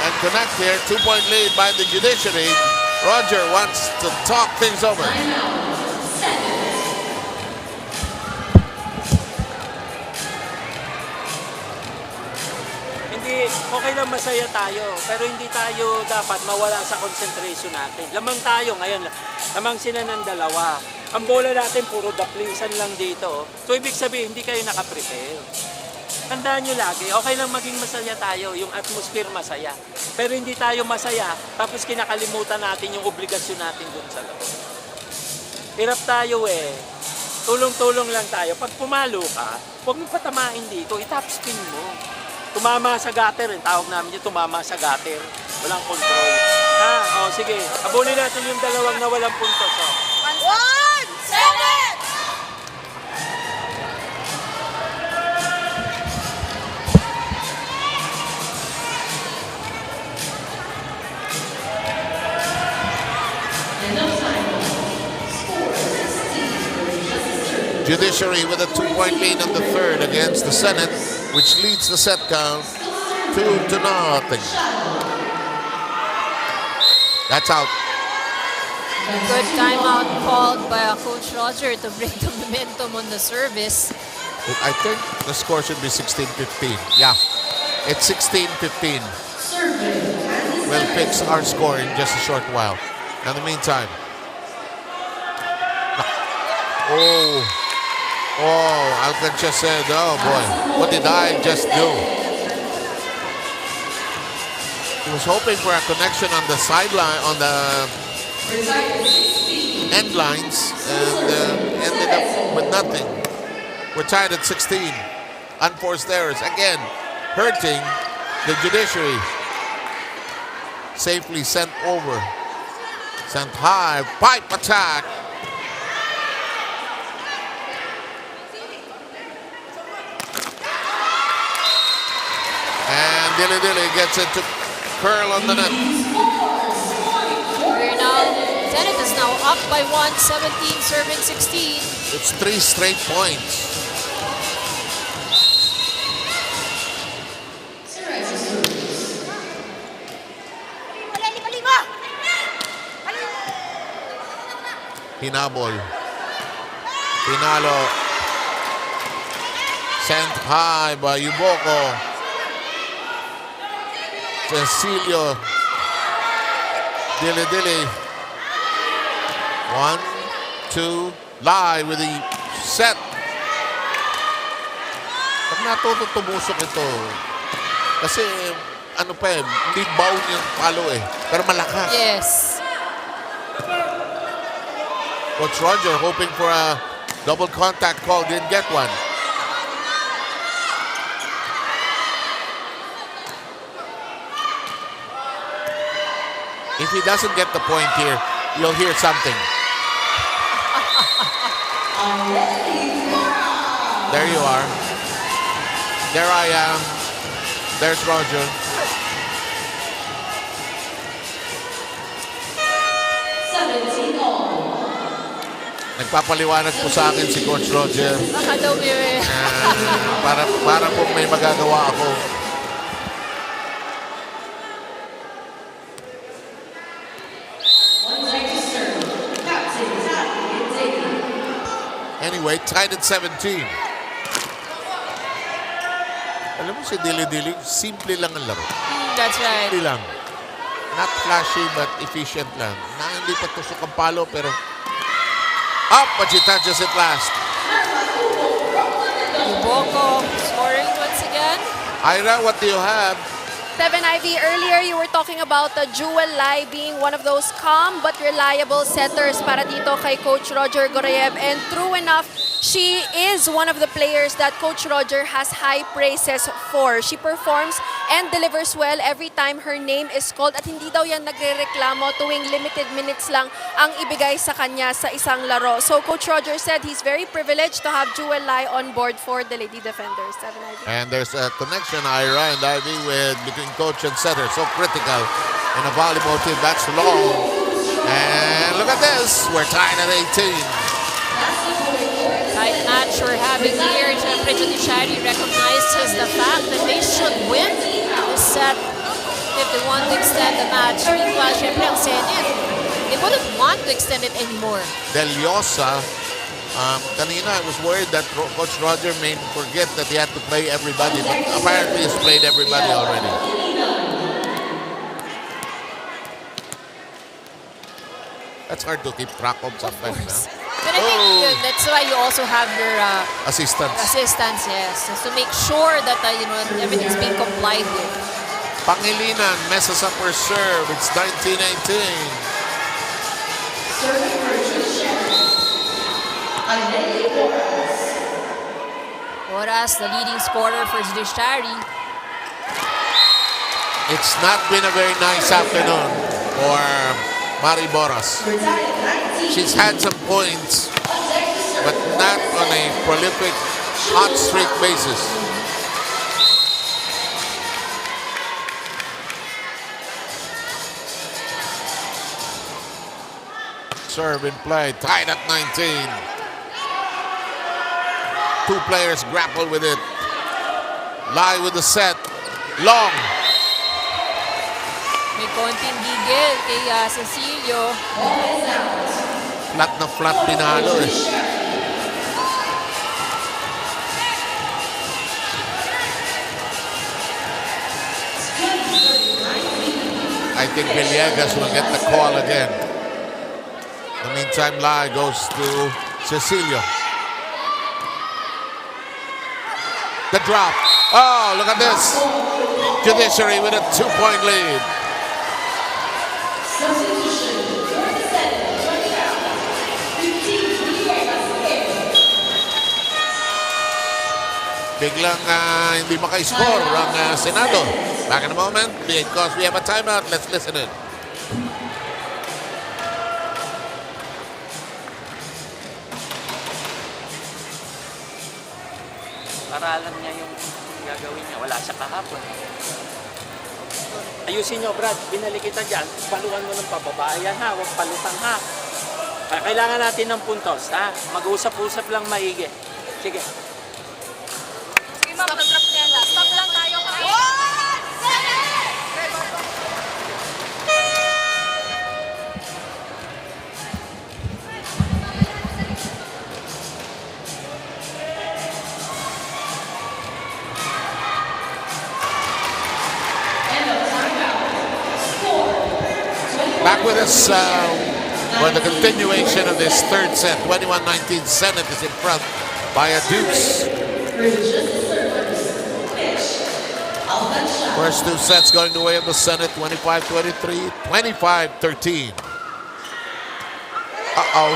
and connect here. 2-point lead by the Judiciary. Roger wants to talk things over. Okay lang masaya tayo, pero hindi tayo dapat mawala sa concentration natin. Lamang tayo ngayon, lamang sila ng dalawa. Ang bola natin puro daplisan lang dito. So ibig sabihin, hindi kayo nakaprepare. Tandaan nyo lagi, okay lang maging masaya tayo, yung atmosphere masaya. Pero hindi tayo masaya, tapos kinakalimutan natin yung obligasyon natin dun sa loob. Hirap tayo eh. Tulong-tulong lang tayo. Pag pumalo ka, huwag mo patamain dito, itap spin mo. Tumama sa gutter, tawag namin yung tumama sa gutter. Walang control. Sige. Abulin natin yung dalawang na walang puntos. 1, 7! Judiciary with a 2-point lead on the third against the Senate, which leads the set count 2-0. That's out. Good timeout called by Coach Roger to bring the momentum on the service. I think the score should be 16-15. Yeah, it's 16-15. We'll fix our score in just a short while. In the meantime, Alcancha said, oh boy, what did I just do? He was hoping for a connection on the sideline, on the end lines, and ended up with nothing. We're tied at 16. Unforced errors, again, hurting the judiciary. Safely sent over. Sent high, pipe attack. And Dilly gets it to curl on the net. We're now, Zenit is now up by 1, 17 serving 16. It's 3 straight points. Hinabol. Pinalo. Sent high by Yuboko. Cecilio. Dilly. 1, 2, lie with the set. Pag natuto tumusok ito, kasi ano pa hindi bound yung palo pero malakas. Yes. Coach Roger hoping for a double contact call, didn't get one. If he doesn't get the point here, you'll hear something. There you are. There I am. There's Roger. Nagpapaliwanag po sa akin si Coach Roger. Baka daw Para po may magagawa ako. Anyway, tied at 17. Alam mo si Dilly, simple lang ang laro. That's right. Simple lang. Not flashy but efficient lang. Hindi pa tusok ang palo pero up, but she touches it last. Boko scoring once again. Ira, what do you have? 7IV, earlier you were talking about Jewel Lai being one of those calm but reliable setters para dito kay Coach Roger Gorayev. And true enough, she is one of the players that Coach Roger has high praises for. She performs and delivers well every time her name is called at hindi daw yan nagre-reklamo tuwing limited minutes lang ang ibigay sa kanya sa isang laro. So Coach Roger said he's very privileged to have Jewel Lai on board for the Lady Defenders. 7IV. And there's a connection, Ira and Ivy, between coach and setter. So critical in a volleyball team. That's long. And look at this. We're tied at 18. Tight match we're having here. Siyempre, Judiciary recognizes the fact that they should win this set if they want to extend the match. Meanwhile, siyempre, ang Zenit, they wouldn't want to extend it anymore. Deliosa, kanina I was worried that Coach Roger may forget that he had to play everybody, but apparently he's played everybody already. That's hard to keep track of sometimes. But I think that's why you also have your Assistants. yes, just to make sure that everything's being complied with. Pangilinan messes up her serve. It's 19-19. Oras, the leading scorer for Judiciary. It's not been a very nice afternoon for Mari Boras. She's had some points, but not on a prolific hot streak basis. Serve in play, tied at 19. Two players grapple with it. Lie with the set. Long. May konting gigil kay Cecilio. Flat na flat pinalo I think Villegas will get the call again. In the meantime, Lai goes to Cecilio. The drop. Oh, look at this. Judiciary with a 2-point lead. Biglang hindi maka-score ang Senado. Back in a moment because we have a timeout. Let's listen in. Para alam niya yung gagawin niya. Wala siya kahapon. Ayusin niyo, Brad. Binalik kita dyan. Paluan mo ng pababa. Ayan ha. Huwag palutang ha. Kailangan natin ng puntos ha. Mag-usap-usap lang maigi. Sige. Sige ma'am, nag-drop niya na. Stop lang tayo. Back with us for the continuation of this third set. 21-19, Senate is in front by a deuce. First two sets going the way of the Senate, 25-23, 25-13. Uh-oh.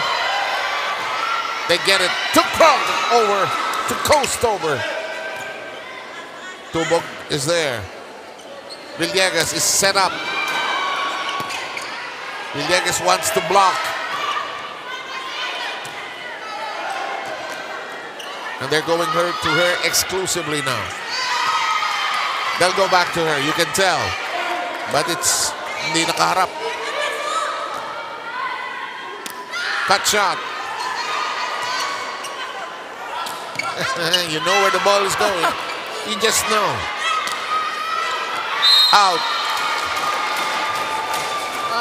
They get it to cross over, to coast over. Tubog is there. Villegas is set up. Villegas wants to block. And they're going to her exclusively now. They'll go back to her, you can tell. But it's hindi nakaharap. Cut shot. You know where the ball is going. You just know. Out.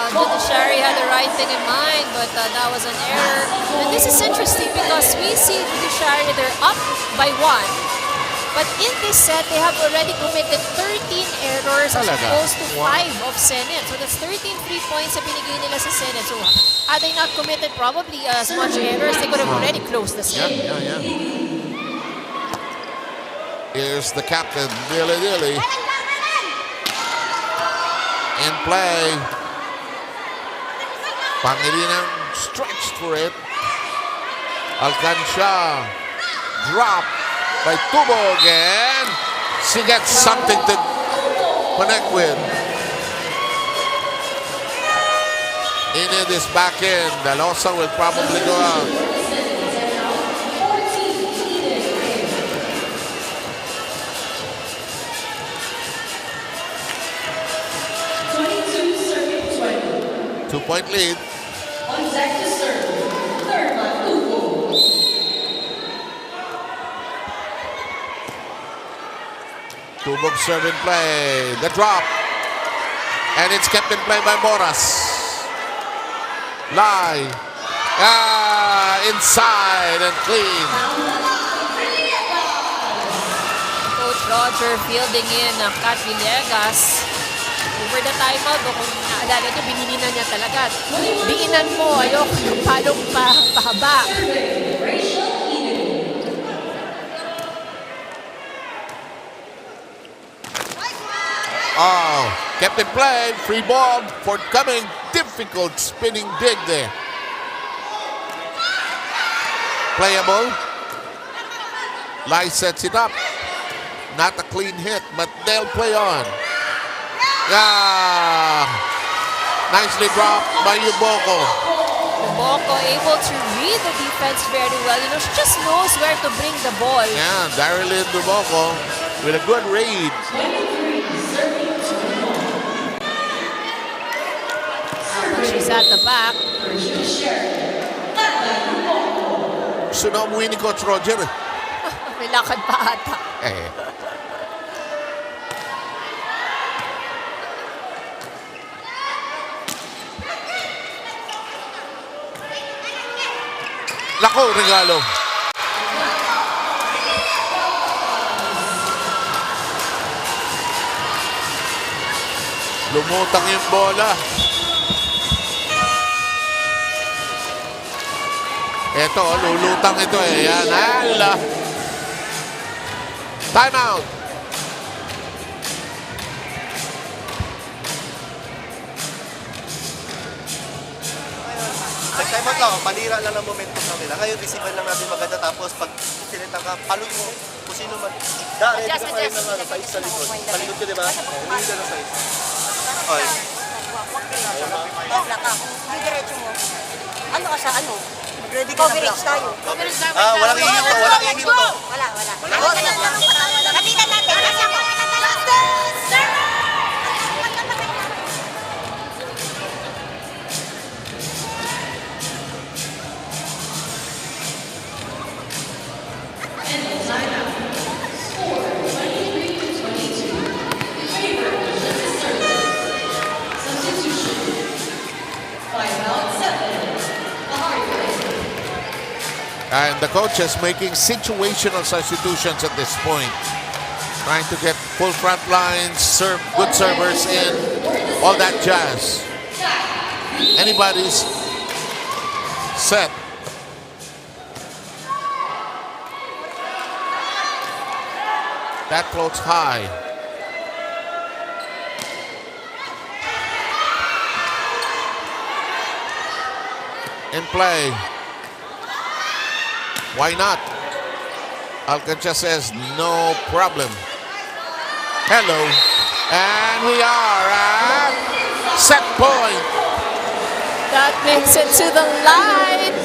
Judiciary had the right thing in mind, but that was an error. And this is interesting because we see Judiciary, they're up by 1. But in this set, they have already committed 13 errors as opposed to 5 of Senate. So that's 13 3-points na binigay nila sa Senate. So had they not committed probably as much errors, they could have already closed the set. Yeah. Here's the captain, Dilly. In play. Pangilinan stretched for it. Alcanza. Drop by Tubog, and she gets something to connect with. Enid is back in. Dalosa will probably go out. Two-point lead. Tubog serve in play. The drop. And it's kept in play by Boras. Lai. Inside and clean. Coach Roger fielding in Kat Villegas. Over the timeout, kung naalala nyo, binininan niya talaga. Diinan mo, ayok, palong pahaba. Oh, kept in play. Free ball forthcoming. Difficult spinning dig there. Playable. Lai sets it up. Not a clean hit, but they'll play on. Nicely dropped by Uboko. Uboko able to read the defense very well. You know, she just knows where to bring the ball. Yeah, Darilyn Uboko with a good read. She's at the back. Gusto na umuwi ni Coach Roger. May lakad pa ata. Lako, regalo. Lumutang yung bola. Ito, lulutang ito eh. Yan, hala. Time out. Nag-time out lang, panira lang ang momentum namin. Ngayon, receive lang natin maganda. Tapos pag sinitang ka, paluin mo kung sino man. Ready ka tayo ng size sa likod. Sa likod ko, di ba? Humingi ka ng size. Okay. Wala ka. Yung diretso mo. Ano ka sa ano? Ready ka na block. Tayo. Walang ihinto, walang ihinto. Wala. Kapitan natin. Kasi mo. And the coach is making situational substitutions at this point. Trying to get full front lines, good servers in, all that jazz. Anybody's set. That floats high. In play. Why not? Alcancha says no problem. Hello. And we are at set point. That makes it to the line.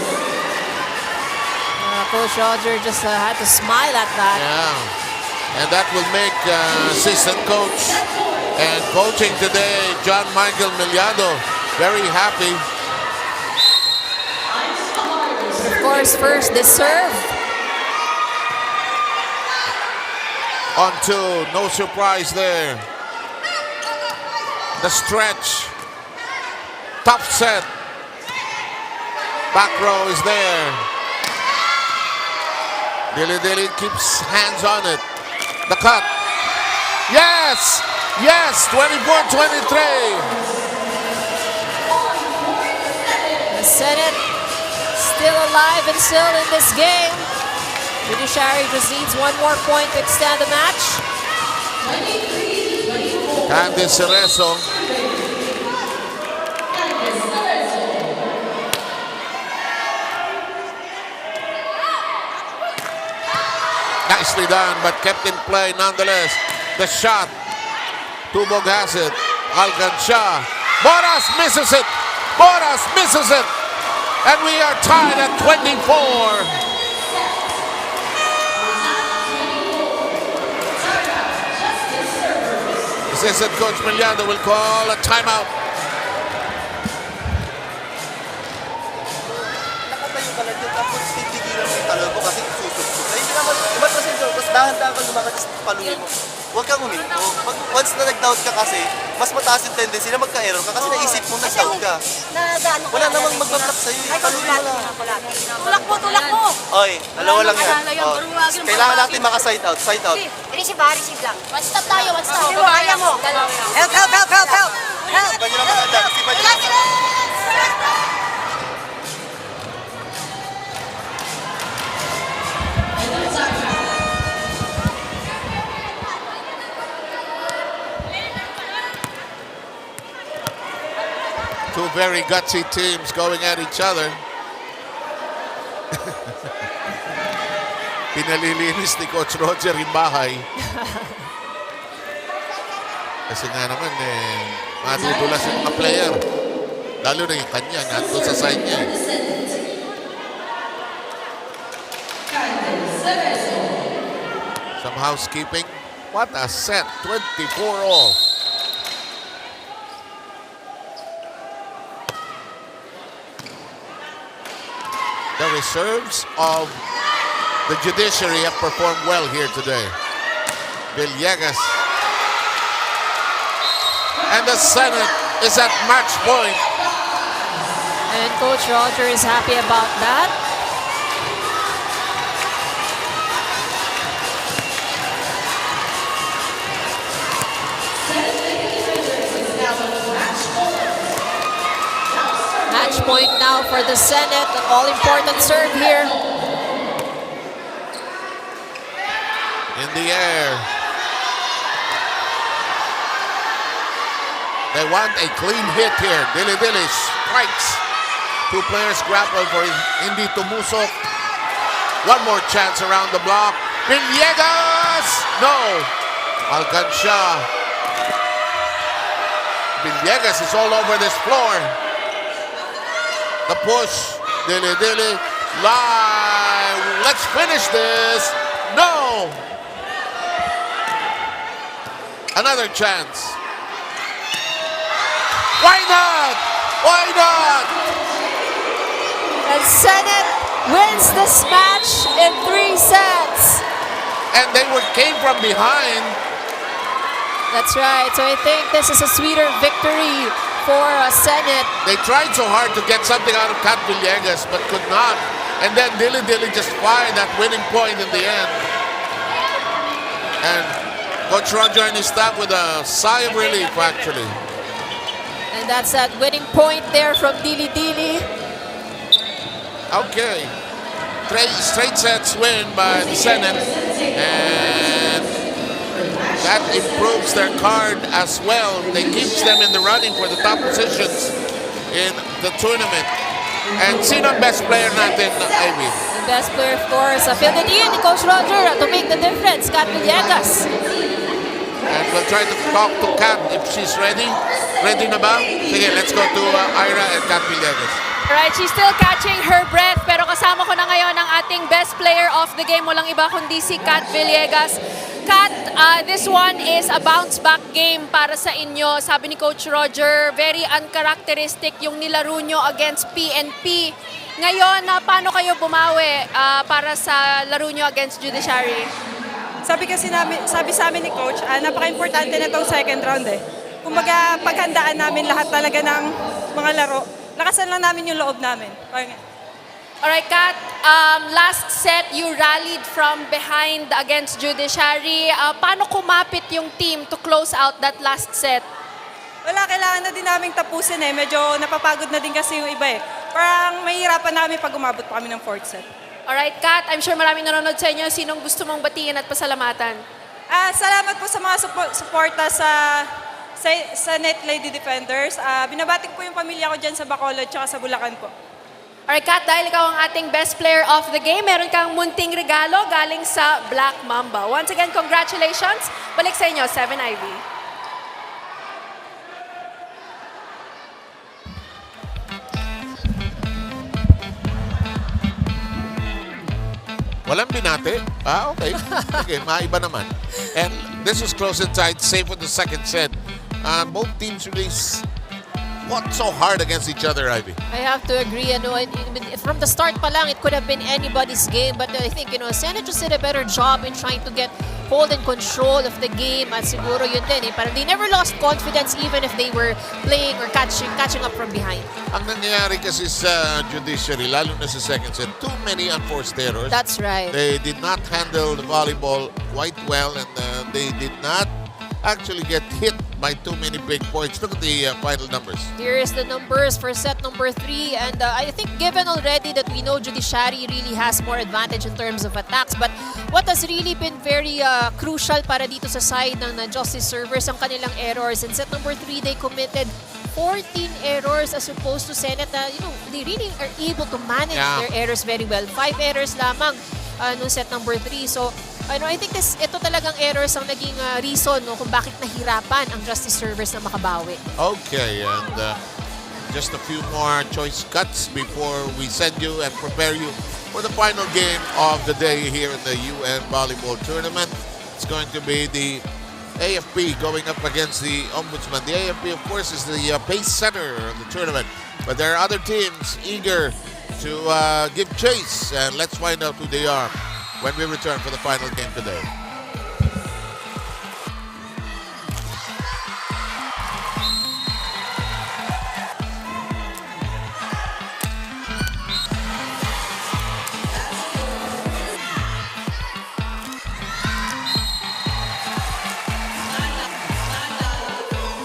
Coach Roger just had to smile at that. Yeah. And that will make assistant coach and coaching today, John Michael Miliado, very happy. Of course, first the serve. On two, no surprise there. The stretch. Top set. Back row is there. Dili keeps hands on it. The cut. Yes! Yes! 24-23. The Senate still alive and still in this game. Judiciary just needs one more point to extend the match. Candice Cerezo. Nicely done, but kept in play nonetheless. The shot. Tubog has it. Alcancha. Boras misses it. Boras misses it. And we are tied at 24. Assistant Coach Miliado will call a timeout. Nakatayo ka lang yun, tapos titigilan mo yung talo mo kasi susubsub. Ay, hindi naman, iba't kasi yun, tapos dahan-dahan ka lumakad, tapos paluin mo. Huwag kang huminto. Once na nag-doubt ka kasi, mas mataas yung tendency na magka-error ka kasi naisip mo nag-doubt ka. Wala namang mag-block sa'yo, paluin mo lang. Tulak mo! Oy, dalawa lang yan. Oh, kailangan natin maka-side out, side out. Receive lang. One stop tayo, one stop. Kaya mo. Help! Sipan nyo lang maganda, sipan nyo lang. Two very gutsy teams going at each other. Pinalilinis ni Coach Roger yung bahay. Kasi nga naman, madudulas yung mga player. Lalo na yung kanya, nandun sa side niya. Some housekeeping. What a set, 24 all. The reserves of the Judiciary have performed well here today. Villegas. And the Senate is at match point. And Coach Roger is happy about that. match point now for the Senate. An all-important serve here. In the air. They want a clean hit here. Dili strikes. Two players grapple for hindi tumusok. One more chance around the block. Villegas! No! Alcancia. Villegas is all over this floor. The push. Dili. Live. Let's finish this. No! Another chance. Why not? Why not? And Senate wins this match in 3 sets. And they came from behind. That's right. So I think this is a sweeter victory for Senate. They tried so hard to get something out of Kat Villegas, but could not. And then Dili just fired that winning point in the end. And Coach Roger and his staff with a sigh of relief, actually. And that's that winning point there from Dili. Okay. Straight sets win by the Senate. And that improves their card as well. They keeps them in the running for the top positions in the tournament. And sino ang best player natin, Ivy? The best player, of course, filled it in, Coach Roger, to make the difference, Kat Villegas. And we'll try to talk to Kat if she's ready. Ready na ba? Sige, let's go to Ira and Kat Villegas. Alright, she's still catching her breath, pero kasama ko na ngayon ang ating best player of the game. Walang iba kundi si Kat Villegas. Kat, this one is a bounce-back game para sa inyo. Sabi ni Coach Roger, very uncharacteristic yung nilaro nyo against PNP. Ngayon, paano kayo bumawi para sa laro nyo against Judiciary? Sabi sa amin ni Coach, napaka-importante na itong second round eh. Kumbaga, paghandaan namin lahat talaga ng mga laro. Lakasan lang namin yung loob namin. Alright, Kat, last set you rallied from behind against Judiciary. Paano kumapit yung team to close out that last set? Wala, kailangan na din namin tapusin eh. Medyo napapagod na din kasi yung iba eh. Parang mahihirapan namin pag umabot pa kami ng fourth set. Alright, Kat, I'm sure maraming nanonood sa inyo. Sinong gusto mong batiin at pasalamatan? Salamat po sa mga suporta sa Net Lady Defenders. Binabati ko po yung pamilya ko dyan sa Bacolod at sa Bulacan po. Alright, Kat, dahil ikaw ang ating best player of the game, meron kang munting regalo galing sa Black Mamba. Once again, congratulations. Balik sa inyo, 7 Ivy. Walang binate? Okay. Okay, maiba naman. And this was close inside, safe with the second set. Both teams really fought so hard against each other, Ivy. I have to agree. From the start pa lang, it could have been anybody's game. But I think, Senate just did a better job in trying to get hold and control of the game. At siguro yun din, parang they never lost confidence even if they were playing or catching up from behind. Ang nangyayari kasi sa Judiciary, lalo na sa second set, too many unforced errors. That's right. They did not handle the volleyball quite well, and they did not actually get hit by too many big points. Look at the final numbers. Here is the numbers for set number 3, and I think given already that we know Judiciary really has more advantage in terms of attacks, but what has really been very crucial para dito sa side ng Justice servers ang kanilang errors. In set number 3, they committed 14 errors as opposed to Senate. They really are able to manage their errors very well. 5 errors lamang nung set number 3. So, I think ito talagang errors ang naging reason kung bakit nahirapan ang Justice servers na makabawi. Okay, and just a few more choice cuts before we send you and prepare you for the final game of the day here in the UN Volleyball Tournament. It's going to be the AFP going up against the Ombudsman. The AFP, of course, is the pace setter of the tournament, but there are other teams eager to give chase, and let's find out who they are when we return for the final game today.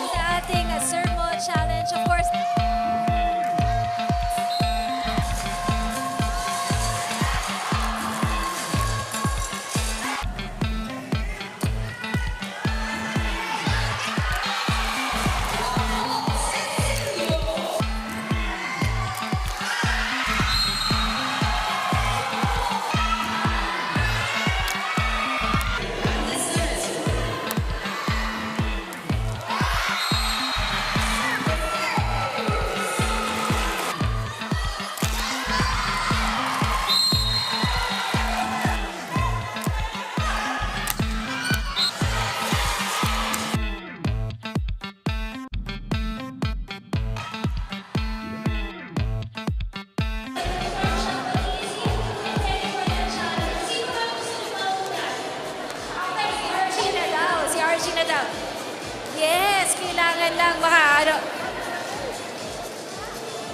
Sa ating serve challenge, of course, kailangan lang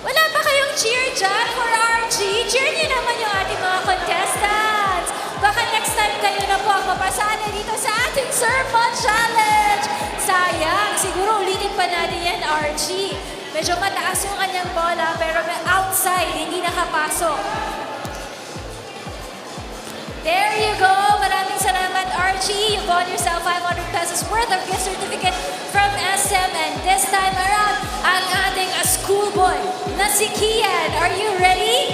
Wala ba kayong cheer dyan for RG? Cheer niyo naman yung ating mga contestants. Baka next time kayo na po ang mapasali dito sa ating Sermon Challenge. Sayang, siguro ulitin pa natin yan, RG. Medyo mataas yung kanyang bola, pero outside, hindi nakapasok. There you go. Maraming salamat, Archie. You bought yourself 500 pesos worth of gift certificate from SM. And this time around, ang ating schoolboy na si Kian. Are you ready?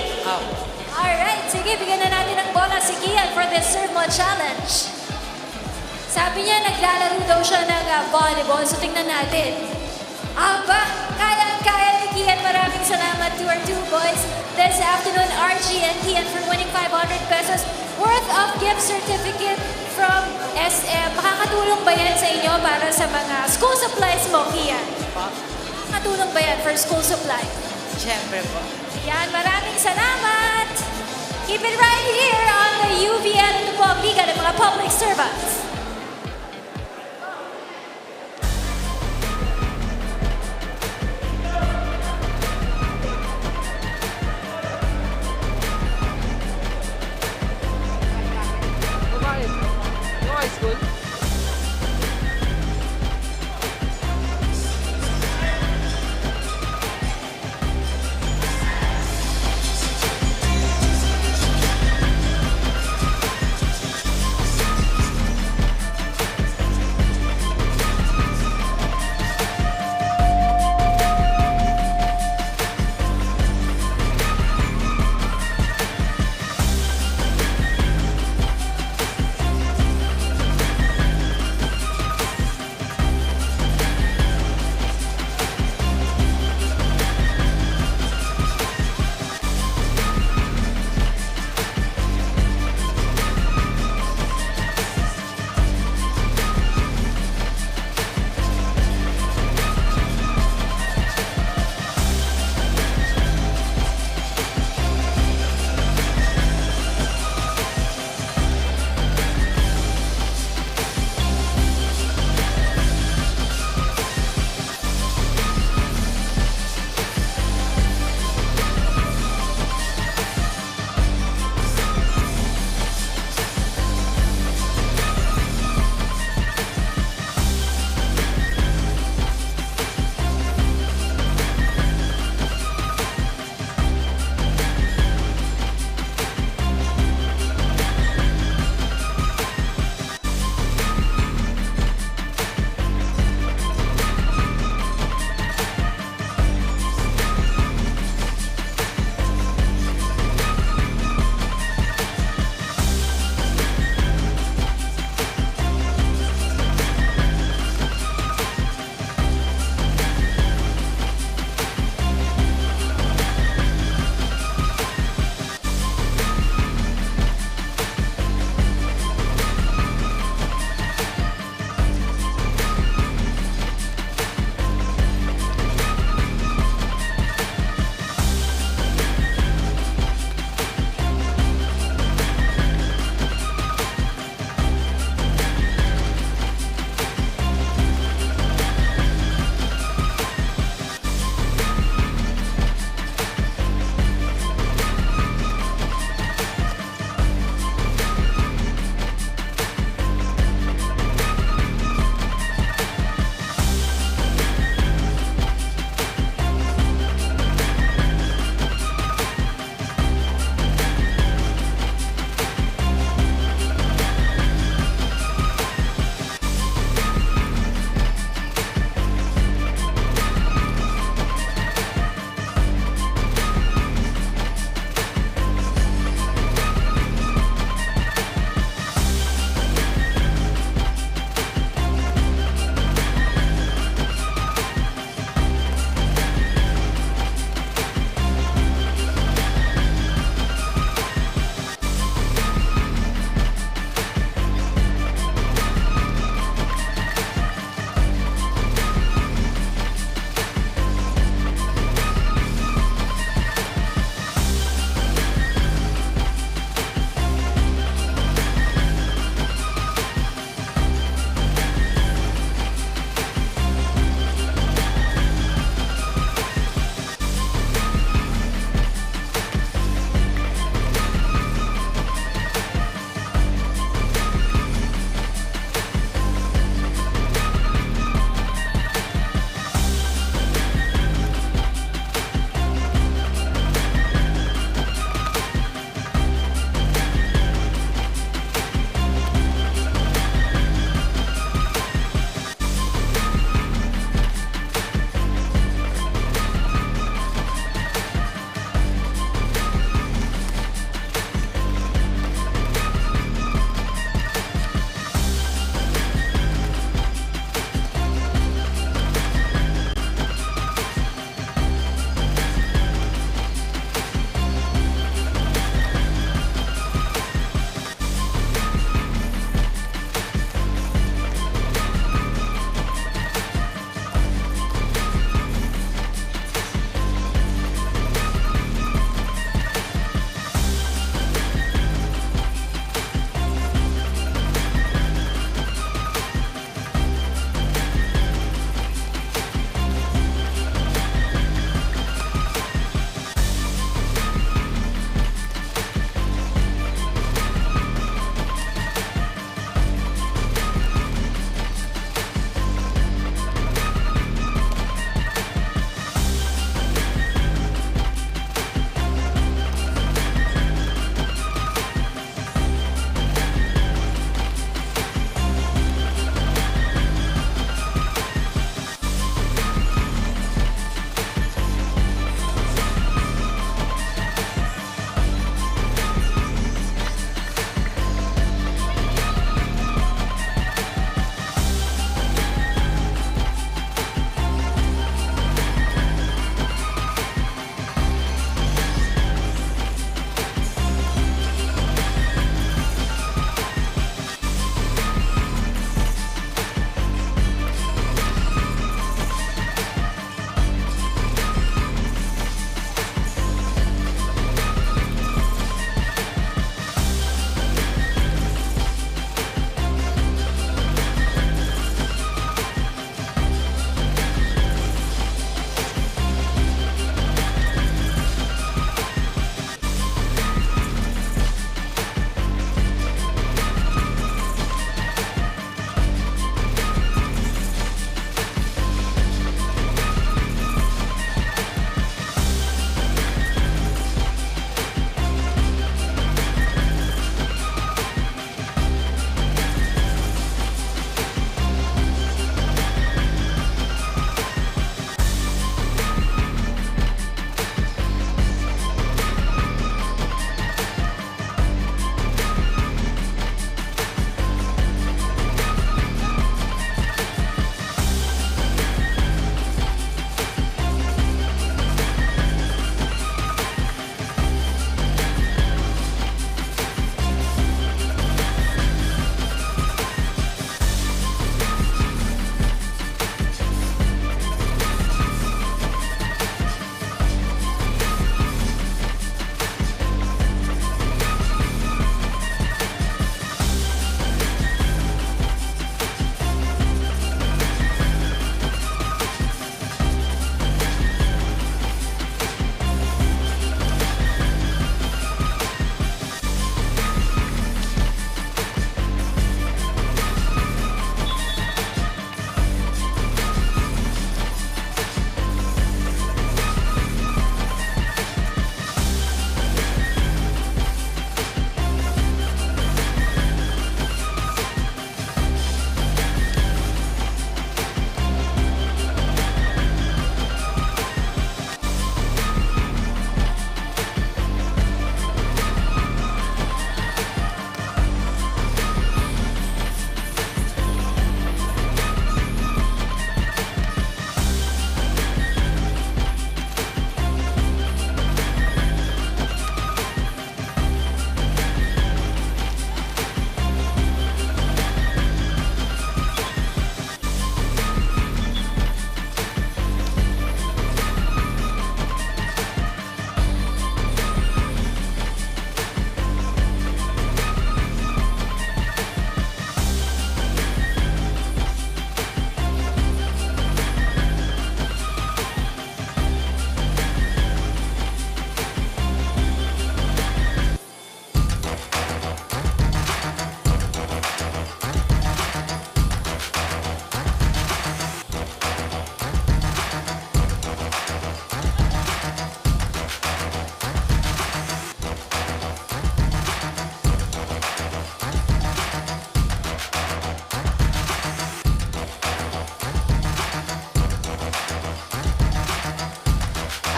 Alright. Sige, bigyan na natin ng bola si Kian for this Sermon Challenge. Sabi niya, naglalaro daw siya ng volleyball. So, tingnan natin. Aba, kaya ni Kian. Maraming salamat to our two boys this afternoon, Archie and Kian, for winning 500 pesos worth of gift certificate from SM. Makakatulong ba yan sa inyo para sa mga school supplies mo, Kian? Makakatulong ba yan for school supply? Siyempre po. Yan, maraming salamat! Keep it right here on the UVL. Ito po ang Liga ng mga Public Servants.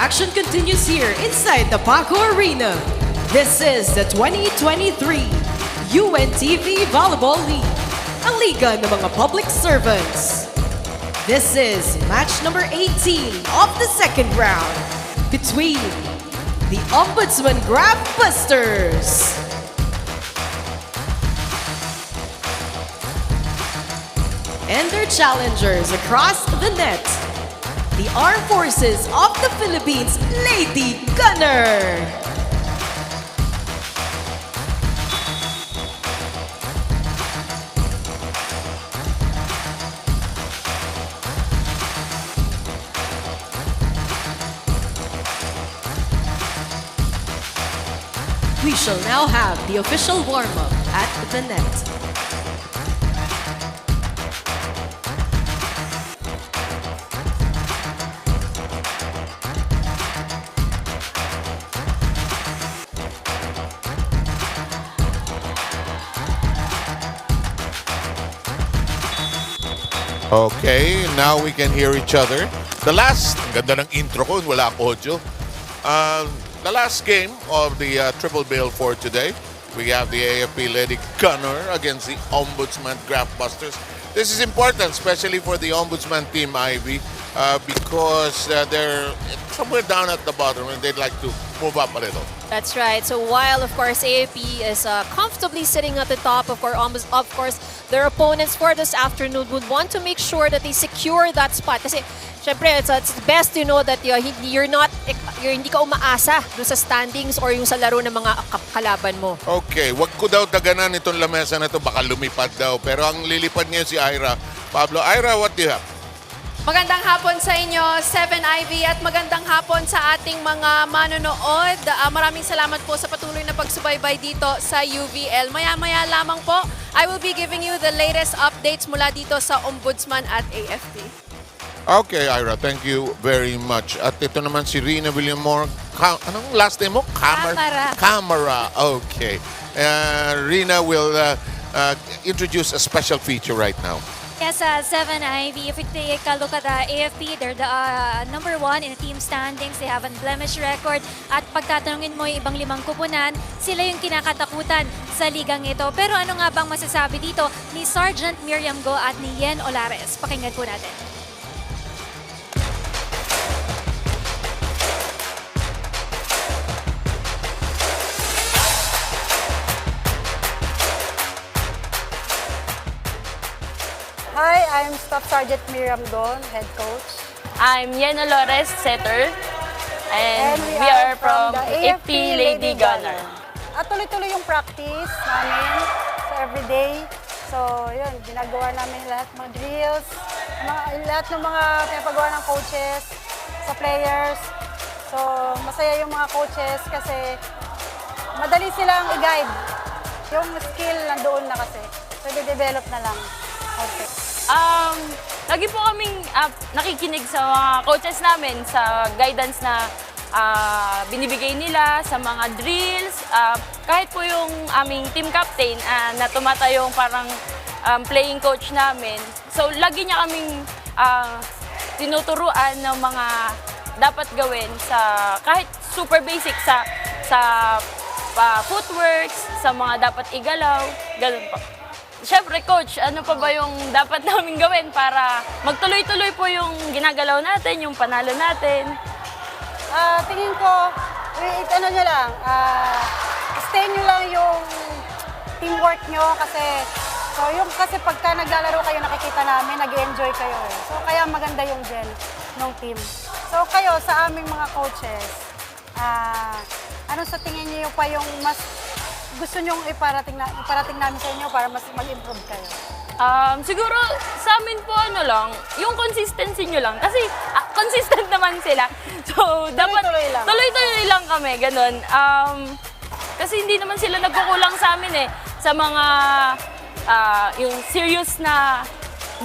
action continues here inside the Paco Arena. This is the 2023 UNTV Volleyball League, ang liga ng mga public servants. This is match number 18 of the second round between the Ombudsman Graftbusters and their challengers across the net, the Armed Forces of the Philippines, Lady Gunnar. We shall now have the official warm-up at the net. Okay, now we can hear each other. The last, ang ganda ng intro ko, wala ako audio. The last game of the triple bill for today, we have the AFP Lady Gunnar against the Ombudsman Graftbusters. This is important, especially for the Ombudsman team, Ivy, because they're somewhere down at the bottom and they'd like to move up a little. That's right. So while, of course, AFP is comfortably sitting at the top, of course, their opponents for this afternoon would want to make sure that they secure that spot. Kasi, syempre, it's best to know that hindi ka umaasa doon sa standings or yung sa laro ng mga kalaban mo. Okay, wag ko daw daganan itong lamesa na to, baka lumipad daw. Pero ang lilipad ngayon si Ira. Pablo, Ira, what do you have? Magandang hapon sa inyo, 7 Ivy, at magandang hapon sa ating mga manonood. Maraming salamat po sa patuloy na pagsubaybay dito sa UVL. Maya-maya lamang po, I will be giving you the latest updates mula dito sa Ombudsman at AFP. Okay, Ira, thank you very much. At ito naman si Rina Villamor. Anong last name mo? Camera. Okay. Rina will introduce a special feature right now. Yes, 7 Ivy. If we take a look at AFP, they're the number 1 in the team standings. They have an unblemished record. At pagtatanungin mo yung ibang 5 kupunan, sila yung kinakatakutan sa ligang ito. Pero ano nga bang masasabi dito ni Sergeant Miriam Go at ni Yen Olares? Pakinggan po natin. Hi, I'm Staff Sergeant Miriam Don, Head Coach. I'm Yeno Lores, Setter. And we are from the AFP Lady Gunnar. At tuloy-tuloy yung practice namin so everyday. So, yun, ginagawa namin lahat ng mga drills, lahat ng mga pinapagawa ng coaches sa players. So, masaya yung mga coaches kasi madali silang i-guide. Yung skill nandoon na kasi. So, i-develop na lang. Okay. Lagi po kaming nakikinig sa mga coaches namin sa guidance na binibigay nila sa mga drills. Kahit po yung aming team captain na tumatayong parang playing coach namin. So lagi niya kaming tinuturuan ng mga dapat gawin sa kahit super basic sa footworks, sa mga dapat igalaw, ganun po. Siyempre, Coach, ano pa ba yung dapat namin gawin para magtuloy-tuloy po yung ginagalaw natin, yung panalo natin? Tingin ko, stay nyo lang yung teamwork nyo kasi pagka naglalaro kayo, nakikita namin, nag-enjoy kayo. So, kaya maganda yung gel ng team. So, kayo, sa aming mga coaches, ano sa tingin nyo pa yung mas gusto nyong iparating namin sa inyo para mas mag-improve kayo? Siguro sa amin po yung consistency nyo lang. Kasi consistent naman sila. So, dapat tuloy-tuloy lang kami, ganun. Kasi hindi naman sila nagkukulang sa amin sa mga yung serious na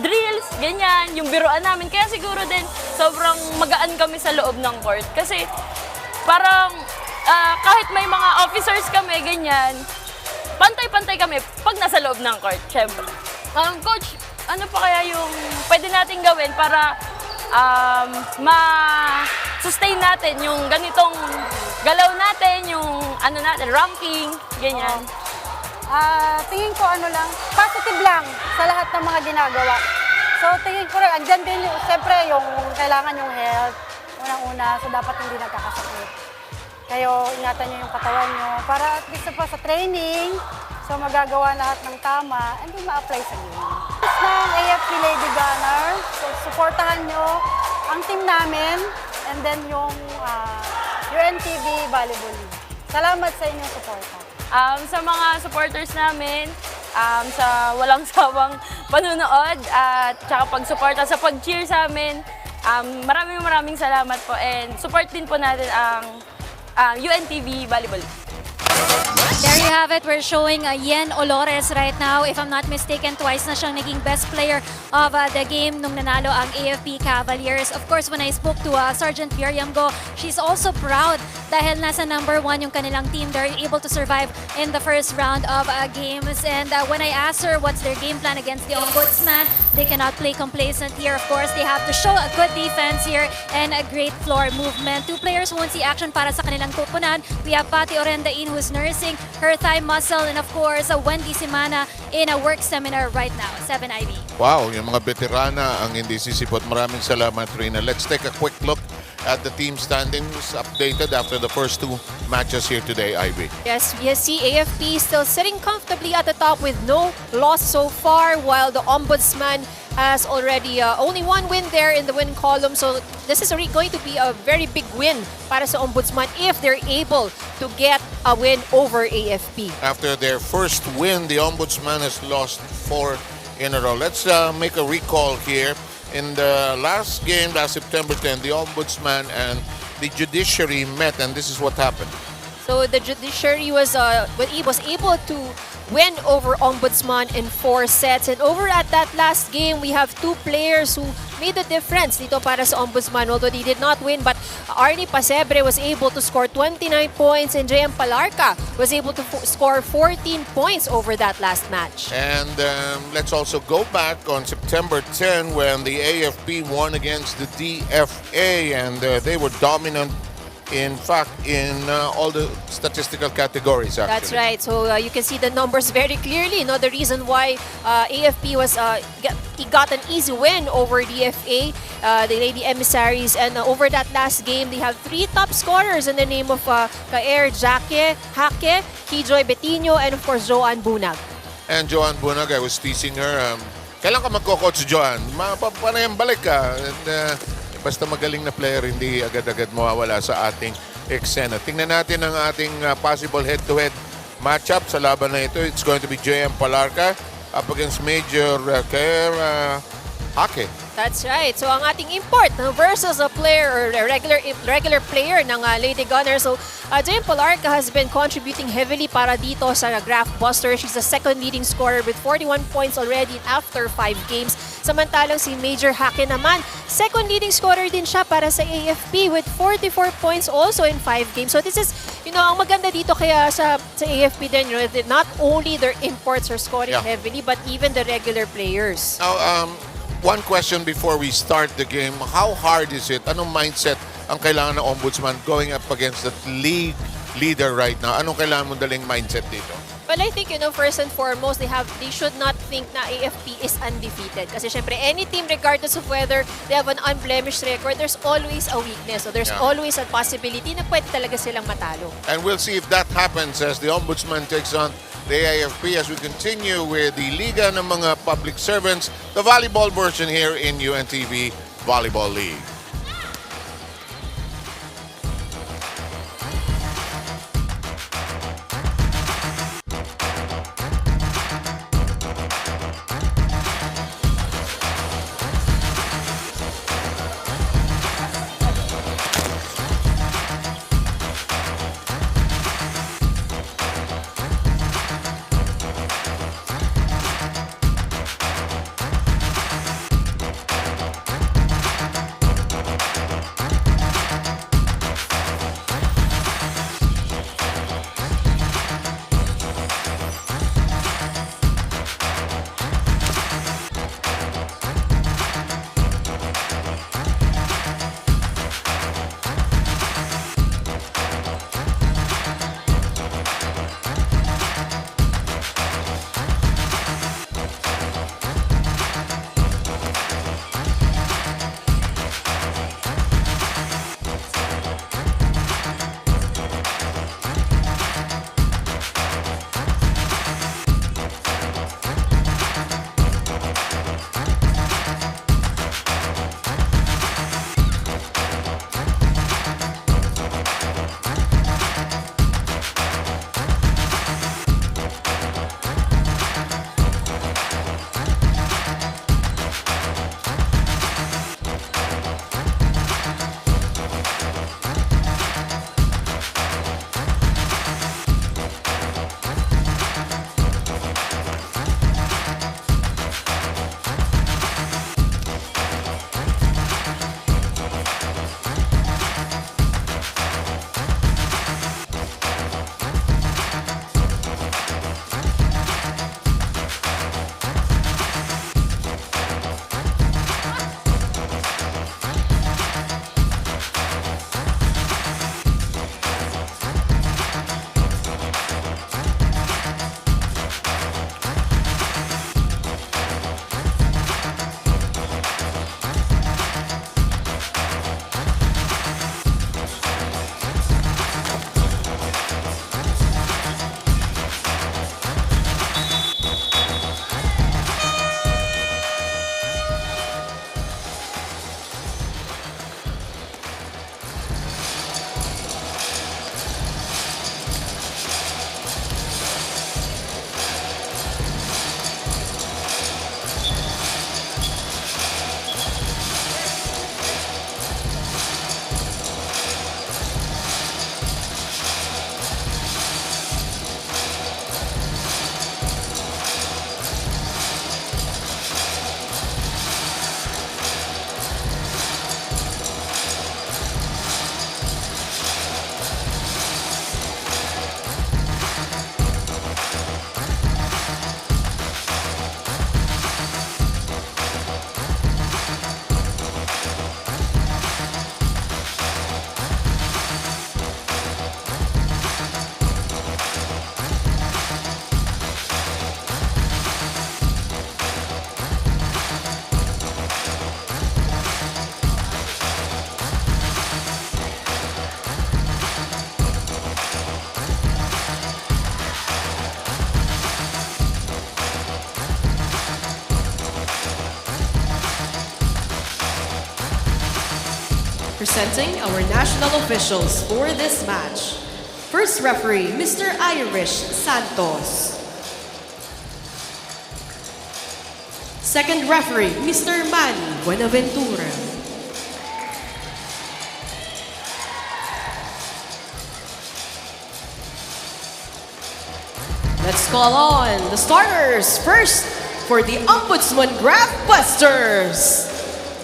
drills, ganyan, yung biruan namin. Kaya siguro din, sobrang magaan kami sa loob ng court. Kasi parang kahit may mga officers kami, ganyan, pantay-pantay kami pag nasa loob ng court, syempre. Coach, ano pa kaya yung pwede natin gawin para sustain natin yung ganitong galaw natin, yung ano natin, ranking, ganyan. Tingin ko positive lang sa lahat ng mga ginagawa. So tingin ko rin, andyan din siyempre yung kailangan yung health, unang-una, so dapat hindi nagkakasakit. Kayo, ingatan nyo yung katawan nyo para at least pa sa training, so magagawa lahat ng tama, and then ma-apply sa game. Ng AFP Lady Gunnar, so supportahan nyo ang team namin, and then yung UNTV Volleyball League. Salamat sa inyong suporta. Sa mga supporters namin, sa walang sawang panunood at saka pag-suporta sa pag-cheer sa amin, maraming salamat po and support din po natin ang UNTV Volleyball. There you have it. We're showing Yen Olores right now. If I'm not mistaken, twice na siyang naging best player of the game nung nanalo ang AFP Cavaliers. Of course, when I spoke to Sergeant Biryamgo, she's also proud dahil nasa number 1 yung kanilang team. They're able to survive in the first round of games. And when I asked her what's their game plan against the Ombudsman, they cannot play complacent here. Of course, they have to show a good defense here and a great floor movement. 2 players who won't see action para sa kanilang kupunan. We have Pati Orendain who's nursing her thigh muscle, and of course, Wendy Simana in a work seminar right now. 7 IB. Wow, yung mga veterana ang hindi sisipot. Maraming salamat, Rina. Let's take a quick look at the team standings updated after the first 2 matches here today, IB. Yes, see AFP still sitting comfortably at the top with no loss so far, while the Ombudsman has already only 1 win there in the win column. So this is going to be a very big win para sa Ombudsman if they're able to get a win over AFP. After their first win, the Ombudsman has lost 4 in a row. Let's make a recall here. In the last game, last September 10, the Ombudsman and the Judiciary met, and this is what happened. So the Judiciary was able to win over Ombudsman in 4 sets. And over at that last game, we have 2 players who made the difference dito para sa Ombudsman. Although they did not win, but Arnie Pasebre was able to score 29 points and JM Palarca was able to score 14 points over that last match. And let's also go back on September 10 when the AFP won against the DFA, and they were dominant, in fact, in all the statistical categories, actually. That's right. So you can see the numbers very clearly. You know, the reason why AFP was got an easy win over DFA, the Lady Emissaries. And over that last game, they have 3 top scorers in the name of Kaer Jake, Hake, Kijoy Betino, and of course, Joanne Bunag. And Joanne Bunag, I was teasing her, kailan ka magko-coach, Joanne? Panayang balik ka. And, basta magaling na player, hindi agad-agad mawawala sa ating eksena. Tingnan natin ang ating possible head-to-head matchup sa laban na ito. It's going to be JM Palarca up against Major Hake. That's right. So ang ating import versus a player or a regular player ng Lady Gunnar. So Jane Palarca has been contributing heavily para dito sa Graftbusters. She's the 2nd leading scorer with 41 points already after 5 games. Samantalang si Major Hake naman, 2nd leading scorer din siya para sa AFP with 44 points also in 5 games. So this is, ang maganda dito kaya sa AFP din, not only their imports are scoring heavily, but even the regular players. Now, one question before we start the game. How hard is it? Anong mindset ang kailangan ng Ombudsman going up against the league leader right now? Anong kailangan mong daling mindset dito? Well, I think, first and foremost, they should not think na AFP is undefeated. Kasi syempre, any team, regardless of whether they have an unblemished record, there's always a weakness. So there's always a possibility na pwede talaga silang matalo. And we'll see if that happens as the Ombudsman takes on the AFP as we continue with the Liga ng mga Public Servants, the volleyball version here in UNTV Volleyball League. presenting our national officials for this match. First referee, Mr. Irish Santos. Second referee, Mr. Manny Buenaventura. Let's call on the starters. First, for the Ombudsman Graftbusters.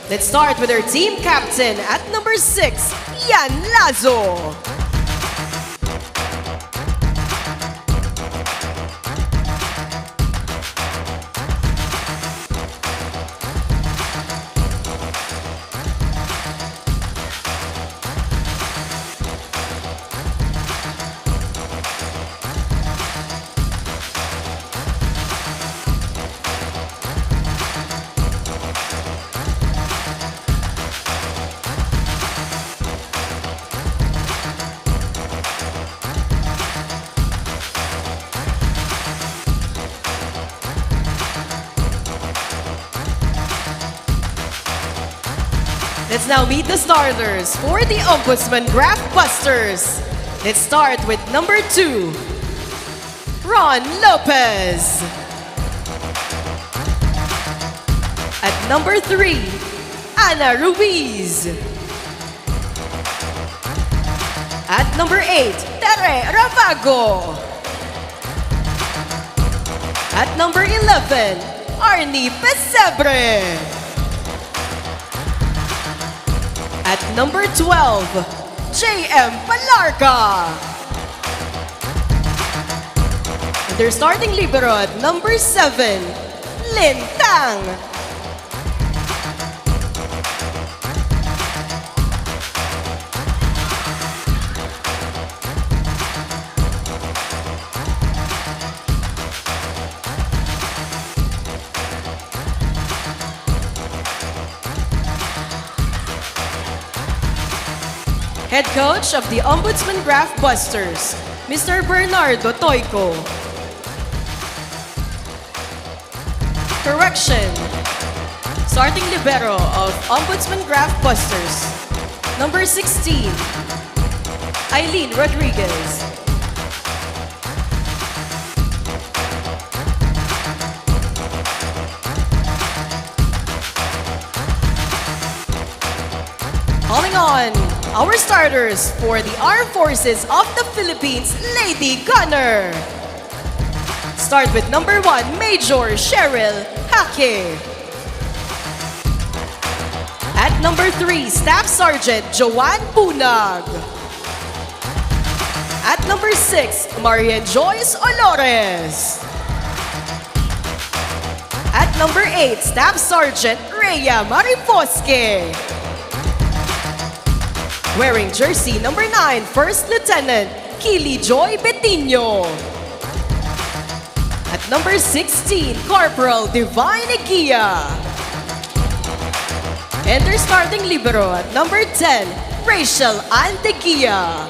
Let's start with our team captain at number 6, Yan Lazo. Let's now meet the starters for the Ombudsman Graftbusters. Let's start with number 2, Ron Lopez. At number 3, Ana Ruiz. At number 8, Tere Ravago. At number 11, Arnie Pesebre. At number 12, J.M. Palarca. And their starting libero at number 7, Lin Tang. Head coach of the Ombudsman Graftbusters, Mr. Bernardo Toico. Correction. Starting libero of Ombudsman Graftbusters, number 16, Eileen Rodriguez. Calling on our starters for the Armed Forces of the Philippines, Lady Gunnar. Start with number 1, Major Cheryl Hake. At number 3, Staff Sergeant Joanne Punag. At number 6, Marian Joyce Olores. At number 8, Staff Sergeant Rhea Marifosque. Wearing jersey number 9, First Lieutenant Kili Joy Betino. At number 16, Corporal Divine Eguia. And their starting libero at number 10, Rachel Anteguia.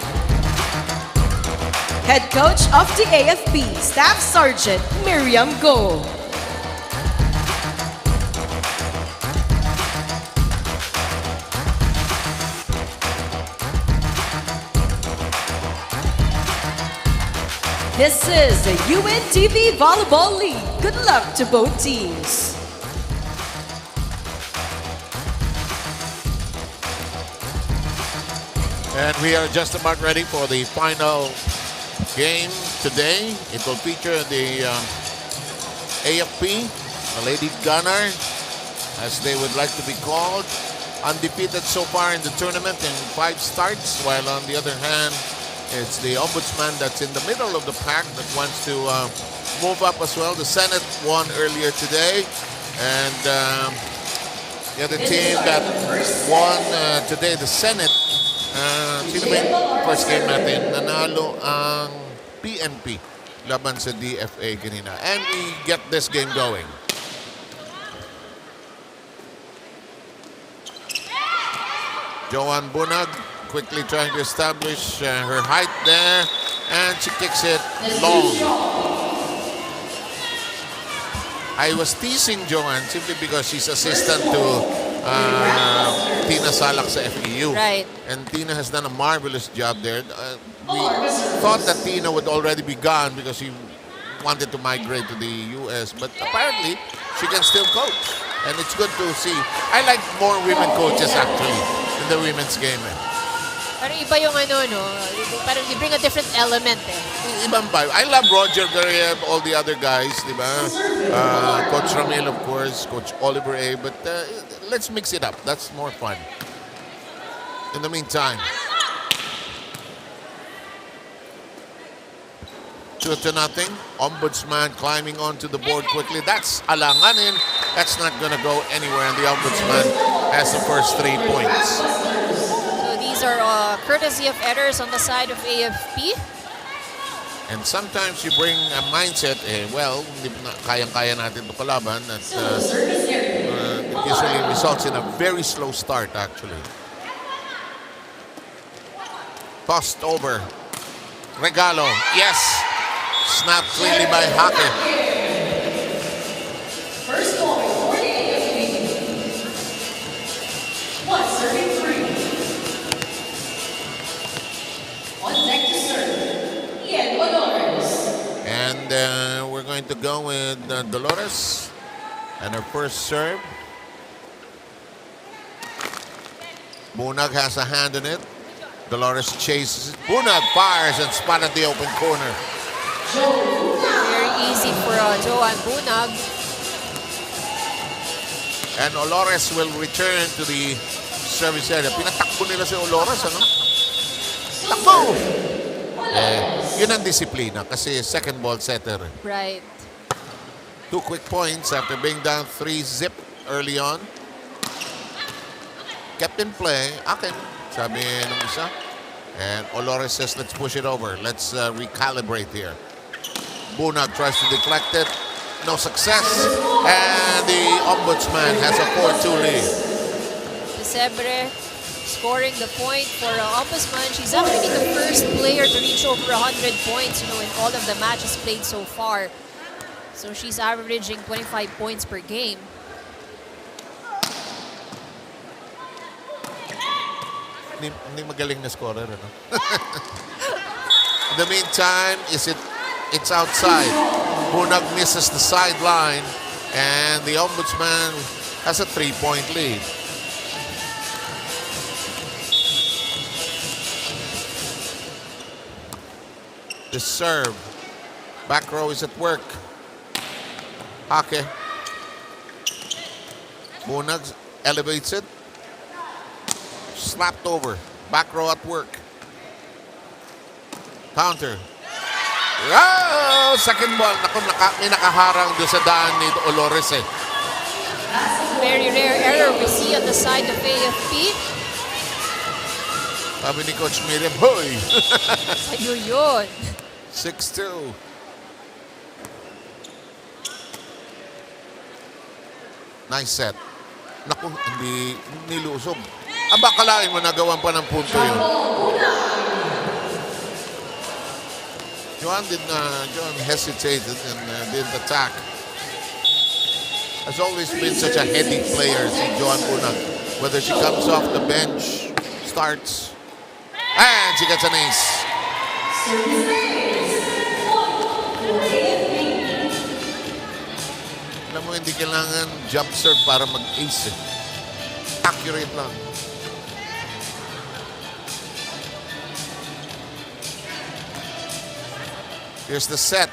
Head coach of the AFP, Staff Sergeant Miriam Go. This is the UNTV Volleyball League. Good luck to both teams. And we are just about ready for the final game today. It will feature the AFP, the Lady Gunnar, as they would like to be called. Undefeated so far in the tournament in 5 starts, while on the other hand, it's the Ombudsman that's in the middle of the pack that wants to move up as well. The Senate won earlier today. And the other team that won today, the Senate, sino ba yung first game natin? Nanalo ang PNP laban sa DFA kanina. And we get this game going. Joanne Bunag quickly trying to establish her height there, and she kicks it long. I was teasing Joanne simply because she's assistant to Tina Salak sa FEU. Right. And Tina has done a marvelous job there. We thought that Tina would already be gone because she wanted to migrate to the US, but apparently she can still coach. And it's good to see. I like more women coaches actually in the women's game. Parang iba yung ano, no? Parang you bring a different element eh. Ibang vibe. I love Roger Gareb, all the other guys, di ba? Coach Ramil, of course, Coach Oliver A. But let's mix it up. That's more fun. In the meantime, 2-0. Ombudsman climbing onto the board quickly. That's alanganin. That's not going to go anywhere. And the Ombudsman has the first 3 points. These are courtesy of errors on the side of AFP. And sometimes you bring a mindset, well, kayang-kaya natin ito kalaban. At it usually results in a very slow start, actually. Tossed over. Regalo. Yes. Snapped cleanly by Hake. First ball for the AFP. One serving 3. On deck to serve. And we're going to go with Dolores. And her first serve. Bunag has a hand in it. Dolores chases it. Bunag fires and spot at the open corner. Very easy for Joanne Bunag. And Olores will return to the service area. Pinatakbo nila si Olores, ano? Takbo! Yun ang disiplina kasi second ball setter. Right. 2 quick points after being down 3-0 early on. Kept in play. Akin, sabi ng isa. And Olores says, let's push it over. Let's recalibrate here. Bunag tries to deflect it. No success. And the Ombudsman has a 4-2 lead. Pesebre scoring the point for Ombudsman. She's actually the first player to reach over 100 points, in all of the matches played so far. So she's averaging 25 points per game. Hindi magaling na scorer, ano? In the meantime, it's outside. Bunag misses the sideline, and the Ombudsman has a 3-point lead. The serve. Back row is at work. Hake. Bunag elevates it. Slapped over. Back row at work. Counter. Oh, second ball. Naku, may nakaharang doon sa daan ni Olores eh. Very rare error we see on the side of AFP. Sabi ni Coach Miriam, hoy! Ayun yun. 6-2. Nice set. Naku, hindi nilusog. Aba, kalain mo nagawan pa ng punto yun. Joan hesitated and didn't attack. Has always been such a heady player, si Joan Bunag. Whether she comes off the bench, starts, and she gets an ace. Alam mo, hindi kailangan jump serve para mag-ace. Accurate lang. Here's the set.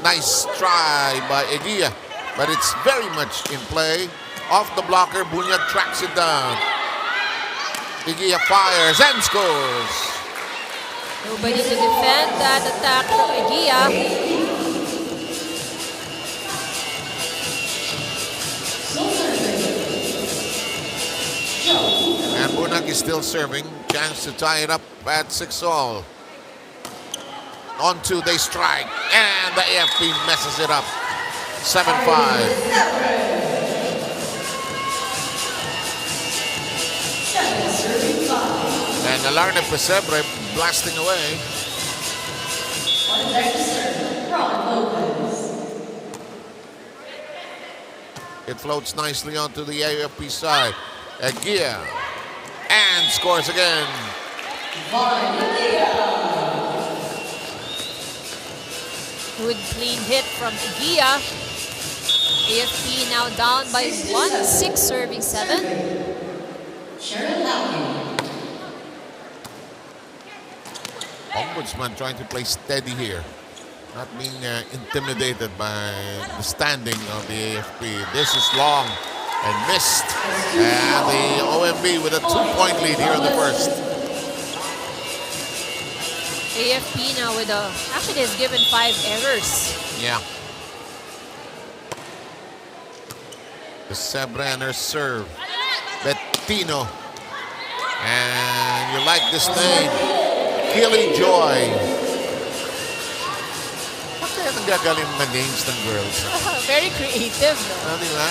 Nice try by Eguia, but it's very much in play. Off the blocker, Bunyag tracks it down. Eguia fires and scores. Nobody to defend that attack from Eguia. And Bunag is still serving. Chance to tie it up at 6-all. On 2, they strike. And the AFP messes it up. 7-5. And Alarne Pesebre blasting away. It floats nicely onto the AFP side. Egia. And scores again. Good clean hit from Egia. AFP now down by 1-6, serving 7. Ombudsman trying to play steady here. Not being intimidated by the standing of the AFP. This is long and missed. And the OMB with a 2-point lead here in the first. AFP now with actually has given 5 errors. Yeah. The Sebrenner serve. Bettino. And you like this name. Killing Joy. Ba't kaya nanggagaling mga names ng girls? Very creative, no? Diba?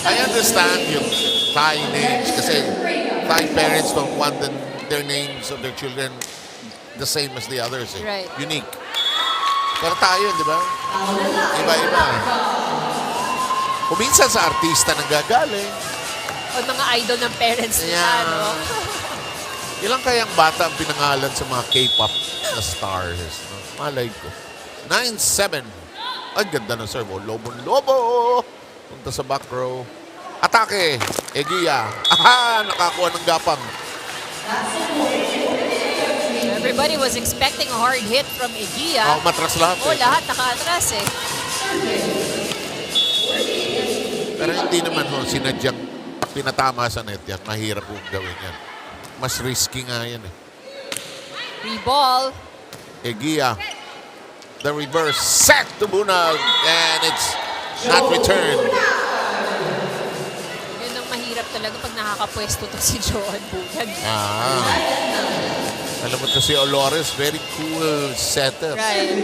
I understand yung Thai names kasi Thai parents don't want their names of their children the same as the others. Eh. Right. Unique. Pero tayo, di ba? Iba-iba. Kung minsan sa artista nanggagaling. O mga idol ng parents nila, no? Ilang kayang bata ang pinangalan sa mga K-pop na stars? No? Malay ko. 9-7. Ay, ganda ng serve. Lobo-lobo. Punta sa back row. Atake. Egia. Aha! Nakakuha ng gapang. Everybody was expecting a hard hit from Egia. Oh, matras lahat. Lahat naka-atras eh. Pero hindi naman sinadyang pinatama sa net yan. Mahirap kong gawin yan. Mas risky nga yan eh. Re-ball. Egia. The reverse set to Bunag. And it's not returned. Yun ang mahirap talaga pag nakakapwesto to si Johan Bunag. Alam mo to si Olores, very cool setter. Right.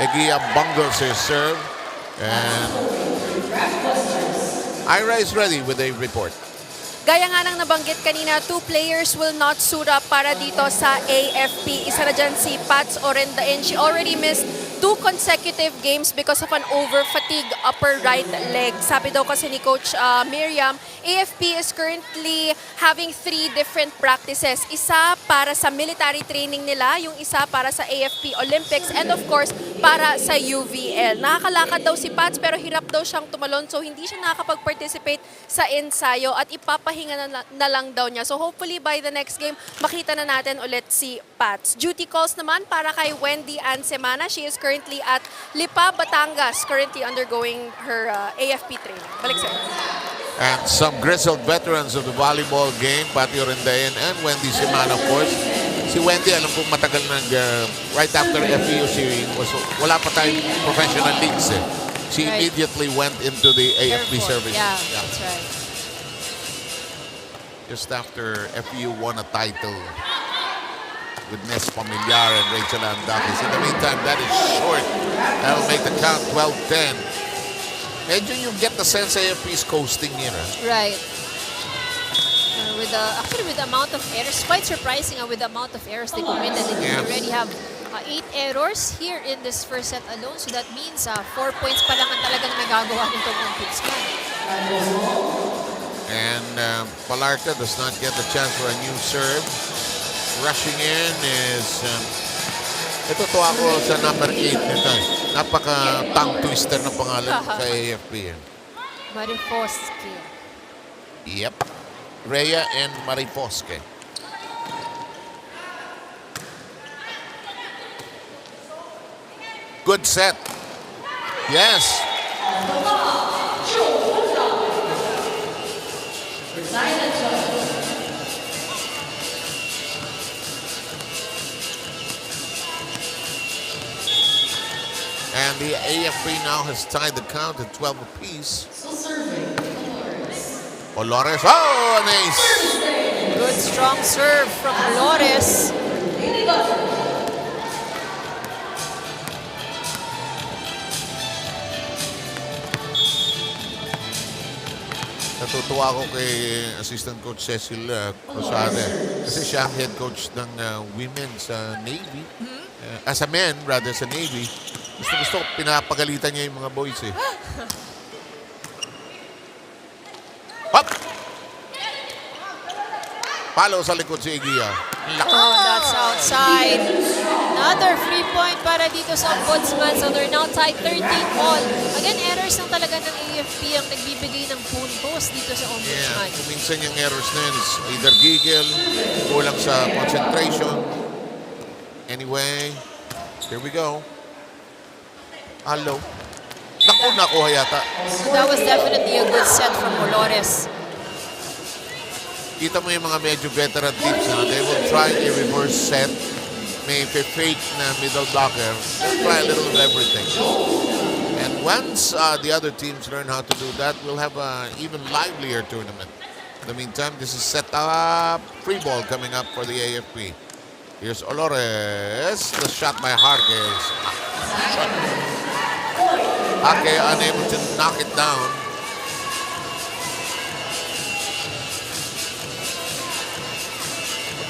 Egia bungles her serve. And Ira is ready with a report. Gaya nga nang nabanggit kanina, 2 players will not suit up para dito sa AFP. Isa na dyan si Pats Orendain. She already missed 2 consecutive games because of an over-fatigue upper right leg. Sabi daw kasi ni Coach Miriam, AFP is currently having 3 different practices. Isa para sa military training nila, yung isa para sa AFP Olympics, and of course, para sa UVL. Nakakalakad daw si Pats pero hirap daw siyang tumalon, so hindi siya nakakapag-participate sa ensayo at ipapahinga na lang daw niya. So hopefully by the next game, makita na natin ulit si Pats. Duty calls naman para kay Wendy Ann Semana. She is currently at Lipa, Batangas, currently undergoing her AFP training. Balik sa And some grizzled veterans of the volleyball game, Pati Orendain and Wendy Semana, of course. Si Wendy, alam ko matagal right after FEU, wala pa tayong professional leagues eh. She immediately went into the AFP service. Yeah, that's right. Just after FEU won a title with Nes Familiar and Rachel Andakis. In the meantime, that is short. That'll make the count 12-10. Medyo you get the sense AFP is coasting here. Right. Actually, with the amount of errors, quite surprising with the amount of errors they committed. They already have 8 errors here in this first set alone. So that means 4 points pa lang ang talagang nagagawa nitong Ombudsman. And Palarta does not get the chance for a new serve. Rushing in is... ito to ako sa number 8 nito. Napaka-tongue twister na pangalan sa AFP. Marifoske. Yep. Rhea and Marifoske. Good set. Yes. And the AFP now has tied the count at 12 apiece. Olores. Oh, an ace. Good strong serve from Olores. Natutuwa ako kay Assistant Coach Cecil Cruzade kasi siya ang head coach ng women sa Navy. as a man, rather sa Navy, gusto pinapagalitan niya yung mga boys eh. Hop! Palo sa likod si Egia. Oh, that's outside. Another free point para dito sa Ombudsman. So they're now tied 13-all. Again, errors lang talaga ng AFP ang nagbibigay ng puntos dito sa Ombudsman. Yeah, kuminsan yung errors na yun is either giggle, kulang sa concentration. Anyway, here we go. Hello. Nakuha yata. So that was definitely a good set from Olores. Kita mo yung mga medyo veteran teams na they will try a reverse set. May fake na middle blocker. They'll try a little of everything. And once the other teams learn how to do that, we'll have an even livelier tournament. In the meantime, this is set up. Free ball coming up for the AFP. Here's Olores. The shot by Harkes. Harkes unable to knock it down.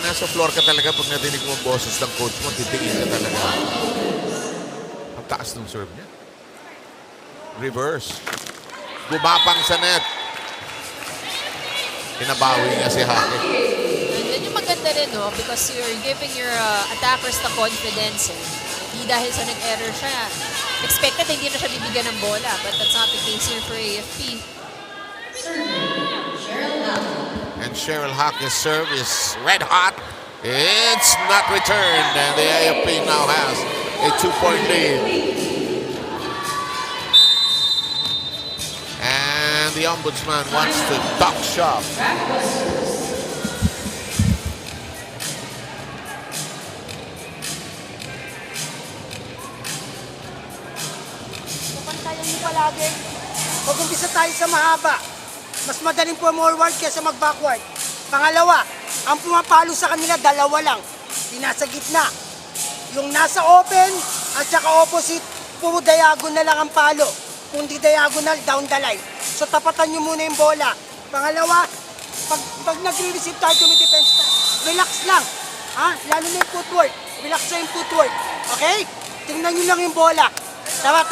Nasa floor ka talaga pag nadinig mo ang boses ng coach mo, titingin ka talaga. Ang taas ng serve niya. Reverse. Gumapang sa net. Pinabawi niya si Hake. And then yung maganda rin, no? Because you're giving your attackers the confidence. Eh. Hindi dahil sa nag-error siya. Expected hindi na siya bibigyan ng bola. But that's not the case here for AFP. And Cheryl Hake's serve is red hot. It's not returned. And the AFP now has a 2-point lead. And the Ombudsman wants to duck shop. Pantayan niyo palagi. Mag-umpisa tayo sa mahaba. Mas madaling forward kaysa mag-backward. Pangalawa, ang pumapalo sa kanila, dalawa lang. Yung nasa gitna. Yung nasa open at saka opposite, puro diagonal lang ang palo. Kung di diagonal, down the line. So tapatan nyo muna yung bola. Pangalawa, pag nagre-receive tayo, defense na, relax lang. Ha? Lalo na yung footwork. Relax na yung footwork. Okay? Tingnan nyo lang yung bola. Tama.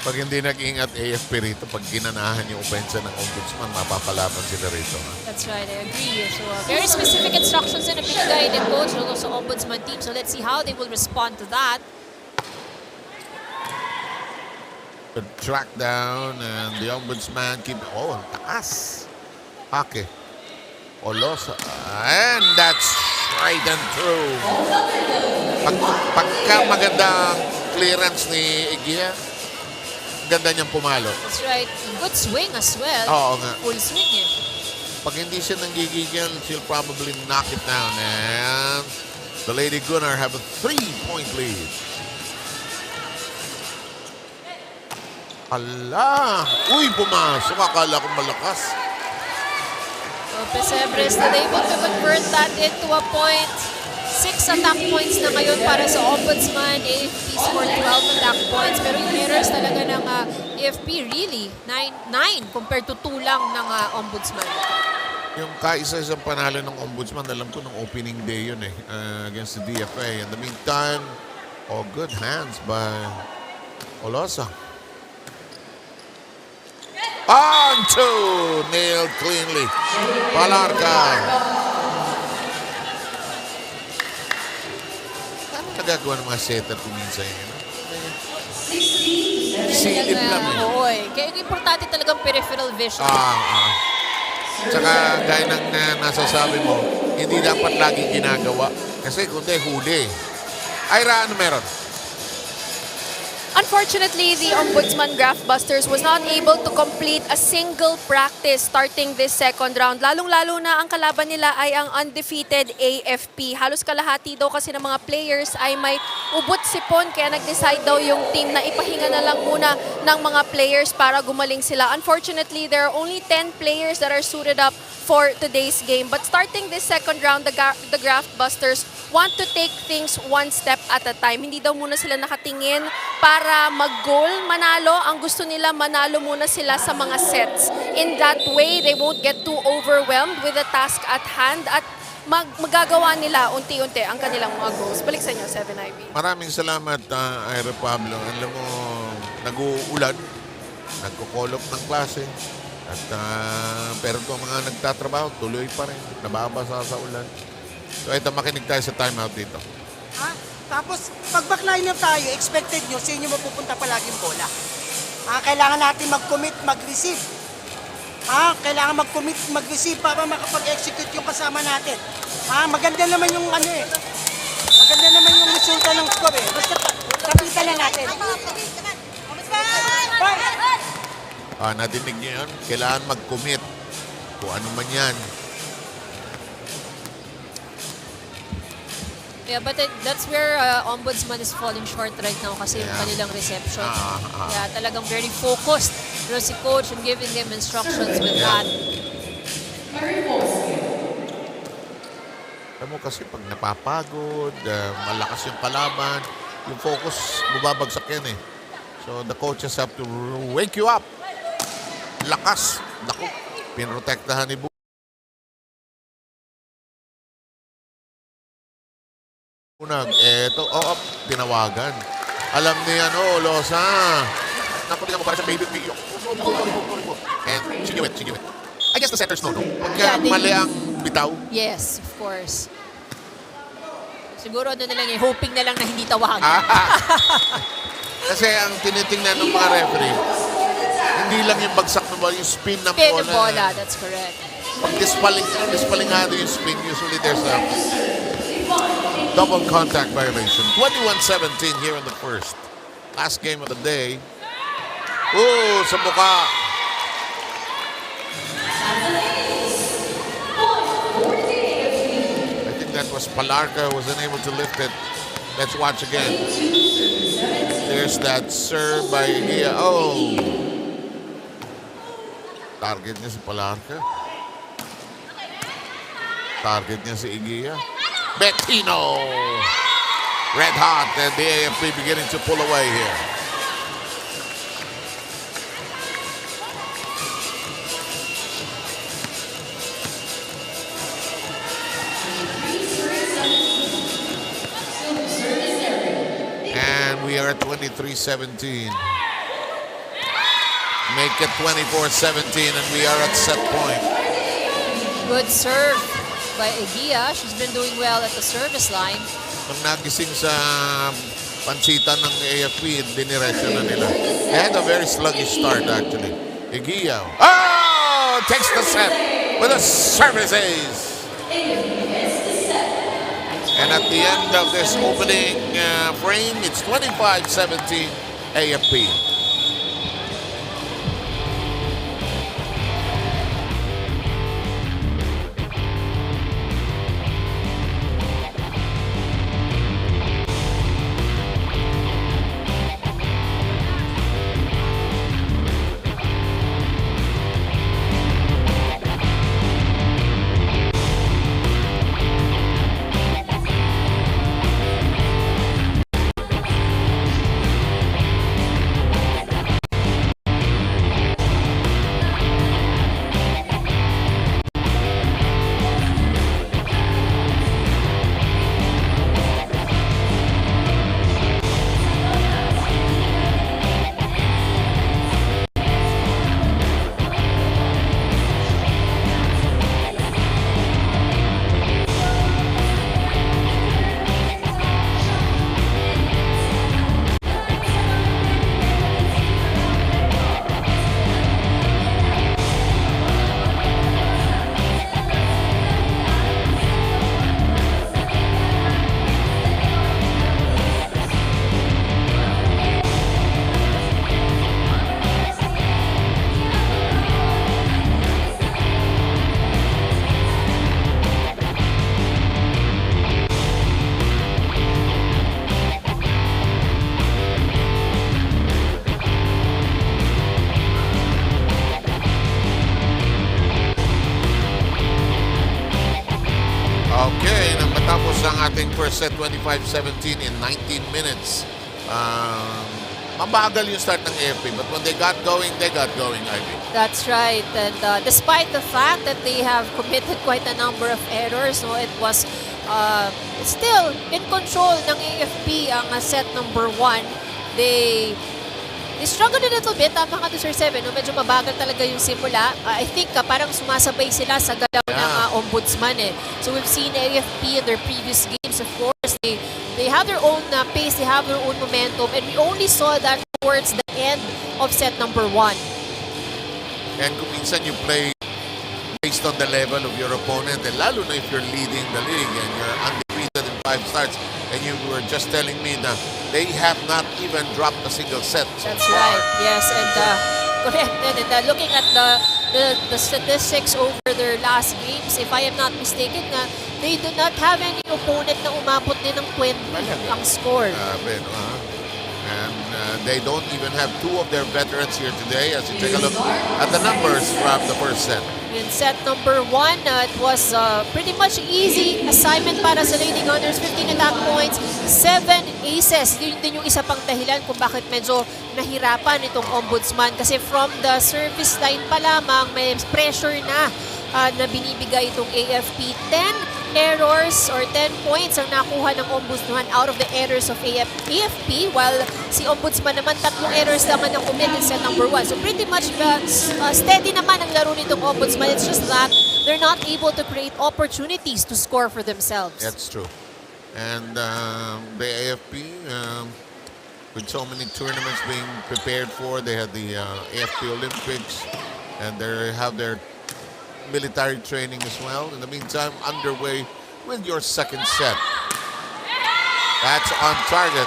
Pag hindi nag-ingat AFP rito, pag ginanahan yung opensa ng Ombudsman, mapapalaban sila rito. That's right, I agree. So very specific instructions na pinagay ng coach sa Ombudsman team. So let's see how they will respond to that. The track down and the Ombudsman keep... Oh, ang taas. Hake. Olosa. And that's straight and true. Pagka magandang clearance ni Egia, ganda niyang pumalo. That's right. Good swing as well. Oo nga. Full swing eh. Pag hindi siya nanggigigil, she'll probably knock it down. And the Lady Gunnar have a 3-point lead. Ala! Uy, pumasok. Akala ko malakas. Pesebres not able to convert that into a point. 6 attack points na ngayon para sa Ombudsman. AFP scored 12 attack points. Pero yung errors talaga ng AFP really, 9 compared to 2 lang ng Ombudsman. Yung kaisa-isang panalo ng Ombudsman, alam ko nung opening day yun against the DFA. In the meantime, good hands by Olosa. On two! Nailed cleanly. Palarca. Ano nagagawa ng mga setter kung minsan yun? Silip lang eh. Oo eh. Kaya importante talagang peripheral vision. Tsaka gaya ng nasasabi mo, hindi dapat lagi ginagawa. Kasi kundi huli. Ira, ano meron? Unfortunately, the Ombudsman Graftbusters was not able to complete a single practice starting this second round. Lalong-lalo na ang kalaban nila ay ang undefeated AFP. Halos kalahati daw kasi ng mga players ay may ubot sipon kaya nag-decide daw yung team na ipahinga na lang muna ng mga players para gumaling sila. Unfortunately, there are only 10 players that are suited up for today's game. But starting this second round, the Graftbusters want to take things one step at a time. Hindi daw muna sila nakatingin para para mag-goal, manalo. Ang gusto nila, manalo muna sila sa mga sets. In that way, they won't get too overwhelmed with the task at hand at magagawa nila unti-unti ang kanilang mga goals. Balik sa inyo, 7IV. Maraming salamat, Ira Pablo. Alam mo, nag-uulan, nagko-call off ng klase. At pero itong mga nagtatrabaho, tuloy pa rin. Nababasa sa ulan. So ito, makinig tayo sa timeout dito. Tapos, pag back-liner tayo, expected nyo, sa inyo mapupunta palaging bola. Kailangan natin mag-commit, mag-receive. Kailangan mag-commit, mag-receive para makapag-execute yung kasama natin. Maganda naman yung maganda naman yung resulta ng score eh. Basta kapitan na natin. Nadinig niyo yun? Kailangan mag-commit. Kung ano man yan. Yeah, but that's where Ombudsman is falling short right now kasi yung kanilang reception. Yeah, talagang very focused. Pero si coach and giving them instructions with that. Alam mo kasi pag napapagod, malakas yung kalaban, yung focus, bubabagsak yan eh. So the coaches have to wake you up. Lakas. Naku, pinrotektahan ni Bunag. Eto, tinawagan. Alam niya, Losa. Naku, tingnan mo para sa baby video. And she knew it. I guess the setters know, no? Pagka mali ang bitaw. Yes, of course. Siguro na lang hoping na lang na hindi tawagan. Kasi ang tinitingnan ng mga referee, hindi lang yung bagsak ng bola, yung spin ng Spin bola. ng bola, that's correct. Pag dispalingado yung spin, usually there's a double contact violation. 21-17 here in the first. Last game of the day. Sa mukha. I think that was Palarca who was unable to lift it. Let's watch again. There's that serve by Egia. Target niya si Palarca. Target niya si Egia. Bettino. Red hot, and the AFP beginning to pull away here. And we are at 23-17. Make it 24-17, and we are at set point. Good serve by Egia. She's been doing well at the service line. Nung nagising sa pansitan ng AFP, diniretso na nila. They had a very sluggish start actually. Egia. Takes the set with a service ace. And at the end of this opening frame, it's 25-17 AFP. Ang ating first set, 25-17 in 19 minutes. mabagal yung start ng AFP. But when they got going, Ivy. That's right. And despite the fact that they have committed quite a number of errors, no, it was still in control ng AFP ang set number 1. They struggled a little bit. Tama ka to, Sir Seven. No? Medyo mabagal talaga yung simula. I think parang sumasabay sila sa galaw ng Ombudsman. So we've seen AFP in their previous games, of course. They have their own pace, they have their own momentum, and we only saw that towards the end of set number 1. And kung minsan you play based on the level of your opponent, and lalo na if you're leading the league and you're undefeated in 5 starts, and you were just telling me na they have not even dropped a single set. That's right, yes, and correct. And looking at the statistics over their last games, if I am not mistaken, they do not have any opponent na umabot din ng 20 ang score. And they don't even have 2 of their veterans here today as you take a look at the numbers from the first set. In set number 1, it was pretty much easy assignment para sa Lady Gunners. 15 attack points, 7 aces. Yun din yung isa pang dahilan kung bakit medyo nahirapan itong Ombudsman. Kasi from the service line pa lamang, may pressure na na binibigay itong AFP. 10 errors or 10 points ang nakuha ng Ombudsman out of the errors of AFP, while si Ombudsman naman 3 errors naman ang commit in set number 1. So pretty much steady naman ang laro nitong Ombudsman. It's just that they're not able to create opportunities to score for themselves. That's true. And the AFP, with so many tournaments being prepared for, they had the AFP Olympics, and they have their military training as well. In the meantime, underway with your second set. That's on target.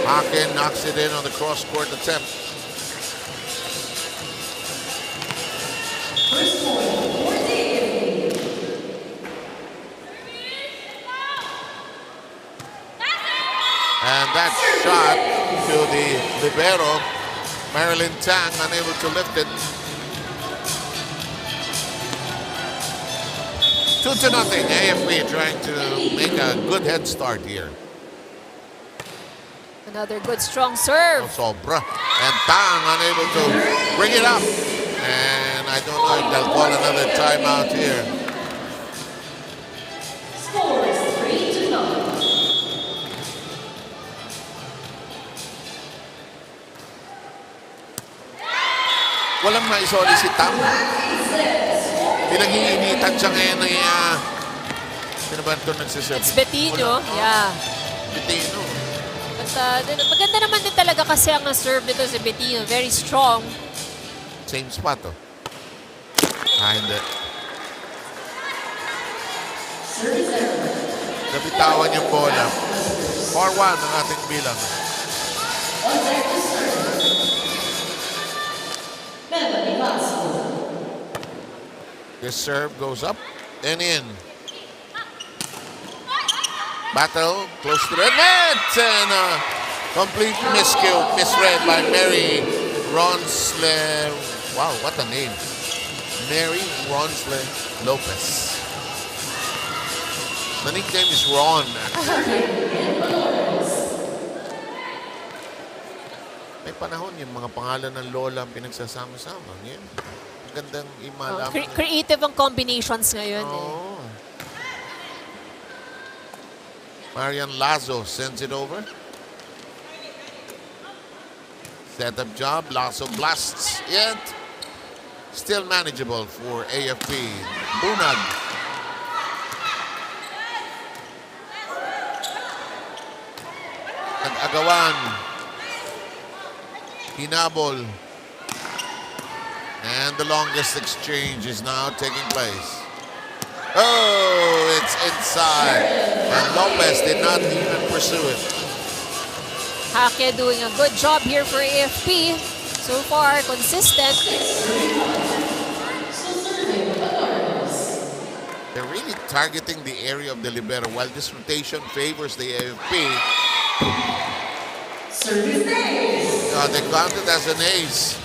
Haken knocks it in on the cross-court attempt. And that shot to the libero, Marilyn Tang, unable to lift it. 2-0, AFP trying to make a good head start here. Another good strong serve. Sobra. And Tang unable to bring it up. And I don't know if they'll call another timeout here. Scores 3-0. Walang maisoli si Tang. Pinag-iinitan siya ngayon ay sino ba ito nagsiserve? It's Bettino, yeah. Bettino. But maganda naman din talaga kasi ang serve nito si Bettino. Very strong. Same spot, oh. Hindi. Nabitawan yung bola. 4-1 ang ating bilang. This serve goes up and in. Battle close to the net, and complete misread by Mary Ronsle. Wow, what a name. Mary Ronsle Lopez. The nickname is Ron. May panahon yung mga pangalan ng lola ang pinagsasama-sama. Yan. Gandang imalaman. Creative ang combinations ngayon. Oh. Marian Lazo sends it over. Set up job. Lazo blasts it. Still manageable for AFP. Bunag. Nag-agawan. Hinabol. And the longest exchange is now taking place. Oh, it's inside. And Lopez did not even pursue it. Hake doing a good job here for AFP. So far, consistent. They're really targeting the area of the libero while this rotation favors the AFP. They counted as an ace.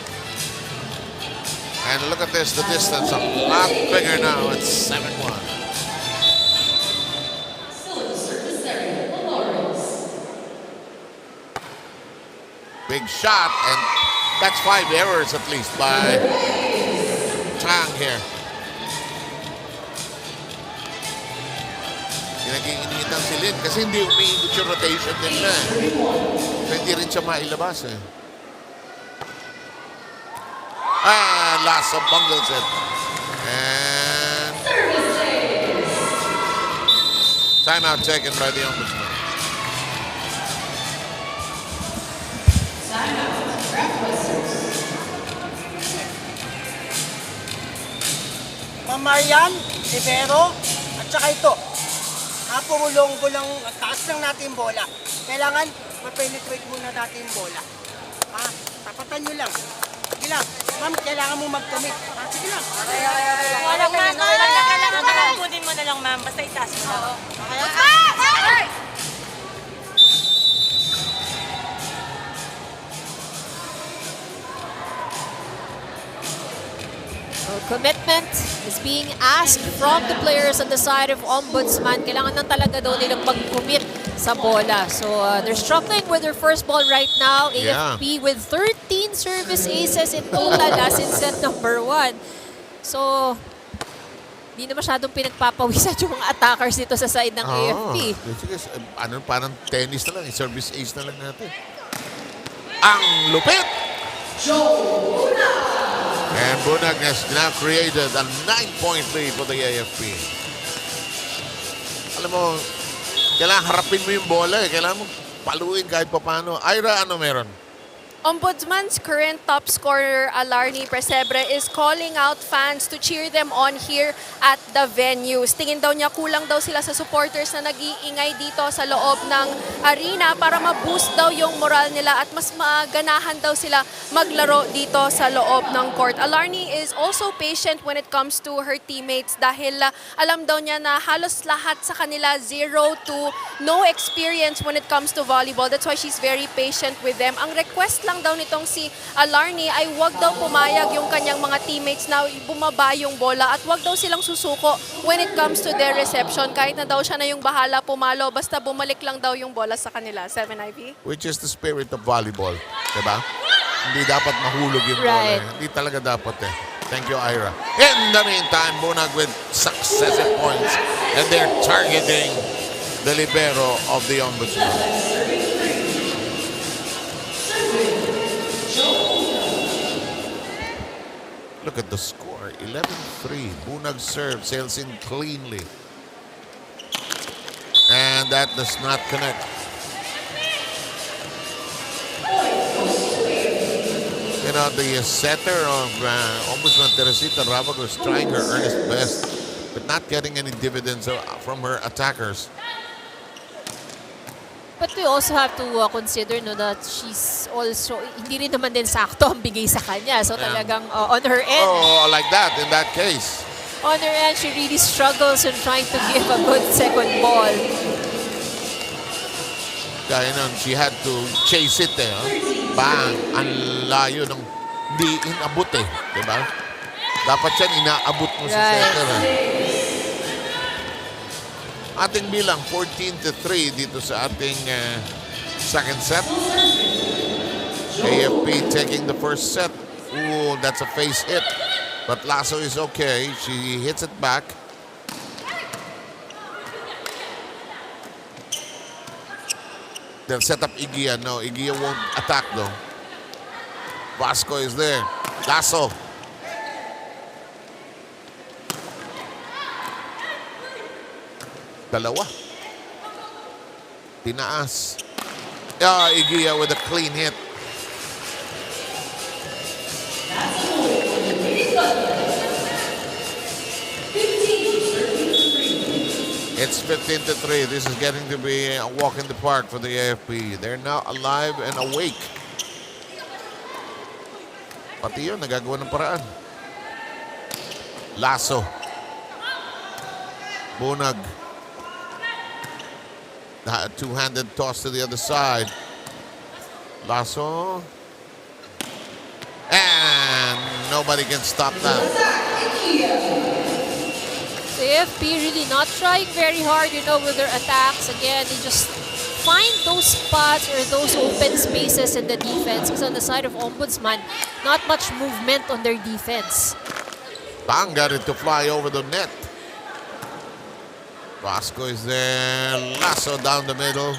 And look at this, the distance a lot bigger now. It's 7-1. Big shot, and that's 5 errors at least by Chang here. Nag-iinitan si Lin kasi hindi umiikot yung rotation nila. Hindi rin siya mailabas eh. Last of bungles it. And timeout taken by the Ombudsman. Ma'am Marian, Rivero, at saka ito. Pumulong lang, taas lang natin yung bola. Kailangan ma-penetrate muna natin yung bola. Tapatan nyo lang. Sige lang. Ma'am, kailangan mo mag-commit. Sige lang. Walang ma'am. Kailangan kunin mo na lang ma'am. Basta itaas mo lang. Commitment is being asked from the players on the side of Ombudsman. Kailangan na talaga daw nilang mag-commit sa bola. So they're struggling with their first ball right now. AFP with 13 service aces in total as in set number 1. So, hindi na masyadong pinagpapawisan yung mga attackers dito sa side ng AFP. Parang tennis na lang. Service ace na lang natin. Ang lupit! And Bunag has now created a 9-point lead for the AFP. Alam mo, kailangan harapin mo yung bola eh. Kailangan mo paluin kahit paano. Ira, ano meron? Ombudsman's current top scorer, Alarni Presebre, is calling out fans to cheer them on here at the venues. Tingin daw niya kulang daw sila sa supporters na nag-iingay dito sa loob ng arena para ma-boost daw yung moral nila at mas maganahan daw sila maglaro dito sa loob ng court. Alarni is also patient when it comes to her teammates dahil alam daw niya na halos lahat sa kanila 0 to no experience when it comes to volleyball. That's why she's very patient with them. Ang request lang daw nitong si Alarni ay wag daw pumayag yung kanyang mga teammates na bumaba yung bola at wag daw silang susuko when it comes to their reception. Kahit na daw siya na yung bahala pumalo, basta bumalik lang daw yung bola sa kanila. 7-IV. Which is the spirit of volleyball. Diba? Hindi dapat mahulog yung bola. Hindi talaga dapat eh. Thank you, Ira. In the meantime, Bunag with successive points and they're targeting the libero of the Ombudsman. Look at the score, 11-3. Bunag serve, sails in cleanly. And that does not connect. You know, the setter of Ombudsman Teresita Rabag was trying her earnest best, but not getting any dividends from her attackers. But we also have to consider that she's also, hindi rin naman din sakto ang bigay sa kanya. So talagang on her end. Oh, like that in that case. On her end, she really struggles in trying to give a good second ball. Kaya nun, she had to chase it eh. Bang! Ang layo ng hindi inabot eh. Diba? Dapat yan inaabot mo sa setter eh. Ating bilang 14-3 dito sa ating second set. AFP taking the first set. Ooh, that's a face hit. But Lasso is okay. She hits it back. They'll set up Igia. No, Igia won't attack though. Vasco is there. Lasso. Dalawa. Tinaas. Igia with a clean hit. It's 15-3. This is getting to be a walk in the park for the AFP. They're now alive and awake. Pati yun, nagagawa ng paraan. Lasso. Bunag. The two-handed toss to the other side. Lasso. And nobody can stop that. The AFP really not trying very hard, with their attacks. Again, they just find those spots or those open spaces in the defense, because on the side of Ombudsman, not much movement on their defense. Bang got it to fly over the net. Vasco is there. Lasso down the middle.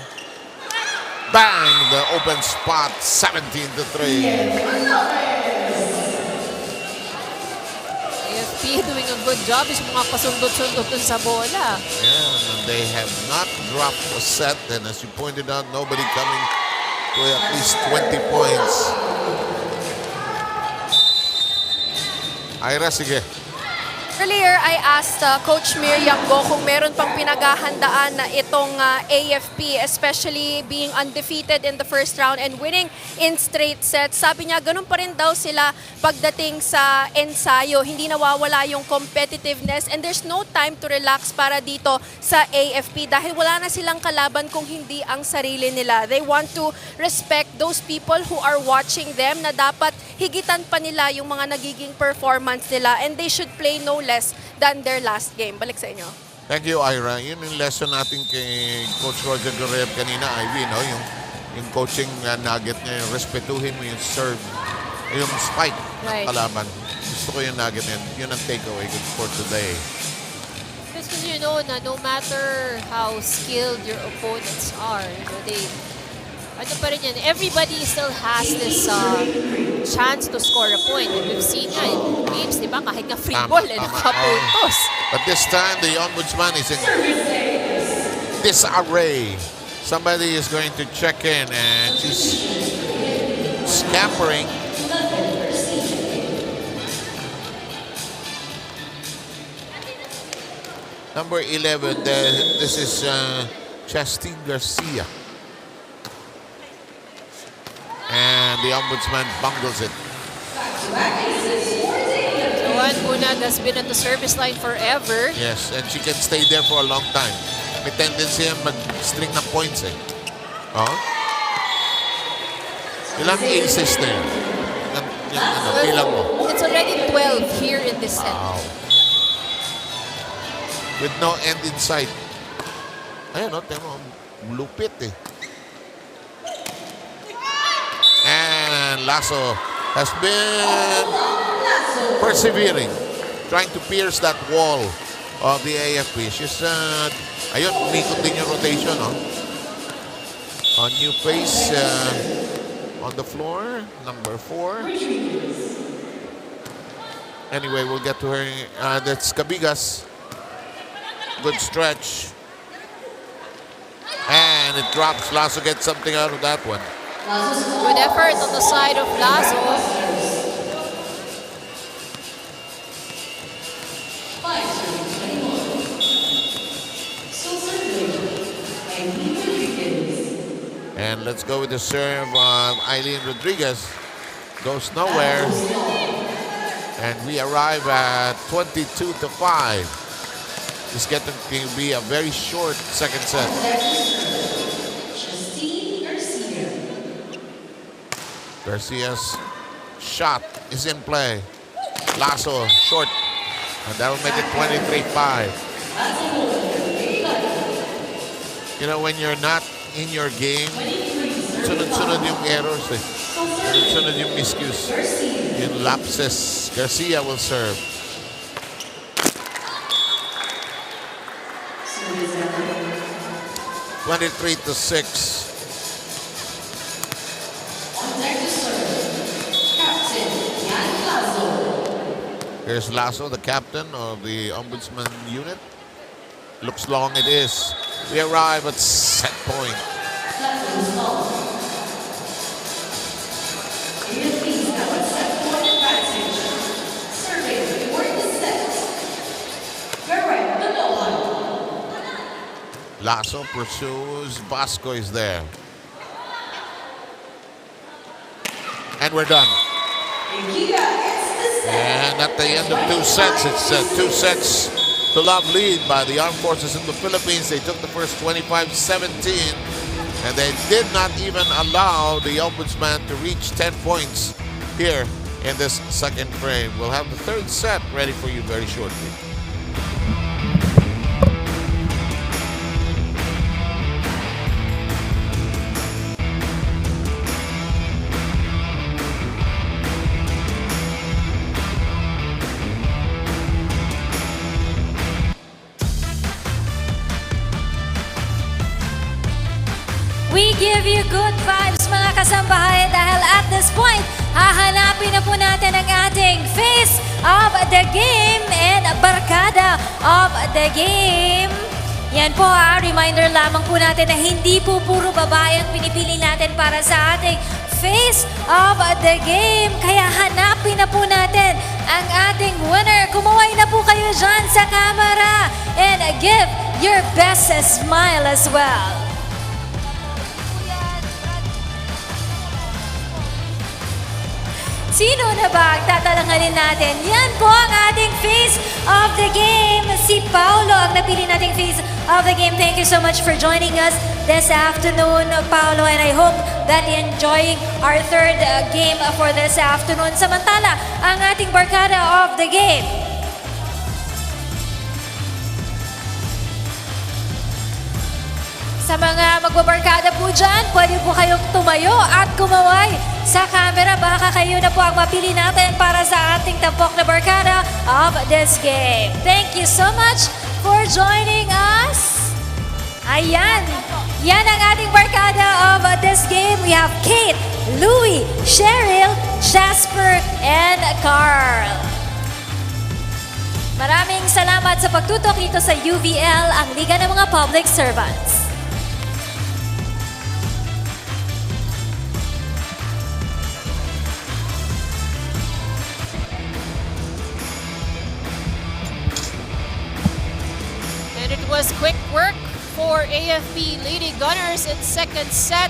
Bang! The open spot, 17-3. AFP doing a good job. Is mga pasundot-sundot dun sa bola. Yeah, and they have not dropped a set. And as you pointed out, nobody coming to at least 20 points. Ira, sige. Earlier, I asked Coach Miriam Go kung meron pang pinaghahandaan na itong AFP, especially being undefeated in the first round and winning in straight sets. Sabi niya, ganun pa rin daw sila pagdating sa ensayo. Hindi nawawala yung competitiveness and there's no time to relax para dito sa AFP dahil wala na silang kalaban kung hindi ang sarili nila. They want to respect those people who are watching them na dapat higitan pa nila yung mga nagiging performance nila and they should play no less than their last game. Balik sa inyo. Thank you, Ira. Yun yung lesson natin kay Coach Roger Guerrero kanina, Ivy, no? Yung coaching nugget niya, yung respetuhin mo yung serve, yung spike kalaban. Gusto ko yung nugget yan. Yun ang takeaway for today. Because you know na no matter how skilled your opponents are, they ano pa rin yan, everybody still has this chance to score a point. And we've seen nga in games, di ba? Kahit nga free ball, nakapuntos. But this time, the Ombudsman is in disarray. Somebody is going to check in and she's scampering. Number 11, this is Chastine Garcia. And the Ombudsman bungles it. Joanne Bunag has been at the service line forever. Yes, and she can stay there for a long time. May tendency yan mag-string ng points eh. Oh? Ilang aces na yun? Bilang mo. It's already 12 here in this set. Wow. With no end in sight. Ayun, no? Temo, lupit eh. And Lasso has been persevering, trying to pierce that wall of the AFP. She's, ayun, umikot din yung rotation, no? A new face on the floor, number 4. Anyway, we'll get to her. That's Cabigas. Good stretch. And it drops. Lasso gets something out of that one. Good effort on the side of Lasso. And let's go with the serve of Eileen Rodriguez. Goes nowhere. And we arrive at 22-5. This is getting to be a very short second set. Garcia's shot is in play. Lasso short. And that'll make it 23-5. You know, when you're not in your game, sunod-sunod yung errors eh. Sunod-sunod yung miscues. Yung lapses. Garcia will serve. (23-6). Here's Lasso, the captain of the Ombudsman unit. Looks long it is. We arrive at set point. Lasso pursues. Vasco is there. And we're done. And at the end of 2 sets, it's 2 sets to love lead by the Armed Forces in the Philippines. They took the first 25-17, and they did not even allow the Ombudsman to reach 10 points here in this second frame. We'll have the third set ready for you very shortly. give you good vibes mga kasambahay dahil at this point, hahanapin na po natin ang ating face of the game and barkada of the game. Yan po reminder lamang po natin na hindi po puro babae ang pinipili natin para sa ating face of the game. Kaya hanapin na po natin ang ating winner. Kumaway na po kayo dyan sa camera and give your best smile as well. Sino na ba ang tatalanganin natin? Yan po ang ating face of the game. Si Paolo ang napili nating face of the game. Thank you so much for joining us this afternoon, Paolo. And I hope that you're enjoying our third game for this afternoon. Samantala, ang ating barkada of the game. Sa mga magbabarkada po dyan, pwede po kayong tumayo at kumaway sa camera. Baka kayo na po ang mapili natin para sa ating tampok na barkada of this game. Thank you so much for joining us. Ayan. Yan ang ating barkada of this game. We have Kate, Louie, Cheryl, Jasper, and Carl. Maraming salamat sa pagtutok dito sa UVL, ang Liga ng mga Public Servants. And it was quick work for AFP Lady Gunners in second set.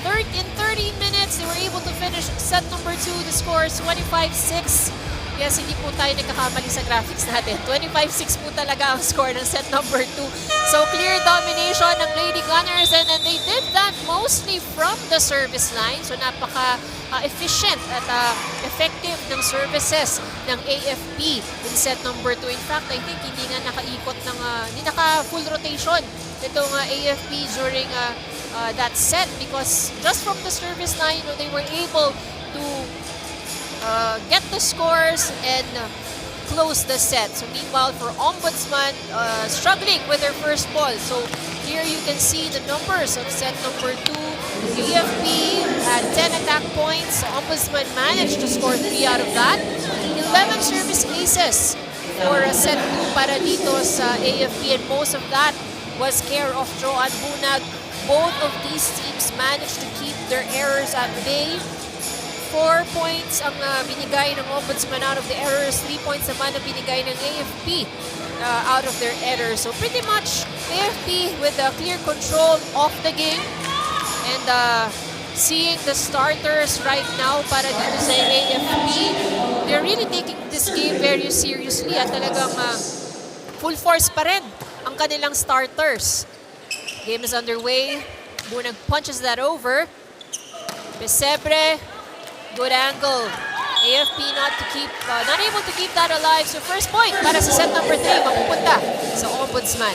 In 30 minutes, they were able to finish set number 2. The score is 25-6. Yes, hindi po tayo nagkakamali sa graphics natin. 25-6 po talaga ang score ng set number 2. So clear domination ng Lady Gunners, and they did that mostly from the service line. So napaka-efficient at effective ng services ng AFP in set number 2. In fact, I think hindi nga nakaikot ng, hindi naka-full rotation itong AFP during that set, because just from the service line, they were able to get the scores and close the set. So meanwhile, for Ombudsman, struggling with their first ball. So here you can see the numbers of set number 2. AFP had 10 attack points. Ombudsman managed to score 3 out of that. 11 service aces for set 2 para dito sa AFP, and most of that was care of Joanne Bunag. Both of these teams managed to keep their errors at bay. 4 points ang binigay ng Ombudsman out of the errors, 3 points naman ang binigay ng AFP out of their errors. So pretty much AFP with a clear control of the game, and seeing the starters right now para dito sa AFP, they're really taking this game very seriously at talagang full force pa rin ang kanilang starters. Game is underway. Bunag punches that over. Pesebre. Good angle. AFP not able to keep that alive. So first point para sa set number 3, mapupunta sa Ombudsman.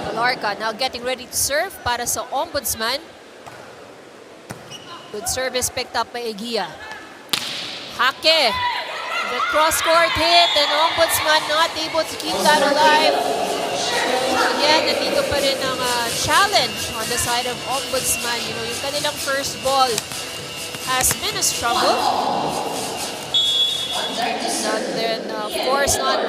Palarca now getting ready to serve para sa Ombudsman. Good service picked up by Eguia. Hake. The cross-court hit, and Ombudsman not able to keep that alive. Again, nandito pa rin ang challenge on the side of Ombudsman. You know, yung kanilang first ball has been a struggle. And then, of course, not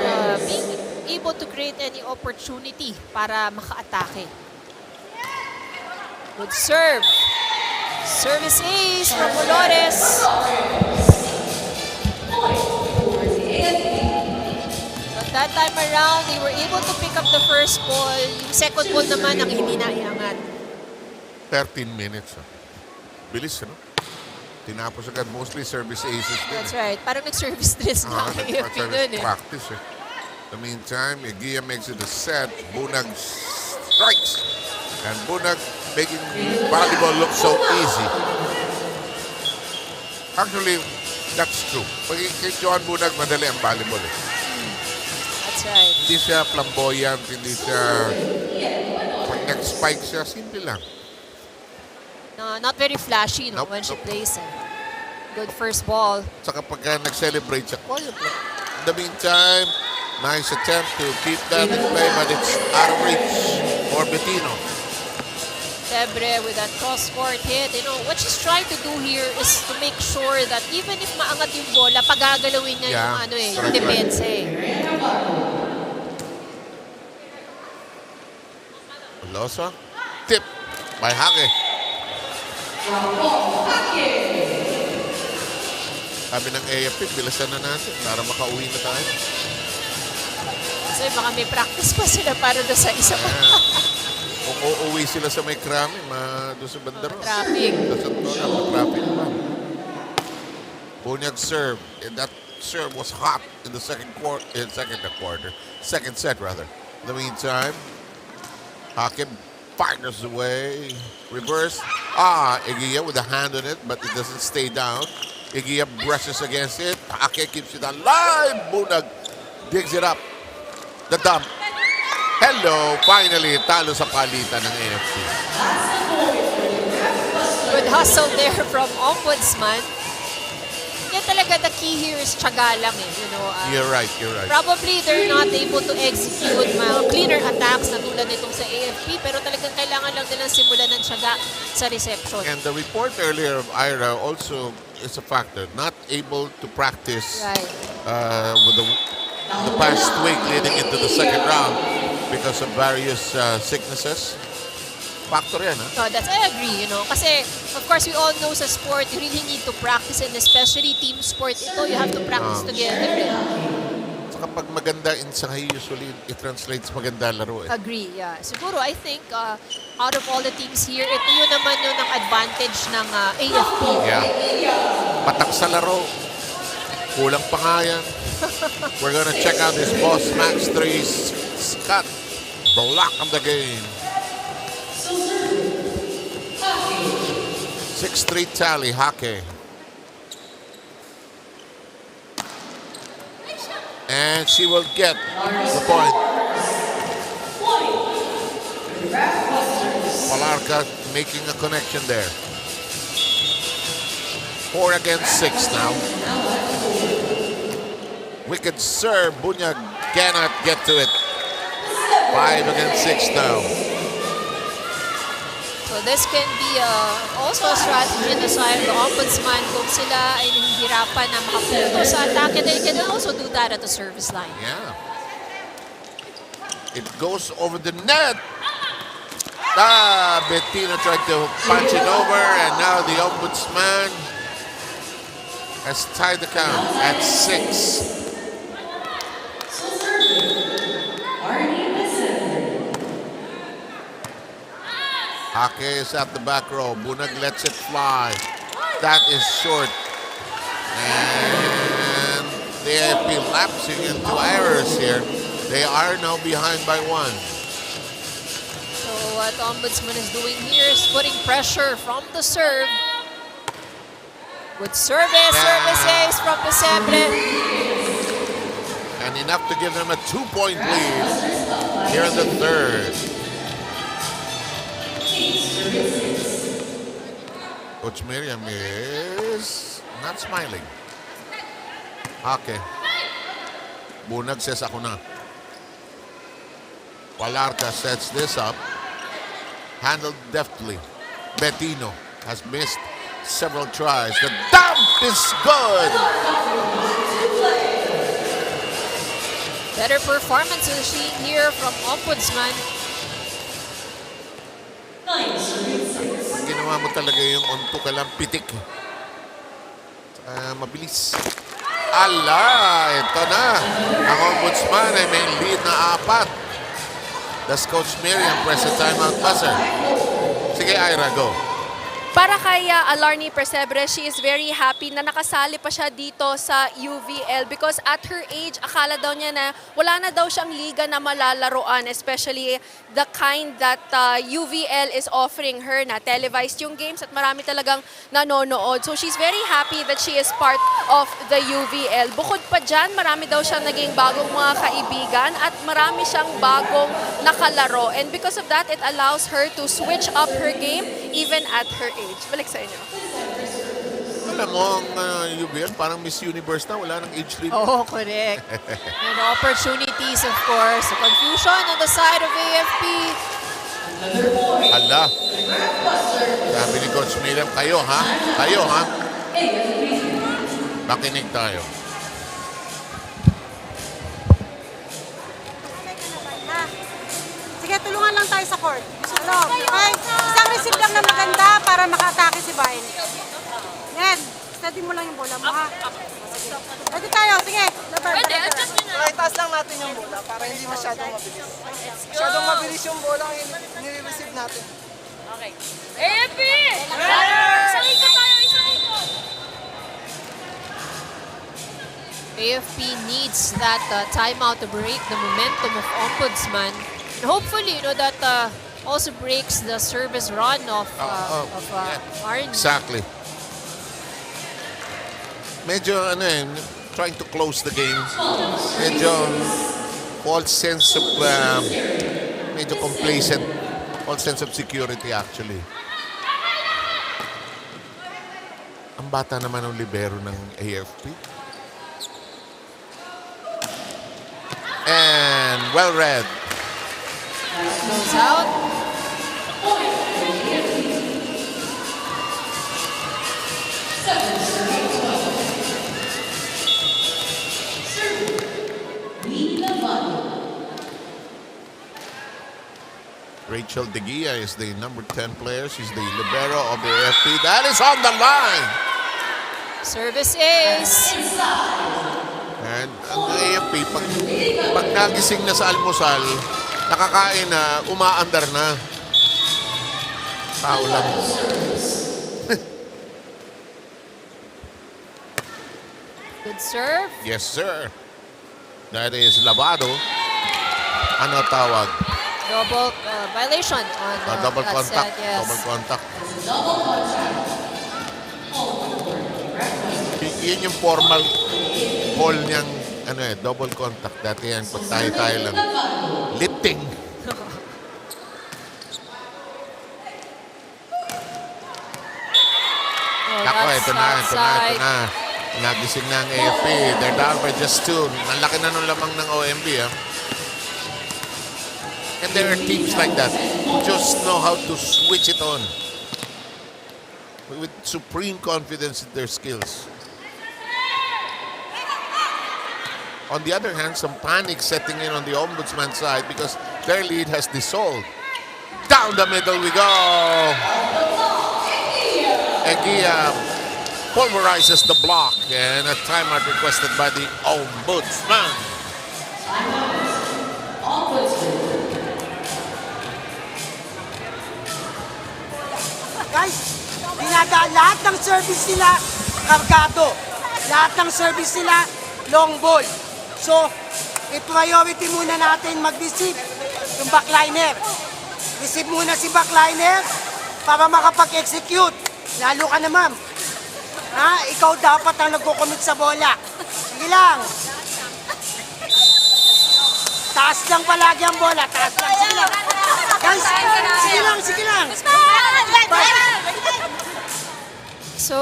being able to create any opportunity para maka-atake. Good serve. Service ace from Dolores. That time around, they were able to pick up the first ball. Yung second ball naman ang hindi naiangat. 13 minutes. Bilis, ano? Tinapos agad, mostly service aces din. That's right. Parang nag-service stress na ang AFP dun eh. Practice eh. In the meantime, Eguia makes it a set. Bunag strikes. And Bunag making volleyball look so easy. Actually, that's true. Pag kay Joan Bunag, madali ang volleyball eh. That's right. Hindi siya flamboyant, hindi siya... Pag nag-spike siya, simple lang. No, not very flashy when she plays. Good first ball. Saka pagka nag-celebrate siya, quiet lang. the meantime, nice attempt to keep that in play, but it's out of reach for Bettino. Sebre with that cross-court hit. You know, what she's trying to do here is to make sure that even if maangat yung bola, pagagalawin niya yung, yung depensa eh. Losa, tip by Hake. Sabi ng AFP, bilisan na natin para makauwi na tayo. Kasi baka may practice pa sila para doon sa isa pa. Kung uuwi sila sa may krami, doon sa bandaro. Traffic. Sa Santona, traffic pa. Bunyag serve. And that serve was hot in the second set rather. In the meantime, Hakim fires away. Reverse. Eguia with a hand on it, but it doesn't stay down. Eguia brushes against it. Hake keeps it alive. Bunag digs it up. The dump. Hello, finally, talo sa palitan ng AFC. Good hustle there from Ombudsman. Kaya talaga the key here is tiyaga lang eh. You know, You're right. Probably they're not able to execute mga cleaner attacks na tulad nitong sa AFP, pero talagang kailangan lang nilang simulan ng tiyaga sa reception. And the report earlier of Ira also is a factor. Not able to practice with the past week leading into the second round because of various sicknesses. Factor yan, ha? No, I agree, you know. Kasi, of course, we all know sa sport, you really need to practice, and especially team sport ito, you have to practice together. Saka pag maganda inside, usually it translates maganda laro eh. Agree, yeah. Siguro, I think, out of all the teams here, ito yun naman yung ng advantage ng AFP. Yeah. Patak sa laro. Kulang pa nga yan. We're gonna check out this boss Max 3 Scott. Block of the game. 6-3 tally, Hake. And she will get the point. Palarka making a connection there. 4 against 6 now. Wicked serve. Bunyag cannot get to it. 5 against 6 now. So this can be also a strategy on the side of the Ombudsman kung sila ay nahihirapan na makapuno sa atake. They can also do that at the service line. Yeah. It goes over the net. Bettino tried to punch it over, and now the Ombudsman has tied the count at 6. Hake is at the back row. Bunag lets it fly. That is short. And they have been lapsing into errors here. They are now behind by 1. So what Ombudsman is doing here is putting pressure from the serve. Good service, services from the Sept. And enough to give them a 2-point lead here in the third. Coach Miriam is not smiling. Hake. Bunag says ako na. Palarka sets this up. Handled deftly. Bettino has missed several tries. The dump is good. Better performance we're seeing here from Ombudsman. Pag ginawa mo talaga yung onto ka lang, pitik. Mabilis. Ito na. Ang Ombudsman ay may lead na 4. That's Coach Miriam press the timeout buzzer. Sige, Ira, go. Para kay Alarni Persebre, she is very happy na nakasali pa siya dito sa UVL because at her age, akala daw niya na wala na daw siyang liga na malalaroan, especially the kind that UVL is offering her na televised yung games at marami talagang nanonood. So she's very happy that she is part of the UVL. Bukod pa dyan, marami daw siyang naging bagong mga kaibigan at marami siyang bagong nakalaro. And because of that, it allows her to switch up her game even at her age. Balik sa inyo. Alam mo, ang UBL, parang Miss Universe na. Wala nang age limit. Oh, correct. And opportunities, of course. The confusion on the side of AFP. Ala. Sabi ni Coach Miriam, kayo ha? Kayo ha? Makinig tayo. Sige, tulungan lang tayo sa court. Ano? Okay? Isang receive lang na maganda para maka-atake si Bain. Yan. Steady mo lang yung bola mo, ha? Ready tayo. Sige. Pwede, adjust nyo na. Okay, taas lang natin yung bola para hindi masyadong mabilis. Masyadong mabilis yung bola ang nire-receive natin. Okay. AFP! Isang ikot tayo, isang ikot. AFP needs that timeout to break the momentum of Ombudsman. And hopefully, that also breaks the service run of Arnie. Exactly. Medyo, trying to close the game. Medyo false sense of, medyo complacent. False sense of security, actually. Ang bata naman ng libero ng AFP. And well read. Goes out. Rachel De Gia is the number 10 player. She's the libero of the AFP. That is on the line. Service ace. And ang AFP, pag nagising na sa almusal, nakakain na, umaandar na. Tao lang. Good serve. Yes, sir. That is Lavado. Ano tawag? Double violation on Double that contact. set, yes. Double contact. Yun yung formal call niyang double contact. Dati yan, pag tayo lang. Lifting. Ako, ito na. Nagising na ang AFP. They're down by just 2. Ang laki na nung lamang ng OMB, ha? And there are teams like that who just know how to switch it on with supreme confidence in their skills. On the other hand, some panic setting in on the Ombudsman side because their lead has dissolved. Down the middle we go. Egia pulverizes the block and a timeout requested by the Ombudsman. Guys, lahat ng service nila, kargado. Lahat ng service nila, long ball. So, i-priority muna natin mag-receive yung backliner. Receive muna si backliner para makapag-execute. Lalo ka na, ma'am. Ha? Ikaw dapat ang nagko-commit sa bola. Sige lang. Taas lang palagi ang bola. Taas lang. Sige lang. Guys, sige lang. So,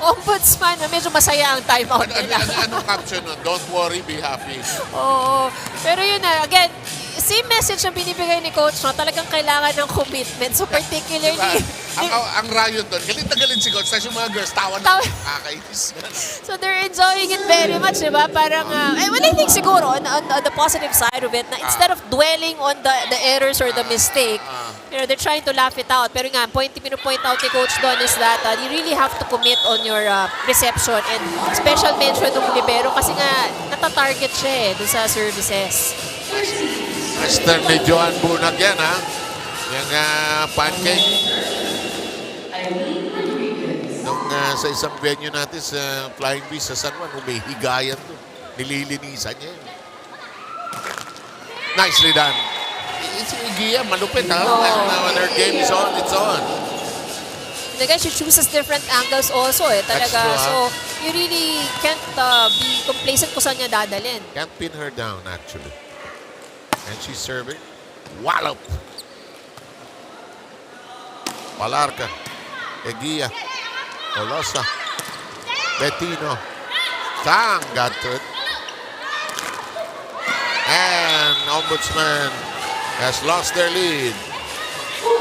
Ombudsman, medyo masaya ang timeout nila. Anong caption nun? Don't worry, be happy. Oo. Pero yun na, again, same message ang binibigay ni Coach, no? Talagang kailangan ng commitment. So particularly... Ang rayon doon, galit na galit si Coach. Tapos yung mga girls, tawa na. Kakainis. So they're enjoying it very much, di ba? Parang, well, I think siguro, on the positive side of it, na instead of dwelling on the errors or the mistake, they're trying to laugh it out. Pero nga, pinupoint out ni Coach doon is that you really have to commit on your reception and special mention ng libero kasi nga, natatarget siya dun sa services. Master ni Johan Bunag yan, ha? Yung pancake. Nung sa isang venue natin sa Flying Beast sa San Juan, humihigayan doon. Nililinisan niya yun. Nicely done. It's Gia, malupit, ha? When their game is on, it's on. And again, she chooses different angles also, talaga. That's true, so, you really can't be complacent kung saan niya dadalhin. Can't pin her down, actually. And she's serving. Wallop. Palarca. Egia. Olosa. Bettino. Tang got to it. And Ombudsman has lost their lead.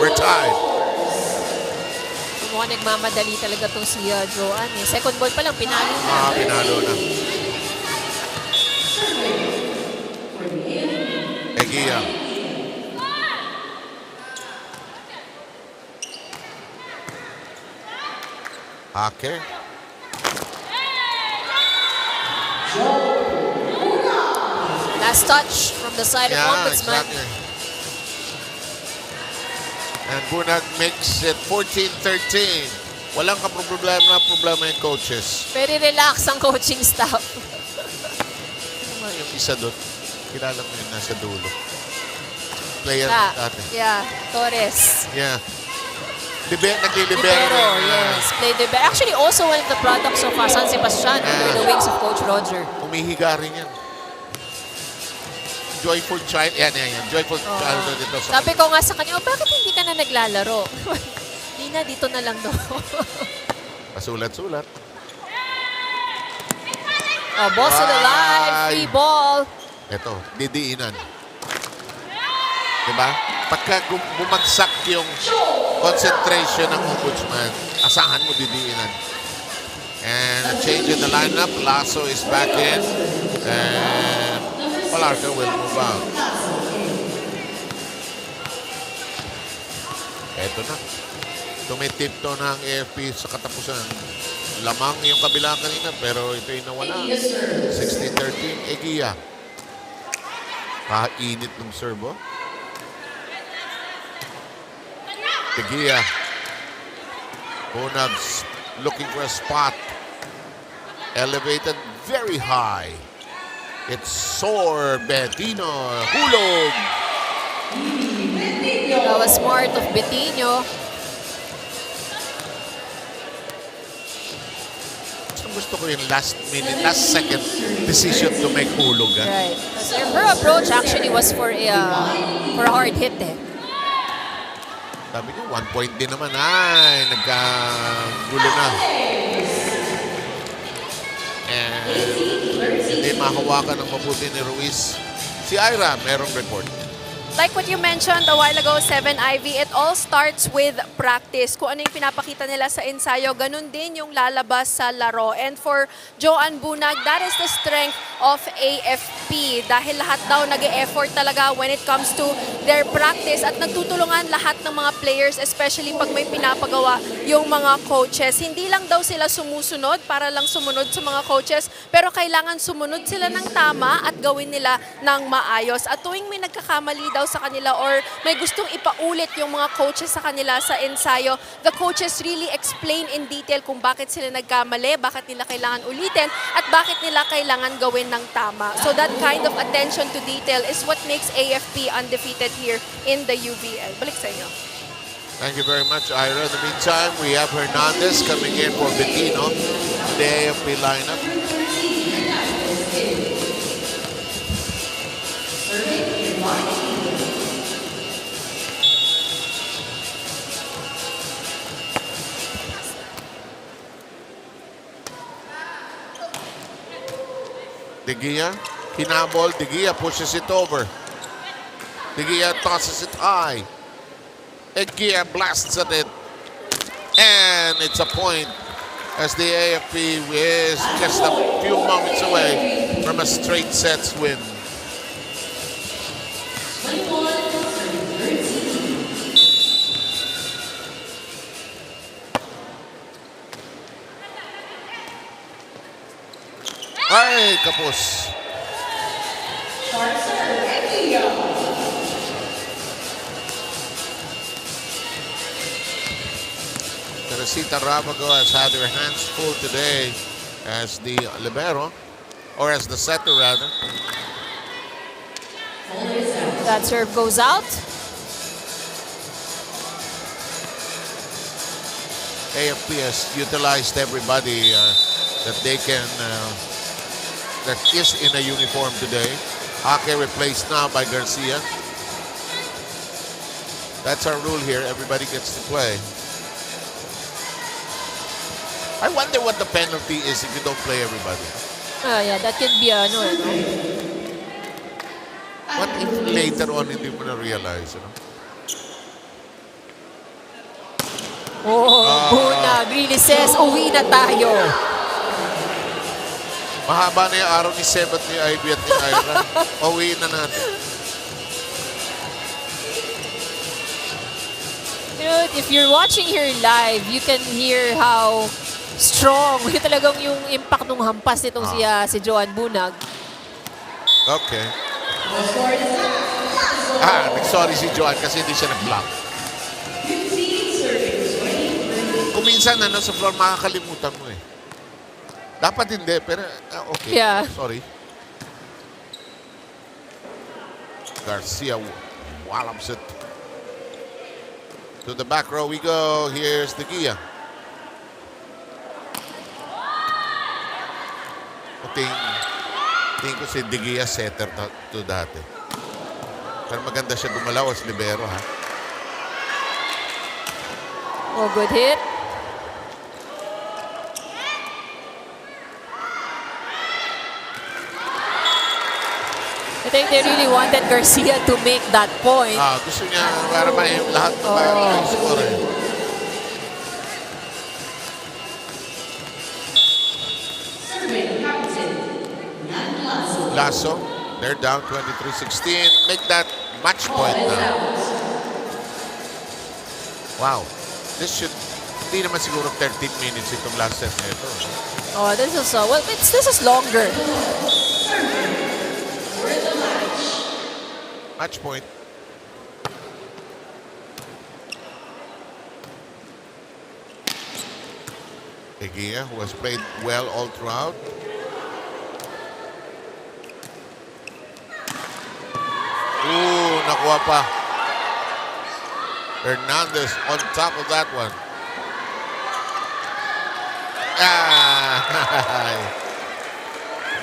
We're tied. Mukhang nagmamadali talaga itong si Joanne. Second ball pa lang, pinalo na. Pinalo na. Egia. Ake. Last touch from the side of Ombudsman. Exactly. And Bunag makes it 14-13. Walang problema yung coaches. Very relax ang coaching staff. Ano yung isa doon? Kilala mo yun, nasa dulo. Player dati. Yeah, Torres. Yeah. Naglilibero. Libero, yes. Play libero. Actually, also one of the products of San Sebastian under the wings of Coach Roger. Umihiga rin yan. Joyful child. Yan. Joyful childhood ito. Sabi ko nga sa kanya, bakit hindi ka na naglalaro? Hindi na, dito na lang daw. Pasulat-sulat. Ball to the line. Free ball. Ito, didiinan. Diba? Pagka bumagsak yung concentration ng Ombudsman, asahan mo didiinan. And a change in the lineup. Lasso is back in. And Palarca will move out. Eto na. Tumitipto ng AFP sa katapusan. Lamang yung kabila kanina pero ito'y nawala. 16-13. Egia. Kainit ng servo. Egia. Bunags looking for a spot. Elevated very high. It's Sor Bettino. Hulog. That was smart of Bettino. Gusto ko yung last second decision to make hulog. Right. Her approach actually was for a hard hit eh. Sabi niyo, 1 point din naman. Ay, nagkagulo na. And hindi mahawakan ng mabuti ni Ruiz. Si Ira, merong report. Like what you mentioned a while ago, 7-Ivy, it all starts with practice. Kung ano yung pinapakita nila sa ensayo, ganun din yung lalabas sa laro. And for Joanne Bunag, that is the strength of AFP. Dahil lahat daw nag-e-effort talaga when it comes to their practice. At nagtutulungan lahat ng mga players, especially pag may pinapagawa yung mga coaches. Hindi lang daw sila sumusunod para lang sumunod sa mga coaches, pero kailangan sumunod sila ng tama at gawin nila ng maayos. At tuwing may nagkakamali daw sa kanila or may gustong ipaulit yung mga coaches sa kanila sa ensayo, the coaches really explain in detail kung bakit sila nagkamali, bakit nila kailangan ulitin, at bakit nila kailangan gawin ng tama. So that kind of attention to detail is what makes AFP undefeated here in the UVL. Balik sa inyo. Thank you very much, Ira. In the meantime, we have Hernandez coming in for Bettino, the AFP lineup. De Gea, hinabol. De Gea pushes it over. De Gea tosses it high. Egia blasts at it. And it's a point as the AFP is just a few moments away from a straight sets win. Ay, kapos. Teresita Rabago has had her hands full today as the libero, or as the setter rather. That serve goes out. AFP has utilized everybody that they can, that is in a uniform today. Ake replaced now by Garcia. That's our rule here. Everybody gets to play. I wonder what the penalty is if you don't play everybody. Yeah, that can be ano, ano. What if later on hindi mo na-realize, ano? Bunag really says, uwi na tayo. Mahaba na yung araw ni Sept at ni Ivy at ni Ira. Uwiin na natin. Dude, if you're watching here live, you can hear how strong yung talagang yung impact ng hampas nitong si Joan Bunag. Okay. Nag-sorry si Joan kasi hindi siya nag-block. Kung minsan, sa floor, makakalimutan mo eh. Dapat hindi, pero okay. Yeah. Sorry. Garcia wallops it. To the back row we go. Here's the Gia. Tingin ko si De Gea setter to dati. Pero maganda siya gumalaw as libero, ha? Oh, good hit. I think they really wanted Garcia to make that point. Gusto niya para lahat na score eh. Lasso, they're down 23-16. Make that match point now. Wow. This should, hindi naman siguro 13 minutes itong last set na ito. Oh, this is longer. Match point. Egia, who has played well all throughout. Nakuha pa. Hernandez on top of that one.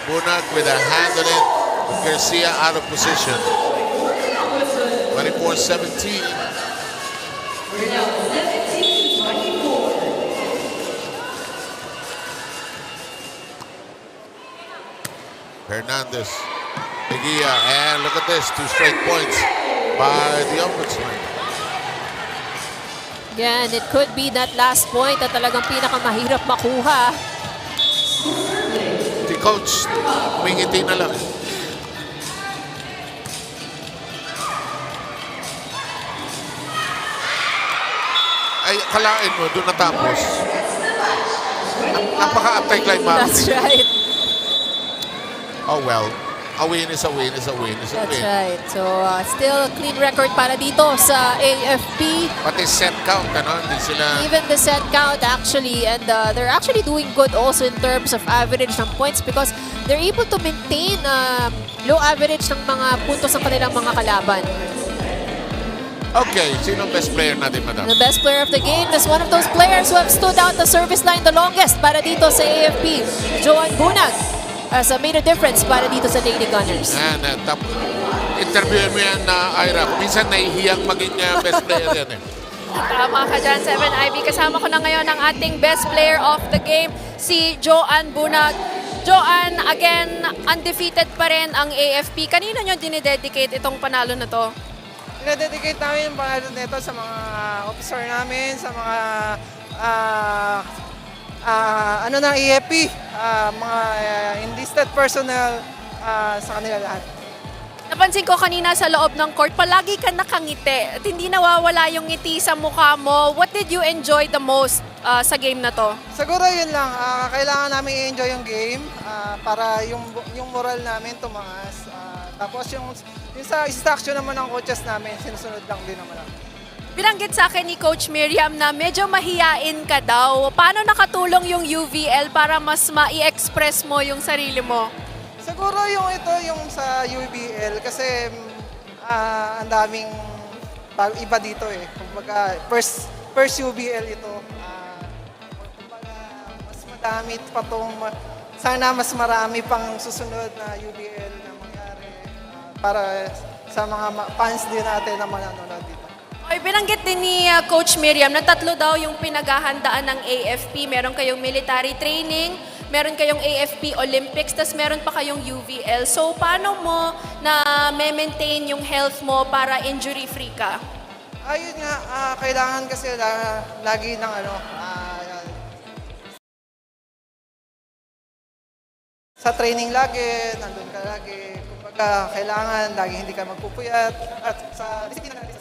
Bunag with a hand on it. Garcia out of position. 24-17. Hernandez. Egia, and look at this, 2 straight points by the Ombudsman. Again, it could be that last point na talagang pinakamahirap makuha. Si coach, umingiti na lang. Ay, kalain mo, doon natapos. Napaka-anti-climactic. That's right. Oh well. A win is a win is a win is a That's win. right. So, still a clean record para dito sa AFP. Pati set count, ano? Hindi sila... Even the set count actually, and they're actually doing good also in terms of average ng points because they're able to maintain low average ng mga puntos ng kanilang mga kalaban. Okay, sino ang best player natin, madam? The best player of the game is one of those players who have stood out the service line the longest para dito sa AFP. Joan Bunag has made a difference para dito sa Lady Gunners. Interviewin mo yan na Ira. Minsan nahihiyang maging best player yan eh. Tama ka dyan, 7 Ivy. Kasama ko na ngayon ang ating best player of the game, si Joan Bunag. Joan, again, undefeated pa rin ang AFP. Kanino nyo dinidedicate itong panalo na to? Dinededicate namin yung panalo nito sa mga officer namin, sa mga ng AFP, mga enlisted personnel, sa kanila lahat. Napansin ko kanina sa loob ng court, palagi ka nakangiti at hindi nawawala yung ngiti sa mukha mo. What did you enjoy the most sa game na to? Siguro yun lang, kailangan namin i-enjoy yung game para yung moral namin tumaas. Tapos yung sa instruction naman ng coaches namin, sinusunod lang din naman namin. Binanggit sa akin ni Coach Miriam na medyo mahiyain ka daw. Paano nakatulong yung UVL para mas ma-i-express mo yung sarili mo? Siguro yung sa UVL kasi ang daming iba dito eh. Kumbaga, first UVL ito. Kumbaga, mas madami pa sana mas marami pang susunod na UVL na mangyari para sa mga fans din natin na manonood dito. Okay, binanggit din ni Coach Miriam na 3 daw yung pinaghahandaan ng AFP. Meron kayong military training, meron kayong AFP Olympics, tas meron pa kayong UVL. So, paano mo na maintain yung health mo para injury-free ka? Ayun nga, kailangan kasi lagi ng sa training lagi, nandun ka lagi. Kumbaga, kailangan lagi hindi ka magpupuyat at sa disiplina na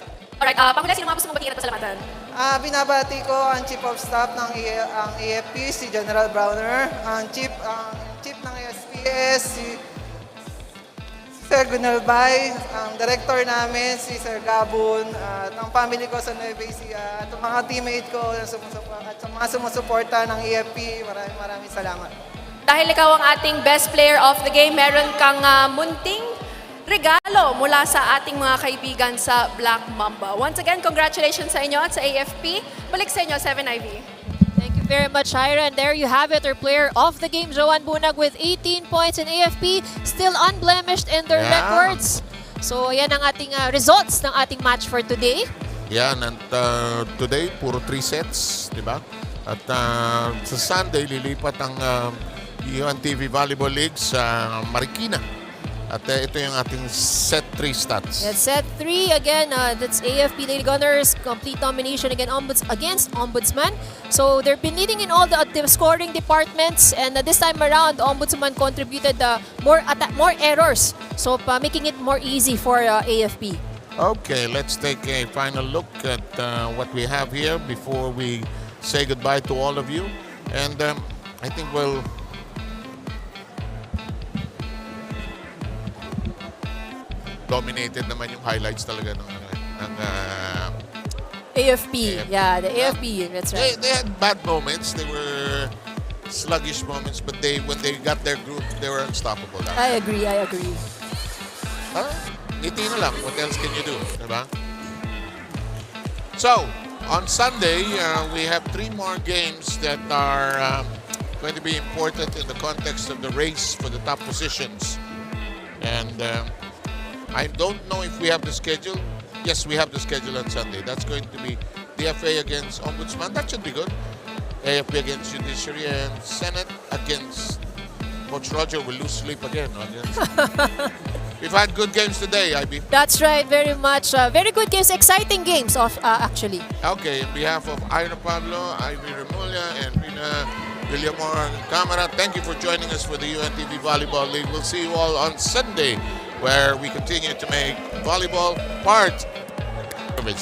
Alright, Pangulo, sino mga gusto mong batiin at pasalamatan? binabati ko ang Chief of Staff ng ang AFP, si General Browner, ang Chief ng SPS, si Sir Gunnar, ang Director namin, si Sir Gabon, at ang family ko sa Nueva Ecija, at ang mga teammate ko at sa mga sumusuporta ng AFP, maraming salamat. Dahil ikaw ang ating best player of the game, meron kang munting regalo mula sa ating mga kaibigan sa Black Mamba. Once again, congratulations sa inyo at sa AFP. Balik sa inyo, 7IV. Thank you very much, Ira. And there you have it, our player of the game, Joanne Bunag, with 18 points in AFP, still unblemished in their records. So, yan ang ating results ng ating match for today. Yan, and today, puro 3 sets, di ba? At sa Sunday, lilipat ang UNTV Volleyball League sa Marikina. At ito yung ating set 3 stats. At set 3, again, that's AFP Lady Gunners, complete domination against Ombudsman. So they've been leading in all the scoring departments, and this time around, Ombudsman contributed more errors, so making it more easy for AFP. Okay, let's take a final look at what we have here before we say goodbye to all of you. And I think we'll dominated naman yung highlights talaga ng AFP. Yeah, the AFP, that's right. They had bad moments. They were sluggish moments, but when they got their group, they were unstoppable. I agree. Ngiti na lang. What else can you do? Diba? So, on Sunday, we have 3 more games that are going to be important in the context of the race for the top positions. And I don't know if we have the schedule. Yes, we have the schedule on Sunday. That's going to be DFA against Ombudsman. That should be good. AFP against Judiciary, and Senate against Coach Roger will lose sleep again. We've had good games today, IB. That's right, very much. Very good games, exciting games, actually. Okay, on behalf of Ira Pablo, Ivy Remulla, and Rina Villamor Camara, thank you for joining us for the UNTV Volleyball League. We'll see you all on Sunday, where we continue to make volleyball part of it.